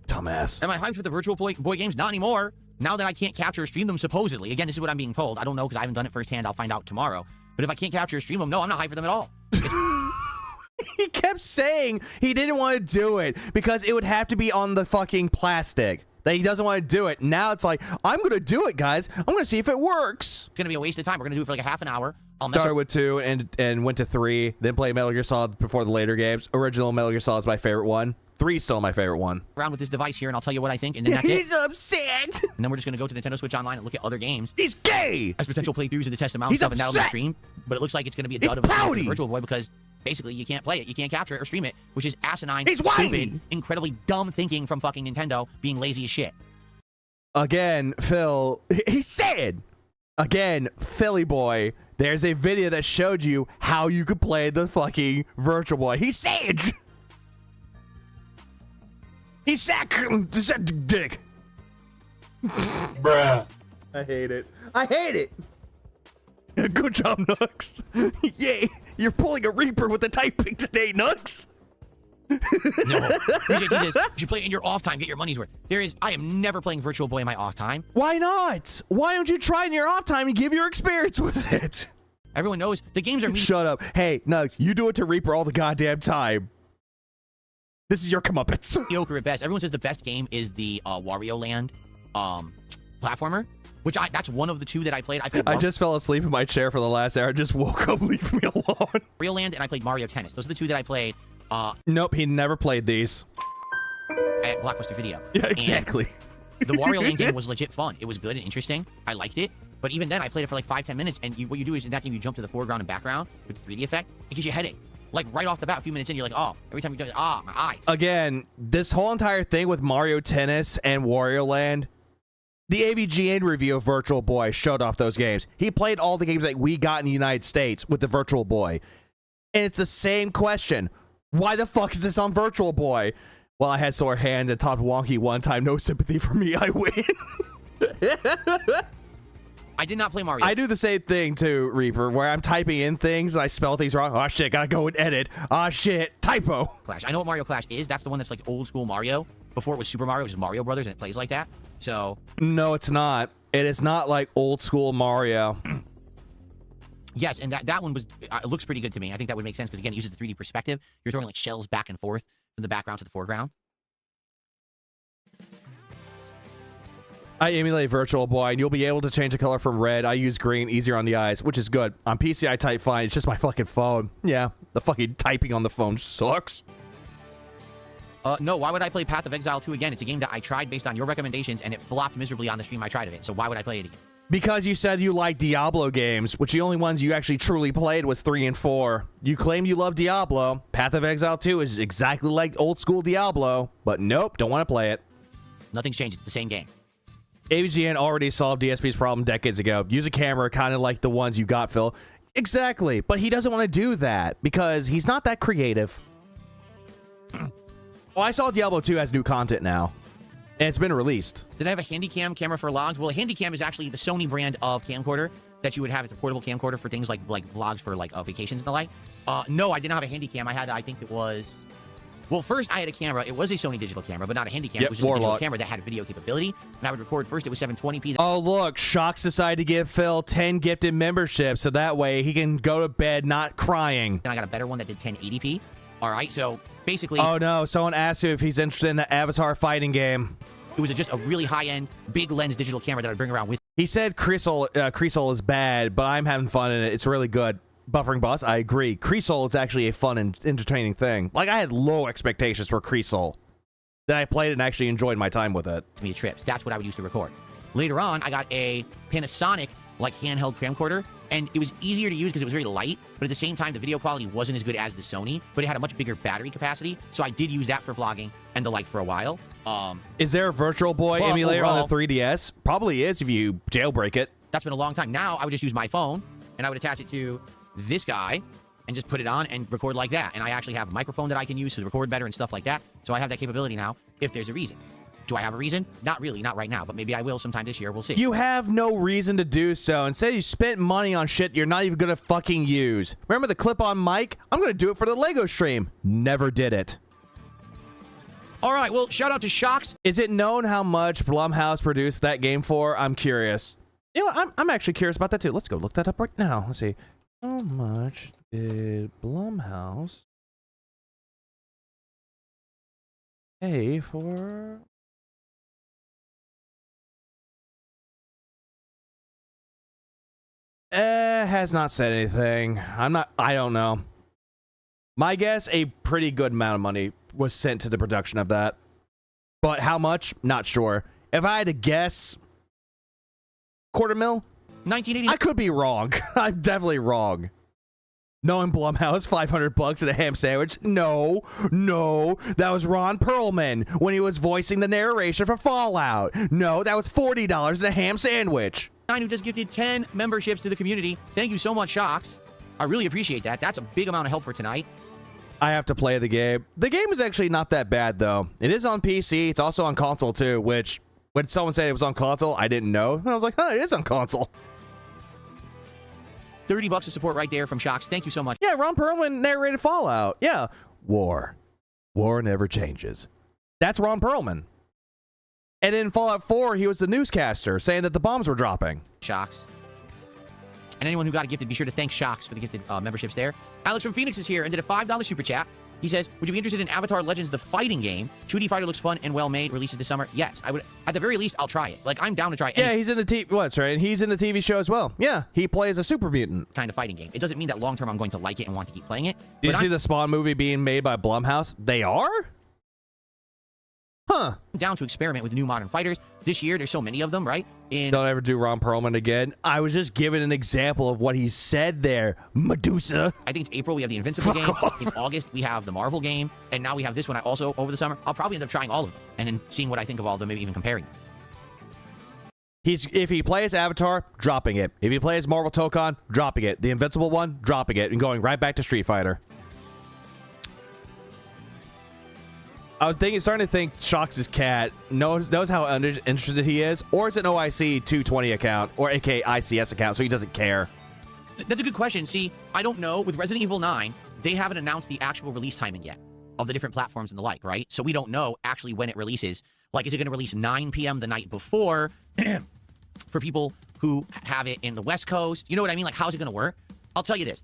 Dumbass. Am I hyped for the Virtual Boy games? Not anymore. Now that I can't capture or stream them, supposedly. Again, this is what I'm being told. I don't know because I haven't done it firsthand. I'll find out tomorrow. But if I can't capture or stream them, no, I'm not hyped for them at all. He kept saying he didn't want to do it because it would have to be on the fucking plastic. That he doesn't want to do it. Now it's like, I'm going to do it, guys. I'm going to see if it works. It's going to be a waste of time. We're going to do it for like a half an hour. Started with 2 and went to 3. Then played Metal Gear Solid before the later games. Original Metal Gear Solid is my favorite one. 3 is still my favorite one. Around with this device here, and I'll tell you what I think, and then that's it. He's upset. And then we're just going to go to Nintendo Switch Online and look at other games. He's gay. As potential playthroughs and to test them out and He's stuff, and that'll be upset. streamed. But it looks like it's going to be a dud of a Virtual Boy because basically you can't play it, you can't capture it or stream it, which is asinine, stupid, incredibly dumb thinking from fucking Nintendo being lazy as shit. Again, Phil, he said, again, Philly boy, there's a video that showed you how you could play the fucking Virtual Boy. He said, he said, dick. Bruh. I hate it. I hate it. Good job, Nux. Yay, you're pulling a Reaper with the typing today, Nux. No. DJ says, you should play it in your off time, get your money's worth. I am never playing Virtual Boy in my off time. Why not? Why don't you try in your off time and give your experience with it? Everyone knows the games are... Shut up. Hey, Nux, you do it to Reaper all the goddamn time. This is your comeuppance. Mediocre at best. Everyone says the best game is the Wario Land platformer, which that's one of the 2 that I played. I just fell asleep in my chair for the last hour. Just woke up, leave me alone. Wario Land and I played Mario Tennis. Those are the 2 that I played. Nope, he never played these. At Blockbuster Video. Yeah, exactly. The Wario Land game was legit fun. It was good and interesting. I liked it. But even then, I played it for like 5-10 minutes, and what you do is in that game, you jump to the foreground and background with the 3D effect. It gives you a headache. Like right off the bat, a few minutes in, you're like, oh, every time you do it, my eyes. Again, this whole entire thing with Mario Tennis and Wario Land, The AVGN review of Virtual Boy showed off those games. He played all the games that we got in the United States with the Virtual Boy. And it's the same question. Why the fuck is this on Virtual Boy? Well, I had sore hands and topped wonky one time. No sympathy for me. I win. I did not play Mario. I do the same thing too, Reaper, where I'm typing in things and I spell things wrong. Oh shit, gotta go and edit. Oh shit, typo. Clash. I know what Mario Clash is. That's the one that's like old school Mario. Before it was Super Mario, which is Mario Brothers, and it plays like that. So no, it's not. It is not like old school Mario. Yes, and that one was it looks pretty good to me. I think that would make sense because again, it uses the 3D perspective. You're throwing like shells back and forth from the background to the foreground. I emulate Virtual Boy, and you'll be able to change the color from red. I use green, easier on the eyes, which is good. On PC, I type fine. It's just my fucking phone. Yeah, the fucking typing on the phone sucks. No, why would I play Path of Exile 2 again? It's a game that I tried based on your recommendations, and it flopped miserably on the stream I tried of it. So why would I play it again? Because you said you like Diablo games, which the only ones you actually truly played was 3 and 4. You claim you love Diablo. Path of Exile 2 is exactly like old school Diablo, but nope, don't want to play it. Nothing's changed. It's the same game. AVGN already solved DSP's problem decades ago. Use a camera kind of like the ones you got, Phil. Exactly, but he doesn't want to do that because he's not that creative. Oh, I saw Diablo 2 has new content now, and it's been released. Did I have a Handycam camera for logs? Well, a Handycam is actually the Sony brand of camcorder that you would have. It's a portable camcorder for things like vlogs for like vacations and the like. No, I did not have a Handycam. I had, I think it was... Well, first I had a camera. It was a Sony digital camera, but not a Handycam. It was just a digital camera that had video capability, and I would record first. It was 720p. Oh, look, Shocks decided to give Phil 10 gifted memberships, so that way he can go to bed not crying. And I got a better one that did 1080p. All right, so basically... Oh, no, someone asked him if he's interested in the Avatar fighting game. It was just a really high-end, big lens digital camera that I'd bring around with. He said Creasol is bad, but I'm having fun in it. It's really good. Buffering Boss, I agree. Creasol is actually a fun and entertaining thing. Like, I had low expectations for Creasol. Then I played it and actually enjoyed my time with it. Me trips. That's what I would use to record. Later on, I got a Panasonic, like, handheld camcorder, and it was easier to use because it was very light, but at the same time, the video quality wasn't as good as the Sony, but it had a much bigger battery capacity, so I did use that for vlogging and the like for a while. Is there a Virtual Boy emulator on the 3DS? Probably is if you jailbreak it. That's been a long time. Now, I would just use my phone, and I would attach it to this guy and just put it on and record like that. And I actually have a microphone that I can use to record better and stuff like that. So I have that capability now if there's a reason. Do I have a reason? Not really, not right now, but maybe I will sometime this year. We'll see. You have no reason to do so. Instead, you spent money on shit you're not even gonna fucking use. Remember the clip-on mic? I'm gonna do it for the Lego stream. Never did it. All right, well, shout out to Shocks. Is it known how much Blumhouse produced that game for? I'm curious. You know what? I'm actually curious about that too. Let's go look that up right now. Let's see. How much did Blumhouse pay for? Has not said anything. I don't know. My guess, a pretty good amount of money was sent to the production of that. But how much? Not sure. If I had to guess, $250,000? 1980. I could be wrong. I'm definitely wrong. Knowing Blumhouse, $500 and a ham sandwich. No, that was Ron Perlman when he was voicing the narration for Fallout. No, that was $40 and a ham sandwich. Who just gifted 10 memberships to the community. Thank you so much, Shocks. I really appreciate that. That's a big amount of help for tonight. I have to play the game. The game is actually not that bad, though. It is on PC. It's also on console, too, which when someone said it was on console, I didn't know. I was like, huh, it is on console. $30 of support right there from Shocks. Thank you so much. Yeah, Ron Perlman narrated Fallout. Yeah. War never changes. That's Ron Perlman. And in Fallout 4, he was the newscaster saying that the bombs were dropping. Shocks. And anyone who got a gifted, be sure to thank Shocks for the gifted memberships there. Alex from Phoenix is here and did a $5 super chat. He says, would you be interested in Avatar Legends, the fighting game? 2D fighter looks fun and well made. Releases this summer. Yes, I would. At the very least, I'll try it. Like, I'm down to try it. Yeah, he's in the He's in the TV show as well. Yeah, he plays a super mutant. Kind of fighting game. It doesn't mean that long term I'm going to like it and want to keep playing it. Did you see the Spawn movie being made by Blumhouse? They are? Huh. Down to experiment with new modern fighters. This year, there's so many of them, right? Don't ever do Ron Perlman again. I was just giving an example of what he said there. Medusa. I think it's April, we have the Invincible game. In August, we have the Marvel game. And now we have this one also over the summer. I'll probably end up trying all of them and then seeing what I think of all of them, maybe even comparing them. If he plays Avatar, dropping it. If he plays Marvel Tokon, dropping it. The Invincible one, dropping it, and going right back to Street Fighter. I'm starting to think Shox' cat knows how interested he is, or it's an OIC 220 account, or aka ICS account, so he doesn't care. That's a good question. See, I don't know. With Resident Evil 9, they haven't announced the actual release timing yet of the different platforms and the like, right? So we don't know actually when it releases. Like, is it going to release 9 p.m. the night before for people who have it in the West Coast? You know what I mean? Like, how's it going to work? I'll tell you this.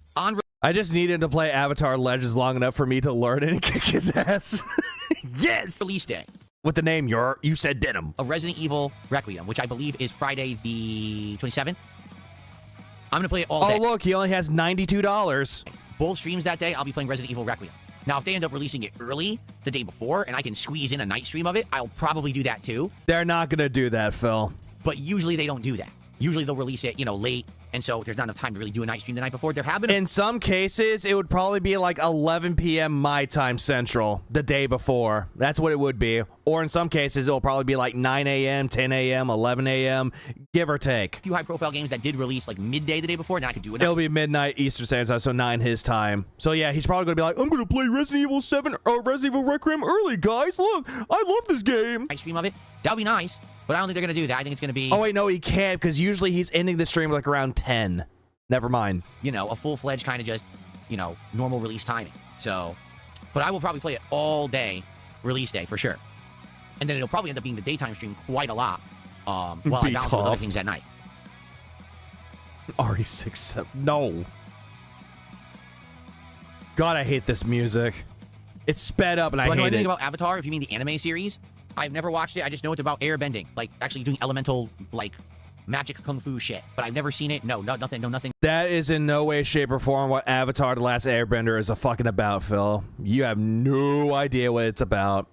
I just needed to play Avatar Legends long enough for me to learn it and kick his ass. Yes! Release day. With the name you said Denim. Of Resident Evil Requiem, which I believe is Friday the 27th. I'm going to play it all day. Oh, look, he only has $92. Both streams that day, I'll be playing Resident Evil Requiem. Now, if they end up releasing it early, the day before, and I can squeeze in a night stream of it, I'll probably do that too. They're not going to do that, Phil. But usually they don't do that. Usually they'll release it, late, and so there's not enough time to really do a night stream the night before. There have been... In some cases, it would probably be like 11 p.m. my time central the day before. That's what it would be. Or in some cases, it'll probably be like 9 a.m., 10 a.m., 11 a.m., give or take. A few high-profile games that did release like midday the day before, then I could do it. It'll be midnight Eastern Standard Time, so 9 his time. So yeah, he's probably going to be like, I'm going to play Resident Evil 7 or Resident Evil Requiem early, guys. Look, I love this game. Night stream of it. That would be nice. But I don't think they're going to do that. I think it's going to be... Oh, wait, no, he can't, because usually he's ending the stream like around 10. Never mind. A full-fledged kind of just, normal release timing. So, but I will probably play it all day, release day, for sure. And then it'll probably end up being the daytime stream quite a lot, while I balance with other things at night. RE67. No. God, I hate this music. It's sped up and I hate it. Do I know anything about Avatar, if you mean the anime series? I've never watched it. I just know it's about airbending, like actually doing elemental, like magic kung fu shit. But I've never seen it. No, nothing. That is in no way, shape, or form what Avatar: The Last Airbender is a fucking about, Phil. You have no idea what it's about.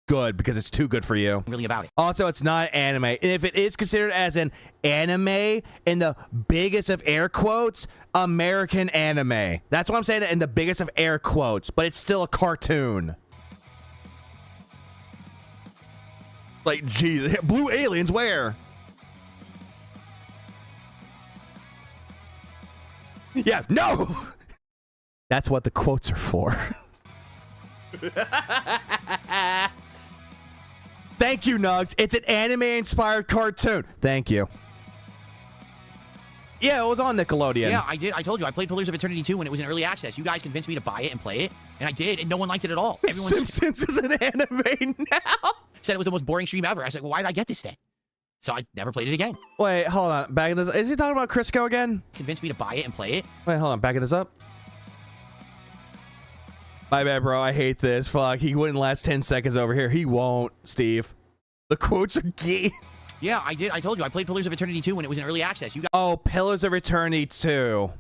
Good, because it's too good for you. Really about it. Also, it's not anime. And if it is considered as an anime, in the biggest of air quotes, American anime. That's what I'm saying in the biggest of air quotes, but it's still a cartoon. Like, geez, blue aliens, where? Yeah, no! That's what the quotes are for. Thank you, Nugs. It's an anime-inspired cartoon. Thank you. Yeah, it was on Nickelodeon. Yeah, I did. I told you. I played Pillars of Eternity 2 when it was in early access. You guys convinced me to buy it and play it, and I did, and no one liked it at all. Simpsons is an anime now. Said it was the most boring stream ever. I was like, well, why did I get this thing? So I never played it again. Wait, hold on. Backing this. Is he talking about Crisco again? Convinced me to buy it and play it. Wait, hold on. Backing this up. My bad, bro. I hate this. Fuck. He wouldn't last 10 seconds over here. He won't, Steve. The quotes are key. Yeah, I did. I told you. I played Pillars of Eternity 2 when it was in early access. You guys... Oh, Pillars of Eternity 2.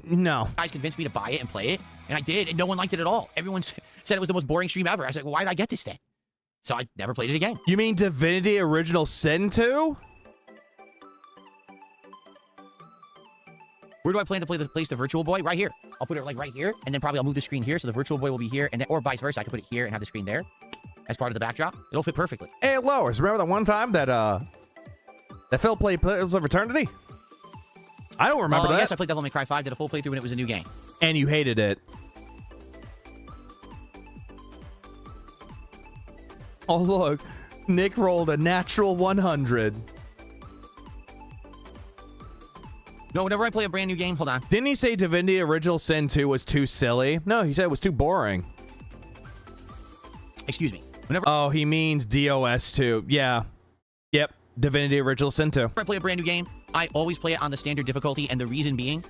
No. You guys convinced me to buy it and play it, and I did, and no one liked it at all. Everyone said it was the most boring stream ever. I was like, well, why did I get this thing? So I never played it again. You mean Divinity Original Sin 2? Where do I plan to place the Virtual Boy? Right here. I'll put it like right here, and then probably I'll move the screen here, so the Virtual Boy will be here, and then, or vice versa. I can put it here and have the screen there as part of the backdrop. It'll fit perfectly. Hey, Lowers, remember that one time that Phil played Pillars of Eternity? I don't remember that. Yes, I played Devil May Cry 5, did a full playthrough when it was a new game. And you hated it. Oh, look. Nick rolled a natural 100. No, whenever I play a brand new game, hold on. Didn't he say Divinity Original Sin 2 was too silly? No, he said it was too boring. Excuse me. Whenever Oh, he means DOS 2. Yeah. Yep. Divinity Original Sin 2. I play a brand new game, I always play it on the standard difficulty, and the reason being,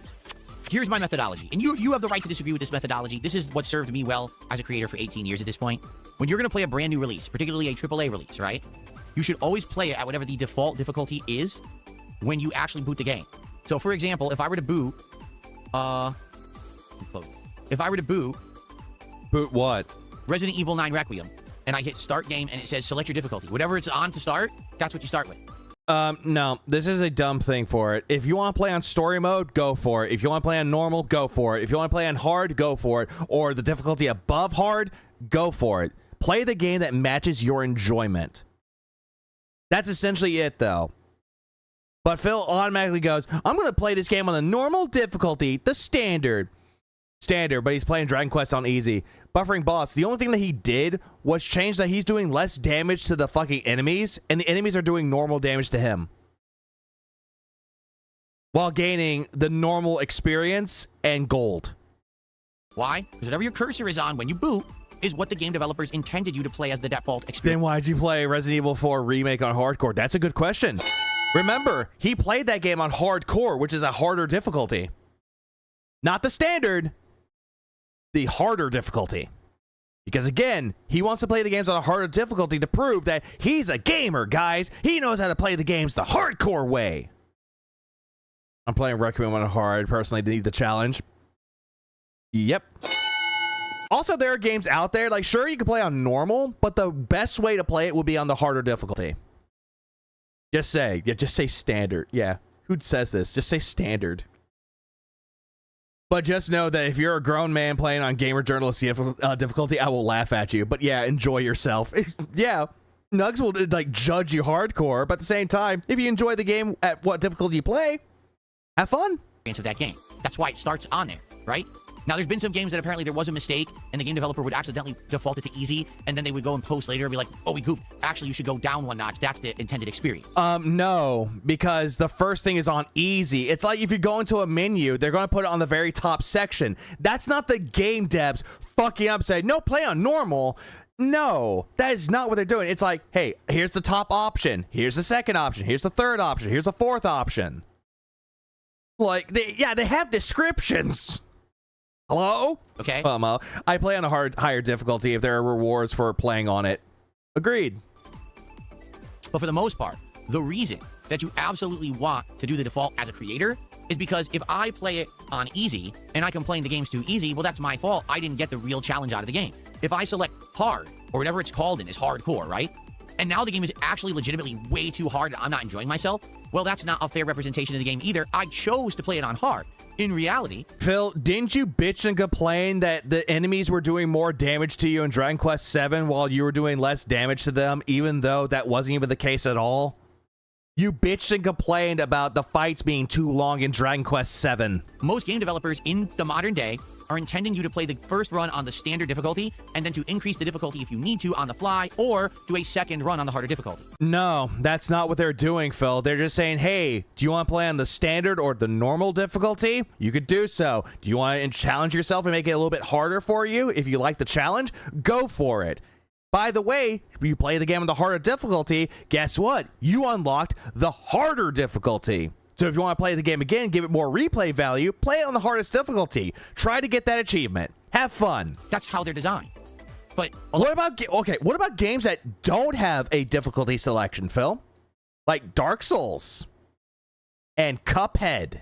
here's my methodology. And you have the right to disagree with this methodology. This is what served me well as a creator for 18 years at this point. When you're going to play a brand new release, particularly a AAA release, right? You should always play it at whatever the default difficulty is when you actually boot the game. So, for example, if I were to boot, let me close this. If I were to boot... Boot what? Resident Evil 9 Requiem, and I hit start game, and it says select your difficulty. Whatever it's on to start, that's what you start with. No, this is a dumb thing for it. If you want to play on story mode, go for it. If you want to play on normal, go for it. If you want to play on hard, go for it. Or the difficulty above hard, go for it. Play the game that matches your enjoyment. That's essentially it, though. But Phil automatically goes, I'm going to play this game on the normal difficulty, the standard. But he's playing Dragon Quest on easy. Buffering boss, the only thing that he did was change that he's doing less damage to the fucking enemies, and the enemies are doing normal damage to him, while gaining the normal experience and gold. Why? Because whatever your cursor is on when you boot is what the game developers intended you to play as the default experience. Then why'd you play Resident Evil 4 Remake on hardcore? That's a good question. Remember, he played that game on hardcore, which is a harder difficulty. Not the standard, the harder difficulty. Because again, he wants to play the games on a harder difficulty to prove that he's a gamer, guys. He knows how to play the games the hardcore way. I'm playing Requiem on hard. Personally, need the challenge. Yep. Also, there are games out there, like, sure, you can play on normal, but the best way to play it would be on the harder difficulty. Just say standard. Yeah, who says this? Just say standard. But just know that if you're a grown man playing on gamer journalist difficulty, I will laugh at you. But yeah, enjoy yourself. Yeah, Nugs will like judge you hardcore, but at the same time, if you enjoy the game at what difficulty you play, have fun. Of that game. That's why it starts on there, right? Now, there's been some games that apparently there was a mistake, and the game developer would accidentally default it to easy, and then they would go and post later and be like, oh, we goofed. Actually, you should go down one notch. That's the intended experience. No, because the first thing is on easy. It's like if you go into a menu, they're going to put it on the very top section. That's not the game devs fucking up saying, no, play on normal. No, that is not what they're doing. It's like, hey, here's the top option. Here's the second option. Here's the third option. Here's the fourth option. Like, they have descriptions. Hello? Okay. I play on a higher difficulty if there are rewards for playing on it. Agreed. But for the most part, the reason that you absolutely want to do the default as a creator is because if I play it on easy and I complain the game's too easy, well, that's my fault. I didn't get the real challenge out of the game. If I select hard, or whatever it's called in is hardcore, right? And now the game is actually legitimately way too hard and I'm not enjoying myself, well, that's not a fair representation of the game either. I chose to play it on hard. In reality, Phil, didn't you bitch and complain that the enemies were doing more damage to you in Dragon Quest 7 while you were doing less damage to them, even though that wasn't even the case at all? You bitched and complained about the fights being too long in Dragon Quest 7. Most game developers in the modern day are intending you to play the first run on the standard difficulty and then to increase the difficulty if you need to on the fly or do a second run on the harder difficulty. No, that's not what they're doing, Phil. They're just saying, hey, do you want to play on the standard or the normal difficulty? You could do so. Do you want to challenge yourself and make it a little bit harder for you? If you like the challenge, go for it. By the way, if you play the game on the harder difficulty, guess what? You unlocked the harder difficulty. So if you want to play the game again, give it more replay value, play it on the hardest difficulty. Try to get that achievement. Have fun. That's how they're designed. But what about games that don't have a difficulty selection, Phil? Like Dark Souls and Cuphead.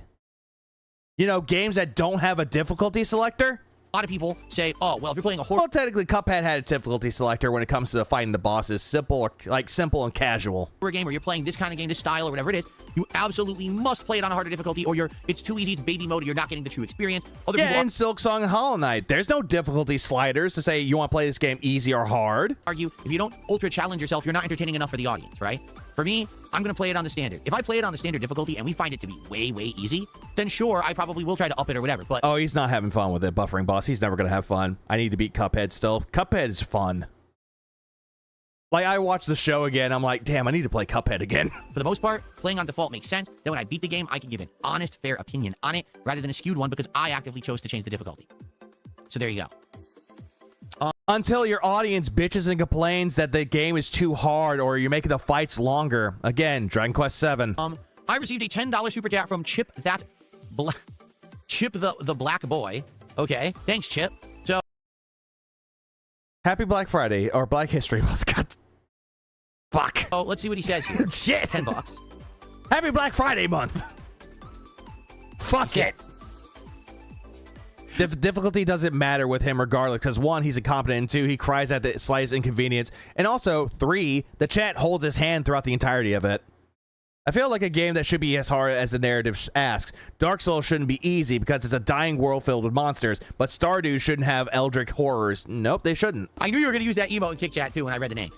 You know, games that don't have a difficulty selector? a lot of people say, oh, well, if you're playing a horror... Well, technically, Cuphead had a difficulty selector when it comes to fighting the bosses. Simple and casual. ...for a game where you're playing this kind of game, this style, or whatever it is, you absolutely must play it on a harder difficulity, or it's too easy, it's baby mode, you're not getting the true experience. And Silksong and Hollow Knight. There's no difficulty sliders to say you want to play this game easy or hard. Argue, if you don't ultra challenge yourself, you're not entertaining enough for the audience, right? For me, I'm going to play it on the standard. If I play it on the standard difficulty and we find it to be way, way easy, then sure, I probably will try to up it or whatever, but... Oh, he's not having fun with it, Buffering Boss. He's never going to have fun. I need to beat Cuphead still. Cuphead is fun. Like, I watched the show again, I'm like, damn, I need to play Cuphead again. For the most part, playing on default makes sense. Then when I beat the game, I can give an honest, fair opinion on it, rather than a skewed one, because I actively chose to change the difficulty. So there you go. Until your audience bitches and complains that the game is too hard or you're making the fights longer. Again, Dragon Quest 7. I received a $10 super chat from Chip the Black Boy. Okay, thanks, Chip. So, happy Black Friday or Black History Month. God. Fuck. Oh, let's see what he says here. Shit. $10. Happy Black Friday month. Fuck it. Difficulty doesn't matter with him regardless, because 1, he's incompetent, and 2, he cries at the slightest inconvenience, and also 3, the chat holds his hand throughout the entirety of it. I feel like a game that should be as hard as the narrative asks. Dark Souls shouldn't be easy because it's a dying world filled with monsters, but Stardew shouldn't have eldritch horrors. Nope, they shouldn't. I knew you were going to use that emo in Kick Chat too when I read the name.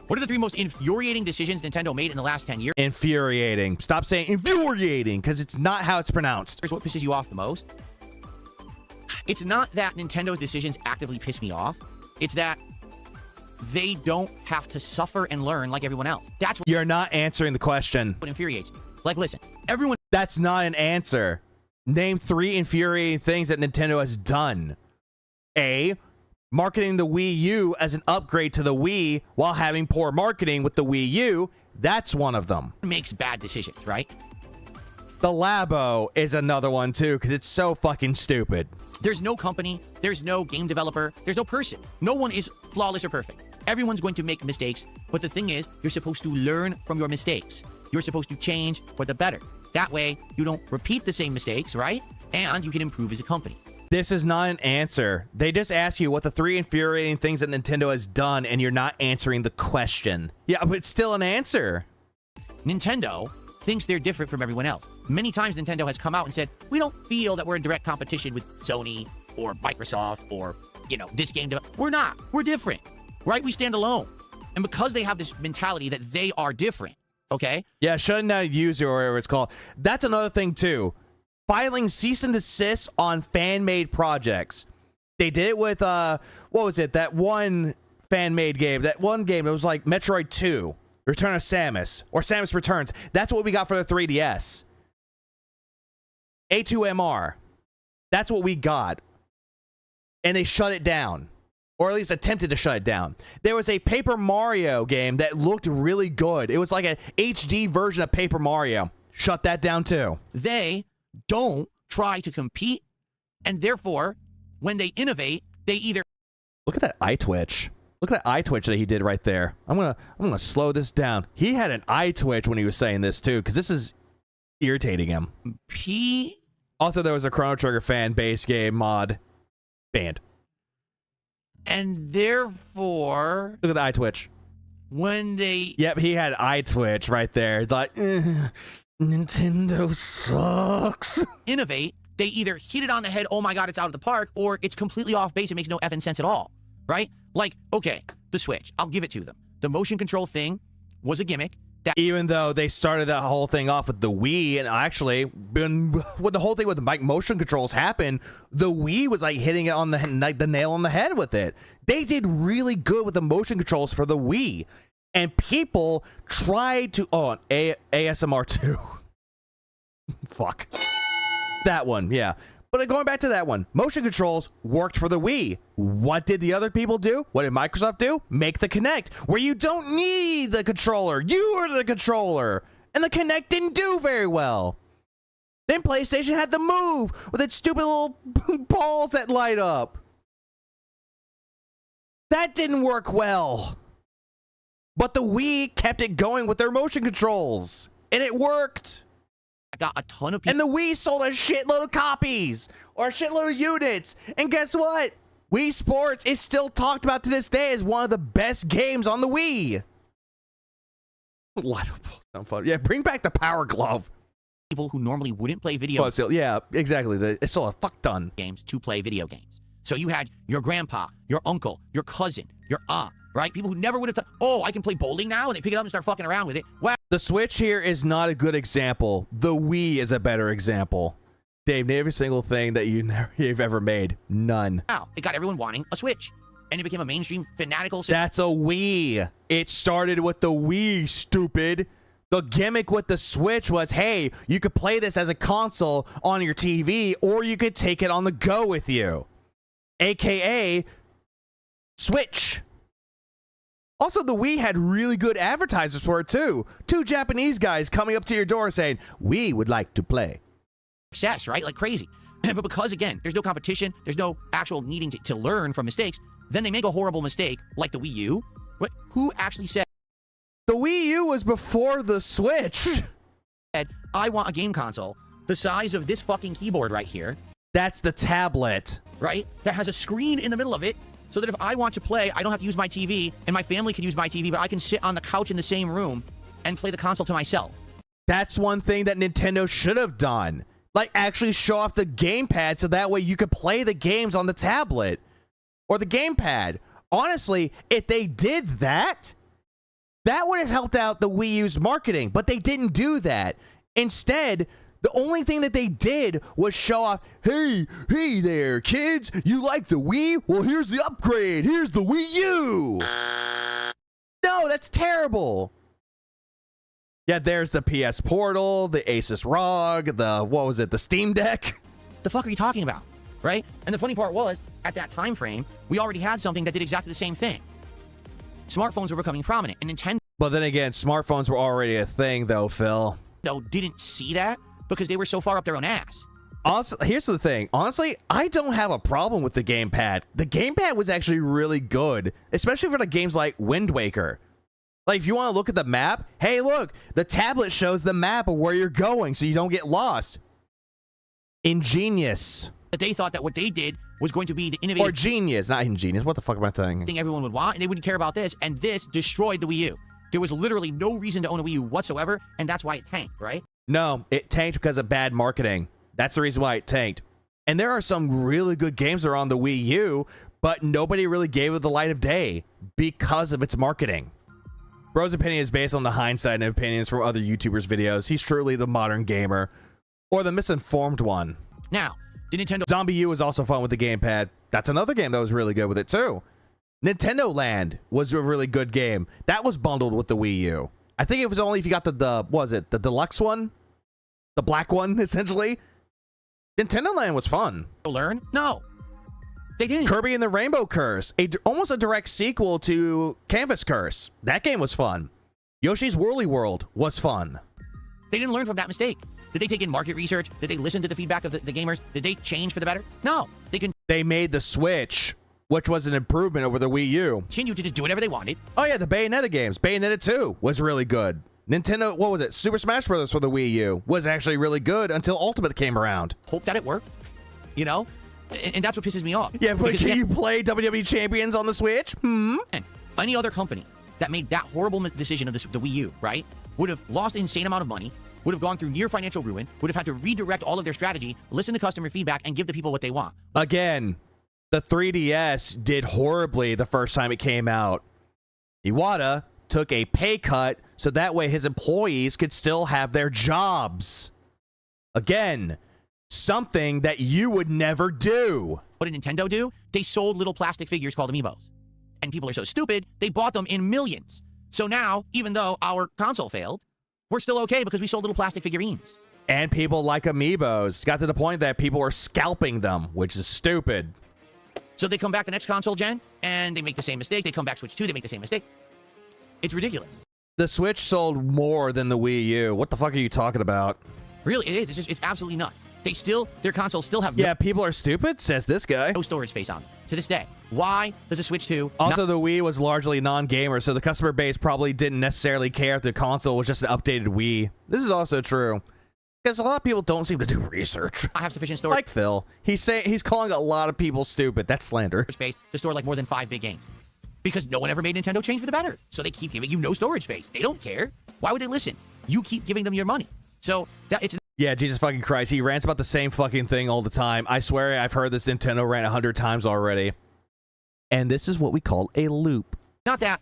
What are the 3 most infuriating decisions Nintendo made in the last 10 years? Infuriating. Stop saying infuriating, because it's not how it's pronounced. Here's what pisses you off the most. It's not that Nintendo's decisions actively piss me off. It's that they don't have to suffer and learn like everyone else. That's what You're not answering the question. infuriates me. Like, listen, everyone... That's not an answer. Name 3 infuriating things that Nintendo has done. A, marketing the Wii U as an upgrade to the Wii while having poor marketing with the Wii U. That's one of them. makes bad decisions, right? The Labo is another one too, because it's so fucking stupid. There's no company, there's no game developer, there's no person. No one is flawless or perfect. Everyone's going to make mistakes, but the thing is, you're supposed to learn from your mistakes. You're supposed to change for the better. That way, you don't repeat the same mistakes, right? And you can improve as a company. This is not an answer. They just ask you what the 3 infuriating things that Nintendo has done, and you're not answering the question. Yeah, but it's still an answer. Nintendo thinks they're different from everyone else. Many times Nintendo has come out and said, we don't feel that we're in direct competition with Sony or Microsoft or, this game. We're not. We're different, right? We stand alone. And because they have this mentality that they are different, okay? Yeah, shutting down user or whatever it's called. That's another thing too. Filing cease and desist on fan-made projects. They did it with, what was it? That one fan-made game. That one game that was like Metroid 2. Return of Samus. Or Samus Returns. That's what we got for the 3DS. A2MR. That's what we got. And they shut it down. Or at least attempted to shut it down. There was a Paper Mario game that looked really good. It was like an HD version of Paper Mario. Shut that down too. They don't try to compete, and therefore, when they innovate, they either... Look at that eye twitch. Look at that eye twitch that he did right there. I'm gonna slow this down. He had an eye twitch when he was saying this too, because this is irritating him. Also, there was a Chrono Trigger fan base game mod banned. And therefore... Look at the eye twitch. When they... Yep, he had eye twitch right there. It's like, Nintendo sucks. Innovate, they either hit it on the head, oh my god, it's out of the park, or it's completely off base, it makes no effing sense at all, right? Like, okay, the Switch, I'll give it to them. The motion control thing was a gimmick. Even though they started that whole thing off with the Wii, and actually, when the whole thing with the motion controls happened, the Wii was like hitting it on the nail on the head with it. They did really good with the motion controls for the Wii, and people tried to ASMR 2. Fuck that one, yeah. But going back to that one, motion controls worked for the Wii. What did the other people do? What did Microsoft do? Make the Kinect, where you don't need the controller. You are the controller. And the Kinect didn't do very well. Then PlayStation had the Move with its stupid little balls that light up. That didn't work well. But the Wii kept it going with their motion controls. And it worked. I got a ton of people. And the Wii sold a shitload of copies or a shitload of units. And guess what? Wii Sports is still talked about to this day as one of the best games on the Wii. Light up sound fun. Yeah, bring back the Power Glove. People who normally wouldn't play video games. Yeah, exactly. It's still a fuck ton. Games to play video games. So you had your grandpa, your uncle, your cousin, your aunt, right? People who never would have thought, oh, I can play bowling now, and they pick it up and start fucking around with it. Wow. The Switch here is not a good example. The Wii is a better example. Dave, name every single thing that you've ever made. None. Wow. It got everyone wanting a Switch. And it became a mainstream fanatical... That's a Wii. It started with the Wii, stupid. The gimmick with the Switch was, hey, you could play this as a console on your TV, or you could take it on the go with you. AKA Switch. Also, the Wii had really good advertisers for it, too. 2 Japanese guys coming up to your door saying, we would like to play. Success, right? Like crazy. But because, again, there's no competition, there's no actual needing to learn from mistakes, then they make a horrible mistake, like the Wii U. What? Who actually said... The Wii U was before the Switch. I want a game console the size of this fucking keyboard right here. That's the tablet. Right? That has a screen in the middle of it, so that if I want to play, I don't have to use my TV, and my family can use my TV, but I can sit on the couch in the same room and play the console to myself. That's one thing that Nintendo should have done. Like, actually show off the gamepad so that way you could play the games on the tablet. Or the gamepad. Honestly, if they did that, That would have helped out the Wii U's marketing, but they didn't do that. Instead, the only thing that they did was show off, hey there, kids, you like the Wii? Well, here's the upgrade. Here's the Wii U. No, that's terrible. Yeah, there's the PS Portal, the Asus ROG, the Steam Deck. The fuck are you talking about, right? And the funny part was, at that time frame, we already had something that did exactly the same thing. Smartphones were becoming prominent, and Nintendo But then again, smartphones were already a thing, though, Phil. didn't see that because they were so far up their own ass. Honestly, here's the thing. Honestly, I don't have a problem with the gamepad. The gamepad was actually really good, especially for the games like Wind Waker. Like, if you want to look at the map, hey, look, the tablet shows the map of where you're going so you don't get lost. Ingenious. But they thought that what they did was going to be the innovative Or genius, not ingenious. What the fuck am I thinking? thing everyone would want, and they wouldn't care about this, and this destroyed the Wii U. There was literally no reason to own a Wii U whatsoever, and that's why it tanked, right? No, it tanked because of bad marketing. That's the reason why it tanked. And there are some really good games that are on the Wii U, but nobody really gave it the light of day because of its marketing. Bro's opinion is based on the hindsight and opinions from other YouTubers' videos. He's truly the modern gamer, or the misinformed one. Now, the Nintendo Zombie U was also fun with the gamepad. That's another game that was really good with it too. Nintendo Land was a really good game. That was bundled with the Wii U. I think it was only if you got the deluxe one? The black one, essentially. Nintendo Land was fun. learn? No. They didn't. Kirby and the Rainbow Curse, almost a direct sequel to Canvas Curse. That game was fun. Yoshi's Woolly World was fun. They didn't learn from that mistake. Did they take in market research? Did they listen to the feedback of the gamers? Did they change for the better? No. They made the Switch, which was an improvement over the Wii U. Continued to just do whatever they wanted. Oh yeah, the Bayonetta games. Bayonetta 2 was really good. Nintendo, what was it? Super Smash Bros. For the Wii U was actually really good until Ultimate came around. Hope that it worked. You know? And that's what pisses me off. Yeah, but can you play WWE Champions on the Switch? And any other company that made that horrible decision of the Wii U, right, would have lost an insane amount of money, would have gone through near financial ruin, would have had to redirect all of their strategy, listen to customer feedback, and give the people what they want. Again, the 3DS did horribly the first time it came out. Iwata took a pay cut so that way his employees could still have their jobs. Again, something that you would never do. What did Nintendo do? They sold little plastic figures called amiibos. And people are so stupid, they bought them in millions. So now, even though our console failed, we're still okay because we sold little plastic figurines. And people like amiibos. Got to the point that people were scalping them, which is stupid. So they come back the next console gen, and they make the same mistake. They come back Switch 2, they make the same mistake. It's ridiculous. The Switch sold more than the Wii U. What the fuck are you talking about? Really, it is. It's absolutely nuts. Their consoles still have Yeah, people are stupid, says this guy. no storage space on them to this day. Why does the Switch 2 Also, the Wii was largely non-gamer, so the customer base probably didn't necessarily care if the console was just an updated Wii. This is also true. Because a lot of people don't seem to do research. not have sufficient storage Like Phil. He's calling a lot of people stupid. That's slander. space to store like more than 5 big games? Because no one ever made Nintendo change for the better. So they keep giving you no storage space. They don't care. Why would they listen? You keep giving them your money. So it's Yeah, Jesus fucking Christ. He rants about the same fucking thing all the time. I swear I've heard this Nintendo rant 100 times already. And this is what we call a loop. not that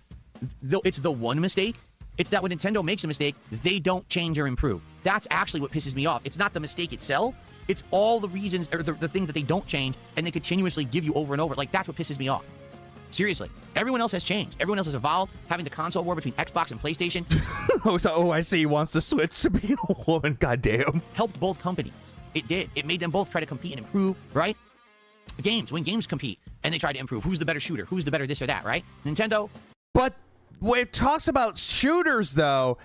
it's the one mistake. It's that when Nintendo makes a mistake, they don't change or improve. That's actually what pisses me off. It's not the mistake itself. It's all the reasons or the things that they don't change and they continuously give you over and over. Like, that's what pisses me off. Seriously. Everyone else has changed. Everyone else has evolved. Having the console war between Xbox and PlayStation I see. He wants to switch to being a woman. Goddamn. helped both companies. It did. It made them both try to compete and improve, right? When games compete and they try to improve, who's the better shooter? Who's the better this or that, right? Nintendo. But when it talks about shooters, though,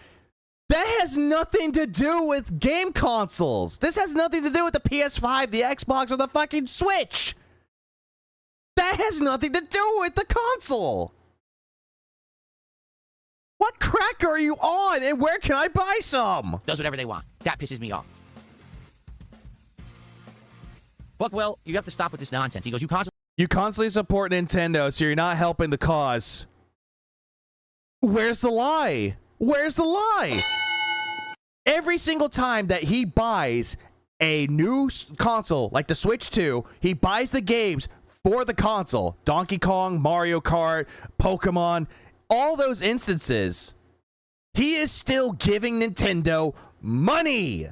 that has nothing to do with game consoles. This has nothing to do with the PS5, the Xbox, or the fucking Switch. That has nothing to do with the console. What crack are you on, and where can I buy some? Does whatever they want. That pisses me off. Buckwell, you have to stop with this nonsense. He goes, You constantly support Nintendo, so you're not helping the cause. Where's the lie? Where's the lie? Every single time that he buys a new console, like the Switch 2, he buys the games for the console. Donkey Kong, Mario Kart, Pokemon, all those instances, He is still giving Nintendo money.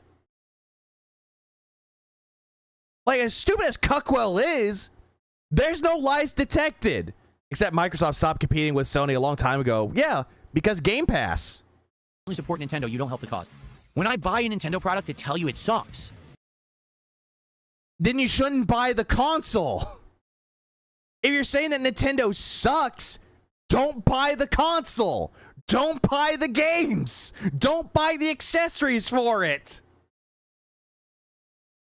Like, as stupid as Cuckwell is, there's no lies detected. Except Microsoft stopped competing with Sony a long time ago. Yeah, because Game Pass. Support Nintendo, you don't help the cause. When I buy a Nintendo product to tell you it sucks. Then you shouldn't buy the console. If you're saying that Nintendo sucks, don't buy the console. Don't buy the games. Don't buy the accessories for it.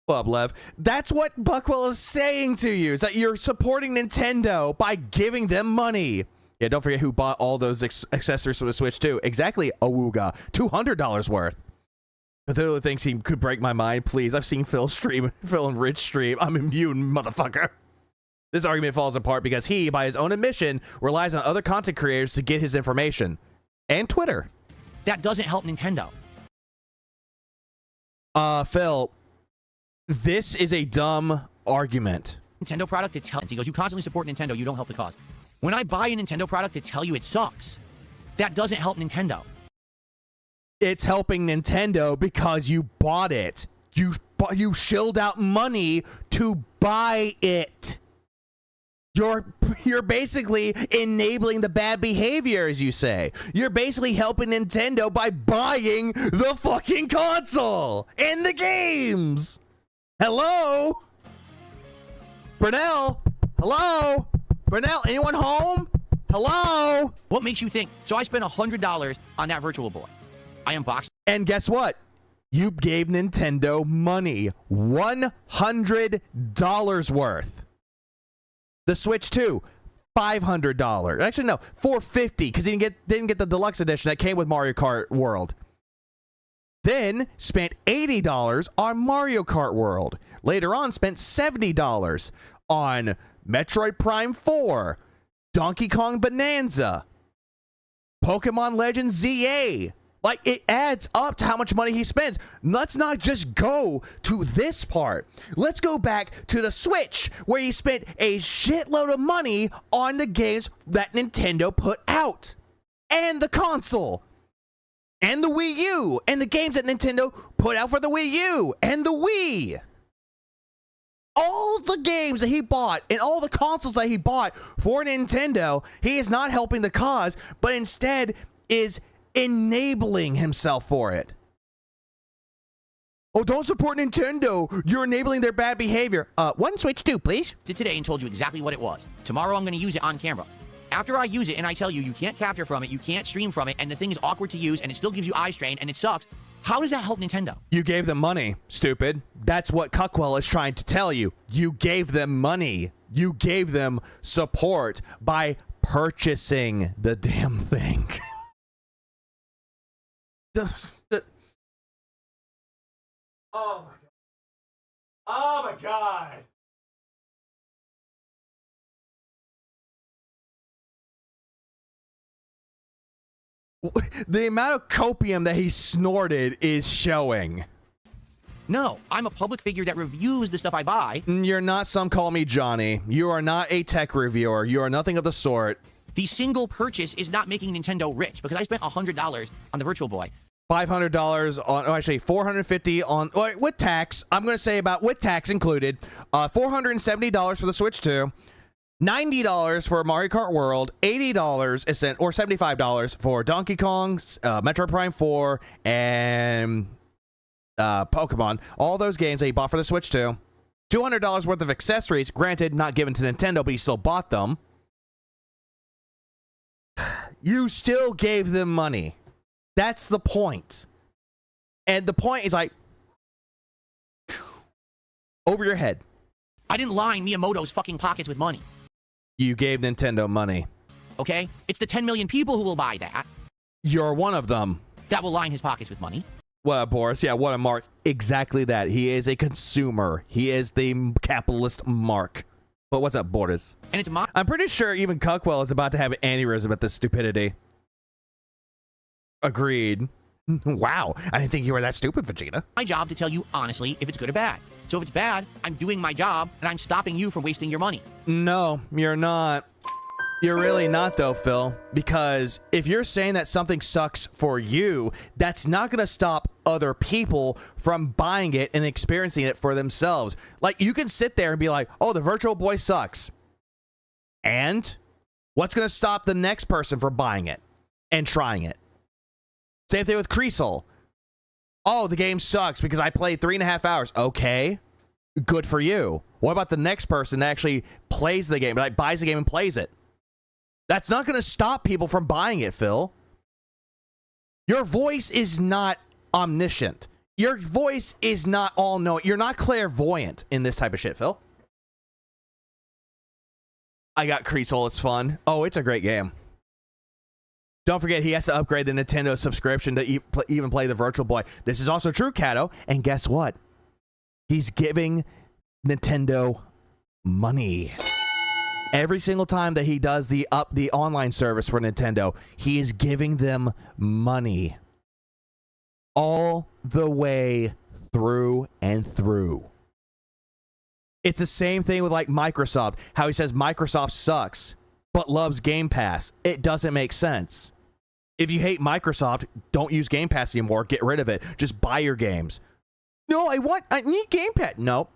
Well, Lev, that's what Buckwell is saying to you, is that you're supporting Nintendo by giving them money. Yeah, don't forget who bought all those accessories for the Switch too. Exactly, Awooga. $200 worth. Cthulhu thinks he could break my mind. Please, I've seen Phil and Rich stream. I'm immune, motherfucker. This argument falls apart because he, by his own admission, relies on other content creators to get his information. And Twitter. That doesn't help Nintendo. Phil, this is a dumb argument. Nintendo product to tell. He goes, you constantly support Nintendo, you don't help the cause. When I buy a Nintendo product to tell you it sucks, that doesn't help Nintendo. It's helping Nintendo because you bought it. You shilled out money to buy it. You're basically enabling the bad behavior, as you say. You're basically helping Nintendo by buying the fucking console and the games. Hello? Brunel? Hello? Brunel, anyone home? Hello? What makes you think? So I spent $100 on that Virtual Boy. I unboxed. And guess what? You gave Nintendo money. $100 worth. The Switch 2, $500. Actually, no, $450 because he didn't get the deluxe edition that came with Mario Kart World. Then spent $80 on Mario Kart World. Later on, spent $70 on Metroid Prime 4, Donkey Kong Bonanza, Pokemon Legends ZA. Like, it adds up to how much money he spends. Let's not just go to this part. Let's go back to the Switch, where he spent a shitload of money on the games that Nintendo put out. And the console. And the Wii U. And the games that Nintendo put out for the Wii U. And the Wii. All the games that he bought and all the consoles that he bought for Nintendo, he is not helping the cause, but instead is enabling himself for it. Oh, don't support Nintendo. You're enabling their bad behavior. One Switch 2, please. Did today and told you exactly what it was. Tomorrow I'm going to use it on camera. After I use it and I tell you can't capture from it, you can't stream from it, and the thing is awkward to use and it still gives you eye strain and it sucks, how does that help Nintendo? You gave them money, stupid. That's what Cuckwell is trying to tell you. You gave them money. You gave them support by purchasing the damn thing. Oh my god. Oh my god. The amount of copium that he snorted is showing. No, I'm a public figure that reviews the stuff I buy. You're not Some Call Me Johnny. You are not a tech reviewer. You are nothing of the sort. The single purchase is not making Nintendo rich because I spent $100 on the Virtual Boy. $500 on, oh, actually $450 on, with tax. I'm going to say about, with tax included, $470 for the Switch 2, $90 for Mario Kart World, $80 or $75 for Donkey Kong, Metroid Prime 4, and Pokemon. All those games that he bought for the Switch 2. $200 worth of accessories, granted not given to Nintendo, but he still bought them. You still gave them money. That's the point. And the point is like, over your head. I didn't line Miyamoto's fucking pockets with money. You gave Nintendo money. Okay? It's the 10 million people who will buy that. You're one of them. That will line his pockets with money. What up, Boris? Yeah, what a mark. Exactly that. He is a consumer. He is the capitalist mark. But what's up, Boris? And it's my... I'm pretty sure even Cuckwell is about to have an aneurysm at this stupidity. Agreed. Wow, I didn't think you were that stupid, Vegeta. My job to tell you honestly if it's good or bad. So if it's bad, I'm doing my job and I'm stopping you from wasting your money. No, you're not. You're really not, though, Phil, because if you're saying that something sucks for you, that's not going to stop other people from buying it and experiencing it for themselves. Like, you can sit there and be like, oh, the Virtual Boy sucks. And what's going to stop the next person from buying it and trying it? Same thing with Creasel. Oh, the game sucks because I played 3.5 hours. Okay, good for you. What about the next person that actually plays the game, like buys the game and plays it? That's not going to stop people from buying it, Phil. Your voice is not omniscient. Your voice is not all-knowing. You're not clairvoyant in this type of shit, Phil. I got Creasel. It's fun. Oh, it's a great game. Don't forget, he has to upgrade the Nintendo subscription to even play the Virtual Boy. This is also true, Kato. And guess what? He's giving Nintendo money. Every single time that he does the online service for Nintendo, he is giving them money. All the way through and through. It's the same thing with like Microsoft. How he says Microsoft sucks, but loves Game Pass. It doesn't make sense. If you hate Microsoft, don't use Game Pass anymore. Get rid of it. Just buy your games. No, I need Game Pass. No.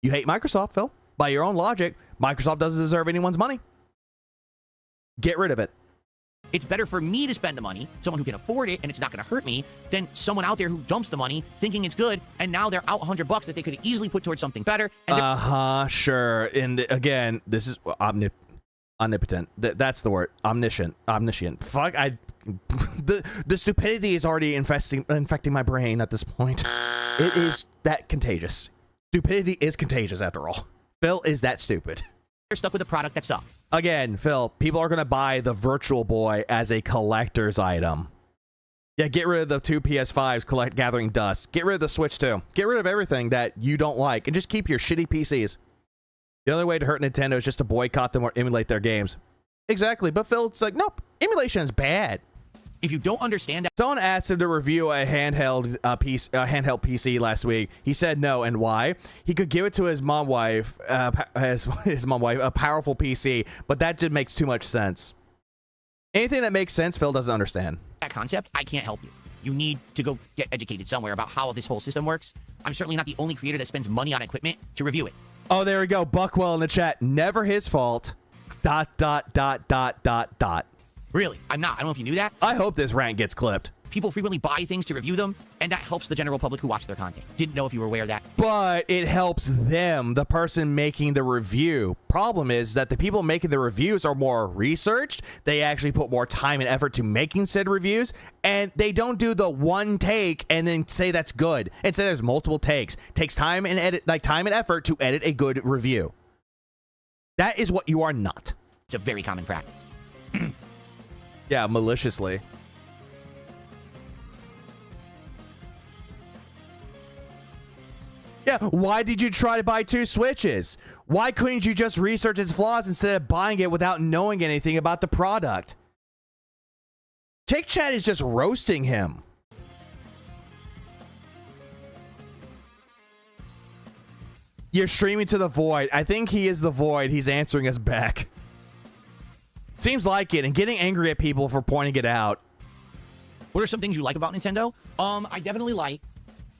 You hate Microsoft, Phil. By your own logic, Microsoft doesn't deserve anyone's money. Get rid of it. It's better for me to spend the money, someone who can afford it and it's not going to hurt me, than someone out there who dumps the money thinking it's good and now they're out $100 that they could easily put towards something better. Sure. And again, this is omnipotent. That's the word. Omniscient. Fuck. The stupidity is already infecting my brain at this point. It is that contagious. Stupidity is contagious after all. Phil is that stupid. They're stuck with a product that sucks. Again, Phil, people are going to buy the Virtual Boy as a collector's item. Yeah, get rid of the 2 PS5s gathering dust. Get rid of the Switch 2. Get rid of everything that you don't like and just keep your shitty PCs. The only way to hurt Nintendo is just to boycott them or emulate their games. Exactly, but Phil, it's like, nope, emulation is bad. If you don't understand that, someone asked him to review a handheld PC last week. He said no, and why? He could give it to his wife, a powerful PC, but that just makes too much sense. Anything that makes sense, Phil doesn't understand. That concept, I can't help you. You need to go get educated somewhere about how this whole system works. I'm certainly not the only creator that spends money on equipment to review it. Oh, there we go. Buckwell in the chat. Never his fault. ... Really, I'm not. I don't know if you knew that. I hope this rant gets clipped. People frequently buy things to review them, and that helps the general public who watch their content. Didn't know if you were aware of that. But it helps them, the person making the review. Problem is that the people making the reviews are more researched. They actually put more time and effort to making said reviews, and they don't do the one take and then say that's good. Instead, there's multiple takes. Takes time and effort to edit a good review. That is what you are not. It's a very common practice. Yeah, maliciously. Yeah, why did you try to buy 2 Switches? Why couldn't you just research its flaws instead of buying it without knowing anything about the product? Kick Chat is just roasting him. You're streaming to the void. I think he is the void. He's answering us back. Seems like it, and getting angry at people for pointing it out. What are some things you like about Nintendo? I definitely like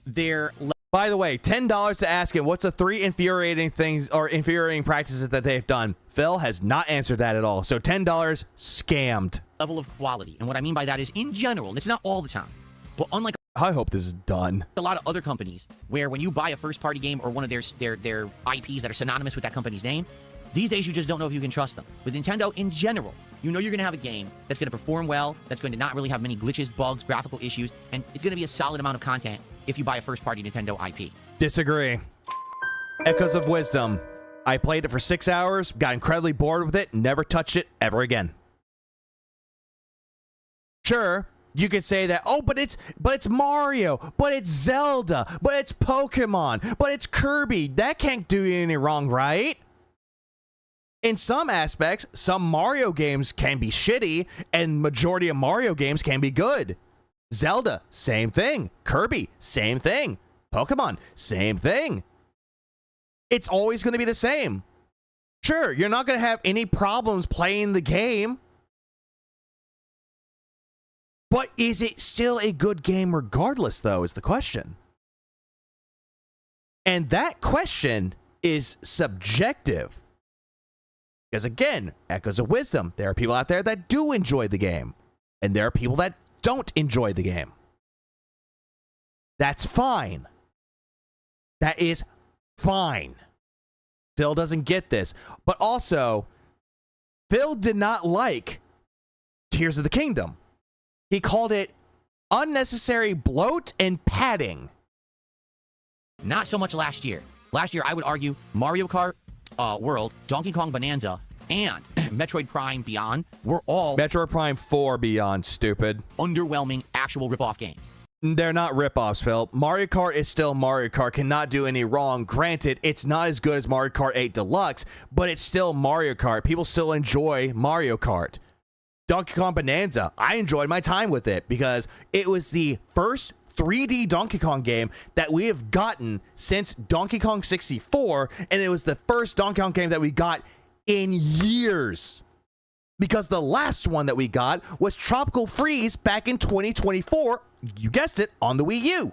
their... By the way, $10 to ask him what's the 3 infuriating things or infuriating practices that they've done. Phil has not answered that at all. So $10 scammed. Level of quality. And what I mean by that is in general, it's not all the time. But unlike I hope this is done. A lot of other companies where when you buy a first-party game or one of their IPs that are synonymous with that company's name, these days you just don't know if you can trust them. With Nintendo in general, you know you're going to have a game that's going to perform well, that's going to not really have many glitches, bugs, graphical issues, and it's going to be a solid amount of content if you buy a first-party Nintendo IP. Disagree. Echoes of Wisdom. I played it for 6 hours, got incredibly bored with it, never touched it ever again. Sure, you could say that, oh, but it's Mario, but it's Zelda, but it's Pokemon, but it's Kirby. That can't do you any wrong, right? In some aspects, some Mario games can be shitty, and majority of Mario games can be good. Zelda, same thing. Kirby, same thing. Pokemon, same thing. It's always going to be the same. Sure, you're not going to have any problems playing the game. But is it still a good game regardless, though, is the question. And that question is subjective. Because again, echoes of wisdom. There are people out there that do enjoy the game. And there are people that don't enjoy the game. That's fine. That is fine. Phil doesn't get this. But also, Phil did not like Tears of the Kingdom. He called it unnecessary bloat and padding. Not so much last year. Last year, I would argue Mario Kart World, Donkey Kong Bonanza, and Metroid Prime Beyond were all Metroid Prime 4 Beyond, stupid. underwhelming actual rip-off games. They're not rip-offs, Phil. Mario Kart is still Mario Kart, cannot do any wrong. Granted, it's not as good as Mario Kart 8 Deluxe, but it's still Mario Kart. People still enjoy Mario Kart. Donkey Kong Bonanza, I enjoyed my time with it because it was the first 3D Donkey Kong game that we have gotten since Donkey Kong 64, and it was the first Donkey Kong game that we got in years. Because the last one that we got was Tropical Freeze back in 2024, you guessed it, on the Wii U.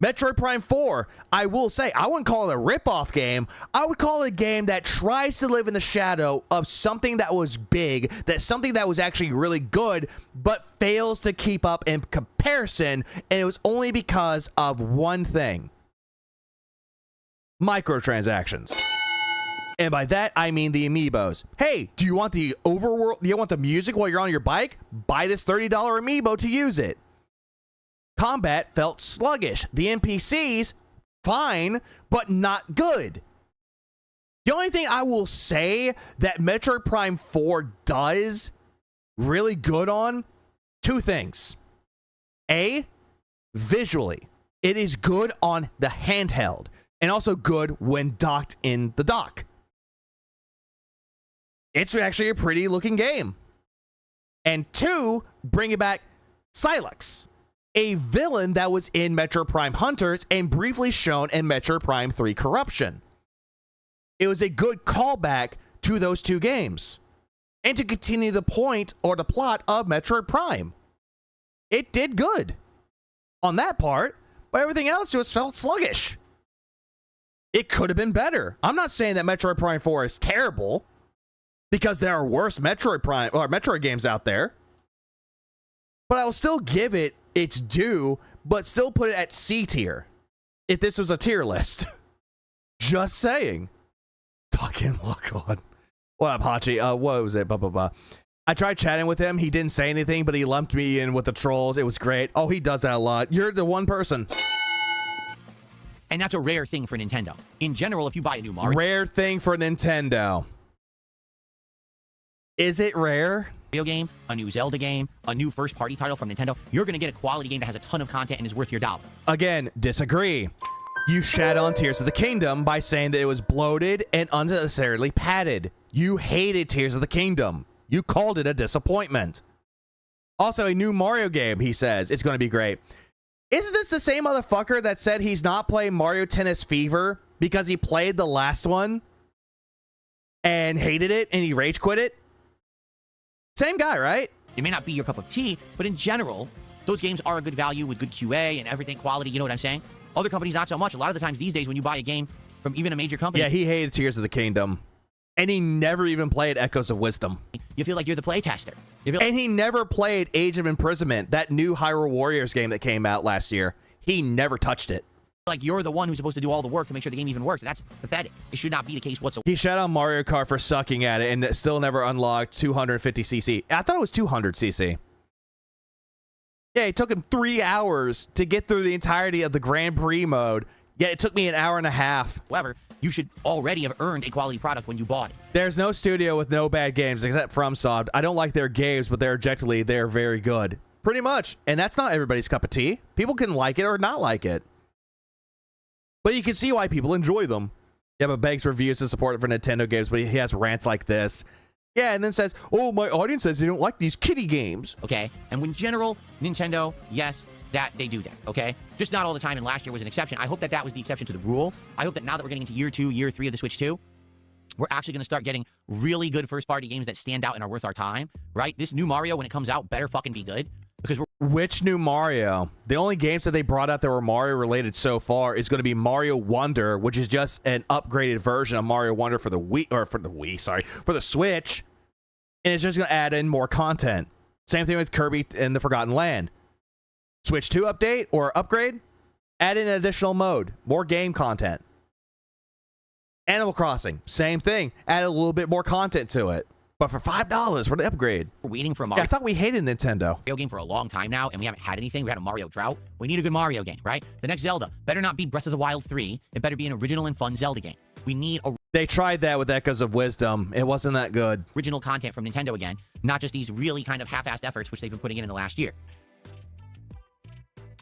Metroid Prime 4, I will say, I wouldn't call it a rip-off game. I would call it a game that tries to live in the shadow of something that was big, that something that was actually really good, but fails to keep up in comparison, and it was only because of one thing. Microtransactions. And by that, I mean the amiibos. Hey, do you want the overworld? Do you want the music while you're on your bike? Buy this $30 amiibo to use it. Combat felt sluggish. The NPCs, fine, but not good. The only thing I will say that Metroid Prime 4 does really good on, two things. A, visually, it is good on the handheld, and also good when docked in the dock. It's actually a pretty looking game. And two, bringing back Silex, a villain that was in Metroid Prime Hunters and briefly shown in Metroid Prime 3 Corruption. It was a good callback to those two games, and to continue the point or the plot of Metroid Prime. It did good on that part, but everything else just felt sluggish. It could have been better. I'm not saying that Metroid Prime 4 is terrible, because there are worse Metroid games out there. But I will still give it its due, but still put it at C tier if this was a tier list. Just saying. Talking look on. What up, Hachi? What was it? Blah, blah, blah. I tried chatting with him. He didn't say anything, but he lumped me in with the trolls. It was great. Oh, he does that a lot. You're the one person. And that's a rare thing for Nintendo. In general, if you buy a new Mario... Rare thing for Nintendo. Is it rare? Game, a new Zelda game, a new first-party title from Nintendo, you're going to get a quality game that has a ton of content and is worth your dollar. Again, disagree. You shat on Tears of the Kingdom by saying that it was bloated and unnecessarily padded. You hated Tears of the Kingdom. You called it a disappointment. Also, a new Mario game, he says. It's going to be great. Isn't this the same motherfucker that said he's not playing Mario Tennis Fever because he played the last one and hated it and he rage quit it? Same guy, right? It may not be your cup of tea, but in general, those games are a good value with good QA and everything, quality, you know what I'm saying? Other companies, not so much. A lot of the times these days when you buy a game from even a major company... Yeah, he hated Tears of the Kingdom. And he never even played Echoes of Wisdom. You feel like you're the playtester. And he never played Age of Imprisonment, that new Hyrule Warriors game that came out last year. He never touched it. Like you're the one who's supposed to do all the work to make sure the game even works. That's pathetic. It should not be the case whatsoever. He shot on Mario Kart for sucking at it and still never unlocked 250cc. I thought it was 200cc. Yeah, it took him 3 hours to get through the entirety of the Grand Prix mode. Yet it took me an hour and a half. However, you should already have earned a quality product when you bought it. There's no studio with no bad games except FromSoft. I don't like their games, but objectively they're very good. Pretty much. And that's not everybody's cup of tea. People can like it or not like it. But you can see why people enjoy them. Yeah, but Banks reviews to support it for Nintendo games, but he has rants like this. Yeah, and then says, oh, my audience says they don't like these kiddie games. Okay, and when general, Nintendo, yes, that they do that, okay? Just not all the time, and last year was an exception. I hope that that was the exception to the rule. I hope that now that we're getting into year 2, year 3 of the Switch 2, we're actually going to start getting really good first-party games that stand out and are worth our time, right? This new Mario, when it comes out, better fucking be good, because we're... Which new Mario? The only games that they brought out that were Mario-related so far is going to be Mario Wonder, which is just an upgraded version of Mario Wonder for the Wii, or for the Switch, and it's just going to add in more content. Same thing with Kirby and the Forgotten Land. Switch 2 update or upgrade, add in an additional mode, more game content. Animal Crossing, same thing, add a little bit more content to it, but for $5 for the upgrade. We're waiting for a Mario. Yeah, I thought we hated Nintendo. Game for a long time now, and we haven't had anything. We had a Mario drought. We need a good Mario game, right? The next Zelda better not be Breath of the Wild 3. It better be an original and fun Zelda game. We need They tried that with Echoes of Wisdom. It wasn't that good. Original content from Nintendo again, not just these really kind of half-assed efforts which they've been putting in the last year.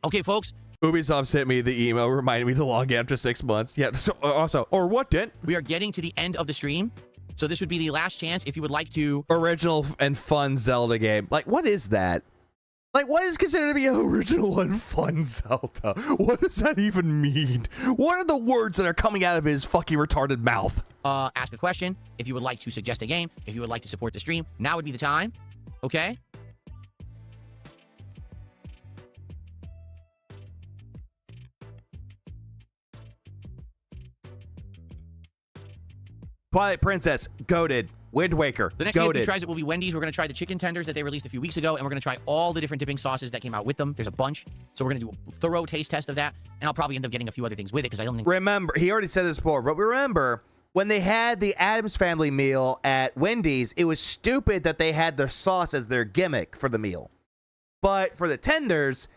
Okay, folks. Ubisoft sent me the email reminding me to log in after 6 months. Yeah, so, also, or what, Dent? We are getting to the end of the stream, so this would be the last chance if you would like to... Original and fun Zelda game. Like, what is that? Like, what is considered to be an original and fun Zelda? What does that even mean? What are the words that are coming out of his fucking retarded mouth? Ask a question. If you would like to suggest a game, if you would like to support the stream, now would be the time. Okay? Twilight Princess, goated. Wind Waker, The next DSP tries it will be Wendy's. We're going to try the chicken tenders that they released a few weeks ago, and we're going to try all the different dipping sauces that came out with them. There's a bunch, so we're going to do a thorough taste test of that, and I'll probably end up getting a few other things with it, because I don't think... Remember, he already said this before, but remember, when they had the Addams Family meal at Wendy's, it was stupid that they had the sauce as their gimmick for the meal. But for the tenders,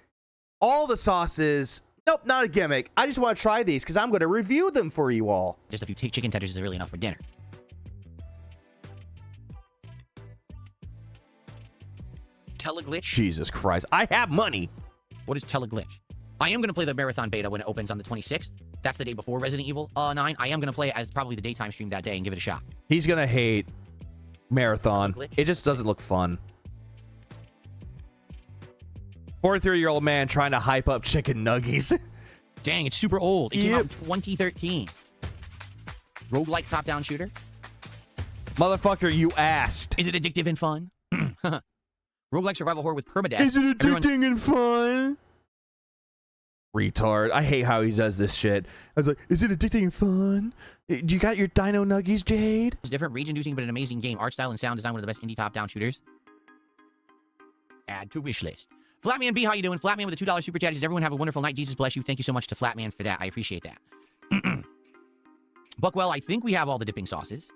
all the sauces... Nope, not a gimmick. I just want to try these because I'm going to review them for you all. Just a few chicken tenders is really enough for dinner. Teleglitch. Jesus Christ. I have money. What is Teleglitch? I am going to play the marathon beta when it opens on the 26th. That's the day before Resident Evil 9. I am going to play it as probably the daytime stream that day and give it a shot. He's going to hate Marathon. It just doesn't look fun. 43-year-old man trying to hype up chicken nuggies. Dang, it's super old. It came out in 2013. Roguelike top-down shooter. Motherfucker, you asked. Is it addictive and fun? Roguelike survival horror with permadeath. Is it addicting and fun? Retard. I hate how he does this shit. I was like, is it addicting and fun? Do you got your dino nuggies, Jade? It's different, region-inducing, but an amazing game. Art style and sound design, one of the best indie top-down shooters. Add to wish list. Flatman B, how you doing? Flatman with a $2 super chat. Does everyone have a wonderful night? Jesus bless you. Thank you so much to Flatman for that. I appreciate that. Buckwell, I think we have all the dipping sauces.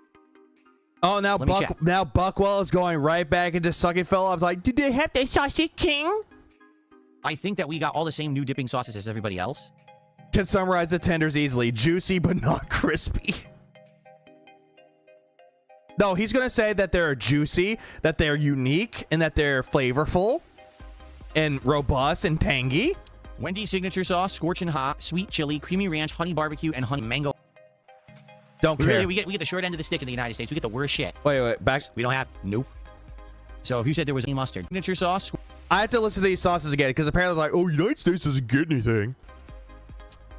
Oh, now Buckwell is going right back into sucking fella. I was like, did they have the sausage king? I think that we got all the same new dipping sauces as everybody else. Can summarize the tenders easily. Juicy, but not crispy. No, he's going to say that they're juicy, that they're unique, and that they're flavorful. And robust and tangy. Wendy's signature sauce, scorching hot, sweet chili, creamy ranch, honey barbecue, and honey mango. Don't care. We get the short end of the stick in the United States. We get the worst shit. Wait, back. We don't have. Nope. So if you said there was any mustard, signature sauce. I have to listen to these sauces again because apparently like, oh, United States doesn't get anything.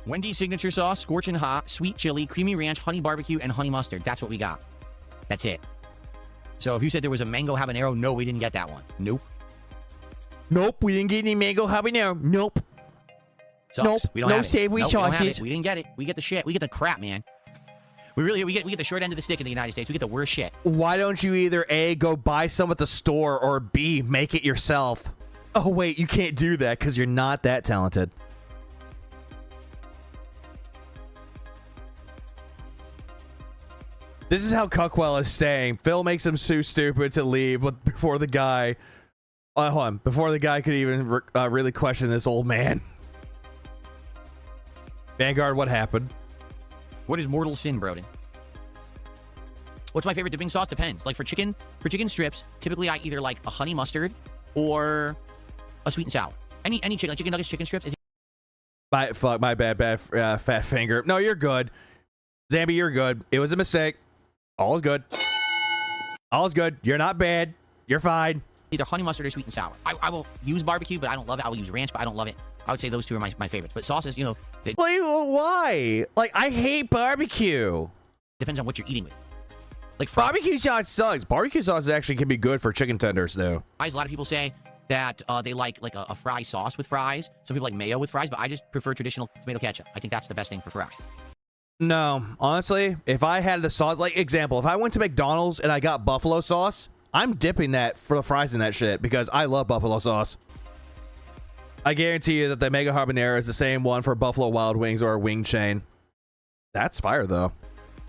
Wendy's signature sauce, scorching hot, sweet chili, creamy ranch, honey barbecue, and honey mustard. That's what we got. That's it. So if you said there was a mango habanero, no, we didn't get that one. Nope. Nope, we didn't get any mango habanero. Nope. Sucks. Nope. We don't no have it. savory nope, sauces. We didn't get it. We get the shit. We get the crap, man. We get the short end of the stick in the United States. We get the worst shit. Why don't you either A, go buy some at the store, or B, make it yourself? Oh, wait, you can't do that because you're not that talented. This is how Cuckwell is staying. Phil makes him too stupid to leave before the guy... hold on. Before the guy could even really question this old man. Vanguard, what happened? What is mortal sin, Broden? What's my favorite dipping sauce? Depends. Like for chicken strips, typically I either like a honey mustard or a sweet and sour. Any chicken, like chicken nuggets, chicken strips. My bad, fat finger. No, you're good. Zambi, you're good. It was a mistake. All is good. All is good. You're not bad. You're fine. either honey mustard or sweet and sour. I will use barbecue, but I don't love it. I will use ranch, but I don't love it. I would say those two are my favorites. But sauces, you know, Like, why? Like, I hate barbecue. depends on what you're eating with. Like Barbecue sauce sucks. Barbecue sauce actually can be good for chicken tenders, though. fries, a lot of people say that they like a fry sauce with fries. Some people like mayo with fries, but I just prefer traditional tomato ketchup. I think that's the best thing for fries. No, honestly, if I had the sauce, like, example, if I went to McDonald's and I got buffalo sauce, I'm dipping that for the fries in that shit because I love buffalo sauce. I guarantee you that the Mega Habanero is the same one for Buffalo Wild Wings or a wing chain. That's fire, though.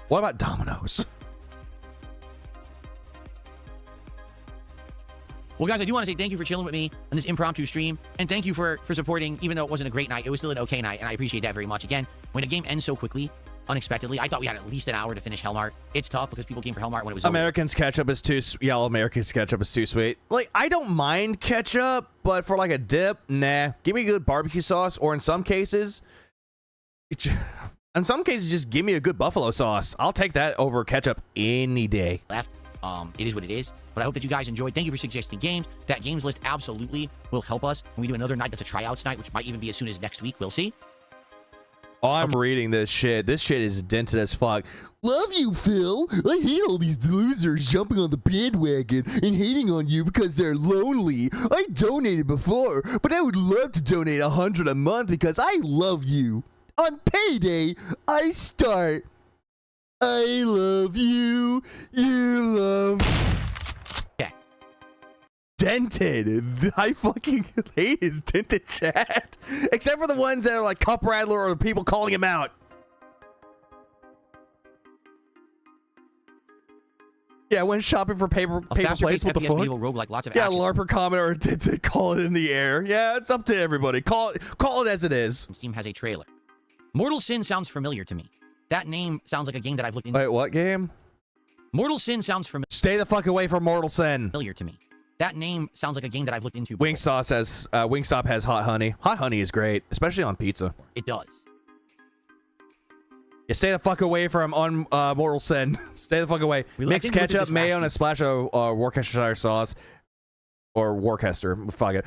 What about Domino's? Well, guys, I do want to say thank you for chilling with me on this impromptu stream, and thank you for supporting, even though it wasn't a great night. It was still an okay night, and I appreciate that very much. Again, when a game ends so quickly, unexpectedly, I thought we had at least an hour to finish Hellmart. It's tough because people came for Hellmart when it was American's ketchup is too yeah, American's ketchup is too sweet. Like, I don't mind ketchup, but for like a dip, nah. Give me good barbecue sauce, or in some cases, just give me a good buffalo sauce. I'll take that over ketchup any day. left. It is what it is, but I hope that you guys enjoyed. Thank you for suggesting games. That games list absolutely will help us when we do another night that's a tryouts night, which might even be as soon as next week. We'll see. Oh, I'm reading this shit. This shit is dented as fuck. Love you, Phil. I hate all these losers jumping on the bandwagon and hating on you because they're lonely. I donated before, but I would love to donate $100 a month because I love you. On payday, I start. I love you. You love. Okay. Dented. I fucking hate his dented chat. Except for the ones that are like Cup Rattler or people calling him out. Yeah, when shopping for paper plates, what the fuck? Roguelike, lots of Yeah, action. LARPer comment or dented, call it in the air. Yeah, it's up to everybody. Call it as it is. Steam has a trailer. Mortal Sin sounds familiar to me. That name sounds like a game that I've looked into. Wait, what game? Mortal Sin sounds Stay the fuck away from Mortal Sin. familiar to me. That name sounds like a game that I've looked into. Wingstop has hot honey. Hot honey is great, especially on pizza. It does. Yeah, stay the fuck away from Mortal Sin. Stay the fuck away. Mix ketchup, mayo, and a splash of Worcestershire sauce. Or Worcester. Fuck it.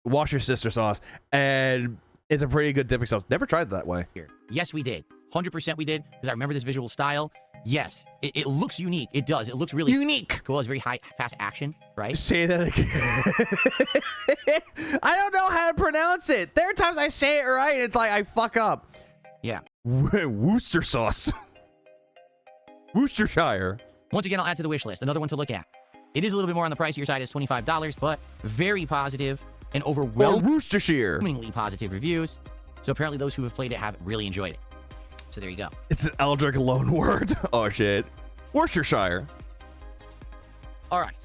Wash your sister sauce. And it's a pretty good dipping sauce. Never tried it that way. Yes, we did. 100% we did, because I remember this visual style. Yes, it looks unique. It does. It looks really unique. Cool. It's very high, fast action, right? Say that again. I don't know how to pronounce it. There are times I say it right, and it's like I fuck up. Yeah. Worcester sauce. Worcestershire. Once again, I'll add to the wish list. Another one to look at. It is a little bit more on the pricier side. It's $25, but very positive and overwhelmingly positive reviews. So apparently those who have played it have really enjoyed it. So there you go. It's an Eldrick loan word. Oh, shit. Worcestershire. All right.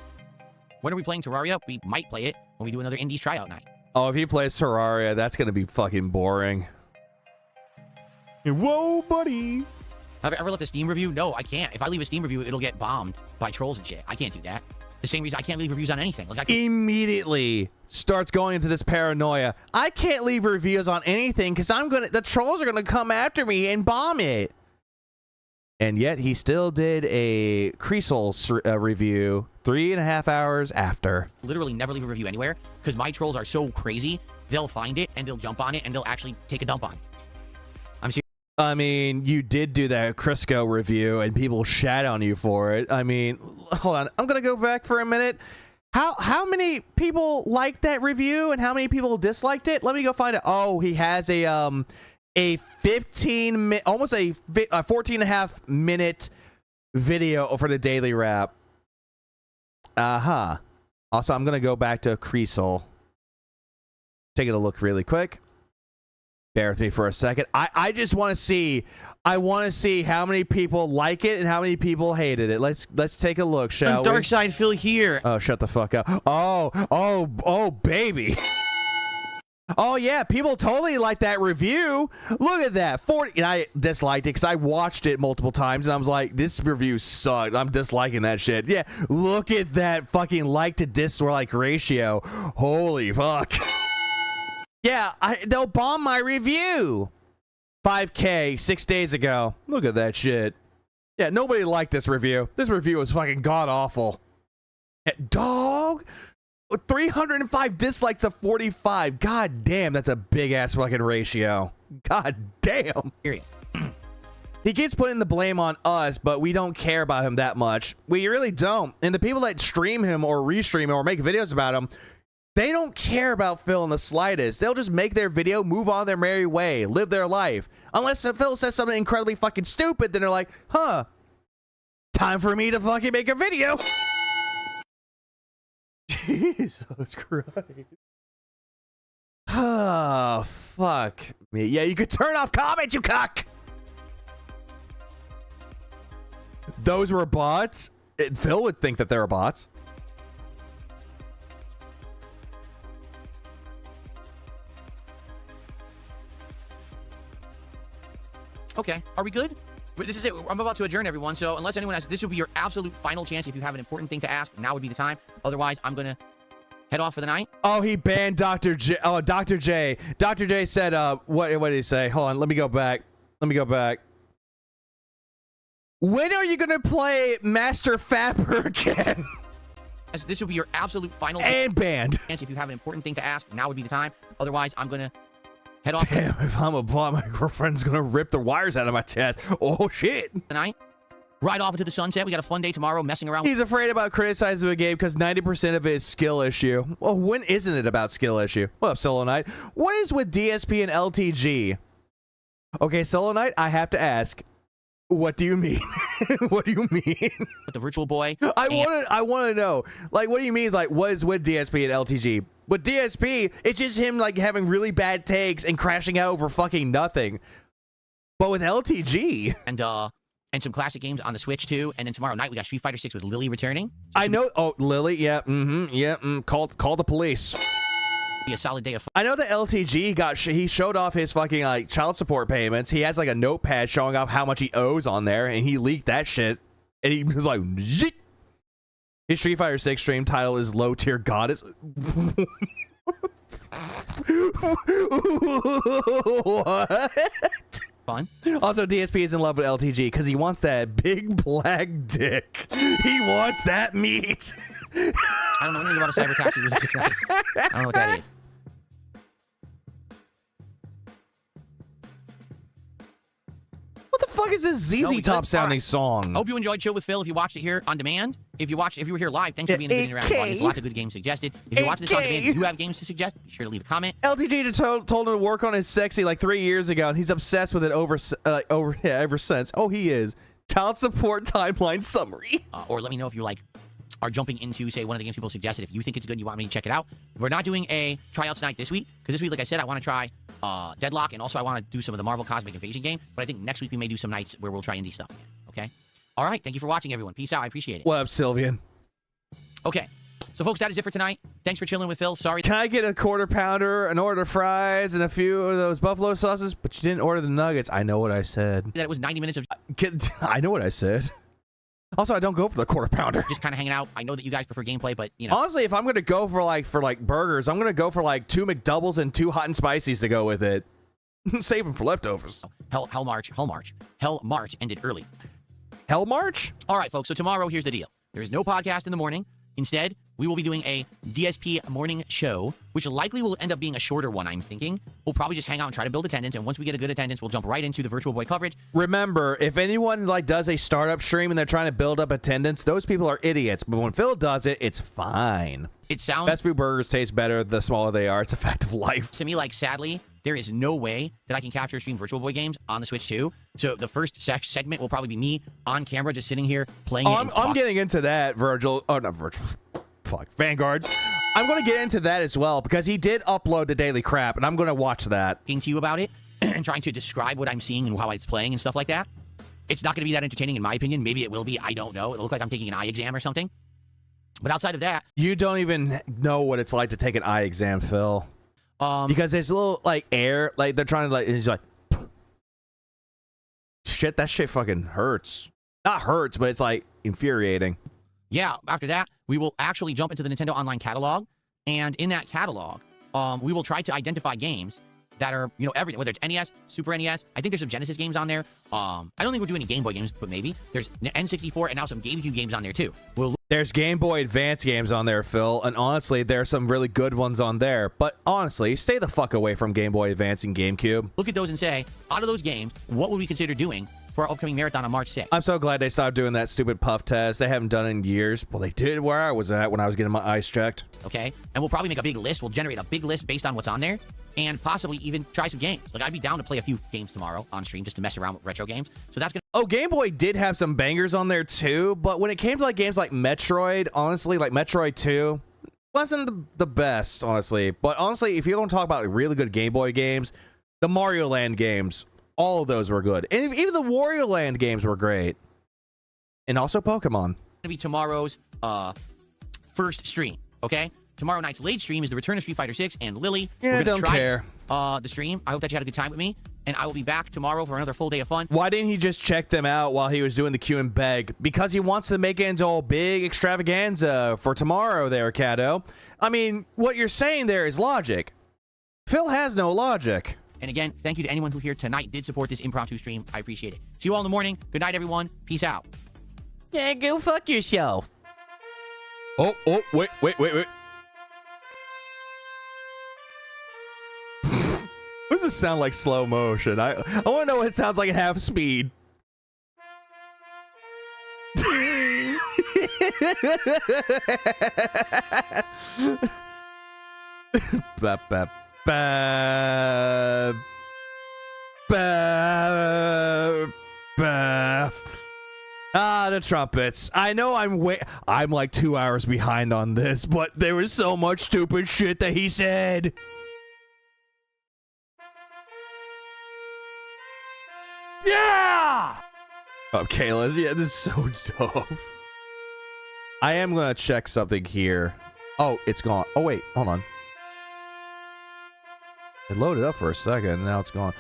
When are we playing Terraria? We might play it when we do another Indies tryout night. Oh, if he plays Terraria, that's going to be fucking boring. Whoa, buddy. Have I ever left a Steam review? No, I can't. If I leave a Steam review, it'll get bombed by trolls and shit. I can't do that. The same reason I can't leave reviews on anything. Like Immediately starts going into this paranoia. I can't leave reviews on anything because the trolls are gonna come after me and bomb it. And yet he still did a Creasel review 3.5 hours after. Literally never leave a review anywhere because my trolls are so crazy. They'll find it and they'll jump on it and they'll actually take a dump on it. I'm serious. I mean, you did do that Crisco review and people shat on you for it. I mean, hold on. I'm going to go back for a minute. How many people liked that review and how many people disliked it? Let me go find it. Oh, he has a 15 minute, almost a 14.5 minute video for the daily wrap. Also, I'm going to go back to Creasel. Taking a look really quick. Bear with me for a second. I just want to see. I want to see how many people like it and how many people hated it. Let's take a look, shall we? Dark Side Phil here. Oh, shut the fuck up. Oh, baby. Oh yeah, people totally like that review. Look at that. 40. And I disliked it because I watched it multiple times and I was like, this review sucked. I'm disliking that shit. Yeah, look at that fucking like to dislike ratio. Holy fuck. Yeah, they'll bomb my review. 5K 6 days ago. Look at that shit. Yeah, nobody liked this review. This review was fucking god awful. Dog. 305 dislikes to 45. God damn, that's a big ass fucking ratio. God damn. Serious. He keeps putting the blame on us, but we don't care about him that much. We really don't. And the people that stream him or restream him or make videos about him, they don't care about Phil in the slightest. They'll just make their video, move on their merry way, live their life. Unless Phil says something incredibly fucking stupid, then they're like, huh, time for me to fucking make a video. Jesus Christ. Oh, fuck me. Yeah, you could turn off comments, you cock. Those were bots? Phil would think that they were bots. Okay, are we good? This is it. I'm about to adjourn, everyone. So unless anyone has, this will be your absolute final chance. If you have an important thing to ask, now would be the time. Otherwise, I'm going to head off for the night. Oh, he banned Dr. J. Oh, Dr. J. Dr. J said, what did he say? Hold on, let me go back. When are you going to play Master Fapper again? This will be your absolute final and banned. chance. If you have an important thing to ask, now would be the time. Otherwise, I'm going to head off. Damn, if I'm a bot, my girlfriend's going to rip the wires out of my chest. Oh, shit. Tonight, ride off into the sunset. We got a fun day tomorrow messing around. He's afraid about criticizing the game because 90% of it is skill issue. Well, when isn't it about skill issue? What up, Solo Knight? What is with DSP and LTG? Okay, Solo Knight, I have to ask. What do you mean? What do you mean? With the virtual boy. I want to know. Like, what do you mean? Like, what is with DSP and LTG? With DSP, it's just him like having really bad takes and crashing out over fucking nothing. But with LTG and some classic games on the Switch too. And then tomorrow night we got Street Fighter 6 with Lily returning. So I know. Oh, Lily. Yeah. Call the police. Be a solid day of fun. I know that LTG he showed off his fucking like child support payments. He has like a notepad showing off how much he owes on there, and he leaked that shit. And he was like, zit. His Street Fighter 6 stream title is Low Tier Goddess. What? Fun. Also, DSP is in love with LTG because he wants that big black dick. He wants that meat. I don't know anything about a cyber taxi. I don't know what that is. What the fuck is this ZZ Top sounding song? I hope you enjoyed Chill with Phil. If you watched it here on demand, if you were here live, thanks for being in the interactive audience. Lots of good games suggested. If you watch this on demand, if you have games to suggest, be sure to leave a comment. LTG told him to work on his sexy like 3 years ago, and he's obsessed with it ever since. Oh, he is. Child support timeline summary. Or let me know if you are jumping into, say, one of the games people suggested. If you think it's good and you want me to check it out. We're not doing a tryouts night this week, because this week, like I said, I want to try Deadlock, and also I want to do some of the Marvel Cosmic Invasion game. But I think next week we may do some nights where we'll try indie stuff again. Okay? All right. Thank you for watching, everyone. Peace out. I appreciate it. What up, Sylvian? Okay. So, folks, that is it for tonight. Thanks for chilling with Phil. Sorry. Can I get a quarter pounder, an order of fries, and a few of those buffalo sauces? But you didn't order the nuggets. I know what I said. That it was 90 minutes of... I know what I said. Also, I don't go for the quarter pounder. Just kind of hanging out. I know that you guys prefer gameplay, but, you know. Honestly, if I'm going to go for burgers, I'm going to go for 2 McDoubles and 2 hot and spicies to go with it. Save them for leftovers. Hellmart ended early. Hellmart? All right, folks. So tomorrow, here's the deal. There is no podcast in the morning. Instead, we will be doing a DSP morning show, which likely will end up being a shorter one, I'm thinking. We'll probably just hang out and try to build attendance, and once we get a good attendance, we'll jump right into the Virtual Boy coverage. Remember, if anyone does a startup stream and they're trying to build up attendance, those people are idiots. But when Phil does it, it's fine. It sounds... Fast food burgers taste better the smaller they are. It's a fact of life. To me, sadly, there is no way that I can capture stream Virtual Boy games on the Switch 2. So the first segment will probably be me on camera just sitting here playing it. I'm getting into that, Virgil. Oh, not Virgil. Fuck. Vanguard. I'm going to get into that as well because he did upload the daily crap, and I'm going to watch that. Talking to you about it and trying to describe what I'm seeing and how it's playing and stuff like that. It's not going to be that entertaining in my opinion. Maybe it will be. I don't know. It'll look like I'm taking an eye exam or something. But outside of that... You don't even know what it's like to take an eye exam, Phil. Because there's a little, air, they're trying to, and he's like... Shit, that shit fucking hurts. Not hurts, but it's, infuriating. Yeah, after that, we will actually jump into the Nintendo Online catalog. And in that catalog, we will try to identify games that are, you know, everything, whether it's NES, Super NES. I think there's some Genesis games on there. I don't think we're doing any Game Boy games, but maybe. There's N64 and now some GameCube games on there too. There's Game Boy Advance games on there, Phil, and honestly, there's some really good ones on there. But honestly, stay the fuck away from Game Boy Advance and GameCube. Look at those and say, out of those games, what would we consider doing for our upcoming marathon on March 6th? I'm so glad they stopped doing that stupid puff test. They haven't done it in years. Well, they did where I was at when I was getting my eyes checked. Okay, and we'll probably make a big list. We'll generate a big list based on what's on there, and possibly even try some games. Like, I'd be down to play a few games tomorrow on stream just to mess around with retro games. So that's gonna. Oh, Game Boy did have some bangers on there too, but when it came to like games like Metroid, honestly, like Metroid 2 wasn't the best, honestly. But honestly, if you don't talk about really good Game Boy games, the Mario Land games, all of those were good. And even the Wario Land games were great. And also Pokemon. Gonna be tomorrow's first stream, okay? Tomorrow night's late stream is the return of Street Fighter 6 and Lily. Yeah, We're gonna don't care. The stream. I hope that you had a good time with me, and I will be back tomorrow for another full day of fun. Why didn't he just check them out while he was doing the Q and beg? Because he wants to make it into a big extravaganza for tomorrow there, Kato. I mean, what you're saying there is logic. Phil has no logic. And again, thank you to anyone who here tonight did support this impromptu stream. I appreciate it. See you all in the morning. Good night, everyone. Peace out. Yeah, go fuck yourself. Oh, wait. What does this sound like slow motion? I want to know what it sounds like at half speed. Bap, bap, bap, bap, bap. Ah, the trumpets. I know I'm like 2 hours behind on this, but there was so much stupid shit that he said. Yeah! Oh, Kayla's. Yeah, this is so dope. I am gonna check something here. Oh, it's gone. Oh, wait. Hold on. It loaded up for a second, and now it's gone.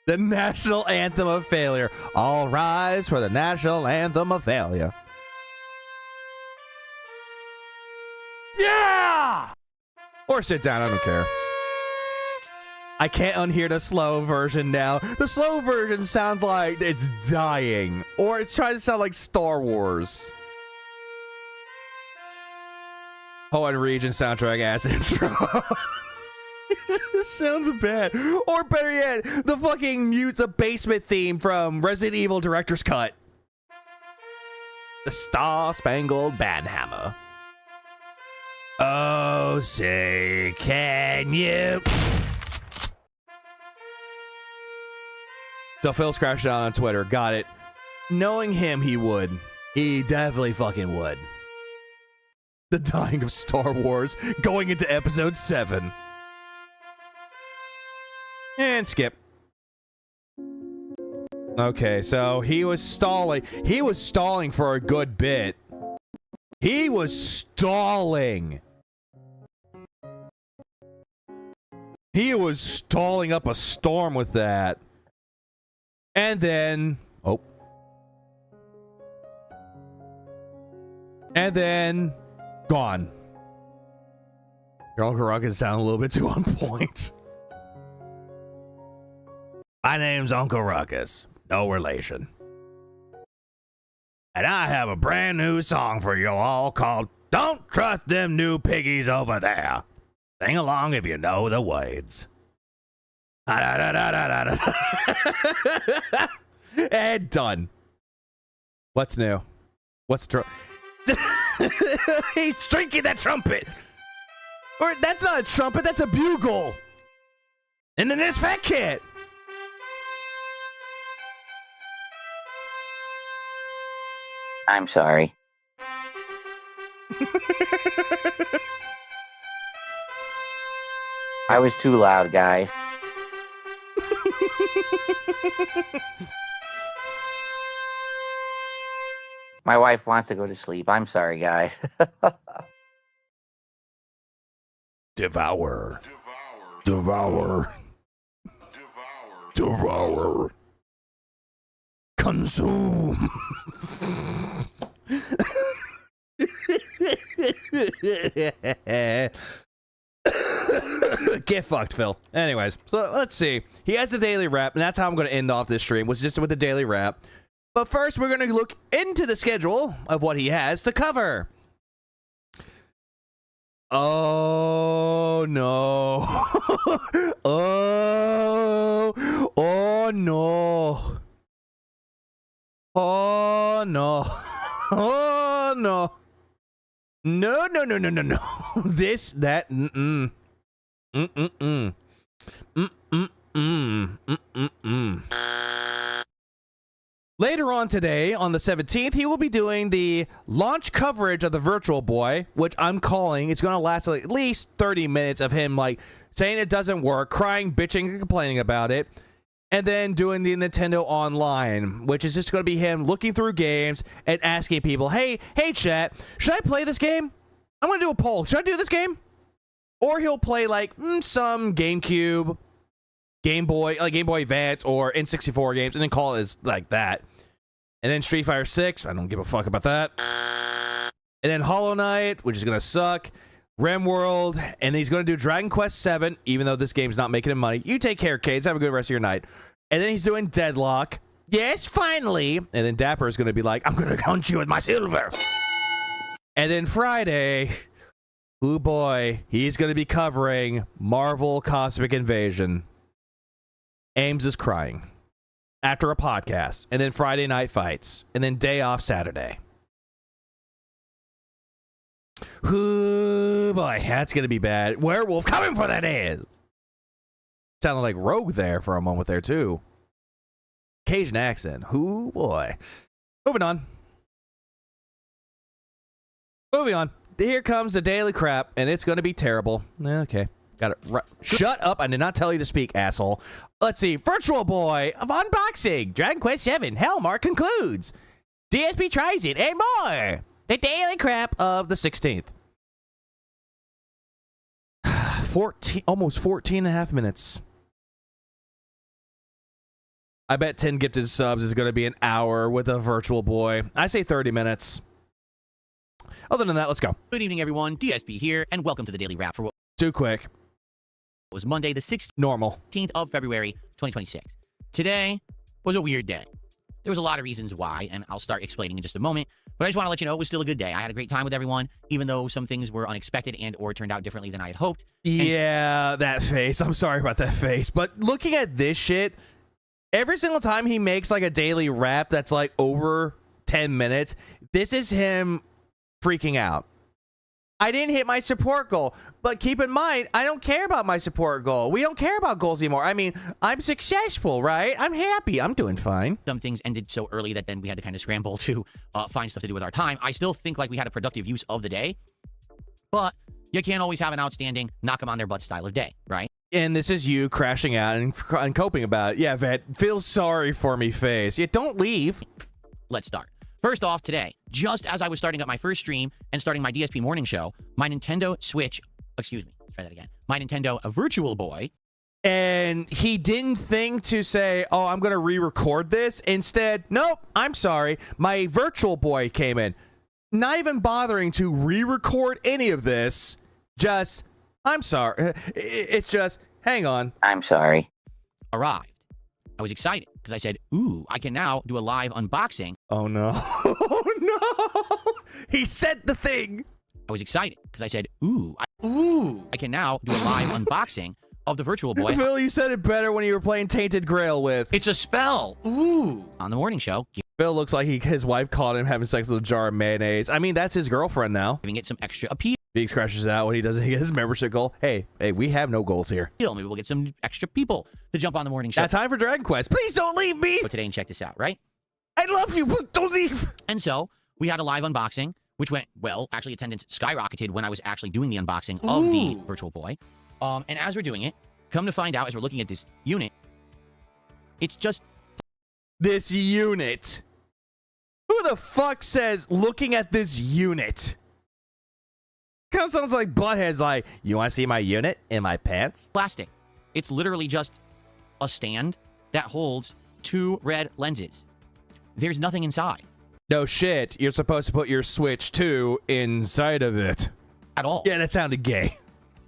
The national anthem of failure. All rise for the national anthem of failure. Yeah! Or sit down, I don't care. I can't unhear the slow version now. The slow version sounds like it's dying. Or it's trying to sound like Star Wars. Hoenn region soundtrack ass intro. This sounds bad. Or better yet, the fucking mute a basement theme from Resident Evil Director's Cut. The Star Spangled Banhammer. Oh, say, can you? So Phil's crashed out on Twitter. Got it. Knowing him, he would. He definitely fucking would. The dying of Star Wars going into episode 7. And skip. Okay, so he was stalling. He was stalling for a good bit. He was stalling. He was stalling up a storm with that. And then... Oh. And then... Gone. Your Uncle Ruckus sound a little bit too on point. My name's Uncle Ruckus. No relation. And I have a brand new song for you all called Don't Trust Them New Piggies Over There. Sing along if you know the words. And done. What's new? What's He's drinking that trumpet. Or that's not a trumpet, that's a bugle. And then there's Fat Kid. I'm sorry. I was too loud, guys. My wife wants to go to sleep. I'm sorry, guys. Devour. Devour. Devour. Consume. Get fucked, Phil. Anyways, so let's see. He has the daily wrap, and that's how I'm going to end off this stream, was just with the daily wrap. But first, we're going to look into the schedule of what he has to cover. Oh, no. Oh, no. Oh, no. Oh, no. No, no, no, no, no, no. This, that, mm-mm. Mm-mm-mm. Mm-mm-mm. Mm-mm-mm. Later on today, on the 17th, he will be doing the launch coverage of the Virtual Boy, which I'm calling. It's going to last at least 30 minutes of him, like, saying it doesn't work, crying, bitching, and complaining about it. And then doing the Nintendo Online, which is just going to be him looking through games and asking people, hey, chat, should I play this game? I'm going to do a poll. Should I do this game? Or he'll play, like, some GameCube, Game Boy Advance, or N64 games, and then call it as, like, that. And then Street Fighter 6, I don't give a fuck about that. And then Hollow Knight, which is going to suck. RimWorld, and he's going to do Dragon Quest 7, even though this game's not making him money. You take care, kids. Have a good rest of your night. And then he's doing Deadlock. Yes, finally. And then Dapper is going to be like, I'm going to hunt you with my silver. And then Friday, oh boy, he's going to be covering Marvel Cosmic Invasion. Ames is crying after a podcast. And then Friday night fights. And then day off Saturday. Ooh, boy, that's gonna be bad. Werewolf coming for that ass. Sounded like Rogue there for a moment there too. Cajun accent. Ooh, boy. Moving on. Here comes the daily crap, and it's gonna be terrible. Okay, got it. Right. Shut up! I did not tell you to speak, asshole. Let's see. Virtual Boy of unboxing. Dragon Quest 7. Hellmart concludes. DSP tries it and more. The daily crap of the 16th. almost 14 and a half minutes. I bet 10 gifted subs is going to be an hour with a Virtual Boy. I say 30 minutes. Other than that, let's go. Good evening, everyone. DSP here, and welcome to the daily wrap for what Too quick. was Monday, the 16th Normal. of February, 2026. Today was a weird day. There was a lot of reasons why, and I'll start explaining in just a moment. But I just want to let you know it was still a good day. I had a great time with everyone, even though some things were unexpected and or turned out differently than I had hoped. Yeah, that face. I'm sorry about that face. But looking at this shit, every single time he makes like a daily wrap that's like over 10 minutes, this is him freaking out. I didn't hit my support goal. But keep in mind, I don't care about my support goal. We don't care about goals anymore. I mean, I'm successful, right? I'm happy. I'm doing fine. Some things ended so early that then we had to kind of scramble to find stuff to do with our time. I still think like we had a productive use of the day, but you can't always have an outstanding knock them on their butt style of day, right? And this is you crashing out and coping about it. Yeah, Vet, feel sorry for me face. Yeah, don't leave. Let's start. First off, today, just as I was starting up my first stream and starting my DSP morning show, my Nintendo Switch, excuse me, try that again. My Nintendo Virtual Boy. And he didn't think to say, oh, I'm going to re-record this. Instead, nope, I'm sorry. My Virtual Boy came in. Not even bothering to re-record any of this. Just, I'm sorry. It's just, hang on. I'm sorry. Arrived. I was excited because I said, ooh, I can now do a live unboxing. Oh, no. Oh, no. He said the thing. I was excited because I said, ooh, I can now do a live unboxing of the Virtual Boy. Phil, you said it better when you were playing Tainted Grail with. It's a spell. Ooh. On the morning show. Phil looks like his wife caught him having sex with a jar of mayonnaise. I mean, that's his girlfriend now. Giving it some extra appeal. Beaks crashes out when he doesn't get his membership goal. Hey, we have no goals here. Maybe we'll get some extra people to jump on the morning show. Got time for Dragon Quest. Please don't leave me. So today and check this out, right? I love you, but don't leave. And so we had a live unboxing, which went well. Actually, attendance skyrocketed when I was actually doing the unboxing of the Virtual Boy. And as we're doing it, come to find out, as we're looking at this unit, it's just this unit. Who the fuck says looking at this unit? Kind of sounds like Butthead's like, you want to see my unit in my pants? Plastic. It's literally just a stand that holds 2 red lenses. There's nothing inside. No shit. You're supposed to put your Switch 2 inside of it. At all. Yeah, that sounded gay.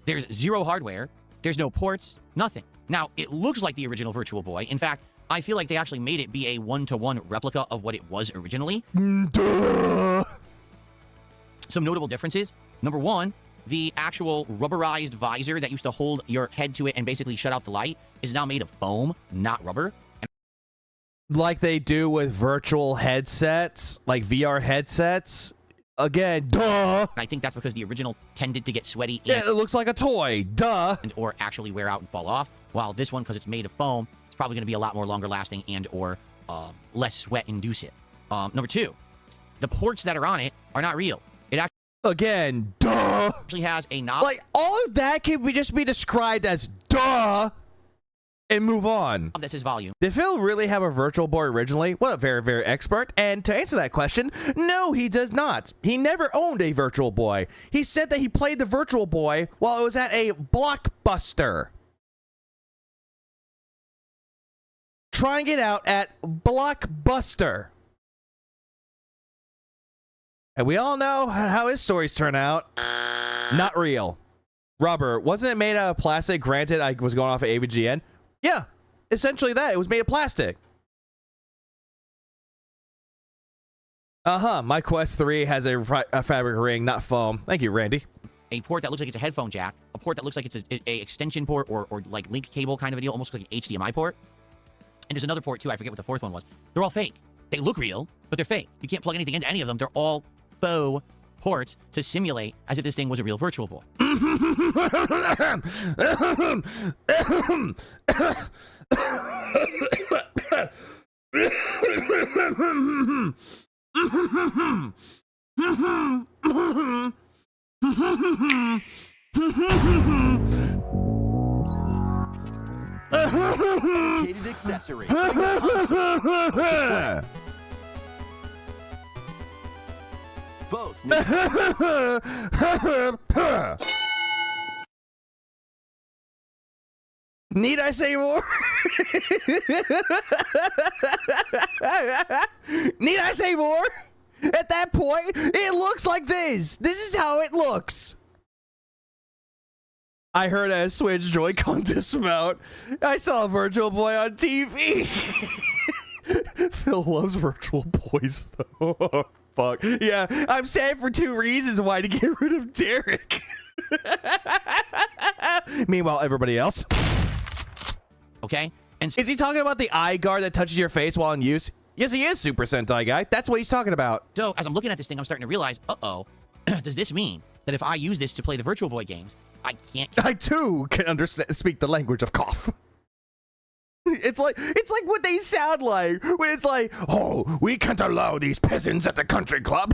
There's 0 hardware. There's no ports, nothing. Now, it looks like the original Virtual Boy. In fact, I feel like they actually made it be a one-to-one replica of what it was originally. Duh. Some notable differences. Number one, the actual rubberized visor that used to hold your head to it and basically shut out the light is now made of foam, not rubber. Like they do with virtual headsets, like VR headsets. Again, duh. I think that's because the original tended to get sweaty and, Yeah, it looks like a toy. Duh. or actually wear out and fall off, while this one, because it's made of foam, it's probably going to be a lot more longer lasting and or less sweat inducive. Number two, the ports that are on it are not real. It Again, duh. actually has a knob. Like, all of that can just be described as duh and move on. That says volume. Did Phil really have a Virtual Boy originally? Well, very, very expert. And to answer that question, no, he does not. He never owned a Virtual Boy. He said that he played the Virtual Boy while it was at a Blockbuster. Trying it out at Blockbuster. And we all know how his stories turn out. Not real. Rubber. Wasn't it made out of plastic? Granted, I was going off of AVGN. Yeah, essentially that. It was made of plastic. My Quest 3 has a fabric ring, not foam. Thank you, Randy. A port that looks like it's a headphone jack. A port that looks like it's a extension port or like link cable kind of a deal, almost like an HDMI port. And there's another port too. I forget what the fourth one was. They're all fake. They look real, but they're fake. You can't plug anything into any of them. They're all faux ports to simulate as if this thing was a real Virtual Boy. Dedicated accessory. Both. Need I say more? Need I say more? At that point, it looks like this. This is how it looks. I heard a Switch Joy-Con dismount. I saw a Virtual Boy on TV. Phil loves Virtual Boys, though. Oh, fuck. Yeah, I'm sad for two reasons why to get rid of Derek. Meanwhile, everybody else. Okay? And Is he talking about the eye guard that touches your face while in use? Yes, he is, Super Sentai guy. That's what he's talking about. so, as I'm looking at this thing, I'm starting to realize, uh-oh, does this mean that if I use this to play the Virtual Boy games, I can't... I too can speak the language of cough. It's like what they sound like when it's like, oh, we can't allow these peasants at the country club.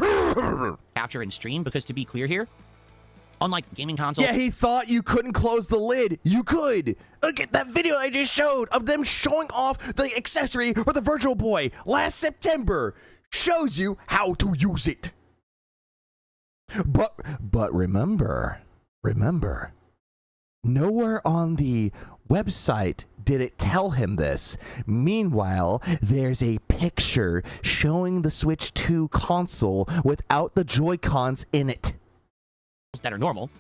capture and stream? Because to be clear here, unlike gaming consoles... Yeah, he thought you couldn't close the lid. You could. Look at that video I just showed of them showing off the accessory for the Virtual Boy last September. Shows you how to use it. But remember, nowhere on the website did it tell him this. Meanwhile, there's a picture showing the Switch 2 console without the Joy-Cons in it. that are normal.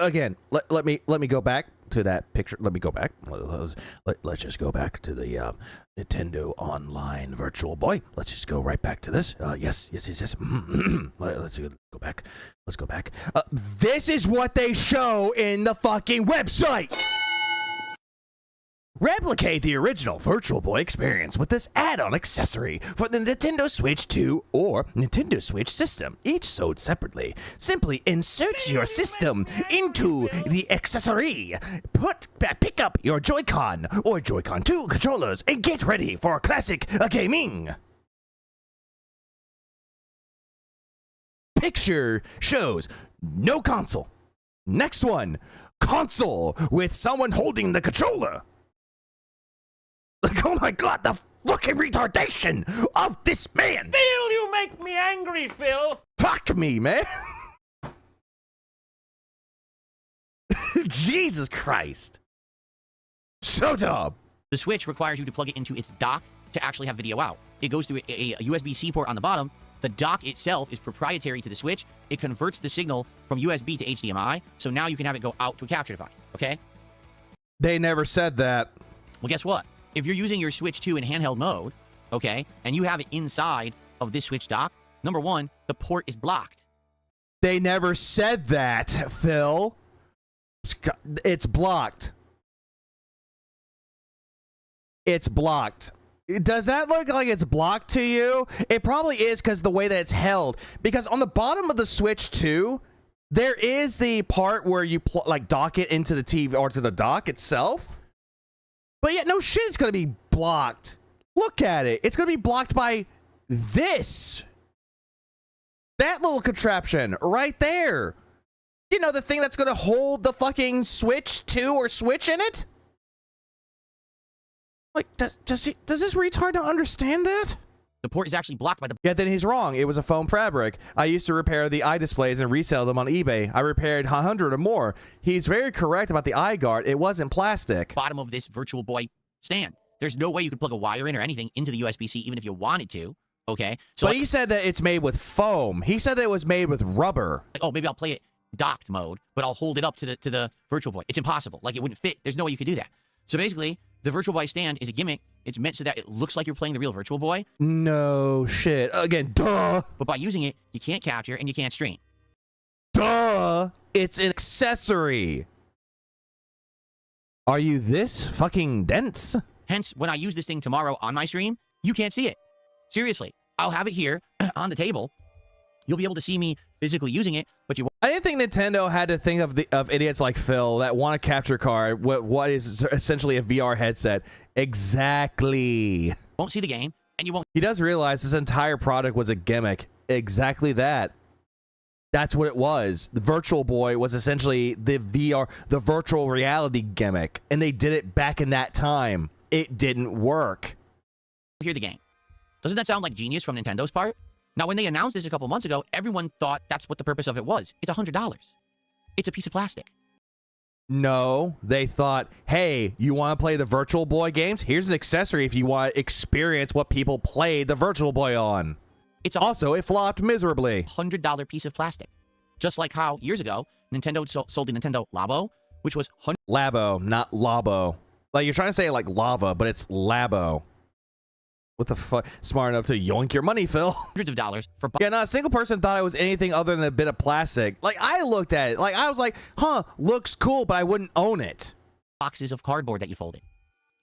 Again, let me go back to that picture. Let me go back. Let's just go back to the Nintendo Online Virtual Boy. Let's just go right back to this. Yes. Let's go back. Let's go back. This is what they show in the fucking website. Replicate the original Virtual Boy experience with this add-on accessory for the Nintendo Switch 2 or Nintendo Switch system, each sold separately. Simply insert your system into the accessory, pick up your Joy-Con or Joy-Con 2 controllers, and get ready for classic gaming. Picture shows no console. Next one, console with someone holding the controller. Like, oh my god, the fucking retardation of this man! Phil, you make me angry, Phil! Fuck me, man! Jesus Christ. So dumb. The Switch requires you to plug it into its dock to actually have video out. It goes through a USB-C port on the bottom. The dock itself is proprietary to the Switch. It converts the signal from USB to HDMI, so now you can have it go out to a capture device, okay? They never said that. Well, guess what? If you're using your Switch 2 in handheld mode, okay, and you have it inside of this Switch dock, number one, the port is blocked. They never said that, Phil. It's blocked. It's blocked. Does that look like it's blocked to you? It probably is because the way that it's held. Because on the bottom of the Switch 2, there is the part where you like dock it into the TV or to the dock itself. But yet, no shit, it's going to be blocked. Look at it. It's going to be blocked by this. That little contraption right there. You know, the thing that's going to hold the fucking Switch 2 or Switch in it? Like, does this retard not understand that? The port is actually blocked by the... Yeah, then he's wrong. It was a foam fabric. I used to repair the eye displays and resell them on eBay. I repaired 100 or more. He's very correct about the eye guard. It wasn't plastic. Bottom of this Virtual Boy stand. There's no way you could plug a wire in or anything into the USB-C even if you wanted to. Okay? So but he said that it's made with foam. He said that it was made with rubber. Oh, maybe I'll play it docked mode, but I'll hold it up to the Virtual Boy. It's impossible. Like, it wouldn't fit. There's no way you could do that. So basically, the Virtual Boy stand is a gimmick. It's meant so that it looks like you're playing the real Virtual Boy. No shit. Again, duh. But by using it, you can't capture and you can't stream. Duh. It's an accessory. Are you this fucking dense? Hence, when I use this thing tomorrow on my stream, you can't see it. Seriously. I'll have it here on the table. You'll be able to see me physically using it, but you won't. I didn't think Nintendo had to think of idiots like Phil that want a capture card, what is essentially a VR headset. Exactly. Won't see the game, and you won't. He does realize this entire product was a gimmick. Exactly that. That's what it was. The Virtual Boy was essentially the VR, the virtual reality gimmick, and they did it back in that time. It didn't work. Hear the game. Doesn't that sound like genius from Nintendo's part? Now, when they announced this a couple months ago, everyone thought that's what the purpose of it was. It's $100. It's a piece of plastic. No, they thought, hey, you want to play the Virtual Boy games? Here's an accessory if you want to experience what people played the Virtual Boy on. It's also, it flopped miserably. $100 piece of plastic. Just like how, years ago, Nintendo sold the Nintendo Labo, which was Labo, not Labo. Like, you're trying to say it like lava, but it's Labo. What the fuck? Smart enough to yoink your money, Phil. Hundreds of dollars for... Yeah, not a single person thought it was anything other than a bit of plastic. Like, I looked at it. Like, I was like, huh, looks cool, but I wouldn't own it. Boxes of cardboard that you folded.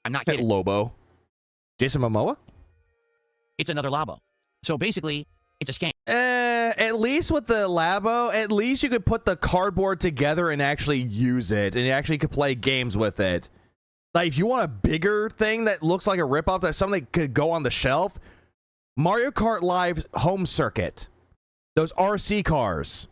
I'm not kidding. Lobo. Jason Momoa? It's another Labo. So basically, it's a scam. At least with the Labo, at least you could put the cardboard together and actually use it. And you actually could play games with it. Like, if you want a bigger thing that looks like a ripoff, that something could go on the shelf, Mario Kart Live Home Circuit. Those RC cars.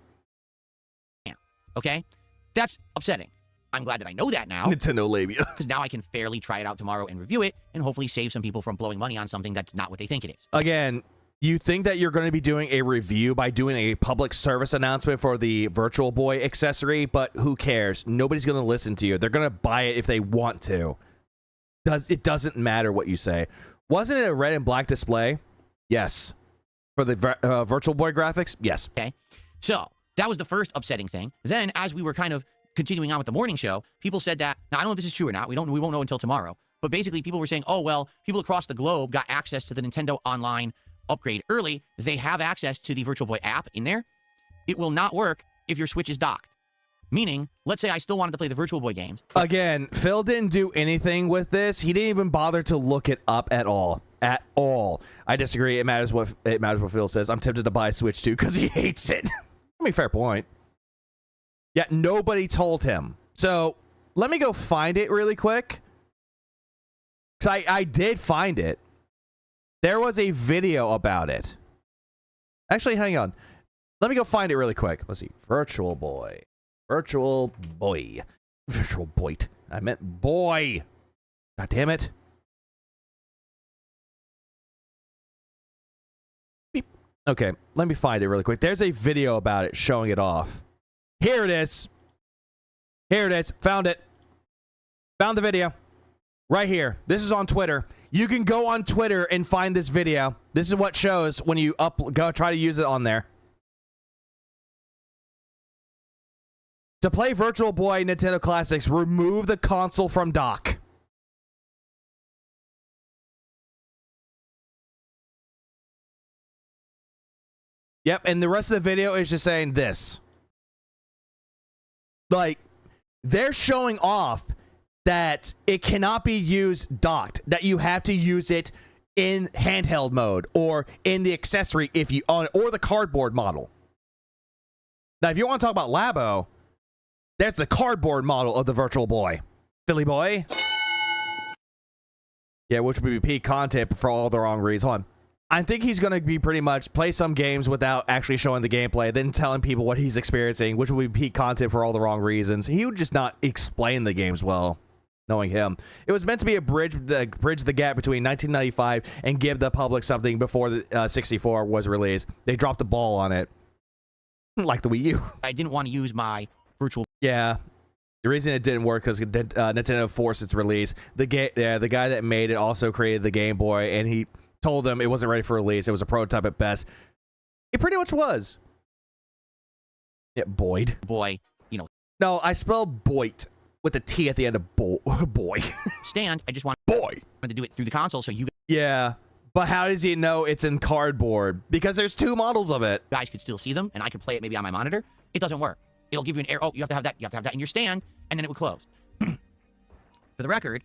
Yeah. Okay? That's upsetting. I'm glad that I know that now. Nintendo labia. Because now I can fairly try it out tomorrow and review it, and hopefully save some people from blowing money on something that's not what they think it is. Again, you think that you're going to be doing a review by doing a public service announcement for the Virtual Boy accessory, but who cares? Nobody's going to listen to you. They're going to buy it if they want to. It doesn't matter what you say. Wasn't it a red and black display? Yes. For the Virtual Boy graphics? Yes. Okay. So, that was the first upsetting thing. Then, as we were kind of continuing on with the morning show, people said that, now I don't know if this is true or not, we won't know until tomorrow, but basically people were saying, oh, well, people across the globe got access to the Nintendo Online upgrade early. They have access to the Virtual Boy app in there. It will not work if your Switch is docked. Meaning, let's say I still wanted to play the Virtual Boy games. Again, Phil didn't do anything with this. He didn't even bother to look it up at all. At all. I disagree. It matters what Phil says. I'm tempted to buy a Switch too because he hates it. I mean, fair point. Yeah, nobody told him. So let me go find it really quick. Because I did find it. There was a video about it. Actually, hang on. Let me go find it really quick. Let's see. Virtual Boy. Virtual Boy. Virtual Boy. I meant boy. God damn it. Beep. Okay, let me find it really quick. There's a video about it showing it off. Here it is. Here it is. Found it. Found the video. Right here. This is on Twitter. You can go on Twitter and find this video. This is what shows when you go try to use it on there. To play Virtual Boy Nintendo Classics, remove the console from dock. Yep, and the rest of the video is just saying this. Like, they're showing off that it cannot be used docked, that you have to use it in handheld mode or in the accessory if you own it, or the cardboard model. Now, if you want to talk about Labo, that's the cardboard model of the Virtual Boy. Philly boy. Yeah, which would be peak content for all the wrong reasons. Hold on. I think he's going to be pretty much play some games without actually showing the gameplay, then telling people what he's experiencing, which would be peak content for all the wrong reasons. He would just not explain the games well, knowing him. It was meant to be a bridge the gap between 1995 and give the public something before the 64 was released. They dropped the ball on it. Like the Wii U. I didn't want to use my virtual. Yeah. The reason it didn't work because Nintendo forced its release. The guy that made it also created the Game Boy, and he told them it wasn't ready for release. It was a prototype at best. It pretty much was. Yeah, Boyd. Boy, you know. No, I spelled Boyd with a T at the end of boy. Stand. I just want to do it through the console, so you Yeah, but how does he know it's in cardboard? Because there's two models of it. guys could still see them, and I could play it maybe on my monitor. It doesn't work. It'll give you an error. Oh, you have to have that. You have to have that in your stand, and then it would close. For the record,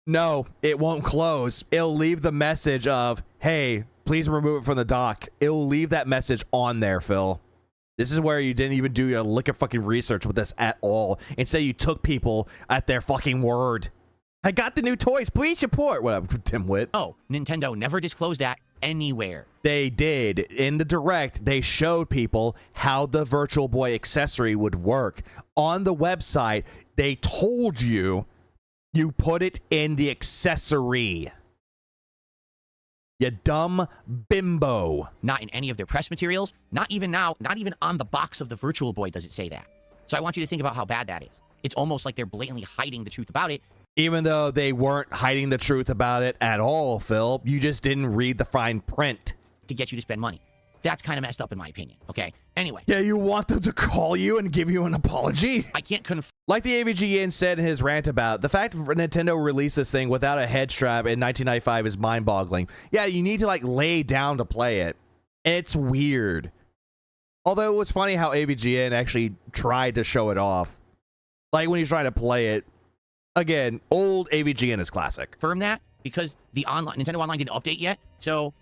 no, it won't close. It'll leave the message of, hey, please remove it from the dock. It'll leave that message on there, Phil. This is where you didn't even do your lick of fucking research with this at all. Instead, you took people at their fucking word. I got the new toys. Please support. What up, dimwit? Oh, Nintendo never disclosed that anywhere. They did. In the Direct, they showed people how the Virtual Boy accessory would work. On the website, they told you put it in the accessory. You dumb bimbo. Not in any of their press materials. Not even now. Not even on the box of the Virtual Boy does it say that. So I want you to think about how bad that is. It's almost like they're blatantly hiding the truth about it. Even though they weren't hiding the truth about it at all, Phil. You just didn't read the fine print. To get you to spend money. That's kind of messed up in my opinion, okay? Anyway. Yeah, you want them to call you and give you an apology? I can't confirm. Like the AVGN said in his rant about, the fact that Nintendo released this thing without a head strap in 1995 is mind-boggling. Yeah, you need to, like, lay down to play it. It's weird. Although it was funny how AVGN actually tried to show it off. Like, when he's trying to play it. Again, old AVGN is classic. Confirm that because the Nintendo Online didn't update yet, so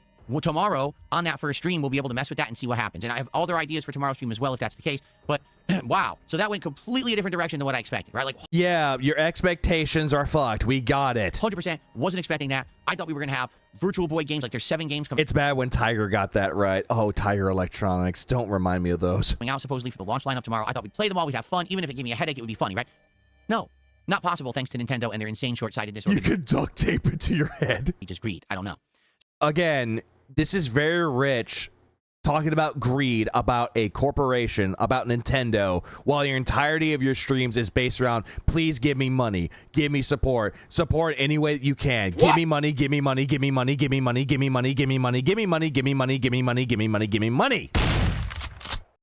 tomorrow on that first stream we'll be able to mess with that and see what happens. And I have other ideas for tomorrow's stream as well if that's the case. But wow, so that went completely a different direction than what I expected, right? Like, yeah, your expectations are fucked. We got it. 100% wasn't expecting that. I thought we were gonna have Virtual Boy games, like there's 7 games coming. It's bad when Tiger got that right. Oh, Tiger Electronics, don't remind me of those. Coming out supposedly for the launch lineup tomorrow. I thought we'd play them all, we'd have fun. Even if it gave me a headache, it would be funny, right? No, not possible thanks to Nintendo and their insane short-sightedness. You could duct tape it to your head. Just greed. I don't know. Again, this is very rich talking about greed, about a corporation, about Nintendo, while your entirety of your streams is based around, please give me money, give me support any way that you can. Give me money, give me money, give me money, give me money, give me money, give me money, give me money, give me money, give me money, give me money, give me money.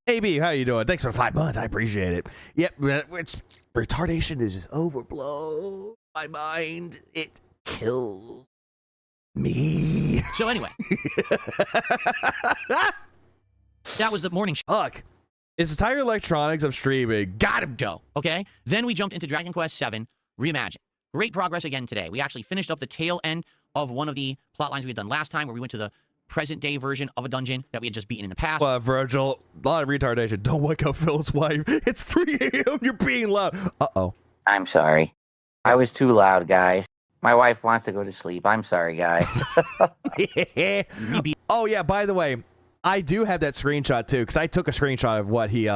Hey B, how you doing? Thanks for 5 months. I appreciate it. Yep, it's retardation is just overblown my mind. It kills me. So anyway, that was the morning. Fuck. It's the Tiger Electronics of streaming. Got him, Joe. Okay. Then we jumped into Dragon Quest VII Reimagined. Great progress again today. We actually finished up the tail end of one of the plot lines we had done last time, where we went to the present day version of a dungeon that we had just beaten in the past. Virgil, a lot of retardation. Don't wake up Phil's wife. It's 3 a.m. You're being loud. Uh-oh. I'm sorry. I was too loud, guys. My wife wants to go to sleep. I'm sorry, guys. Oh, yeah, by the way, I do have that screenshot, too, because I took a screenshot of what he,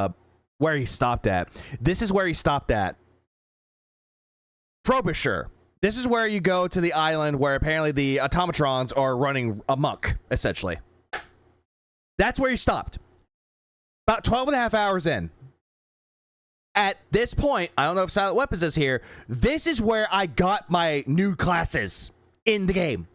where he stopped at. This is where he stopped at. Frobisher. This is where you go to the island where apparently the automatrons are running amok, essentially. That's where he stopped. About 12 and a half hours in. At this point, I don't know if Silent Weapons is here, this is where I got my new classes in the game.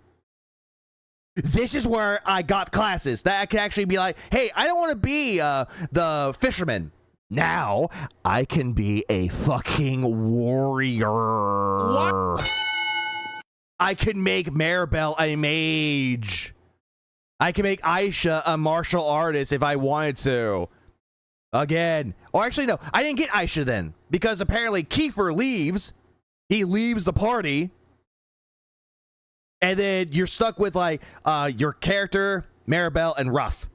This is where I got classes that I can actually be like, hey, I don't want to be the fisherman. Now I can be a fucking warrior. What? I can make Maribel a mage. I can make Aisha a martial artist if I wanted to. Again. Or actually, no. I didn't get Aisha then. Because apparently Kiefer leaves. He leaves the party. And then you're stuck with, like, your character, Maribel, and Ruff.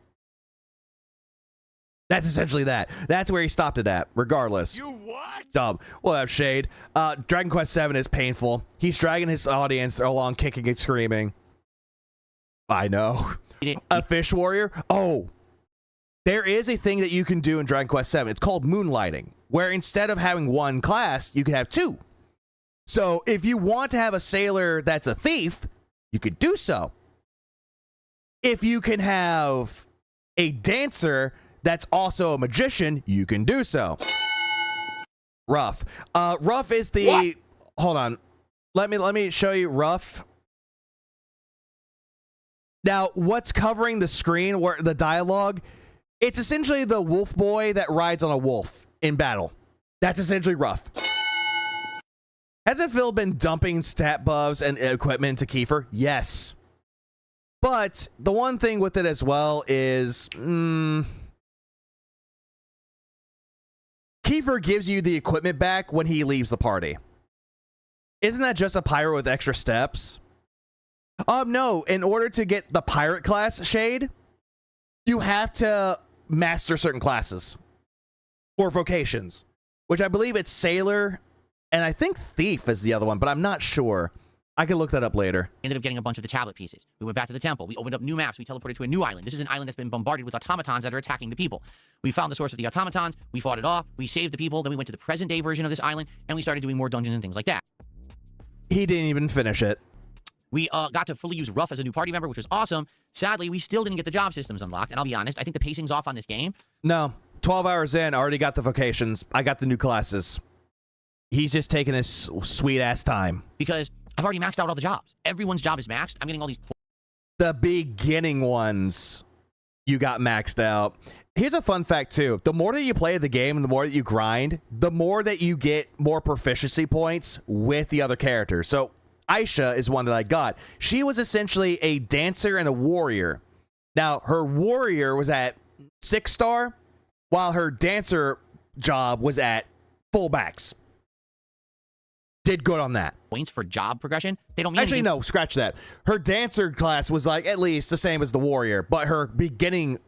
That's essentially that. That's where he stopped it at, regardless. You what? Dumb. We'll have shade. Dragon Quest VII is painful. He's dragging his audience along, kicking and screaming. I know. A fish warrior? Oh. There is a thing that you can do in Dragon Quest VII. It's called moonlighting, where instead of having one class, you can have two. So if you want to have a sailor that's a thief, you could do so. If you can have a dancer that's also a magician, you can do so. Ruff. Ruff is the... What? Hold on. Let me show you Ruff. Now, what's covering the screen, where the dialogue, it's essentially the wolf boy that rides on a wolf in battle. That's essentially Ruff. Hasn't Phil been dumping stat buffs and equipment to Kiefer? Yes. But the one thing with it as well is... Kiefer gives you the equipment back when he leaves the party. Isn't that just a pirate with extra steps? No. In order to get the pirate class, Shade, you have to master certain classes. Or vocations. Which I believe it's Sailor, and I think Thief is the other one, but I'm not sure. I can look that up later. Ended up getting a bunch of the tablet pieces. We went back to the temple. We opened up new maps. We teleported to a new island. This is an island that's been bombarded with automatons that are attacking the people. We found the source of the automatons. We fought it off. We saved the people. Then we went to the present day version of this island, and we started doing more dungeons and things like that. He didn't even finish it. We got to fully use Ruff as a new party member, which was awesome. Sadly, we still didn't get the job systems unlocked, and I'll be honest, I think the pacing's off on this game. No. 12 hours in, I already got the vocations. I got the new classes. He's just taking his sweet-ass time. Because I've already maxed out all the jobs. Everyone's job is maxed. I'm getting all these... The beginning ones, you got maxed out. Here's a fun fact, too. The more that you play the game and the more that you grind, the more that you get more proficiency points with the other characters. So, Aisha is one that I got. She was essentially a dancer and a warrior. Now, her warrior was at 6-star, while her dancer job was at full max. Did good on that. Points for job progression. They don't mean actually anything. No, scratch that. Her dancer class was like at least the same as the warrior, but her beginning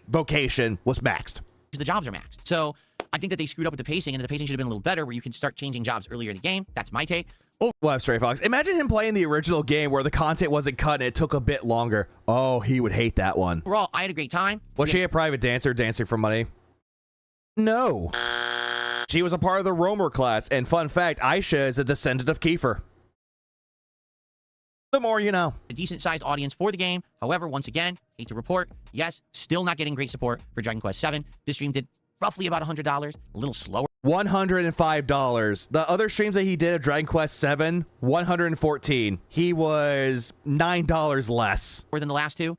vocation was maxed. The jobs are maxed. So I think that they screwed up with the pacing, and the pacing should have been a little better, where you can start changing jobs earlier in the game. That's my take. Well, Stray Fox, imagine him playing the original game where the content wasn't cut and it took a bit longer. Oh, he would hate that one. Overall, I had a great time. Was she a private dancer dancing for money? No. She was a part of the roamer class, and fun fact, Aisha is a descendant of Kiefer. The more you know. A decent-sized audience for the game. However, once again, hate to report, yes, still not getting great support for Dragon Quest VII. This stream did roughly about $100, a little slower. $105. The other streams that he did of Dragon Quest VII, $114. He was $9 less. More than the last two.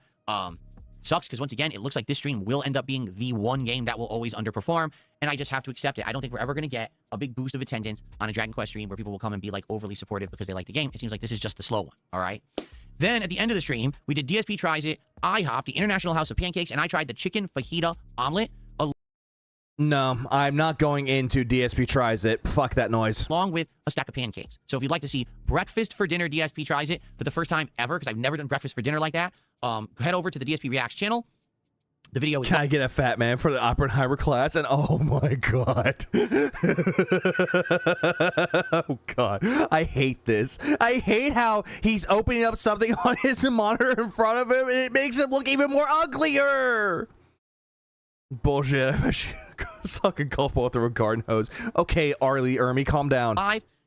Sucks, because once again, it looks like this stream will end up being the one game that will always underperform, and I just have to accept it. I don't think we're ever going to get a big boost of attendance on a Dragon Quest stream where people will come and be like overly supportive because they like the game. It seems like this is just the slow one, all right? Then at the end of the stream, we did DSP Tries It, IHOP, the International House of Pancakes, and I tried the chicken fajita omelet. No, I'm not going into DSP Tries It. Fuck that noise. Along with a stack of pancakes. So if you'd like to see breakfast for dinner DSP Tries It for the first time ever, because I've never done breakfast for dinner like that, head over to the DSP Reacts channel. The video is... Can I get a fat man for the Oppenheimer class? And oh my god. Oh god. I hate this. I hate how he's opening up something on his monitor in front of him and it makes him look even more uglier. Bullshit. I wish you could suck a golf ball through a garden hose. Okay, Arlie Ermy, calm down.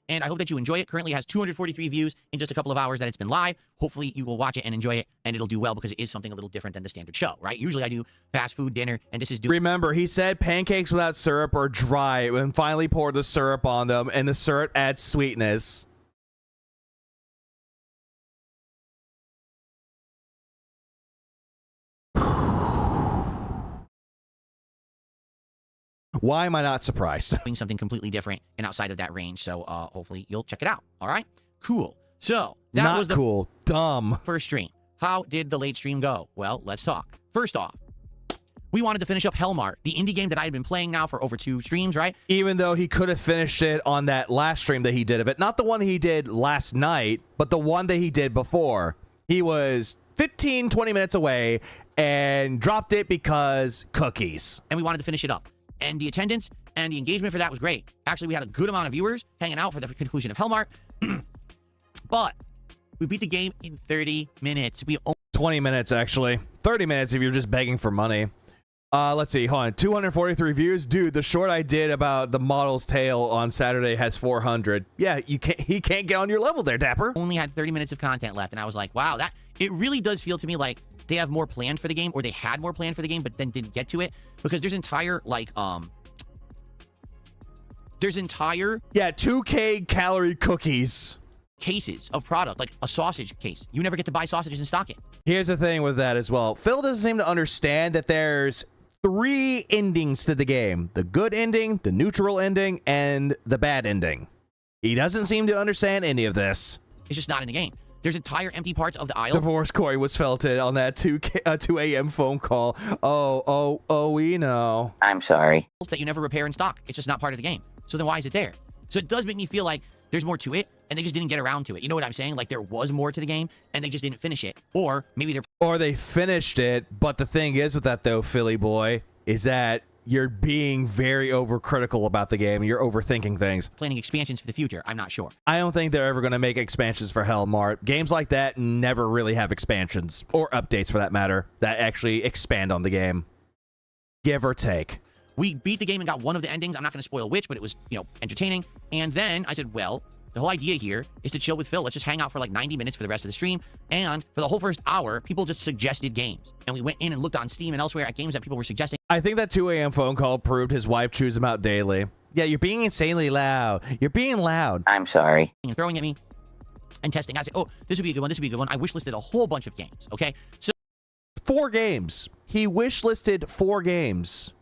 And I hope that you enjoy it. Currently it has 243 views in just a couple of hours that it's been live. Hopefully you will watch it and enjoy it, and it'll do well because it is something a little different than the standard show, right? Usually I do fast food, dinner, and this is... Remember, he said pancakes without syrup are dry and finally poured the syrup on them, and the syrup adds sweetness. Why am I not surprised? doing something completely different and outside of that range. So hopefully you'll check it out. All right, cool. So that Not was the cool. Dumb. first stream. How did the late stream go? Well, let's talk. First off, we wanted to finish up Hellmart, the indie game that I had been playing now for over 2 streams, right? Even though he could have finished it on that last stream that he did of it. Not the one he did last night, but the one that he did before. He was 15, 20 minutes away and dropped it because cookies. And we wanted to finish it up. And the attendance and the engagement for that was great. Actually, we had a good amount of viewers hanging out for the conclusion of Hellmart. But we beat the game in 30 minutes. 20 minutes, actually. 30 minutes if you're just begging for money. Let's see. Hold on. 243 views. Dude, the short I did about the model's tail on Saturday has 400. Yeah, he can't get on your level there, Dapper. Only had 30 minutes of content left. And I was like, wow, it really does feel to me like they have more planned for the game, or they had more planned for the game, but then didn't get to it. Because there's entire, yeah, 2K calorie cookies. Cases of product, like a sausage case. You never get to buy sausages and stock it. Here's the thing with that as well. Phil doesn't seem to understand that there's 3 endings to the game. The good ending, the neutral ending, and the bad ending. He doesn't seem to understand any of this. It's just not in the game. There's entire empty parts of the aisle. Divorce Corey was felted on that 2 a.m. phone call. Oh, we know. I'm sorry. That you never repair and stock. It's just not part of the game. So then why is it there? So it does make me feel like there's more to it, and they just didn't get around to it. You know what I'm saying? Like, there was more to the game, and they just didn't finish it. Or maybe they're... Or they finished it, but the thing is with that, though, Philly boy, is that you're being very overcritical about the game. You're overthinking things. planning expansions for the future. I'm not sure. I don't think they're ever going to make expansions for Hellmart. Games like that never really have expansions, or updates for that matter, that actually expand on the game. Give or take. We beat the game and got one of the endings. I'm not going to spoil which, but it was, entertaining. And then I said, well, the whole idea here is to chill with Phil. Let's just hang out for like 90 minutes for the rest of the stream. And for the whole first hour, people just suggested games. And we went in and looked on Steam and elsewhere at games that people were suggesting. I think that 2 a.m. phone call proved his wife chews him out daily. Yeah, you're being insanely loud. You're being loud. I'm sorry. And throwing at me and testing. I said, oh, this would be a good one. This would be a good one. I wish listed a whole bunch of games. Okay. So 4 games. He wish listed 4 games.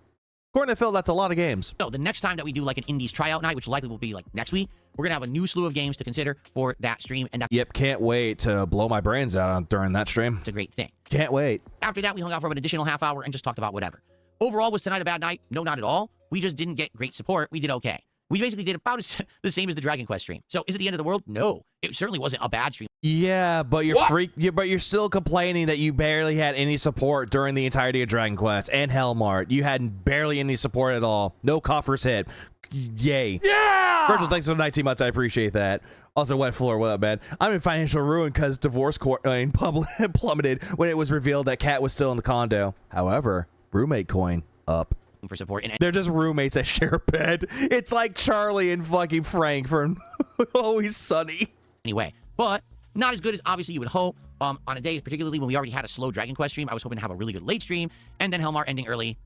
According to Phil, that's a lot of games. So the next time that we do like an indies tryout night, which likely will be like next week, we're going to have a new slew of games to consider for that stream. And Yep, can't wait to blow my brains out during that stream. that's a great thing. Can't wait. After that, we hung out for an additional half hour and just talked about whatever. Overall, was tonight a bad night? No, not at all. We just didn't get great support. We did okay. We basically did about the same as the Dragon Quest stream. So is it the end of the world? No. It certainly wasn't a bad stream. Yeah, but you're still complaining that you barely had any support during the entirety of Dragon Quest and Hellmart. You had barely any support at all. No coffers hit. Yay. Yeah! Virgil, thanks for the 19 months. I appreciate that. Also, Wet Floor, what up, man? I'm in financial ruin because divorce court plummeted when it was revealed that Kat was still in the condo. However, roommate coin up. For support. And They're just roommates that share a bed. It's like Charlie and fucking Frank from Always Sunny. anyway, but not as good as obviously you would hope. On a day, particularly when we already had a slow Dragon Quest stream, I was hoping to have a really good late stream, and then Hellmart ending early.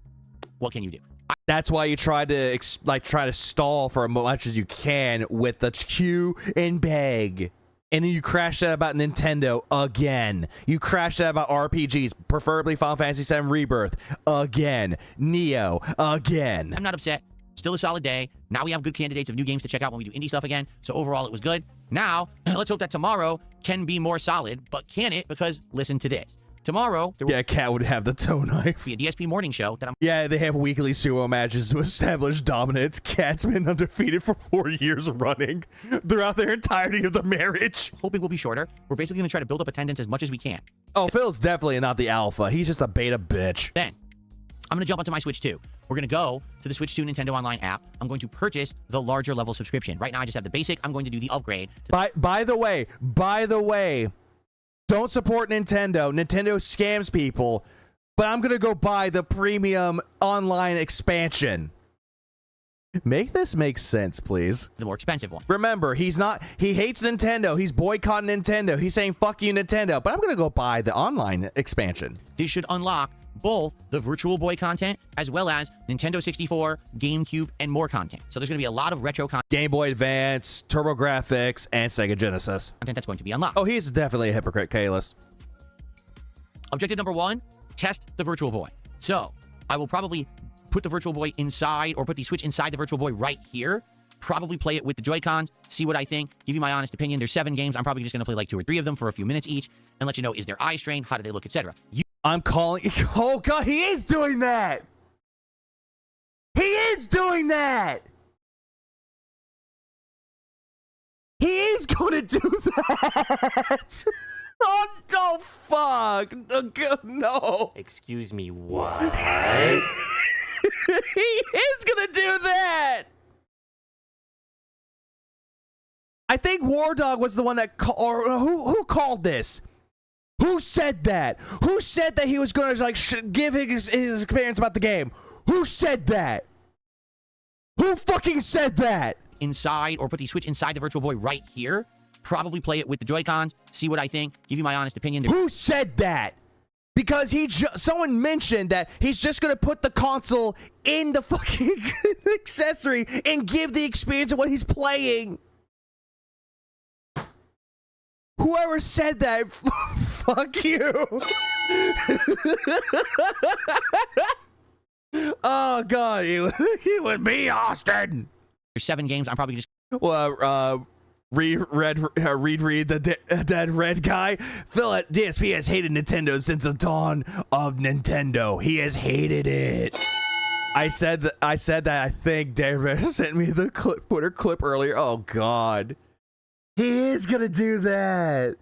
What can you do? That's why you try to try to stall for as much as you can with the queue and beg. And then you crash that about Nintendo again. You crash that about RPGs, preferably Final Fantasy VII Rebirth again. Neo again. I'm not upset. Still a solid day. Now we have good candidates of new games to check out when we do indie stuff again. So overall, it was good. Now, let's hope that tomorrow can be more solid. But can it? Because listen to this. Tomorrow, there will Kat would have the toe knife. be a DSP morning show that I'm they have weekly sumo matches to establish dominance. Kat's been undefeated for 4 years running throughout their entirety of the marriage. hoping will be shorter. We're basically going to try to build up attendance as much as we can. Oh, Phil's definitely not the alpha. He's just a beta bitch. Then, I'm going to jump onto my Switch 2. We're going to go to the Switch 2 Nintendo Online app. I'm going to purchase the larger level subscription. Right now, I just have the basic. I'm going to do the upgrade. By the way, don't support Nintendo. Nintendo scams people. But I'm going to go buy the premium online expansion. Make this make sense, please. The more expensive one. Remember, he hates Nintendo. He's boycotting Nintendo. He's saying, fuck you, Nintendo. But I'm going to go buy the online expansion. This should unlock both the Virtual Boy content as well as Nintendo 64, GameCube, and more content. So there's going to be a lot of retro Game Boy Advance, TurboGrafx, and Sega Genesis. content that's going to be unlocked. Oh, he's definitely a hypocrite, Kalis. Objective number 1, test the Virtual Boy. So I will probably put the Virtual Boy inside or put the Switch inside the Virtual Boy right here. Probably play it with the Joy-Cons, see what I think, give you my honest opinion. There's 7 games. I'm probably just going to play like 2 or 3 of them for a few minutes each and let you know, is their eye strained? How do they look, etc. I'm calling. Oh, God, he is doing that. He is doing that. He is going to do that. Oh, no, fuck. No. Excuse me, what? He is going to do that. I think War Dog was the one that or who called this? Who said that? Who said that he was going to like give his experience about the game? Who said that? Who fucking said that? Inside or put the Switch inside the Virtual Boy right here. Probably play it with the Joy-Cons, see what I think, give you my honest opinion. Who said that? Because someone mentioned that he's just going to put the console in the fucking accessory and give the experience of what he's playing. Whoever said that, fuck you. Oh, God, he was me, Austin. There's 7 games. I'm probably just... Well, read the dead red guy. Phil at DSP has hated Nintendo since the dawn of Nintendo. He has hated it. I said that. I think David sent me the Twitter clip earlier. Oh, God. He is gonna do that.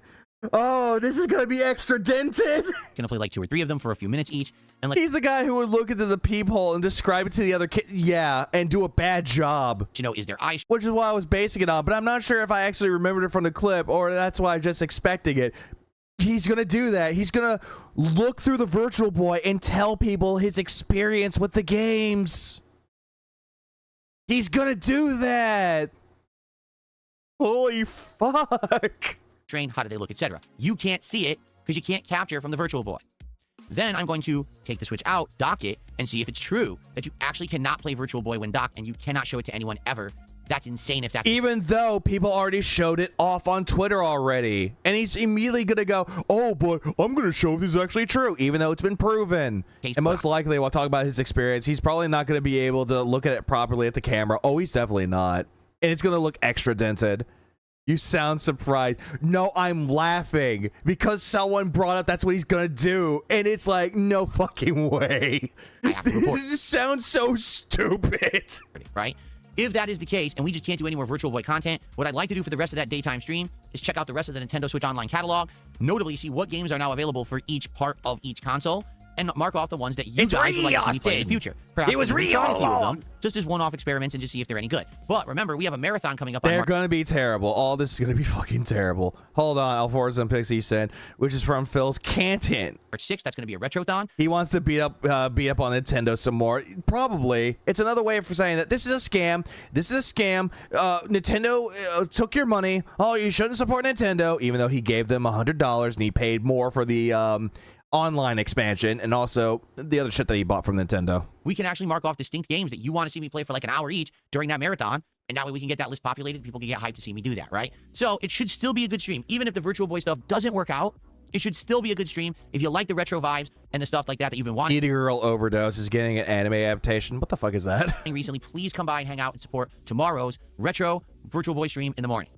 Oh, this is gonna be extra dented. Gonna play like 2 or 3 of them for a few minutes each. And he's the guy who would look into the peephole and describe it to the other kid. Yeah, and do a bad job. You know, is their eye... Which is why I was basing it on, but I'm not sure if I actually remembered it from the clip, or that's why I'm just expecting it. He's gonna do that. He's gonna look through the Virtual Boy and tell people his experience with the games. He's gonna do that. Holy fuck. Train, how do they look, etc. You can't see it because you can't capture it from the Virtual Boy. Then I'm going to take the Switch out, dock it, and see if it's true that you actually cannot play Virtual Boy when docked and you cannot show it to anyone ever. That's insane if that's... Even though people already showed it off on Twitter already. And he's immediately going to go, oh, but I'm going to show if this is actually true, even though it's been proven. And most likely, while talking about his experience, he's probably not going to be able to look at it properly at the camera. Oh, he's definitely not. And it's going to look extra dented. You sound surprised. No, I'm laughing because someone brought up that's what he's gonna do, and it's like, no fucking way. This just sounds so stupid. Right? If that is the case, and we just can't do any more Virtual Boy content, what I'd like to do for the rest of that daytime stream is check out the rest of the Nintendo Switch Online catalog, notably see what games are now available for each part of each console, and mark off the ones that you guys would like to see me play in the future. Perhaps it was real all along. Just as one-off experiments and just see if they're any good. But remember, we have a marathon coming up. They're going to be terrible. All this is going to be fucking terrible. Hold on, Alforza and Pixie said, which is from Phil's Canton. March 6th, that's going to be a Retrothon. He wants to beat up on Nintendo some more. Probably. It's another way for saying that this is a scam. This is a scam. Nintendo took your money. Oh, you shouldn't support Nintendo, even though he gave them $100 and he paid more for the online expansion and also the other shit that he bought from Nintendo. We can actually mark off distinct games that you want to see me play for like an hour each during that marathon, and that way we can get that list populated. People can get hyped to see me do that, right? So it should still be a good stream. Even if the Virtual Boy stuff doesn't work out, it should still be a good stream. If you like the retro vibes and the stuff like that you've been wanting. Eating Girl Overdose is getting an anime adaptation. What the fuck is that? Recently, please come by and hang out and support tomorrow's retro Virtual Boy stream in the morning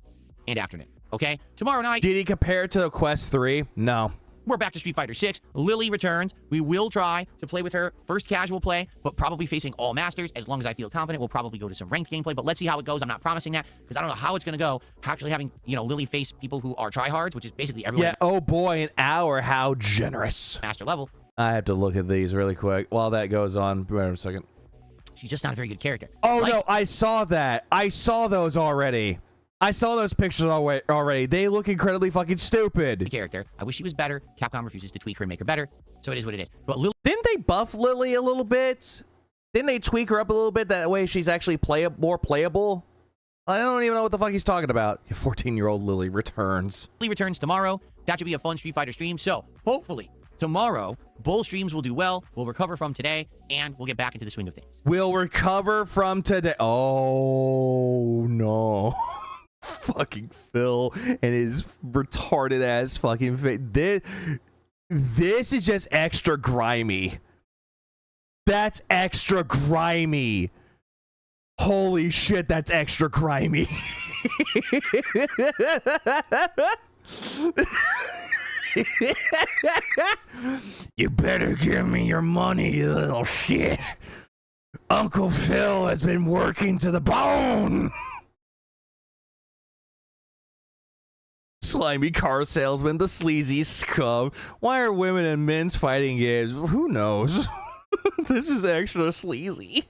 and afternoon, okay? Tomorrow night. Did he compare it to the Quest 3? No. We're back to Street Fighter 6. Lily returns. We will try to play with her. First casual play, but probably facing all masters. As long as I feel confident, we'll probably go to some ranked gameplay, but let's see how it goes. I'm not promising that because I don't know how it's going to go. Actually having, you know, Lily face people who are tryhards, which is basically everyone. Yeah, oh boy, an hour. How generous. Master level. I have to look at these really quick while that goes on. Wait a second. She's just not a very good character. Oh, no, I saw that. I saw those already. I saw those pictures already. They look incredibly fucking stupid. Character. I wish she was better. Capcom refuses to tweak her and make her better. So it is what it is. But Lily... Didn't they buff Lily a little bit? Didn't they tweak her up a little bit? That way she's actually more playable? I don't even know what the fuck he's talking about. 14-year-old Lily returns. Lily returns tomorrow. That should be a fun Street Fighter stream. So hopefully tomorrow, both streams will do well. We'll recover from today, and we'll get back into the swing of things. We'll recover from today. Oh, no. Fucking Phil and his retarded ass fucking face. This is just extra grimy. That's extra grimy. Holy shit, that's extra grimy. You better give me your money, you little shit. Uncle Phil has been working to the bone. Slimy car salesman, the sleazy scum. Why are women in men's fighting games? Who knows? This is extra sleazy.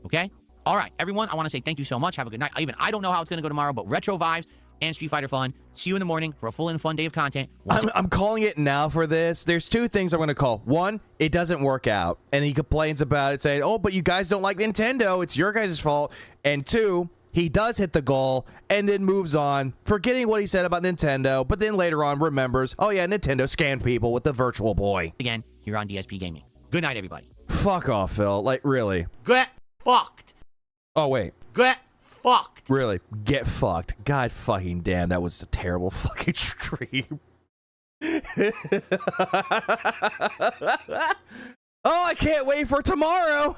Okay? All right, everyone, I want to say thank you so much. Have a good night. I don't know how it's going to go tomorrow, but retro vibes and Street Fighter fun. See you in the morning for a full and fun day of content. I'm calling it now for this. There's two things I'm going to call. One, it doesn't work out. And he complains about it, saying, oh, but you guys don't like Nintendo. It's your guys' fault. And two, he does hit the goal and then moves on, forgetting what he said about Nintendo, but then later on remembers, oh yeah, Nintendo scammed people with the Virtual Boy. Again, here on DSP Gaming. Good night, everybody. Fuck off, Phil. Like, really? Get fucked. Oh, wait. Get fucked. Really? Get fucked. God fucking damn, that was a terrible fucking stream. Oh, I can't wait for tomorrow.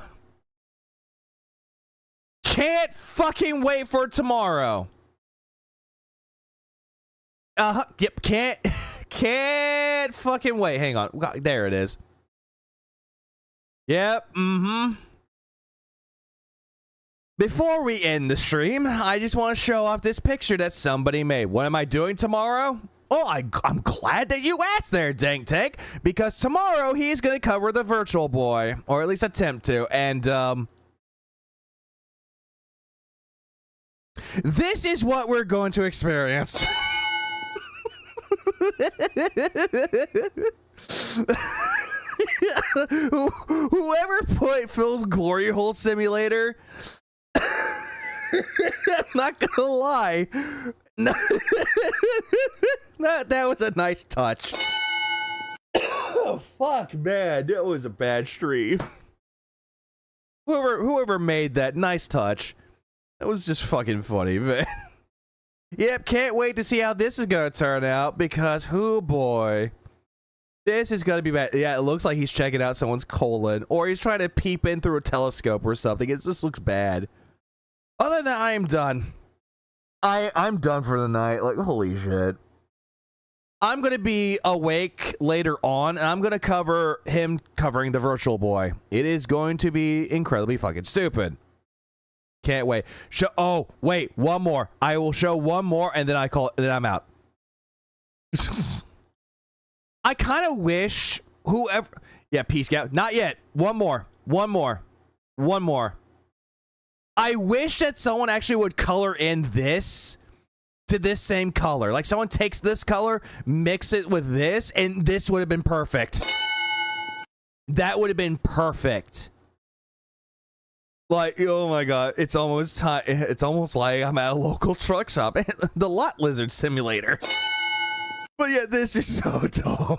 Can't fucking wait for tomorrow. Yep, can't fucking wait. Hang on. There it is. Yep, Before we end the stream, I just want to show off this picture that somebody made. What am I doing tomorrow? Oh, I'm glad that you asked there, Dank Tank, because tomorrow he's going to cover the Virtual Boy, or at least attempt to, and, this is what we're going to experience. Whoever put Phil's Glory Hole Simulator, I'm not gonna lie, that was a nice touch. Oh, fuck, man, that was a bad stream. Whoever made that, nice touch. That was just fucking funny, man. Yep, can't wait to see how this is gonna turn out, because, oh boy, this is gonna be bad. Yeah, it looks like he's checking out someone's colon, or he's trying to peep in through a telescope or something. It just looks bad. Other than that, I am done. I'm done for the night. Like, holy shit. I'm gonna be awake later on, and I'm gonna cover him covering the Virtual Boy. It is going to be incredibly fucking stupid. Can't wait. Oh, wait, one more. I will show one more, and then then I'm out. I kind of wish whoever... Yeah, peace out. Not yet. One more. I wish that someone actually would color in this to this same color. Like, someone takes this color, mix it with this, and this would have been perfect. That would have been perfect. Like, oh my god, it's almost time. It's almost like I'm at a local truck shop. The Lot Lizard Simulator. But yeah, this is so dumb.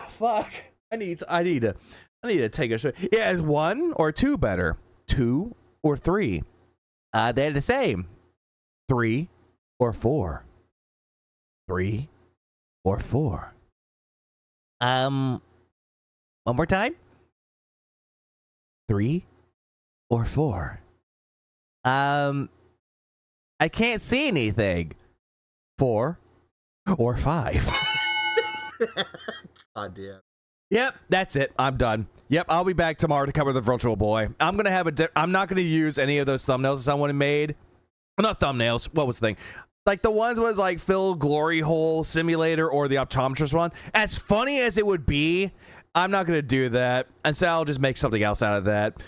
Fuck. I need to take a shot. Yeah, is 1 or 2 better? 2 or 3? They're the same. 3 or 4? 3 or 4? One more time. 3 or 4? I can't see anything. 4 or 5? God damn. Yep, that's it. I'm done. Yep, I'll be back tomorrow to cover the Virtual Boy. I'm gonna have I'm not gonna use any of those thumbnails that someone made. Well, not thumbnails. What was the thing? Like, the ones was like Phil Glory Hole Simulator or the optometrist one. As funny as it would be, I'm not gonna do that, and so I'll just make something else out of that.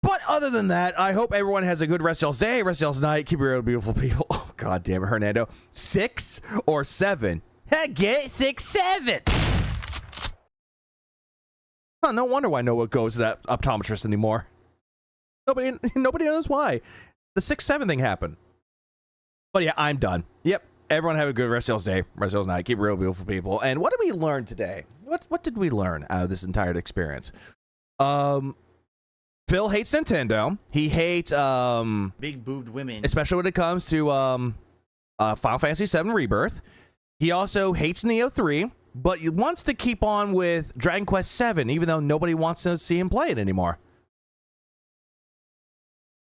But other than that, I hope everyone has a good rest of y'all's day, rest of y'all's night. Keep it real, beautiful people. Oh, god damn it, Hernando. 6 or 7? Get 6, 7. Huh, no wonder why no one goes to that optometrist anymore. Nobody knows why. The 6, 7 thing happened. But yeah, I'm done. Yep. Everyone have a good rest of y'all's day, rest of y'all's night. Keep it real, beautiful people. And what did we learn today? What did we learn out of this entire experience? Phil hates Nintendo. He hates big boobed women, especially when it comes to Final Fantasy VII Rebirth. He also hates Neo 3. but he wants to keep on with Dragon Quest VII, even though nobody wants to see him play it anymore.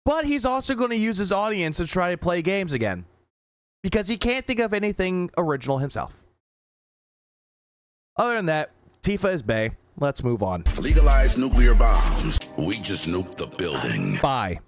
But he's also going to use his audience to try to play games again, because he can't think of anything original himself. Other than that, Tifa is bae. Let's move on. Legalize nuclear bombs. We just nuked the building. Bye.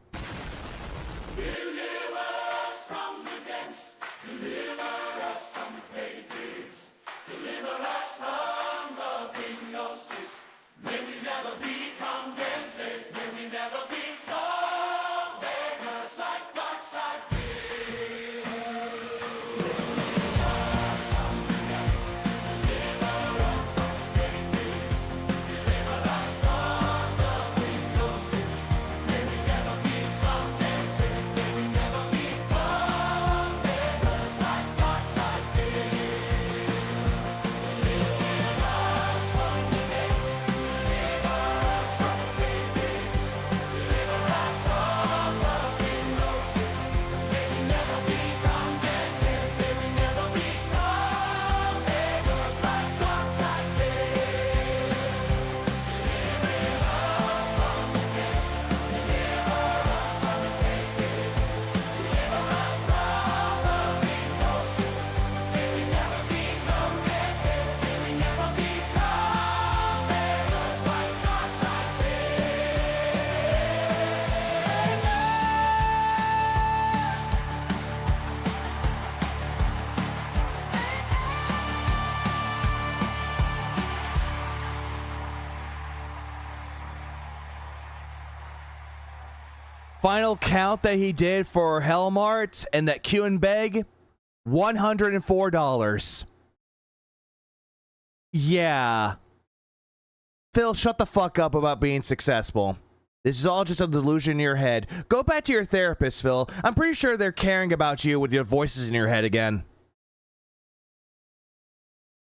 Final count that he did for Hellmart and that Q and Beg, $104. Yeah. Phil, shut the fuck up about being successful. This is all just a delusion in your head. Go back to your therapist, Phil. I'm pretty sure they're caring about you with your voices in your head again.